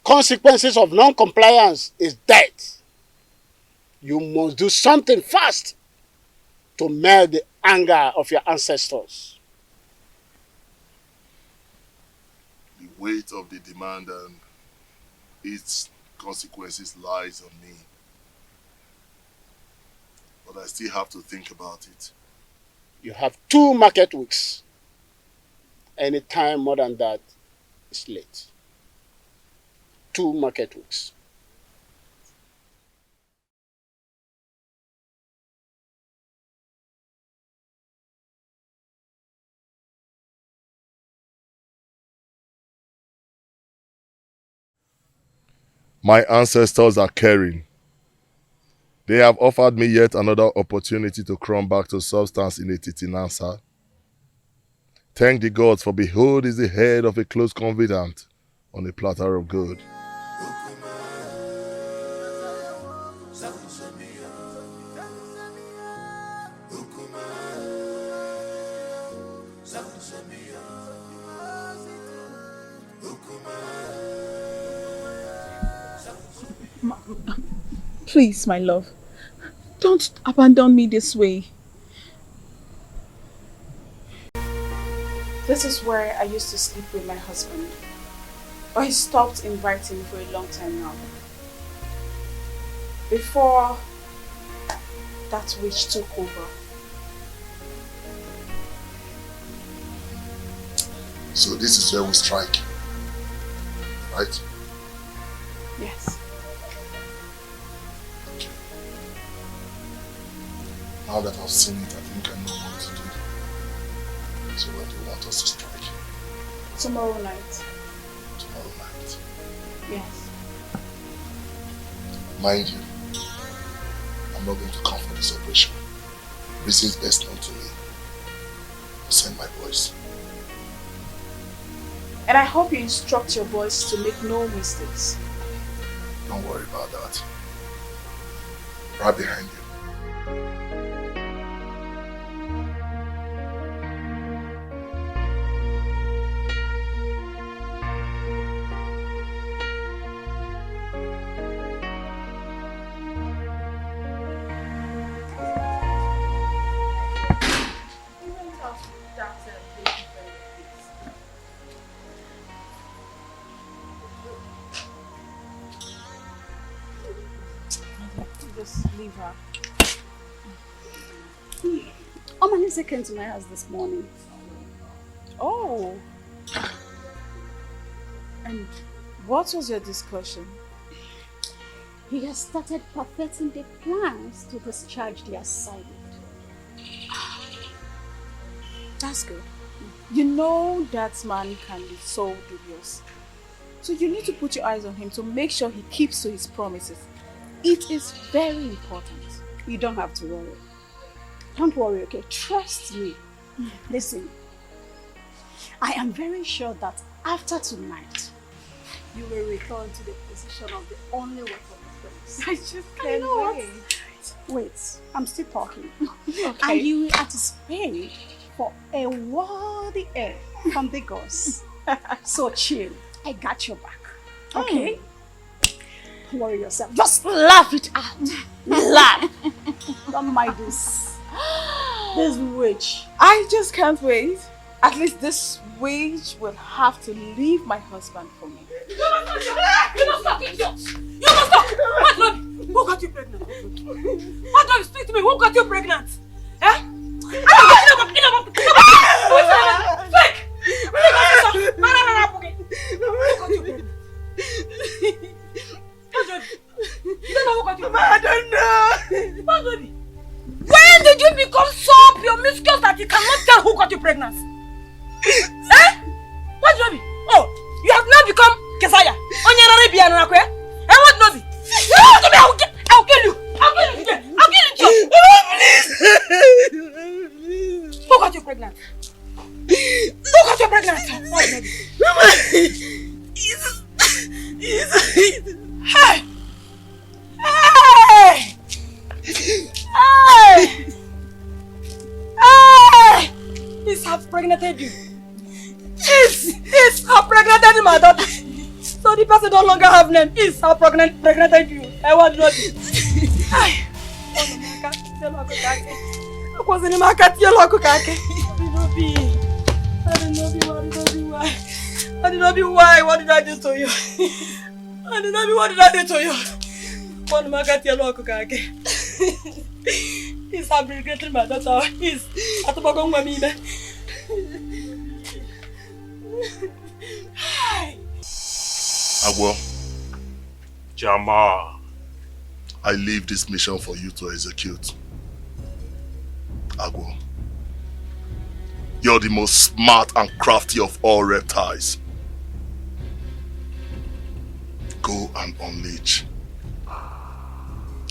[SPEAKER 10] consequences of non-compliance is death. You must do something fast to melt the anger of your ancestors.
[SPEAKER 8] The weight of the demand and its consequences lies on me. But I still have to think about it.
[SPEAKER 10] You have 2 market weeks. Any time more than that is late. 2 market weeks.
[SPEAKER 8] My ancestors are caring. They have offered me yet another opportunity to come back to substance in a titinansa. Thank the gods, for behold is the head of a close confidant on a platter of gold.
[SPEAKER 14] Please, my love, don't abandon me this way.
[SPEAKER 15] This is where I used to sleep with my husband. But he stopped inviting for a long time now. Before that witch took over.
[SPEAKER 8] So this is where we strike, right?
[SPEAKER 15] Yes.
[SPEAKER 8] Now that I've seen it, I think I know what to do. So when do you want us to strike?
[SPEAKER 15] Tomorrow night.
[SPEAKER 8] Tomorrow night.
[SPEAKER 15] Yes.
[SPEAKER 8] Mind you, I'm not going to come for this operation. Reasons best known to me. I'll send my boys.
[SPEAKER 15] And I hope you instruct your boys to make no mistakes.
[SPEAKER 8] Don't worry about that. Right behind you.
[SPEAKER 15] Just leave her.
[SPEAKER 9] Omanise came to my house this morning.
[SPEAKER 15] Oh. And what was your discussion?
[SPEAKER 9] He has started perfecting the plans to discharge the assignment.
[SPEAKER 15] That's good. You know that man can be so dubious. So you need to put your eyes on him to make sure he keeps to his promises. It is very important.
[SPEAKER 9] You don't have to worry. Don't worry, okay? Trust me. Listen, I am very sure that after tonight, you will return to the position of the only one of the friends.
[SPEAKER 15] I just can't wait.
[SPEAKER 9] Wait, I'm still talking.
[SPEAKER 15] Okay.
[SPEAKER 9] And you will anticipate for a worthy heir from the gods. So chill. I got your back. Okay? Don't worry yourself. Just laugh it out. Laugh. Don't mind this. This witch.
[SPEAKER 15] I just can't wait. At least this witch will have to leave my husband for me.
[SPEAKER 12] You must stop, idiot! You must stop! What, Lord? Who got you pregnant? What, Lord? Speak to me. Who got you pregnant? Eh?
[SPEAKER 7] I don't know.
[SPEAKER 12] When did you become so promiscuous that you cannot tell who got you pregnant? Eh? What, Joby? Oh, you have now become Kesaya. And what, Joby? I'll kill you. I'll kill you. I'll kill you. Please. Who got you pregnant? Who got you pregnant? What, Joby?
[SPEAKER 5] impregnated you. Yes, I impregnated my daughter. So the person no longer have name. Yes, I impregnated you. I want to I was in my cat yellow kake. I didn't know why. I did not be why. What did I do to you? I did not be what did I do to you? One my cat yellow kake. He's impregnated my daughter. He's at the bottom of me.
[SPEAKER 8] Agwo.
[SPEAKER 19] Jama.
[SPEAKER 8] I leave this mission for you to execute. Agwo. You're the most smart and crafty of all reptiles. Go and unleash.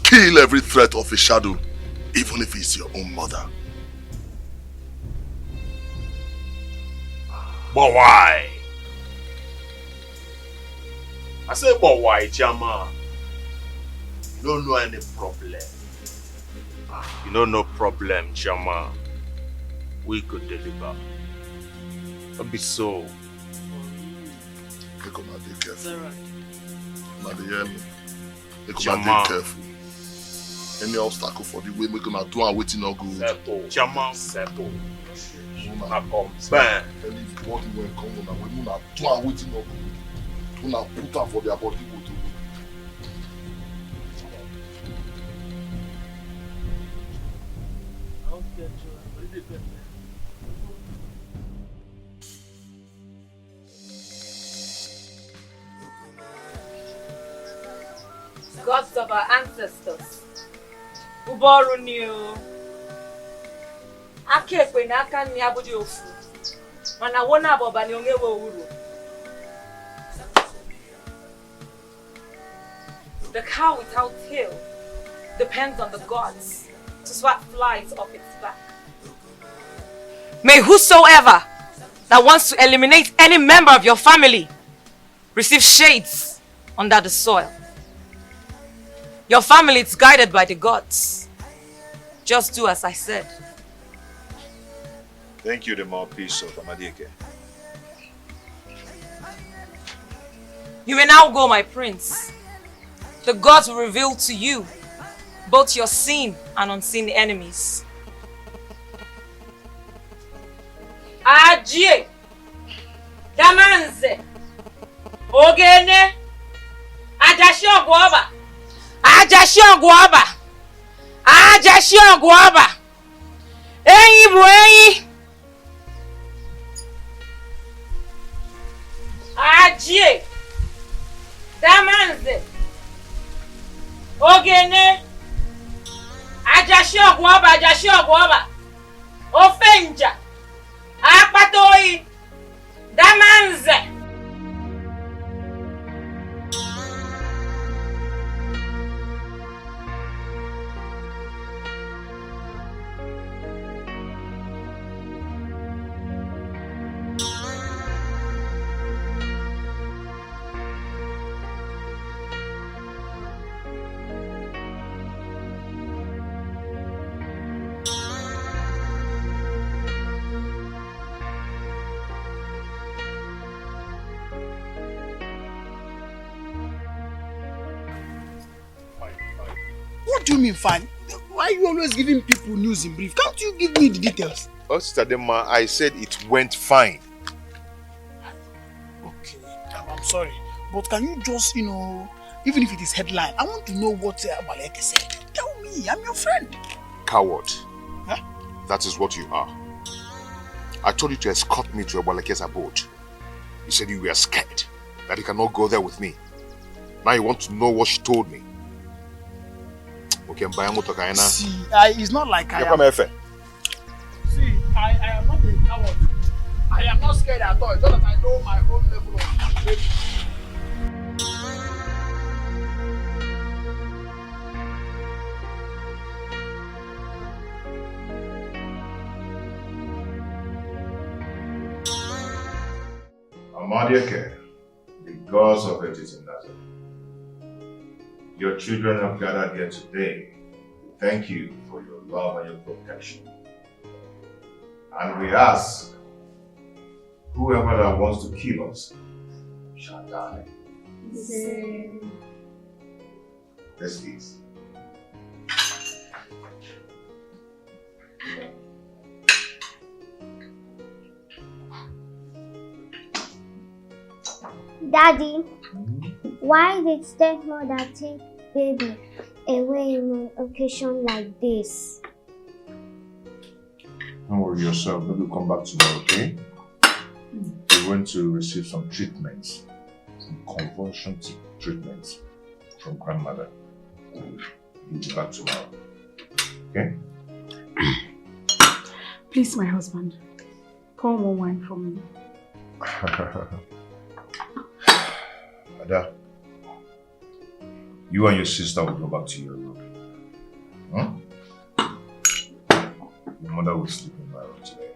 [SPEAKER 8] Kill every threat of a shadow, even if it's your own mother.
[SPEAKER 19] But why? I say, but why, Jama? You don't know any problem. You know no problem, Jama. We could deliver. Don't be so.
[SPEAKER 8] Make una dey careful.
[SPEAKER 5] Zara.
[SPEAKER 8] Una dey hear me? Make una dey careful. Any obstacle for the way, make una do and waiting no good.
[SPEAKER 19] Settle. Jama, settle.
[SPEAKER 8] Una come back. Tell you what you want come una when una do and waiting no good. Una put am for their body go to.
[SPEAKER 12] Gods of our ancestors. Uboru new. Akekwe na aka nni abụghị ofu. Mana wona abọba ni onwe uru. The cow without tail depends on the gods to swat flies off its back. May whosoever that wants to eliminate any member of your family receive shades under the soil. Your family is guided by the gods. Just do as I said.
[SPEAKER 13] Thank you, the mouthpiece of Amadike.
[SPEAKER 12] You may now go, my prince. The gods will reveal to you both your seen and unseen enemies. Ajie, Damanze, Ogene, Ajashio Guaba, Ajashio Guaba, Ajashio Guaba, Eyi Bueyi, Ajie, Damanze, Ogene, Ajashio Guaba, Ofenja, Akpatoi, Damanze.
[SPEAKER 3] What do you mean fine? Why are you always giving people news in brief? Can't you give me the details?
[SPEAKER 13] Oh, Sister Dema, I said it went fine.
[SPEAKER 3] Okay, I'm sorry. But can you just, even if it is headline, I want to know what Abaleke said. Tell me, I'm your friend.
[SPEAKER 13] Coward.
[SPEAKER 3] Huh?
[SPEAKER 13] That is what you are. I told you to escort me to Abaleke's abode. You said you were scared, that you cannot go there with me. Now you want to know what she told me. Okay,
[SPEAKER 3] see, it's not like I am... See, I am not a coward. I am not scared at all. It's just that I know my own level of capability.
[SPEAKER 13] Amadiake, the gods of it is in that. Your children have gathered here today. Thank you for your love and your protection. And we ask Whoever that wants to kill us shall die. Let's eat.
[SPEAKER 17] Daddy, why did stepmother take baby away in an occasion like this?
[SPEAKER 13] Don't worry yourself, maybe we'll come back tomorrow, okay? We're going to receive some treatments, some conversion treatments from grandmother. We'll be back tomorrow, okay?
[SPEAKER 15] Please, my husband, pour more wine for me.
[SPEAKER 13] Ada, you and your sister will go back to your room. Huh? Your mother will sleep in my room today.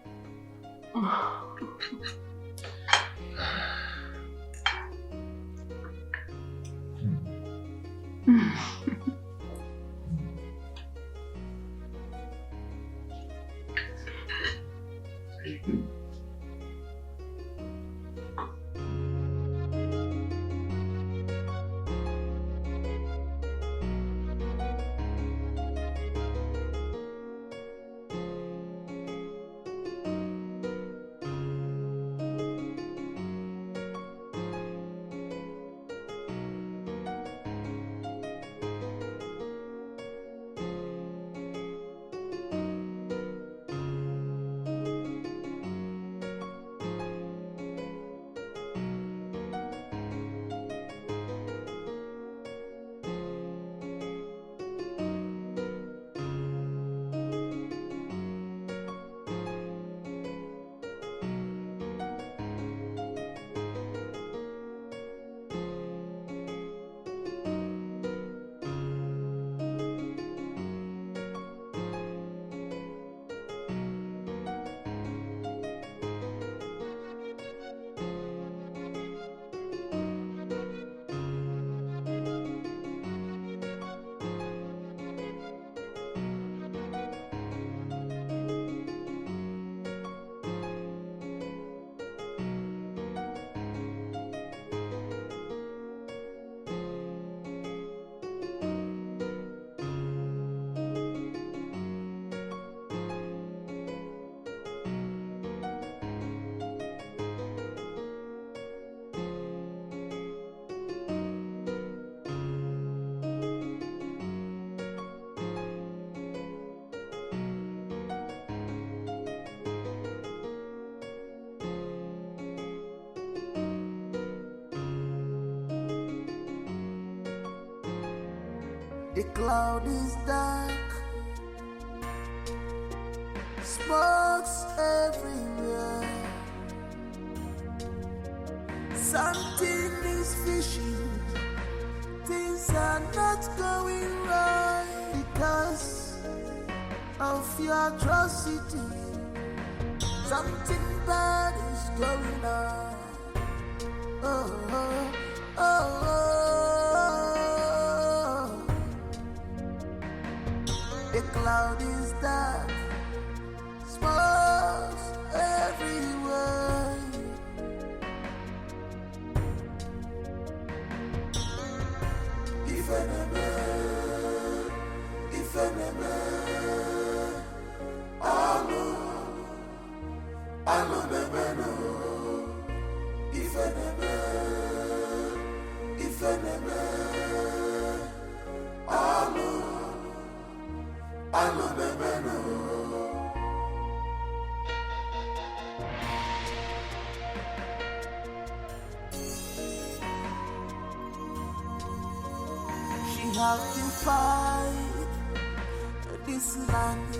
[SPEAKER 18] The cloud is dark, smokes everywhere. Something is fishing, things are not going right because of your atrocity. Something bad is going on. Oh, oh, oh, oh. The cloud is dark, smokes everywhere. If enemy, I know never know. If enemy, I know never know. She have defied this land.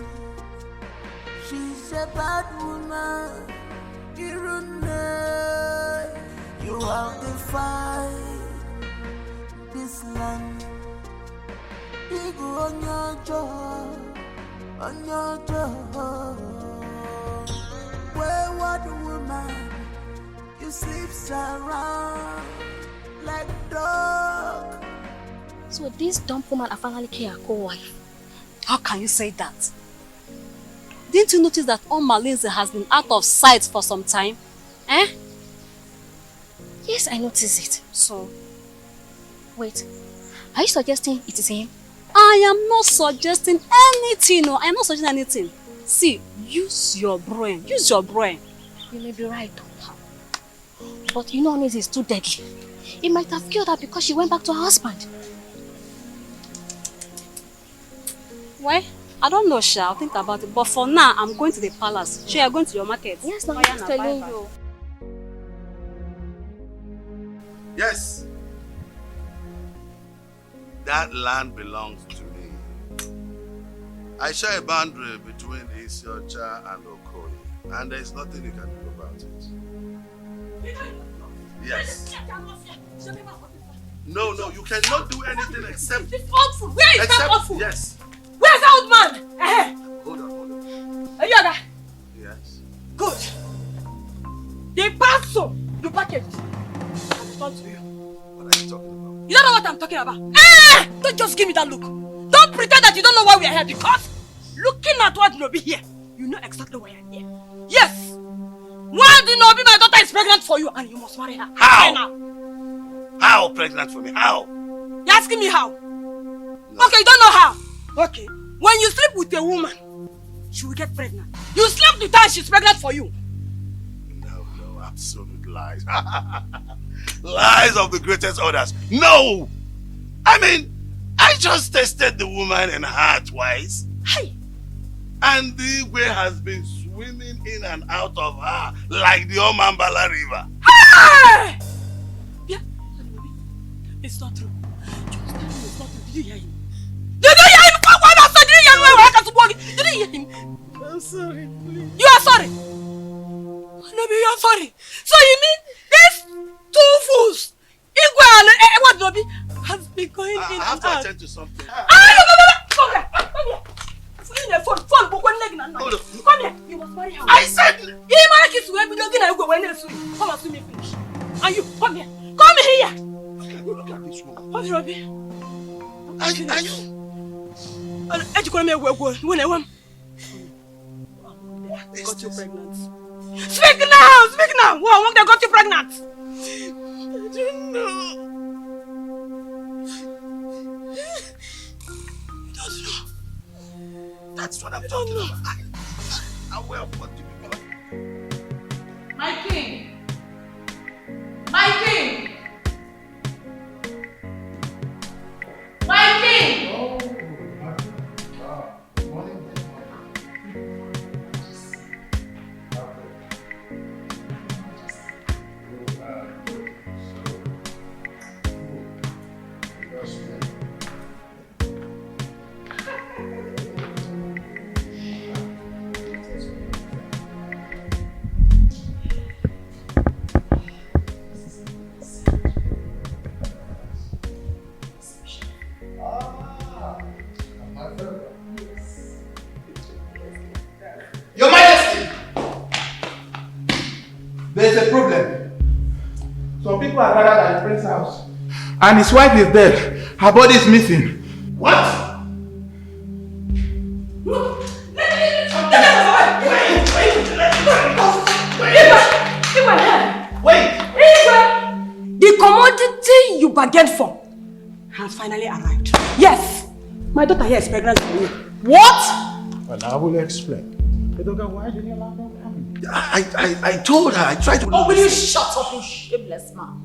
[SPEAKER 18] She's a bad woman. You have defied this land. Big on your jaw, on your jaw. Wayward woman, you sleeps around like dog.
[SPEAKER 5] So this dumb woman I finally care her co-wife.
[SPEAKER 21] How can you say that? Didn't you notice that Unmasking has been out of sight for some time? Eh?
[SPEAKER 1] Eh? Yes, I noticed it.
[SPEAKER 14] So?
[SPEAKER 1] Wait, are you suggesting it is him?
[SPEAKER 14] I am not suggesting anything. No, I am not suggesting anything. See, use your brain. Use your brain.
[SPEAKER 1] You may be right. But you know Onis is too deadly. He might have killed her because she went back to her husband.
[SPEAKER 14] Well, I don't know, Sha. I'll think about it. But for now, I'm going to the palace. Sha, you're going to your market.
[SPEAKER 1] Yes, no, I'm just telling you.
[SPEAKER 2] Yes. That land belongs to me. I share a boundary between Isiocha and Okoye, and there is nothing you can do about it. Yes. No, you cannot do anything except...
[SPEAKER 12] This old fool! Where is that old fool?
[SPEAKER 2] Yes.
[SPEAKER 12] Where's that old man?
[SPEAKER 2] Hold on.
[SPEAKER 12] Are you there?
[SPEAKER 2] Yes.
[SPEAKER 12] Good. The parcel you packaged has returned to you.
[SPEAKER 2] What are you talking about?
[SPEAKER 12] You don't know what I'm talking about. Don't just give me that look. Don't pretend that you don't know why we are here, because looking at what Nobi here, you know exactly why I'm here. Yes! Why do Nobi, my daughter is pregnant for you and you must marry her?
[SPEAKER 2] How?
[SPEAKER 12] Right now.
[SPEAKER 2] How pregnant for me? How?
[SPEAKER 12] You're asking me how? No. Okay, you don't know how. Okay. When you sleep with a woman, she will get pregnant. You slept with her and she's pregnant for you.
[SPEAKER 2] No, absolute lies. Lies of the greatest orders. No! I mean, I just tested the woman and her twice.
[SPEAKER 12] Hey!
[SPEAKER 2] And the way has been swimming in and out of her like the Omambala River.
[SPEAKER 12] Hey! Yeah. It's not true. It's not true. Did you hear him? Did you hear him? Did you hear him?
[SPEAKER 2] I'm sorry, please.
[SPEAKER 12] You are sorry? No, you are sorry. So you mean these two fools, Igwe and what Nobi, has been going in and out?
[SPEAKER 2] I have to attend to something.
[SPEAKER 12] Come here. Come here. You must marry her.
[SPEAKER 2] I said...
[SPEAKER 12] You marry kiss to every looking at you when you swim. Come and see me finish. And you, come here. Come here.
[SPEAKER 2] Look at this woman.
[SPEAKER 12] What's Robbie?
[SPEAKER 2] Are you?
[SPEAKER 12] Got you pregnant. Speak now! What they got you pregnant?
[SPEAKER 2] I don't know.
[SPEAKER 12] You don't know.
[SPEAKER 2] That's what I'm talking about. I'm aware of what you got.
[SPEAKER 12] My king! My king! My king!
[SPEAKER 20] Your Majesty, there's a problem. Some people are gathered at the prince's house, and his wife is dead. Her body is missing. What?
[SPEAKER 12] The commodity you bargained for has finally arrived. Yes, my daughter here is pregnant for you. What?
[SPEAKER 6] Well, I will explain. Why did you allow them coming?
[SPEAKER 2] I told her, I tried to...
[SPEAKER 14] Oh, will you shut up, you shameless man?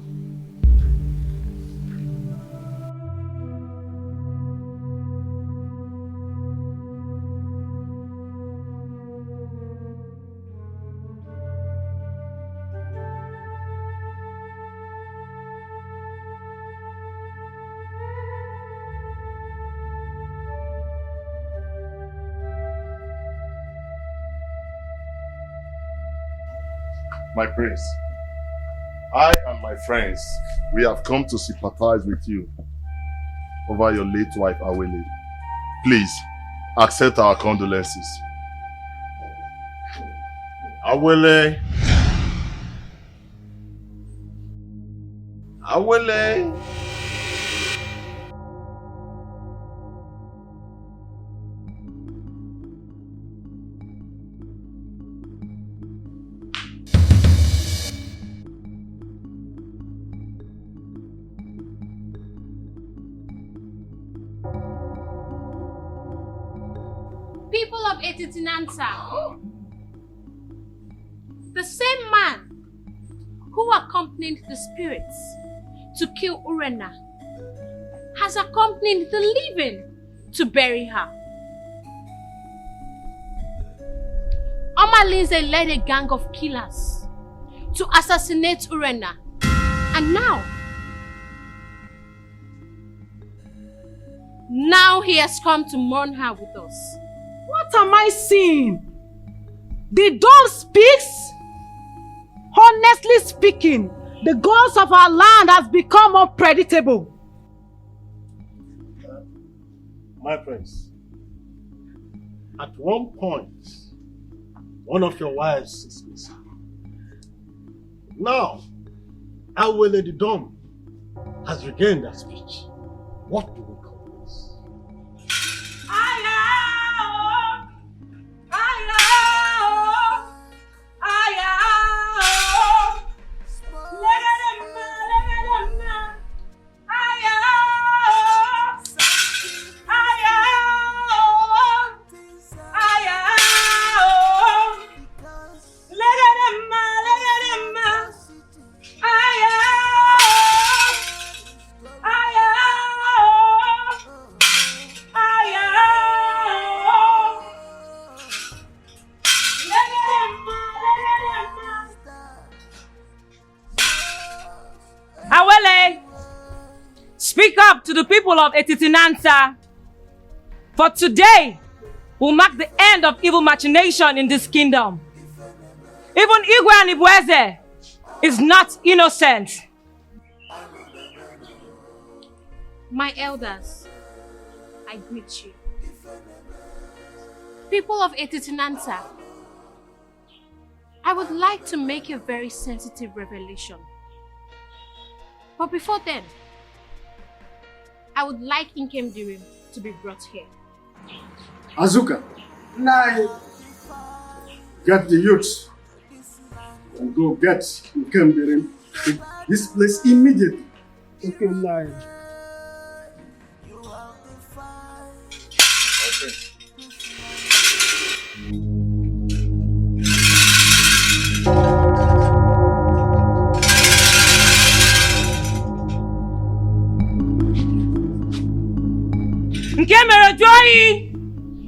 [SPEAKER 8] My prince, I and my friends, we have come to sympathize with you over your late wife, Awele. Please, accept our condolences. Awele. Awele.
[SPEAKER 1] People of Etitinanta, the same man who accompanied the spirits to kill Urena has accompanied the living to bury her. Omalinze led a gang of killers to assassinate Urena, and now he has come to mourn her with us.
[SPEAKER 5] What am I seeing? The dog speaks? Honestly speaking, the gods of our land has become unpredictable.
[SPEAKER 10] My friends, at one point, one of your wives is missing. Now, our Lady Dom has regained her speech. What do we call this?
[SPEAKER 12] Speak up to the people of Etitinanta. For today will mark the end of evil machination in this kingdom. Even Igwe and Ibueze is not innocent.
[SPEAKER 1] My elders, I greet you. People of Etitinanta, I would like to make a very sensitive revelation. But before then, I would like Inkem Dirim to be brought here.
[SPEAKER 20] Azuka, get the youths and go get Inkem Dirim to this place immediately. Okay, Nai.
[SPEAKER 12] Nke mere Joyi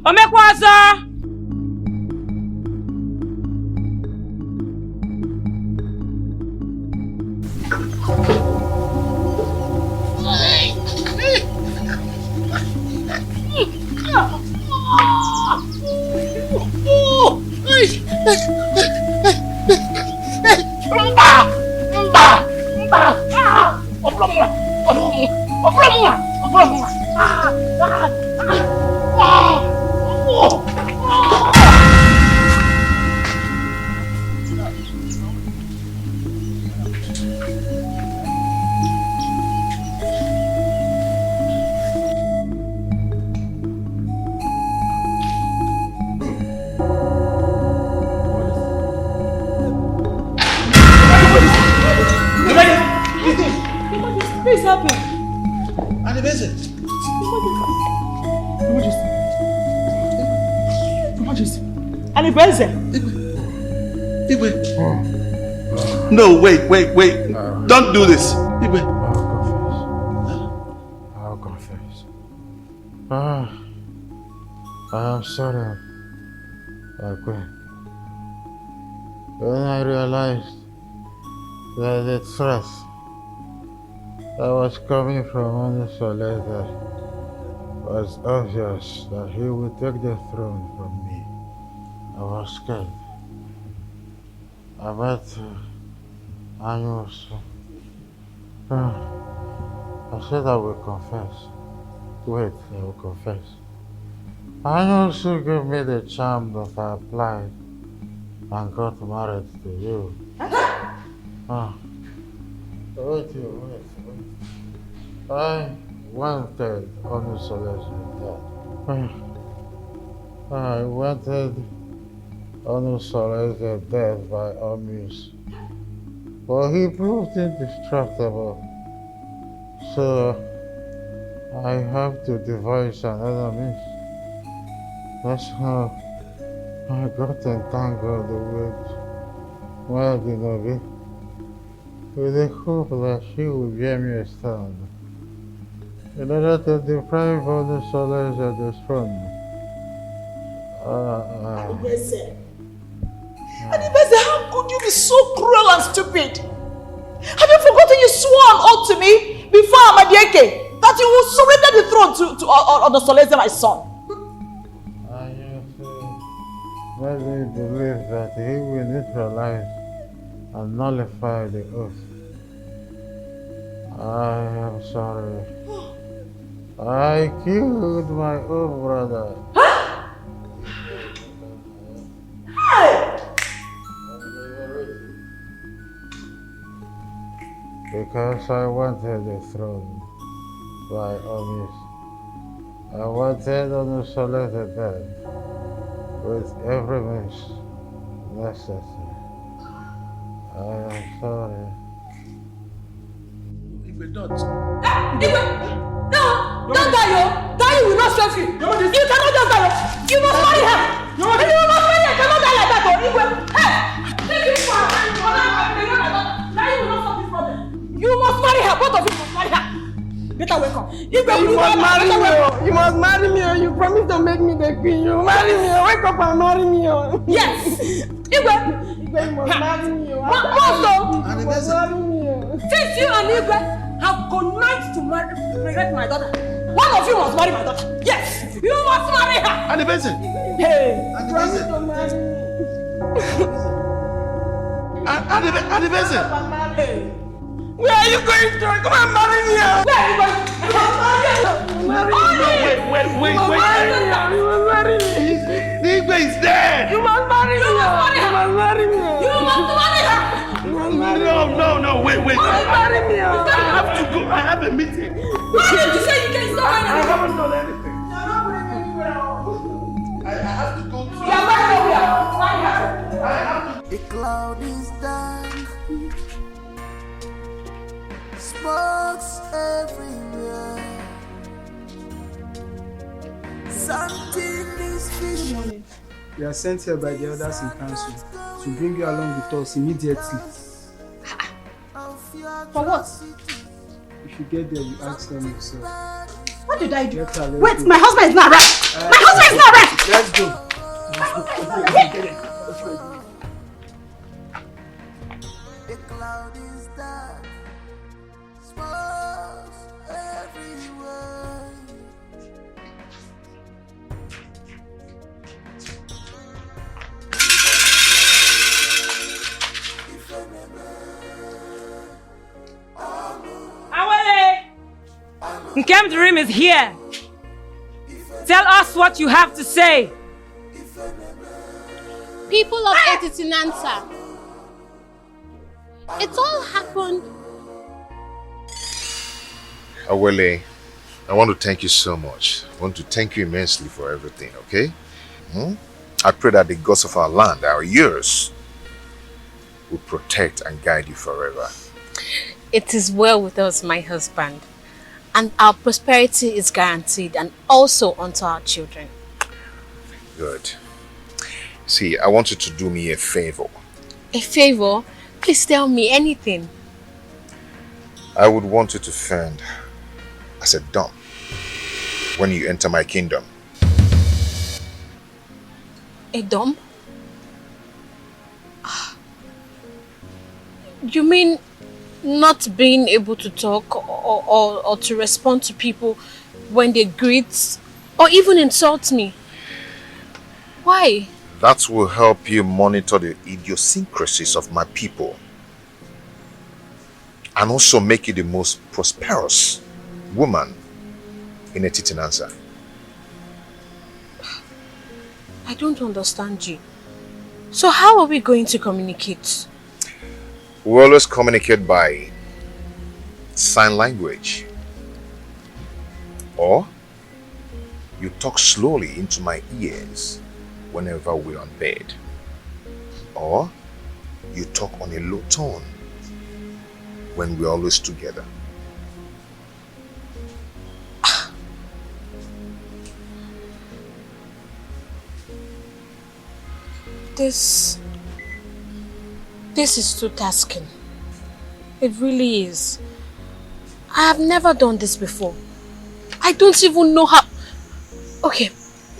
[SPEAKER 12] omekwazo.
[SPEAKER 5] Please help him. Anibeze.
[SPEAKER 2] No, wait. Don't do this.
[SPEAKER 6] I'll confess. I am sorry. When I realized that the threat that was coming from Unmasking was obvious that he would take the throne from me, I was scared. I met Anyos. I said I will confess. Wait, I will confess. Anyos gave me the charm that I applied and got married to you. Wait. I wanted Unmasking dead. I wanted Unmasking dead by all means. But he proved indestructible. So I have to devise another means. That's how I got entangled with Wadinobi with the hope that she would bear me a stand in order to deprive all the solace of the throne.
[SPEAKER 14] Adibese, how could you be so cruel and stupid? Have you forgotten you swore an oath to me before Amadieke that you will surrender the throne to Onosoleze, my son?
[SPEAKER 6] I used to let me believe that he will neutralize and nullify the oath. I am sorry. I killed my own brother. Because I wanted the throne by all means. I wanted Onosoleze dead with every means necessary. I am sorry.
[SPEAKER 3] If not.
[SPEAKER 14] No! Don't die, yo! Die will not save you! You cannot just die! You must marry her! You must marry her! You cannot die like that, oh! Hey! Take you for a time! Now you will not solve this problem! You must marry her! Both of you must marry her! Better wake up!
[SPEAKER 11] You must marry me! You must marry me! You promise to make me the queen! You marry me! Wake up and marry me!
[SPEAKER 14] Yes! Igwe!
[SPEAKER 11] You must marry me! You
[SPEAKER 14] must
[SPEAKER 11] marry me!
[SPEAKER 14] Since you and Igwe have connived to regret my daughter, one of you must marry my daughter. Yes, you must marry her.
[SPEAKER 3] And the person.
[SPEAKER 14] Hey,
[SPEAKER 11] promise to marry me.
[SPEAKER 3] And the person.
[SPEAKER 11] Where are you going to? Come and marry me.
[SPEAKER 14] Where are you going?
[SPEAKER 11] Marry me.
[SPEAKER 3] Wait.
[SPEAKER 11] You must marry me.
[SPEAKER 3] The Igwe is dead.
[SPEAKER 11] You must marry me. You must marry me.
[SPEAKER 14] You must marry her.
[SPEAKER 3] No, wait.
[SPEAKER 11] You must marry me.
[SPEAKER 3] I have to go. I have a meeting.
[SPEAKER 14] Why did you say you can stop?
[SPEAKER 3] I haven't done anything. I have to go to.
[SPEAKER 14] You are married nowhere. Marry her.
[SPEAKER 18] The cloud is dark. Smokes everywhere. Something is fishy.
[SPEAKER 22] We are sent here by the elders in council to bring you along with us immediately.
[SPEAKER 14] For what?
[SPEAKER 22] If you get there, you ask them yourself.
[SPEAKER 14] What did I do?
[SPEAKER 22] Wait,
[SPEAKER 14] my husband is not right. My husband is not right.
[SPEAKER 22] Let's go.
[SPEAKER 18] The cloud is dark. Smokes everywhere.
[SPEAKER 12] Awele! Nkem Dream is here. Tell us what you have to say.
[SPEAKER 1] People of Etitinansa, it all happened.
[SPEAKER 13] Awele, I want to thank you so much. I want to thank you immensely for everything, okay? I pray that the gods of our land, our years, will protect and guide you forever.
[SPEAKER 1] It is well with us, my husband, and our prosperity is guaranteed, and also unto our children.
[SPEAKER 13] Good. See, I want you to do me a favor.
[SPEAKER 1] A favor? Please tell me anything.
[SPEAKER 13] I would want you to fend as a dumb when you enter my kingdom.
[SPEAKER 1] A dumb? You mean not being able to talk or to respond to people when they greet or even insult me? Why?
[SPEAKER 13] That will help you monitor the idiosyncrasies of my people and also make you the most prosperous woman in Etitinansa.
[SPEAKER 1] I don't understand you. So how are we going to communicate?
[SPEAKER 13] We always communicate by sign language. Or you talk slowly into my ears whenever we're on bed. Or you talk on a low tone when we're always together.
[SPEAKER 1] This is too tasking. It really is. I have never done this before. I don't even know how... Okay,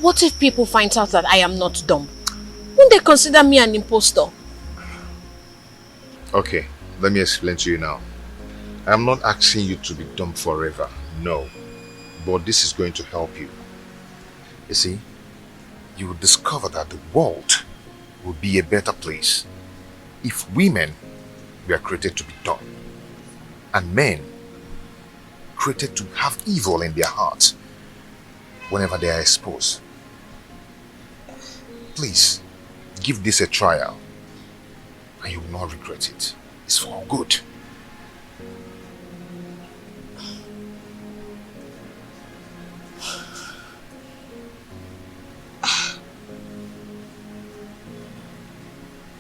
[SPEAKER 1] what if people find out that I am not dumb? Won't they consider me an impostor?
[SPEAKER 13] Okay, let me explain to you now. I'm not asking you to be dumb forever, no. But this is going to help you. You see, you will discover that the world will be a better place if women were created to be dumb and men created to have evil in their hearts whenever they are exposed. Please, give this a trial and you will not regret it. It's for good.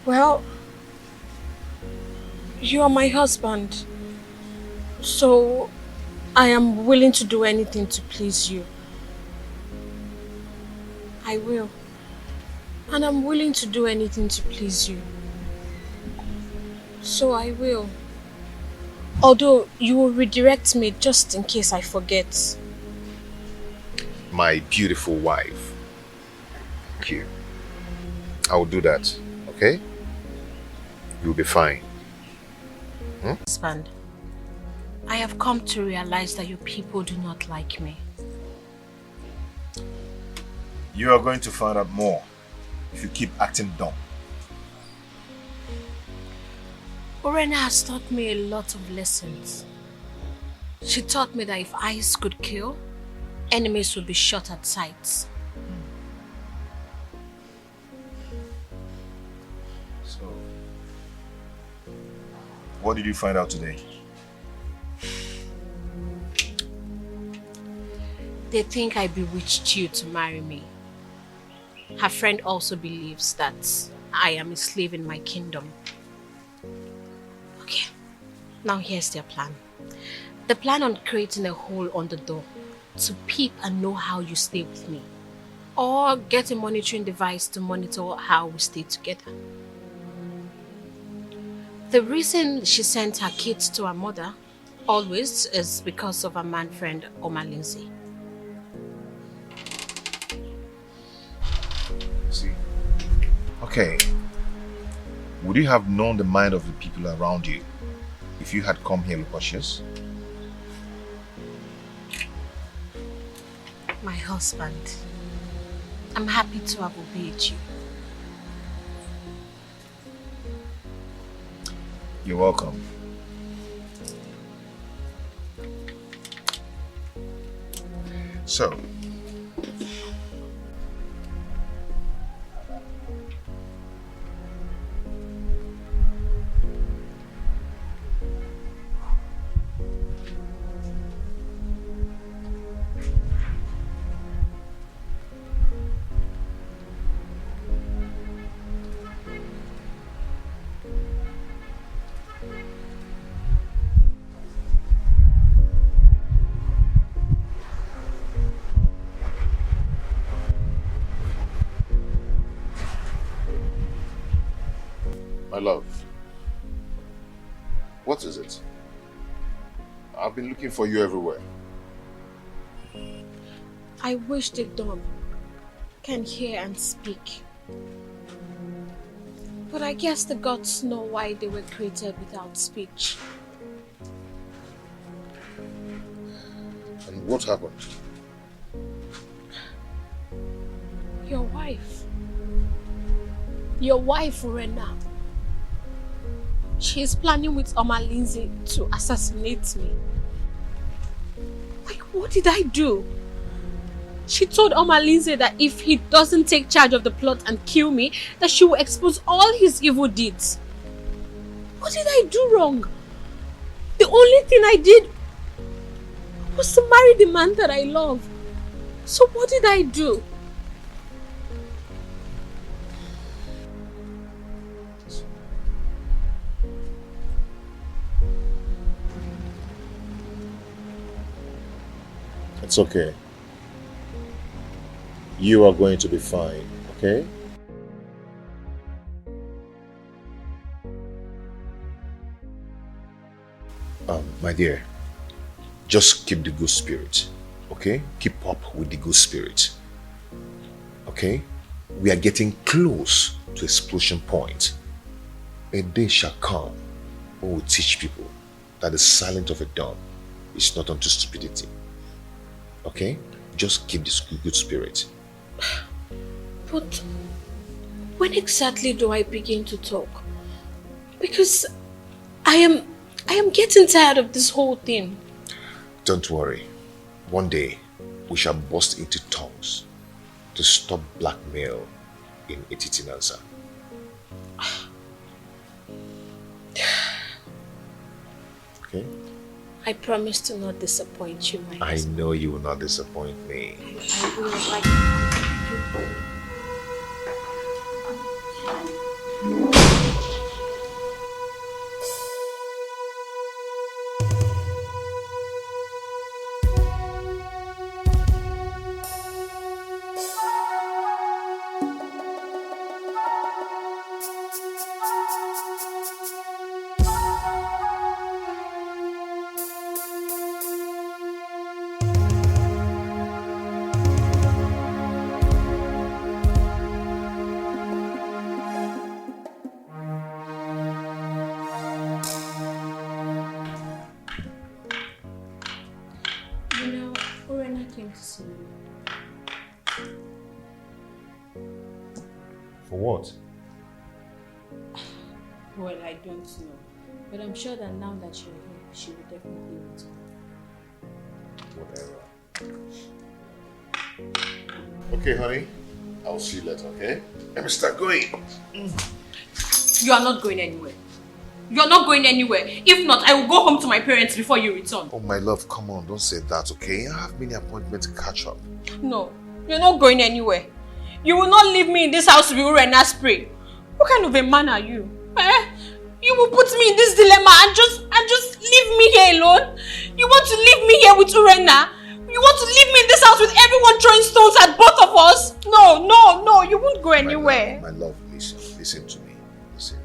[SPEAKER 1] Well, you are my husband, so I am willing to do anything to please you. I will. And I'm willing to do anything to please you. So I will. Although you will redirect me just in case I forget.
[SPEAKER 13] My beautiful wife. Thank you. I will do that, okay? You'll be fine.
[SPEAKER 1] Husband, I have come to realize that you people do not like me.
[SPEAKER 13] You are going to find out more if you keep acting dumb.
[SPEAKER 1] Orena has taught me a lot of lessons. She taught me that if eyes could kill, enemies would be shot at sight.
[SPEAKER 13] So, what did you find out today?
[SPEAKER 1] They think I bewitched you to marry me. Her friend also believes that I am a slave in my kingdom. Okay, now here's their plan. They plan on creating a hole on the door to peep and know how you stay with me. Or get a monitoring device to monitor how we stay together. The reason she sent her kids to her mother always is because of her man friend Oma Lindsay.
[SPEAKER 13] See? Okay. Would you have known the mind of the people around you if you had come here cautious?
[SPEAKER 1] My husband, I'm happy to have obeyed you.
[SPEAKER 13] You're welcome. So, my love, what is it? I've been looking for you everywhere.
[SPEAKER 1] I wish the dumb can hear and speak. But I guess the gods know why they were created without speech.
[SPEAKER 13] And what happened?
[SPEAKER 1] Your wife. Your wife, Orena. She is planning with Oma Lindsay to assassinate me. Like, what did I do? She told Oma Lindsay that if he doesn't take charge of the plot and kill me, that she will expose all his evil deeds. What did I do wrong? The only thing I did was to marry the man that I love. So what did I do?
[SPEAKER 13] It's okay. You are going to be fine, okay? My dear, just keep the good spirit, okay? Keep up with the good spirit, okay? We are getting close to explosion point. A day shall come when we teach people that the silence of a dog is not unto stupidity, okay? Just keep this good spirit.
[SPEAKER 1] But when exactly do I begin to talk? Because I am getting tired of this whole thing.
[SPEAKER 13] Don't worry. One day, we shall burst into tongues to stop blackmail in Etitinanza. Okay?
[SPEAKER 1] I promise to not disappoint you, my
[SPEAKER 13] I
[SPEAKER 1] husband.
[SPEAKER 13] know you will not disappoint me.
[SPEAKER 1] I will like...
[SPEAKER 13] For what?
[SPEAKER 1] Well, I don't know. But I'm sure that now that you're here, she will definitely return.
[SPEAKER 13] Whatever. Okay, honey. I'll see you later, okay? Let me start going.
[SPEAKER 1] You are not going anywhere. You're not going anywhere. If not, I will go home to my parents before you return.
[SPEAKER 13] Oh, my love, come on. Don't say that, okay? I have many appointments to catch up.
[SPEAKER 1] No, you're not going anywhere. You will not leave me in this house to be Urena spray. What kind of a man are you? Eh? You will put me in this dilemma and just leave me here alone? You want to leave me here with Urena? You want to leave me in this house with everyone throwing stones at both of us? No, you won't go anywhere.
[SPEAKER 13] My love, listen to me. Listen.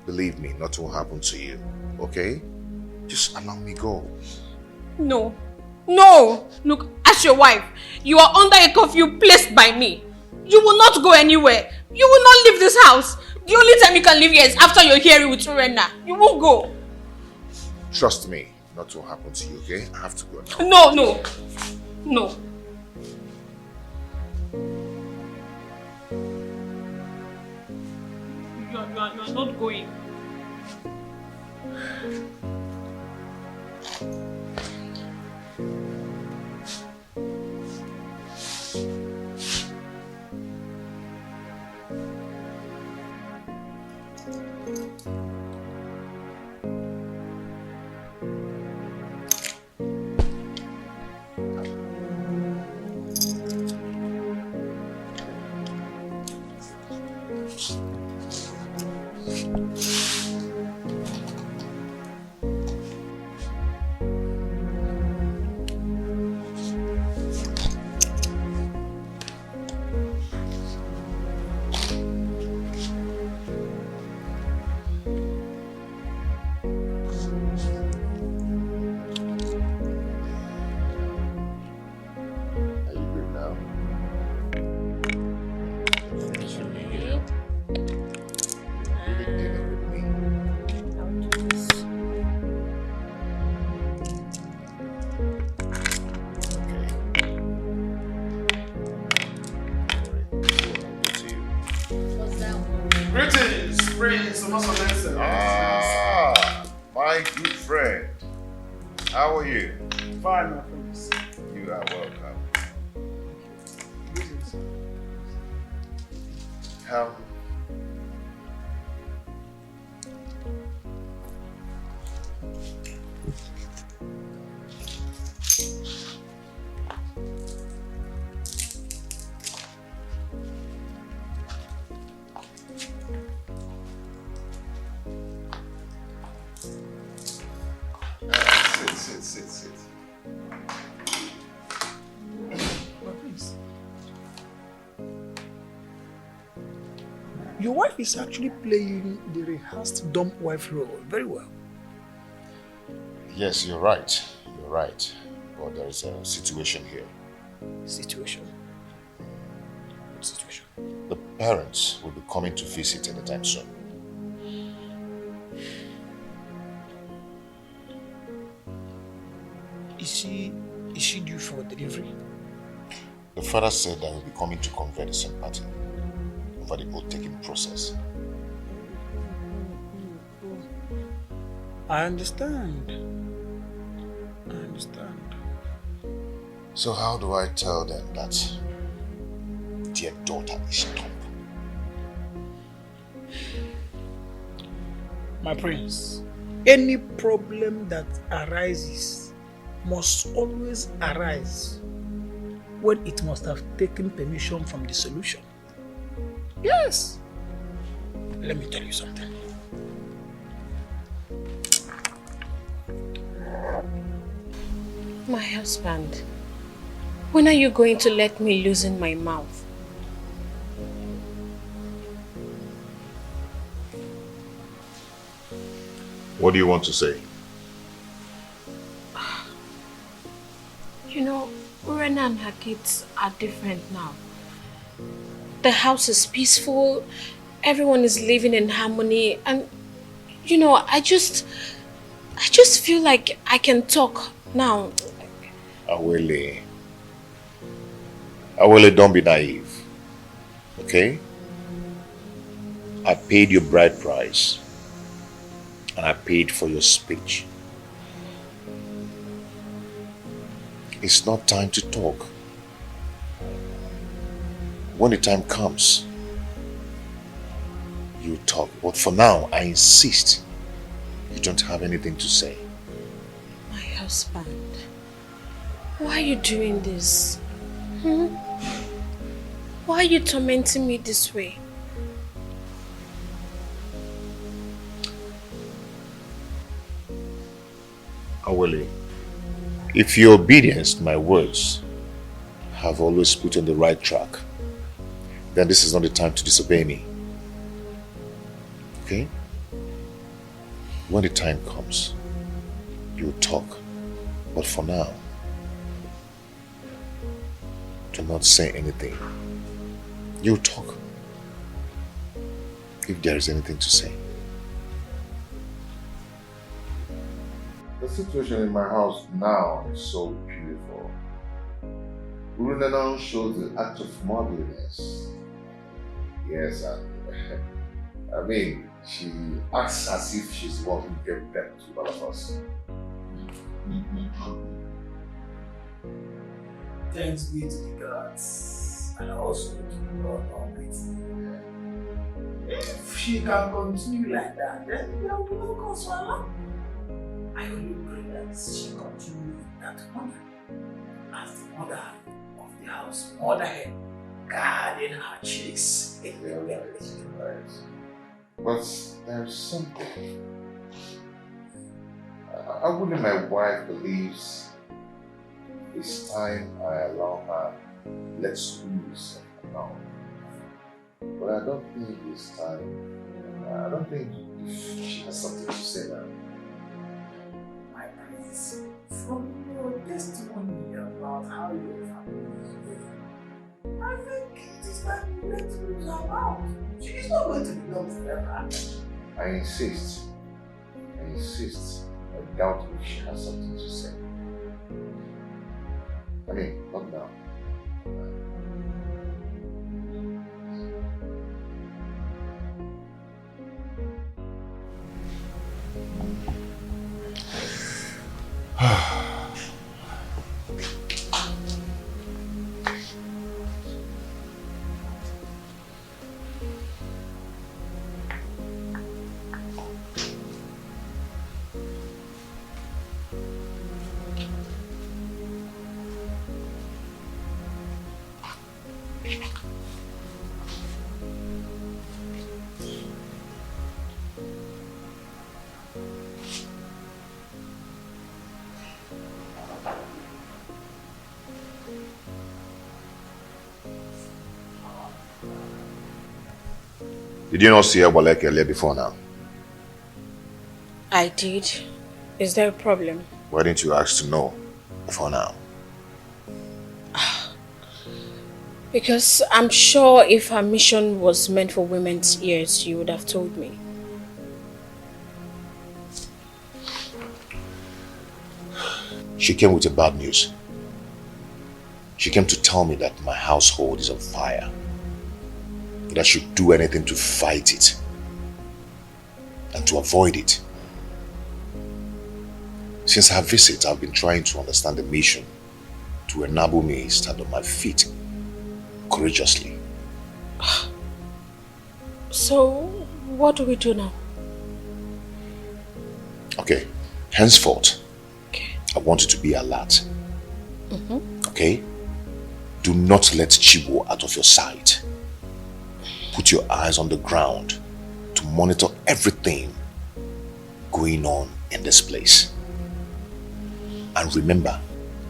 [SPEAKER 13] Believe me, nothing will happen to you, okay? Just allow me go.
[SPEAKER 1] No. Look, as your wife, you are under a curfew placed by me. You will not go anywhere. You will not leave this house. The only time you can leave here is after you're here with Urena. You won't go.
[SPEAKER 13] Trust me, nothing will happen to you, okay? I have to go now.
[SPEAKER 1] No. You are not going.
[SPEAKER 13] My good friend. How are you?
[SPEAKER 22] Fine, my friends.
[SPEAKER 13] You are welcome. How? Sit.
[SPEAKER 3] Your wife is actually playing the rehearsed dumb wife role very well.
[SPEAKER 13] Yes, you're right. You're right. But there is a situation here.
[SPEAKER 14] Situation? What situation?
[SPEAKER 13] The parents will be coming to visit anytime soon.
[SPEAKER 14] Is she due for delivery?
[SPEAKER 13] The father said that he'll be coming to convey the same party over the oath-taking process.
[SPEAKER 14] I understand.
[SPEAKER 13] So how do I tell them that their daughter is dumb?
[SPEAKER 14] My prince, any problem that arises must always arise when it must have taken permission from the solution. Yes. Let me tell you something.
[SPEAKER 1] My husband, when are you going to let me loosen my mouth?
[SPEAKER 13] What do you want to say?
[SPEAKER 1] You know, Urena and her kids are different now. The house is peaceful, everyone is living in harmony, and you know, I just feel like I can talk now.
[SPEAKER 13] Awele, don't be naive, okay? I paid your bride price, and I paid for your speech. It's not time to talk. When the time comes, you talk. But for now, I insist you don't have anything to say.
[SPEAKER 1] My husband, why are you doing this? Why are you tormenting me this way?
[SPEAKER 13] Awele, if your obedience to my words have always put you on the right track, then this is not the time to disobey me. Okay? When the time comes, you'll talk. But for now, do not say anything. You'll talk if there is anything to say.
[SPEAKER 8] The situation in my house now is so beautiful. Urunana shows the act of motherliness. Yes, I mean, she acts as if she's the one who gave birth to all of us.
[SPEAKER 14] Thanks be to the gods and also to God Almighty. If she can continue like that, then there will be no cause for alarm. I only pray that she continue with that honor as the mother of the house, motherhead, guarding her chicks.
[SPEAKER 8] But there's something. I wouldn't my wife believes it's time I allow her let's loose now. But I don't think it's time. I don't think if she has something to say now.
[SPEAKER 14] My prince, from your testimony about how your family is doing, I think it is time you let loose her mouth. She is not going to be dumb forever.
[SPEAKER 8] I insist. I doubt if she has something to say. I mean, not now.
[SPEAKER 13] Did you not see Walek earlier before now?
[SPEAKER 1] I did. Is there a problem?
[SPEAKER 13] Why didn't you ask to know for now?
[SPEAKER 1] Because I'm sure if her mission was meant for women's ears, you would have told me.
[SPEAKER 13] She came with a bad news. She came to tell me that my household is on fire. That I should do anything to fight it and to avoid it. Since her visit, I've been trying to understand the mission to enable me stand on my feet courageously.
[SPEAKER 1] So, what do we do now?
[SPEAKER 13] Okay, henceforth, I want you to be alert. Okay? Do not let Chibo out of your sight. Put your eyes on the ground to monitor everything going on in this place. And remember,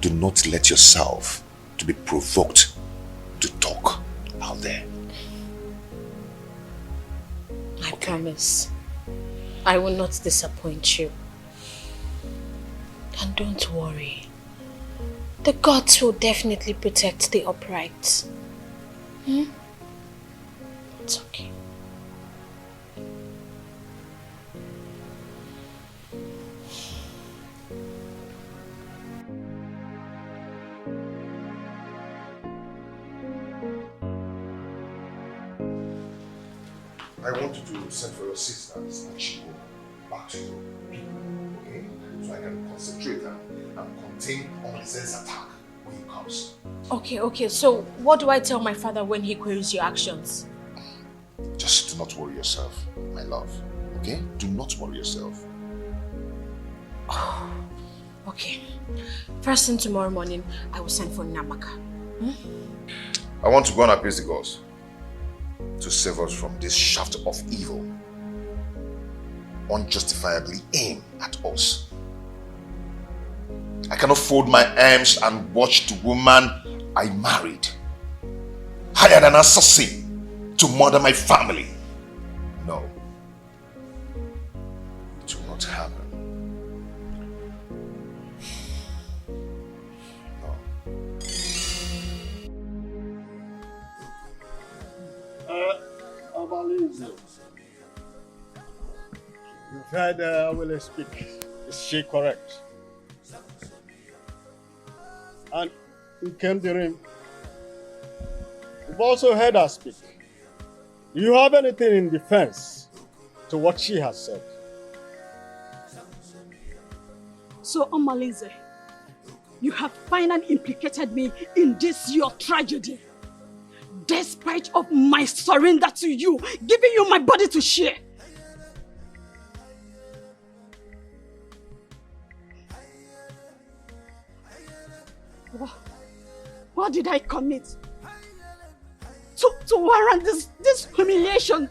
[SPEAKER 13] do not let yourself to be provoked to talk out there.
[SPEAKER 1] I promise. I will not disappoint you. And don't worry. The gods will definitely protect the upright. It's okay.
[SPEAKER 13] I want you to send for your sisters and she will back to your people, okay? So I can concentrate and contain Omisen's attack when he comes.
[SPEAKER 1] Okay, so what do I tell my father when he queries your actions?
[SPEAKER 13] Just do not worry yourself, my love, okay? Do not worry yourself.
[SPEAKER 1] Okay. First thing tomorrow morning, I will send for Namaka.
[SPEAKER 13] I want to go and appease the gods to save us from this shaft of evil unjustifiably aimed at us. I cannot fold my arms and watch the woman I married, hired an assassin to murder my family. No. It will not happen.
[SPEAKER 10] You've heard Willie speak. Is she correct? And in Kemdirim, you've also heard her speak. Do you have anything in defense to what she has said?
[SPEAKER 14] So, Omalize, you have finally implicated me in this your tragedy. Despite of my surrender to you, giving you my body to share. What did I commit? To warrant this humiliation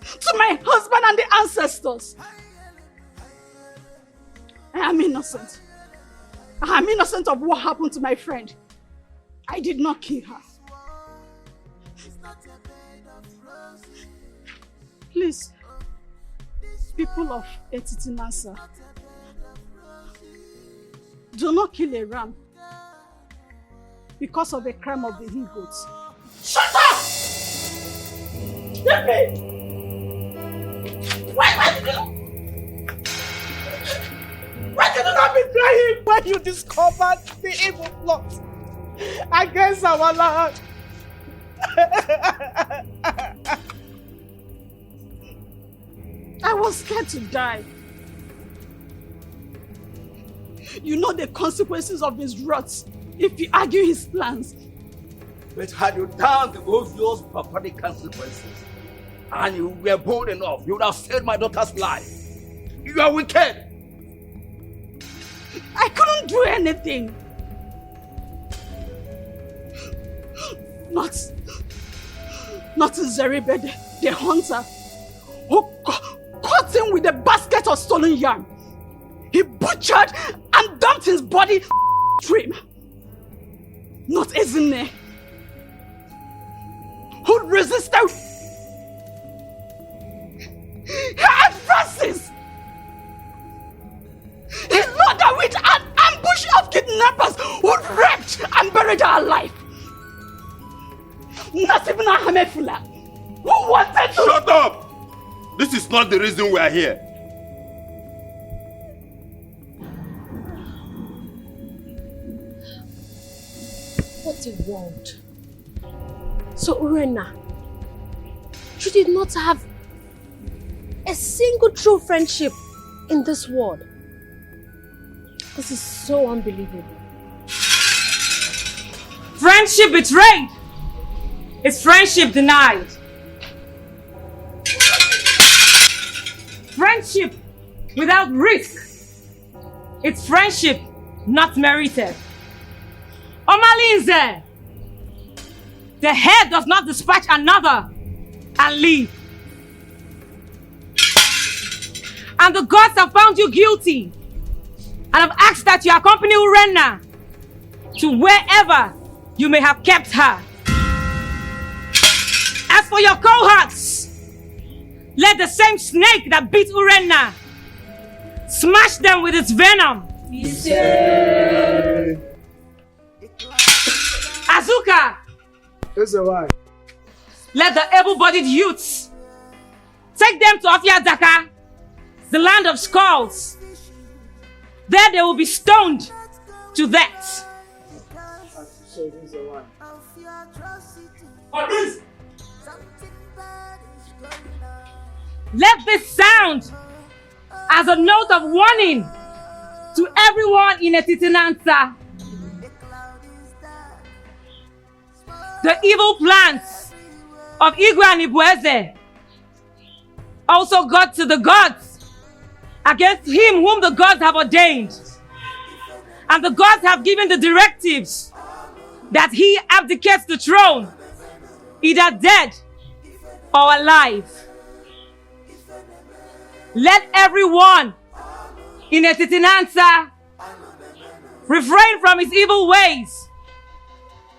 [SPEAKER 14] to my husband and the ancestors. I am innocent. I am innocent of what happened to my friend. I did not kill her. Please, people of Etitinasa, do not kill a ram because of a crime of the he-goats.
[SPEAKER 11] Shut up! Let me! Why did you not betray him when you discovered the evil plot against our land?
[SPEAKER 14] I was scared to die. You know the consequences of his wrath if you argue his plans.
[SPEAKER 4] But had you done the obvious barbaric consequences and you were bold enough, you would have saved my daughter's life. You are wicked.
[SPEAKER 14] I couldn't do anything. Not Zeribe, the hunter, who caught him with a basket of stolen yam. He butchered and dumped his body stream. Not Ezine, who resisted her advances. He
[SPEAKER 11] Who wanted to...
[SPEAKER 4] Shut up! This is not the reason we are here.
[SPEAKER 1] What a world. So Urena, you did not have a single true friendship in this world. This is so unbelievable.
[SPEAKER 12] Friendship betrayed is friendship denied. Friendship without risk, it's friendship not merited. Omalinze, the head does not dispatch another and leave. And the gods have found you guilty and have asked that you accompany Urena to wherever you may have kept her. As for your cohorts, let the same snake that beat Urena smash them with its venom. Azuka, let the able-bodied youths take them to Afiadaka, the land of skulls. There they will be stoned to death. Let this sound as a note of warning to everyone in Etitinansa. The evil plans of Igwe and Ibueze also got to the gods against him whom the gods have ordained. And the gods have given the directives that he abdicates the throne, either dead or alive. Let everyone in Etitinansa refrain from his evil ways,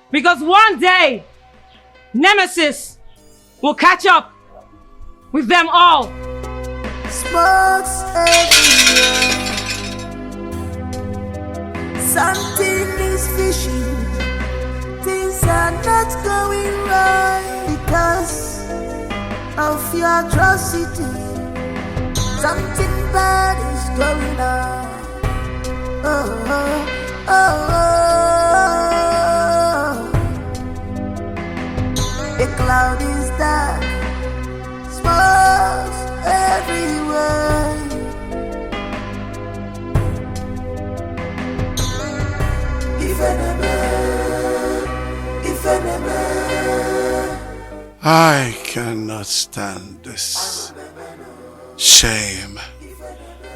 [SPEAKER 12] because one day Nemesis will catch up with them all.
[SPEAKER 18] Smokes everywhere. Something is fishy. Things are not going right because of your atrocity. Something bad is going on. Oh, oh, oh, oh. The cloud is dark. Smokes everywhere.
[SPEAKER 2] I cannot stand this shame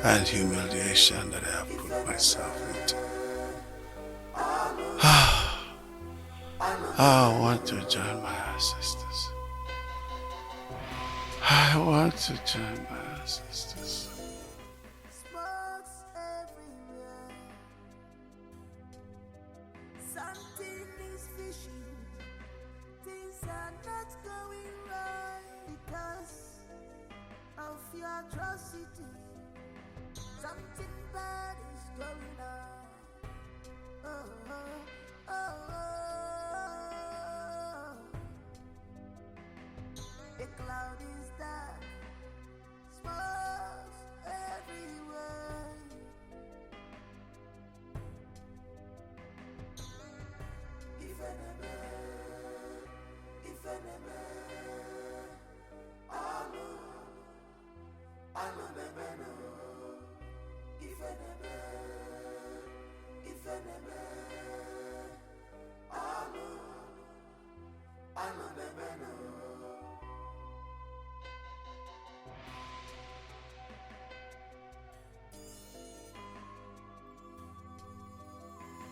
[SPEAKER 2] and humiliation that I have put myself into. I want to join my ancestors. I want to join my ancestors.
[SPEAKER 18] Something is fishy. Things are not going right because of your atrocity. Something bad is going on. Oh, oh, oh, oh. The cloud is dark. Smokes everywhere.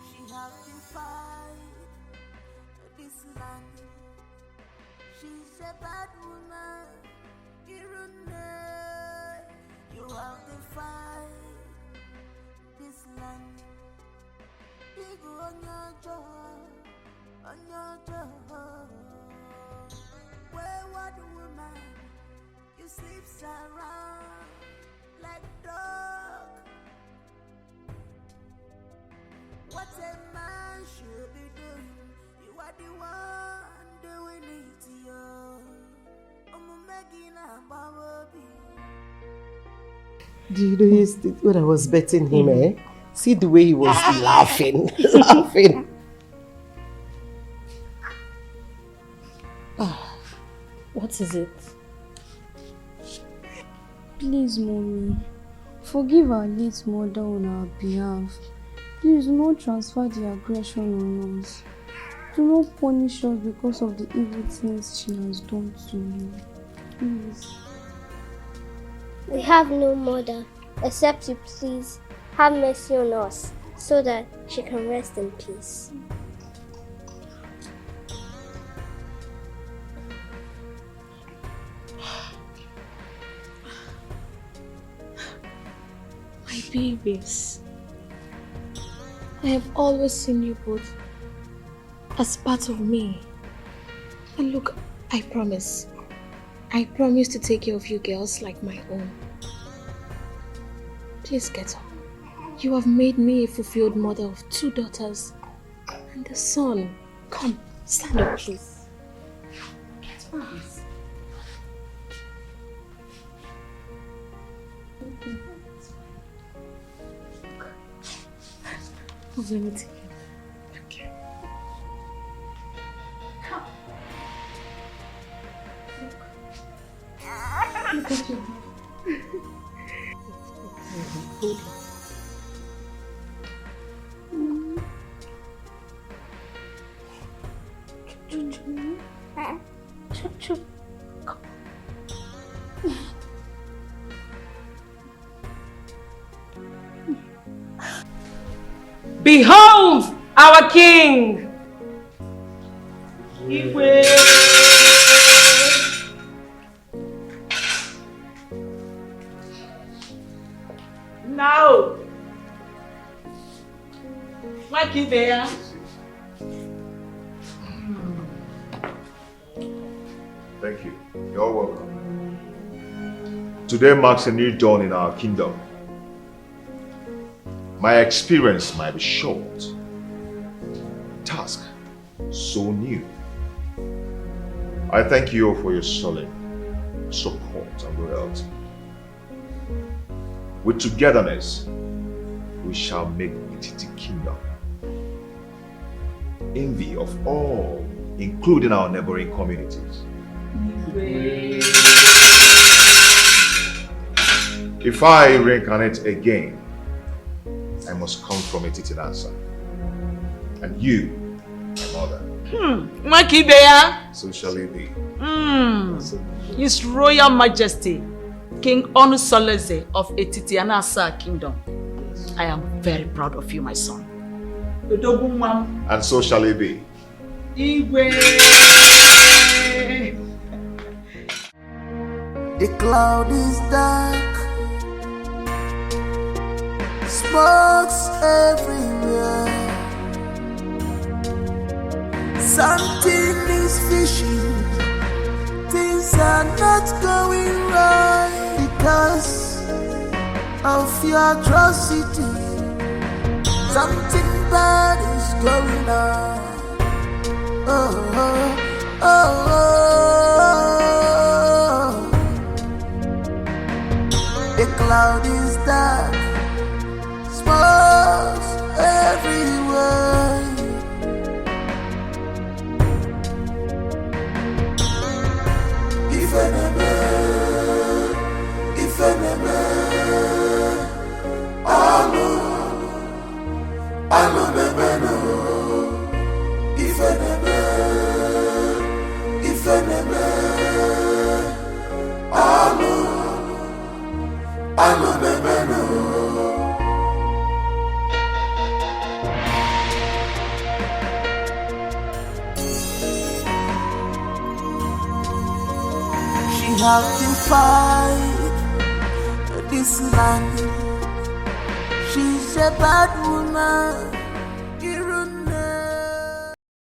[SPEAKER 18] She has defied this land. She's a bad woman. You have defied this land. Igu on your door. Wayward woman, you sleep around like dog. What a man should be doing, you are the one
[SPEAKER 7] Do you know when I was betting him, see the way he was laughing, laughing.
[SPEAKER 9] What is it? Please, Mommy, forgive our late mother on our behalf. Please do not transfer the aggression on us. Do not punish us because of the evil things she has done to you. Please.
[SPEAKER 17] We have no mother, except you please have mercy on us, so that she can rest in peace.
[SPEAKER 1] My babies, I have always seen you both as part of me. And look, I promise to take care of you girls like my own. Please get up. You have made me a fulfilled mother of 2 daughters and a son. Come, stand up, please. Get up. Let me take you. Okay. Come. Look at you.
[SPEAKER 12] Behold our king!
[SPEAKER 14] Now, what is there?
[SPEAKER 13] Thank you. You're welcome. Today marks a new dawn in our kingdom. My experience might be short. Task so new. I thank you all for your solid support and loyalty. With togetherness, we shall make Etiti Kingdom envy of all, including our neighboring communities. If I reincarnate again, I must come from Etiti Nasa. And you, my mother.
[SPEAKER 14] Makibeya.
[SPEAKER 13] So shall it be.
[SPEAKER 14] His Royal Majesty, King Onusoleze of Etiti Nasa Kingdom. I am very proud of you, my son.
[SPEAKER 13] And so shall it be.
[SPEAKER 18] The cloud is dark, smokes everywhere. Something is fishing, things are not going right because of your atrocity. Something bad is going on. Oh, oh, oh, oh. The cloud is dark, smokes everywhere. If enemy, I know the no. If enemy, I know the no. She has defied this land. She's a bad woman.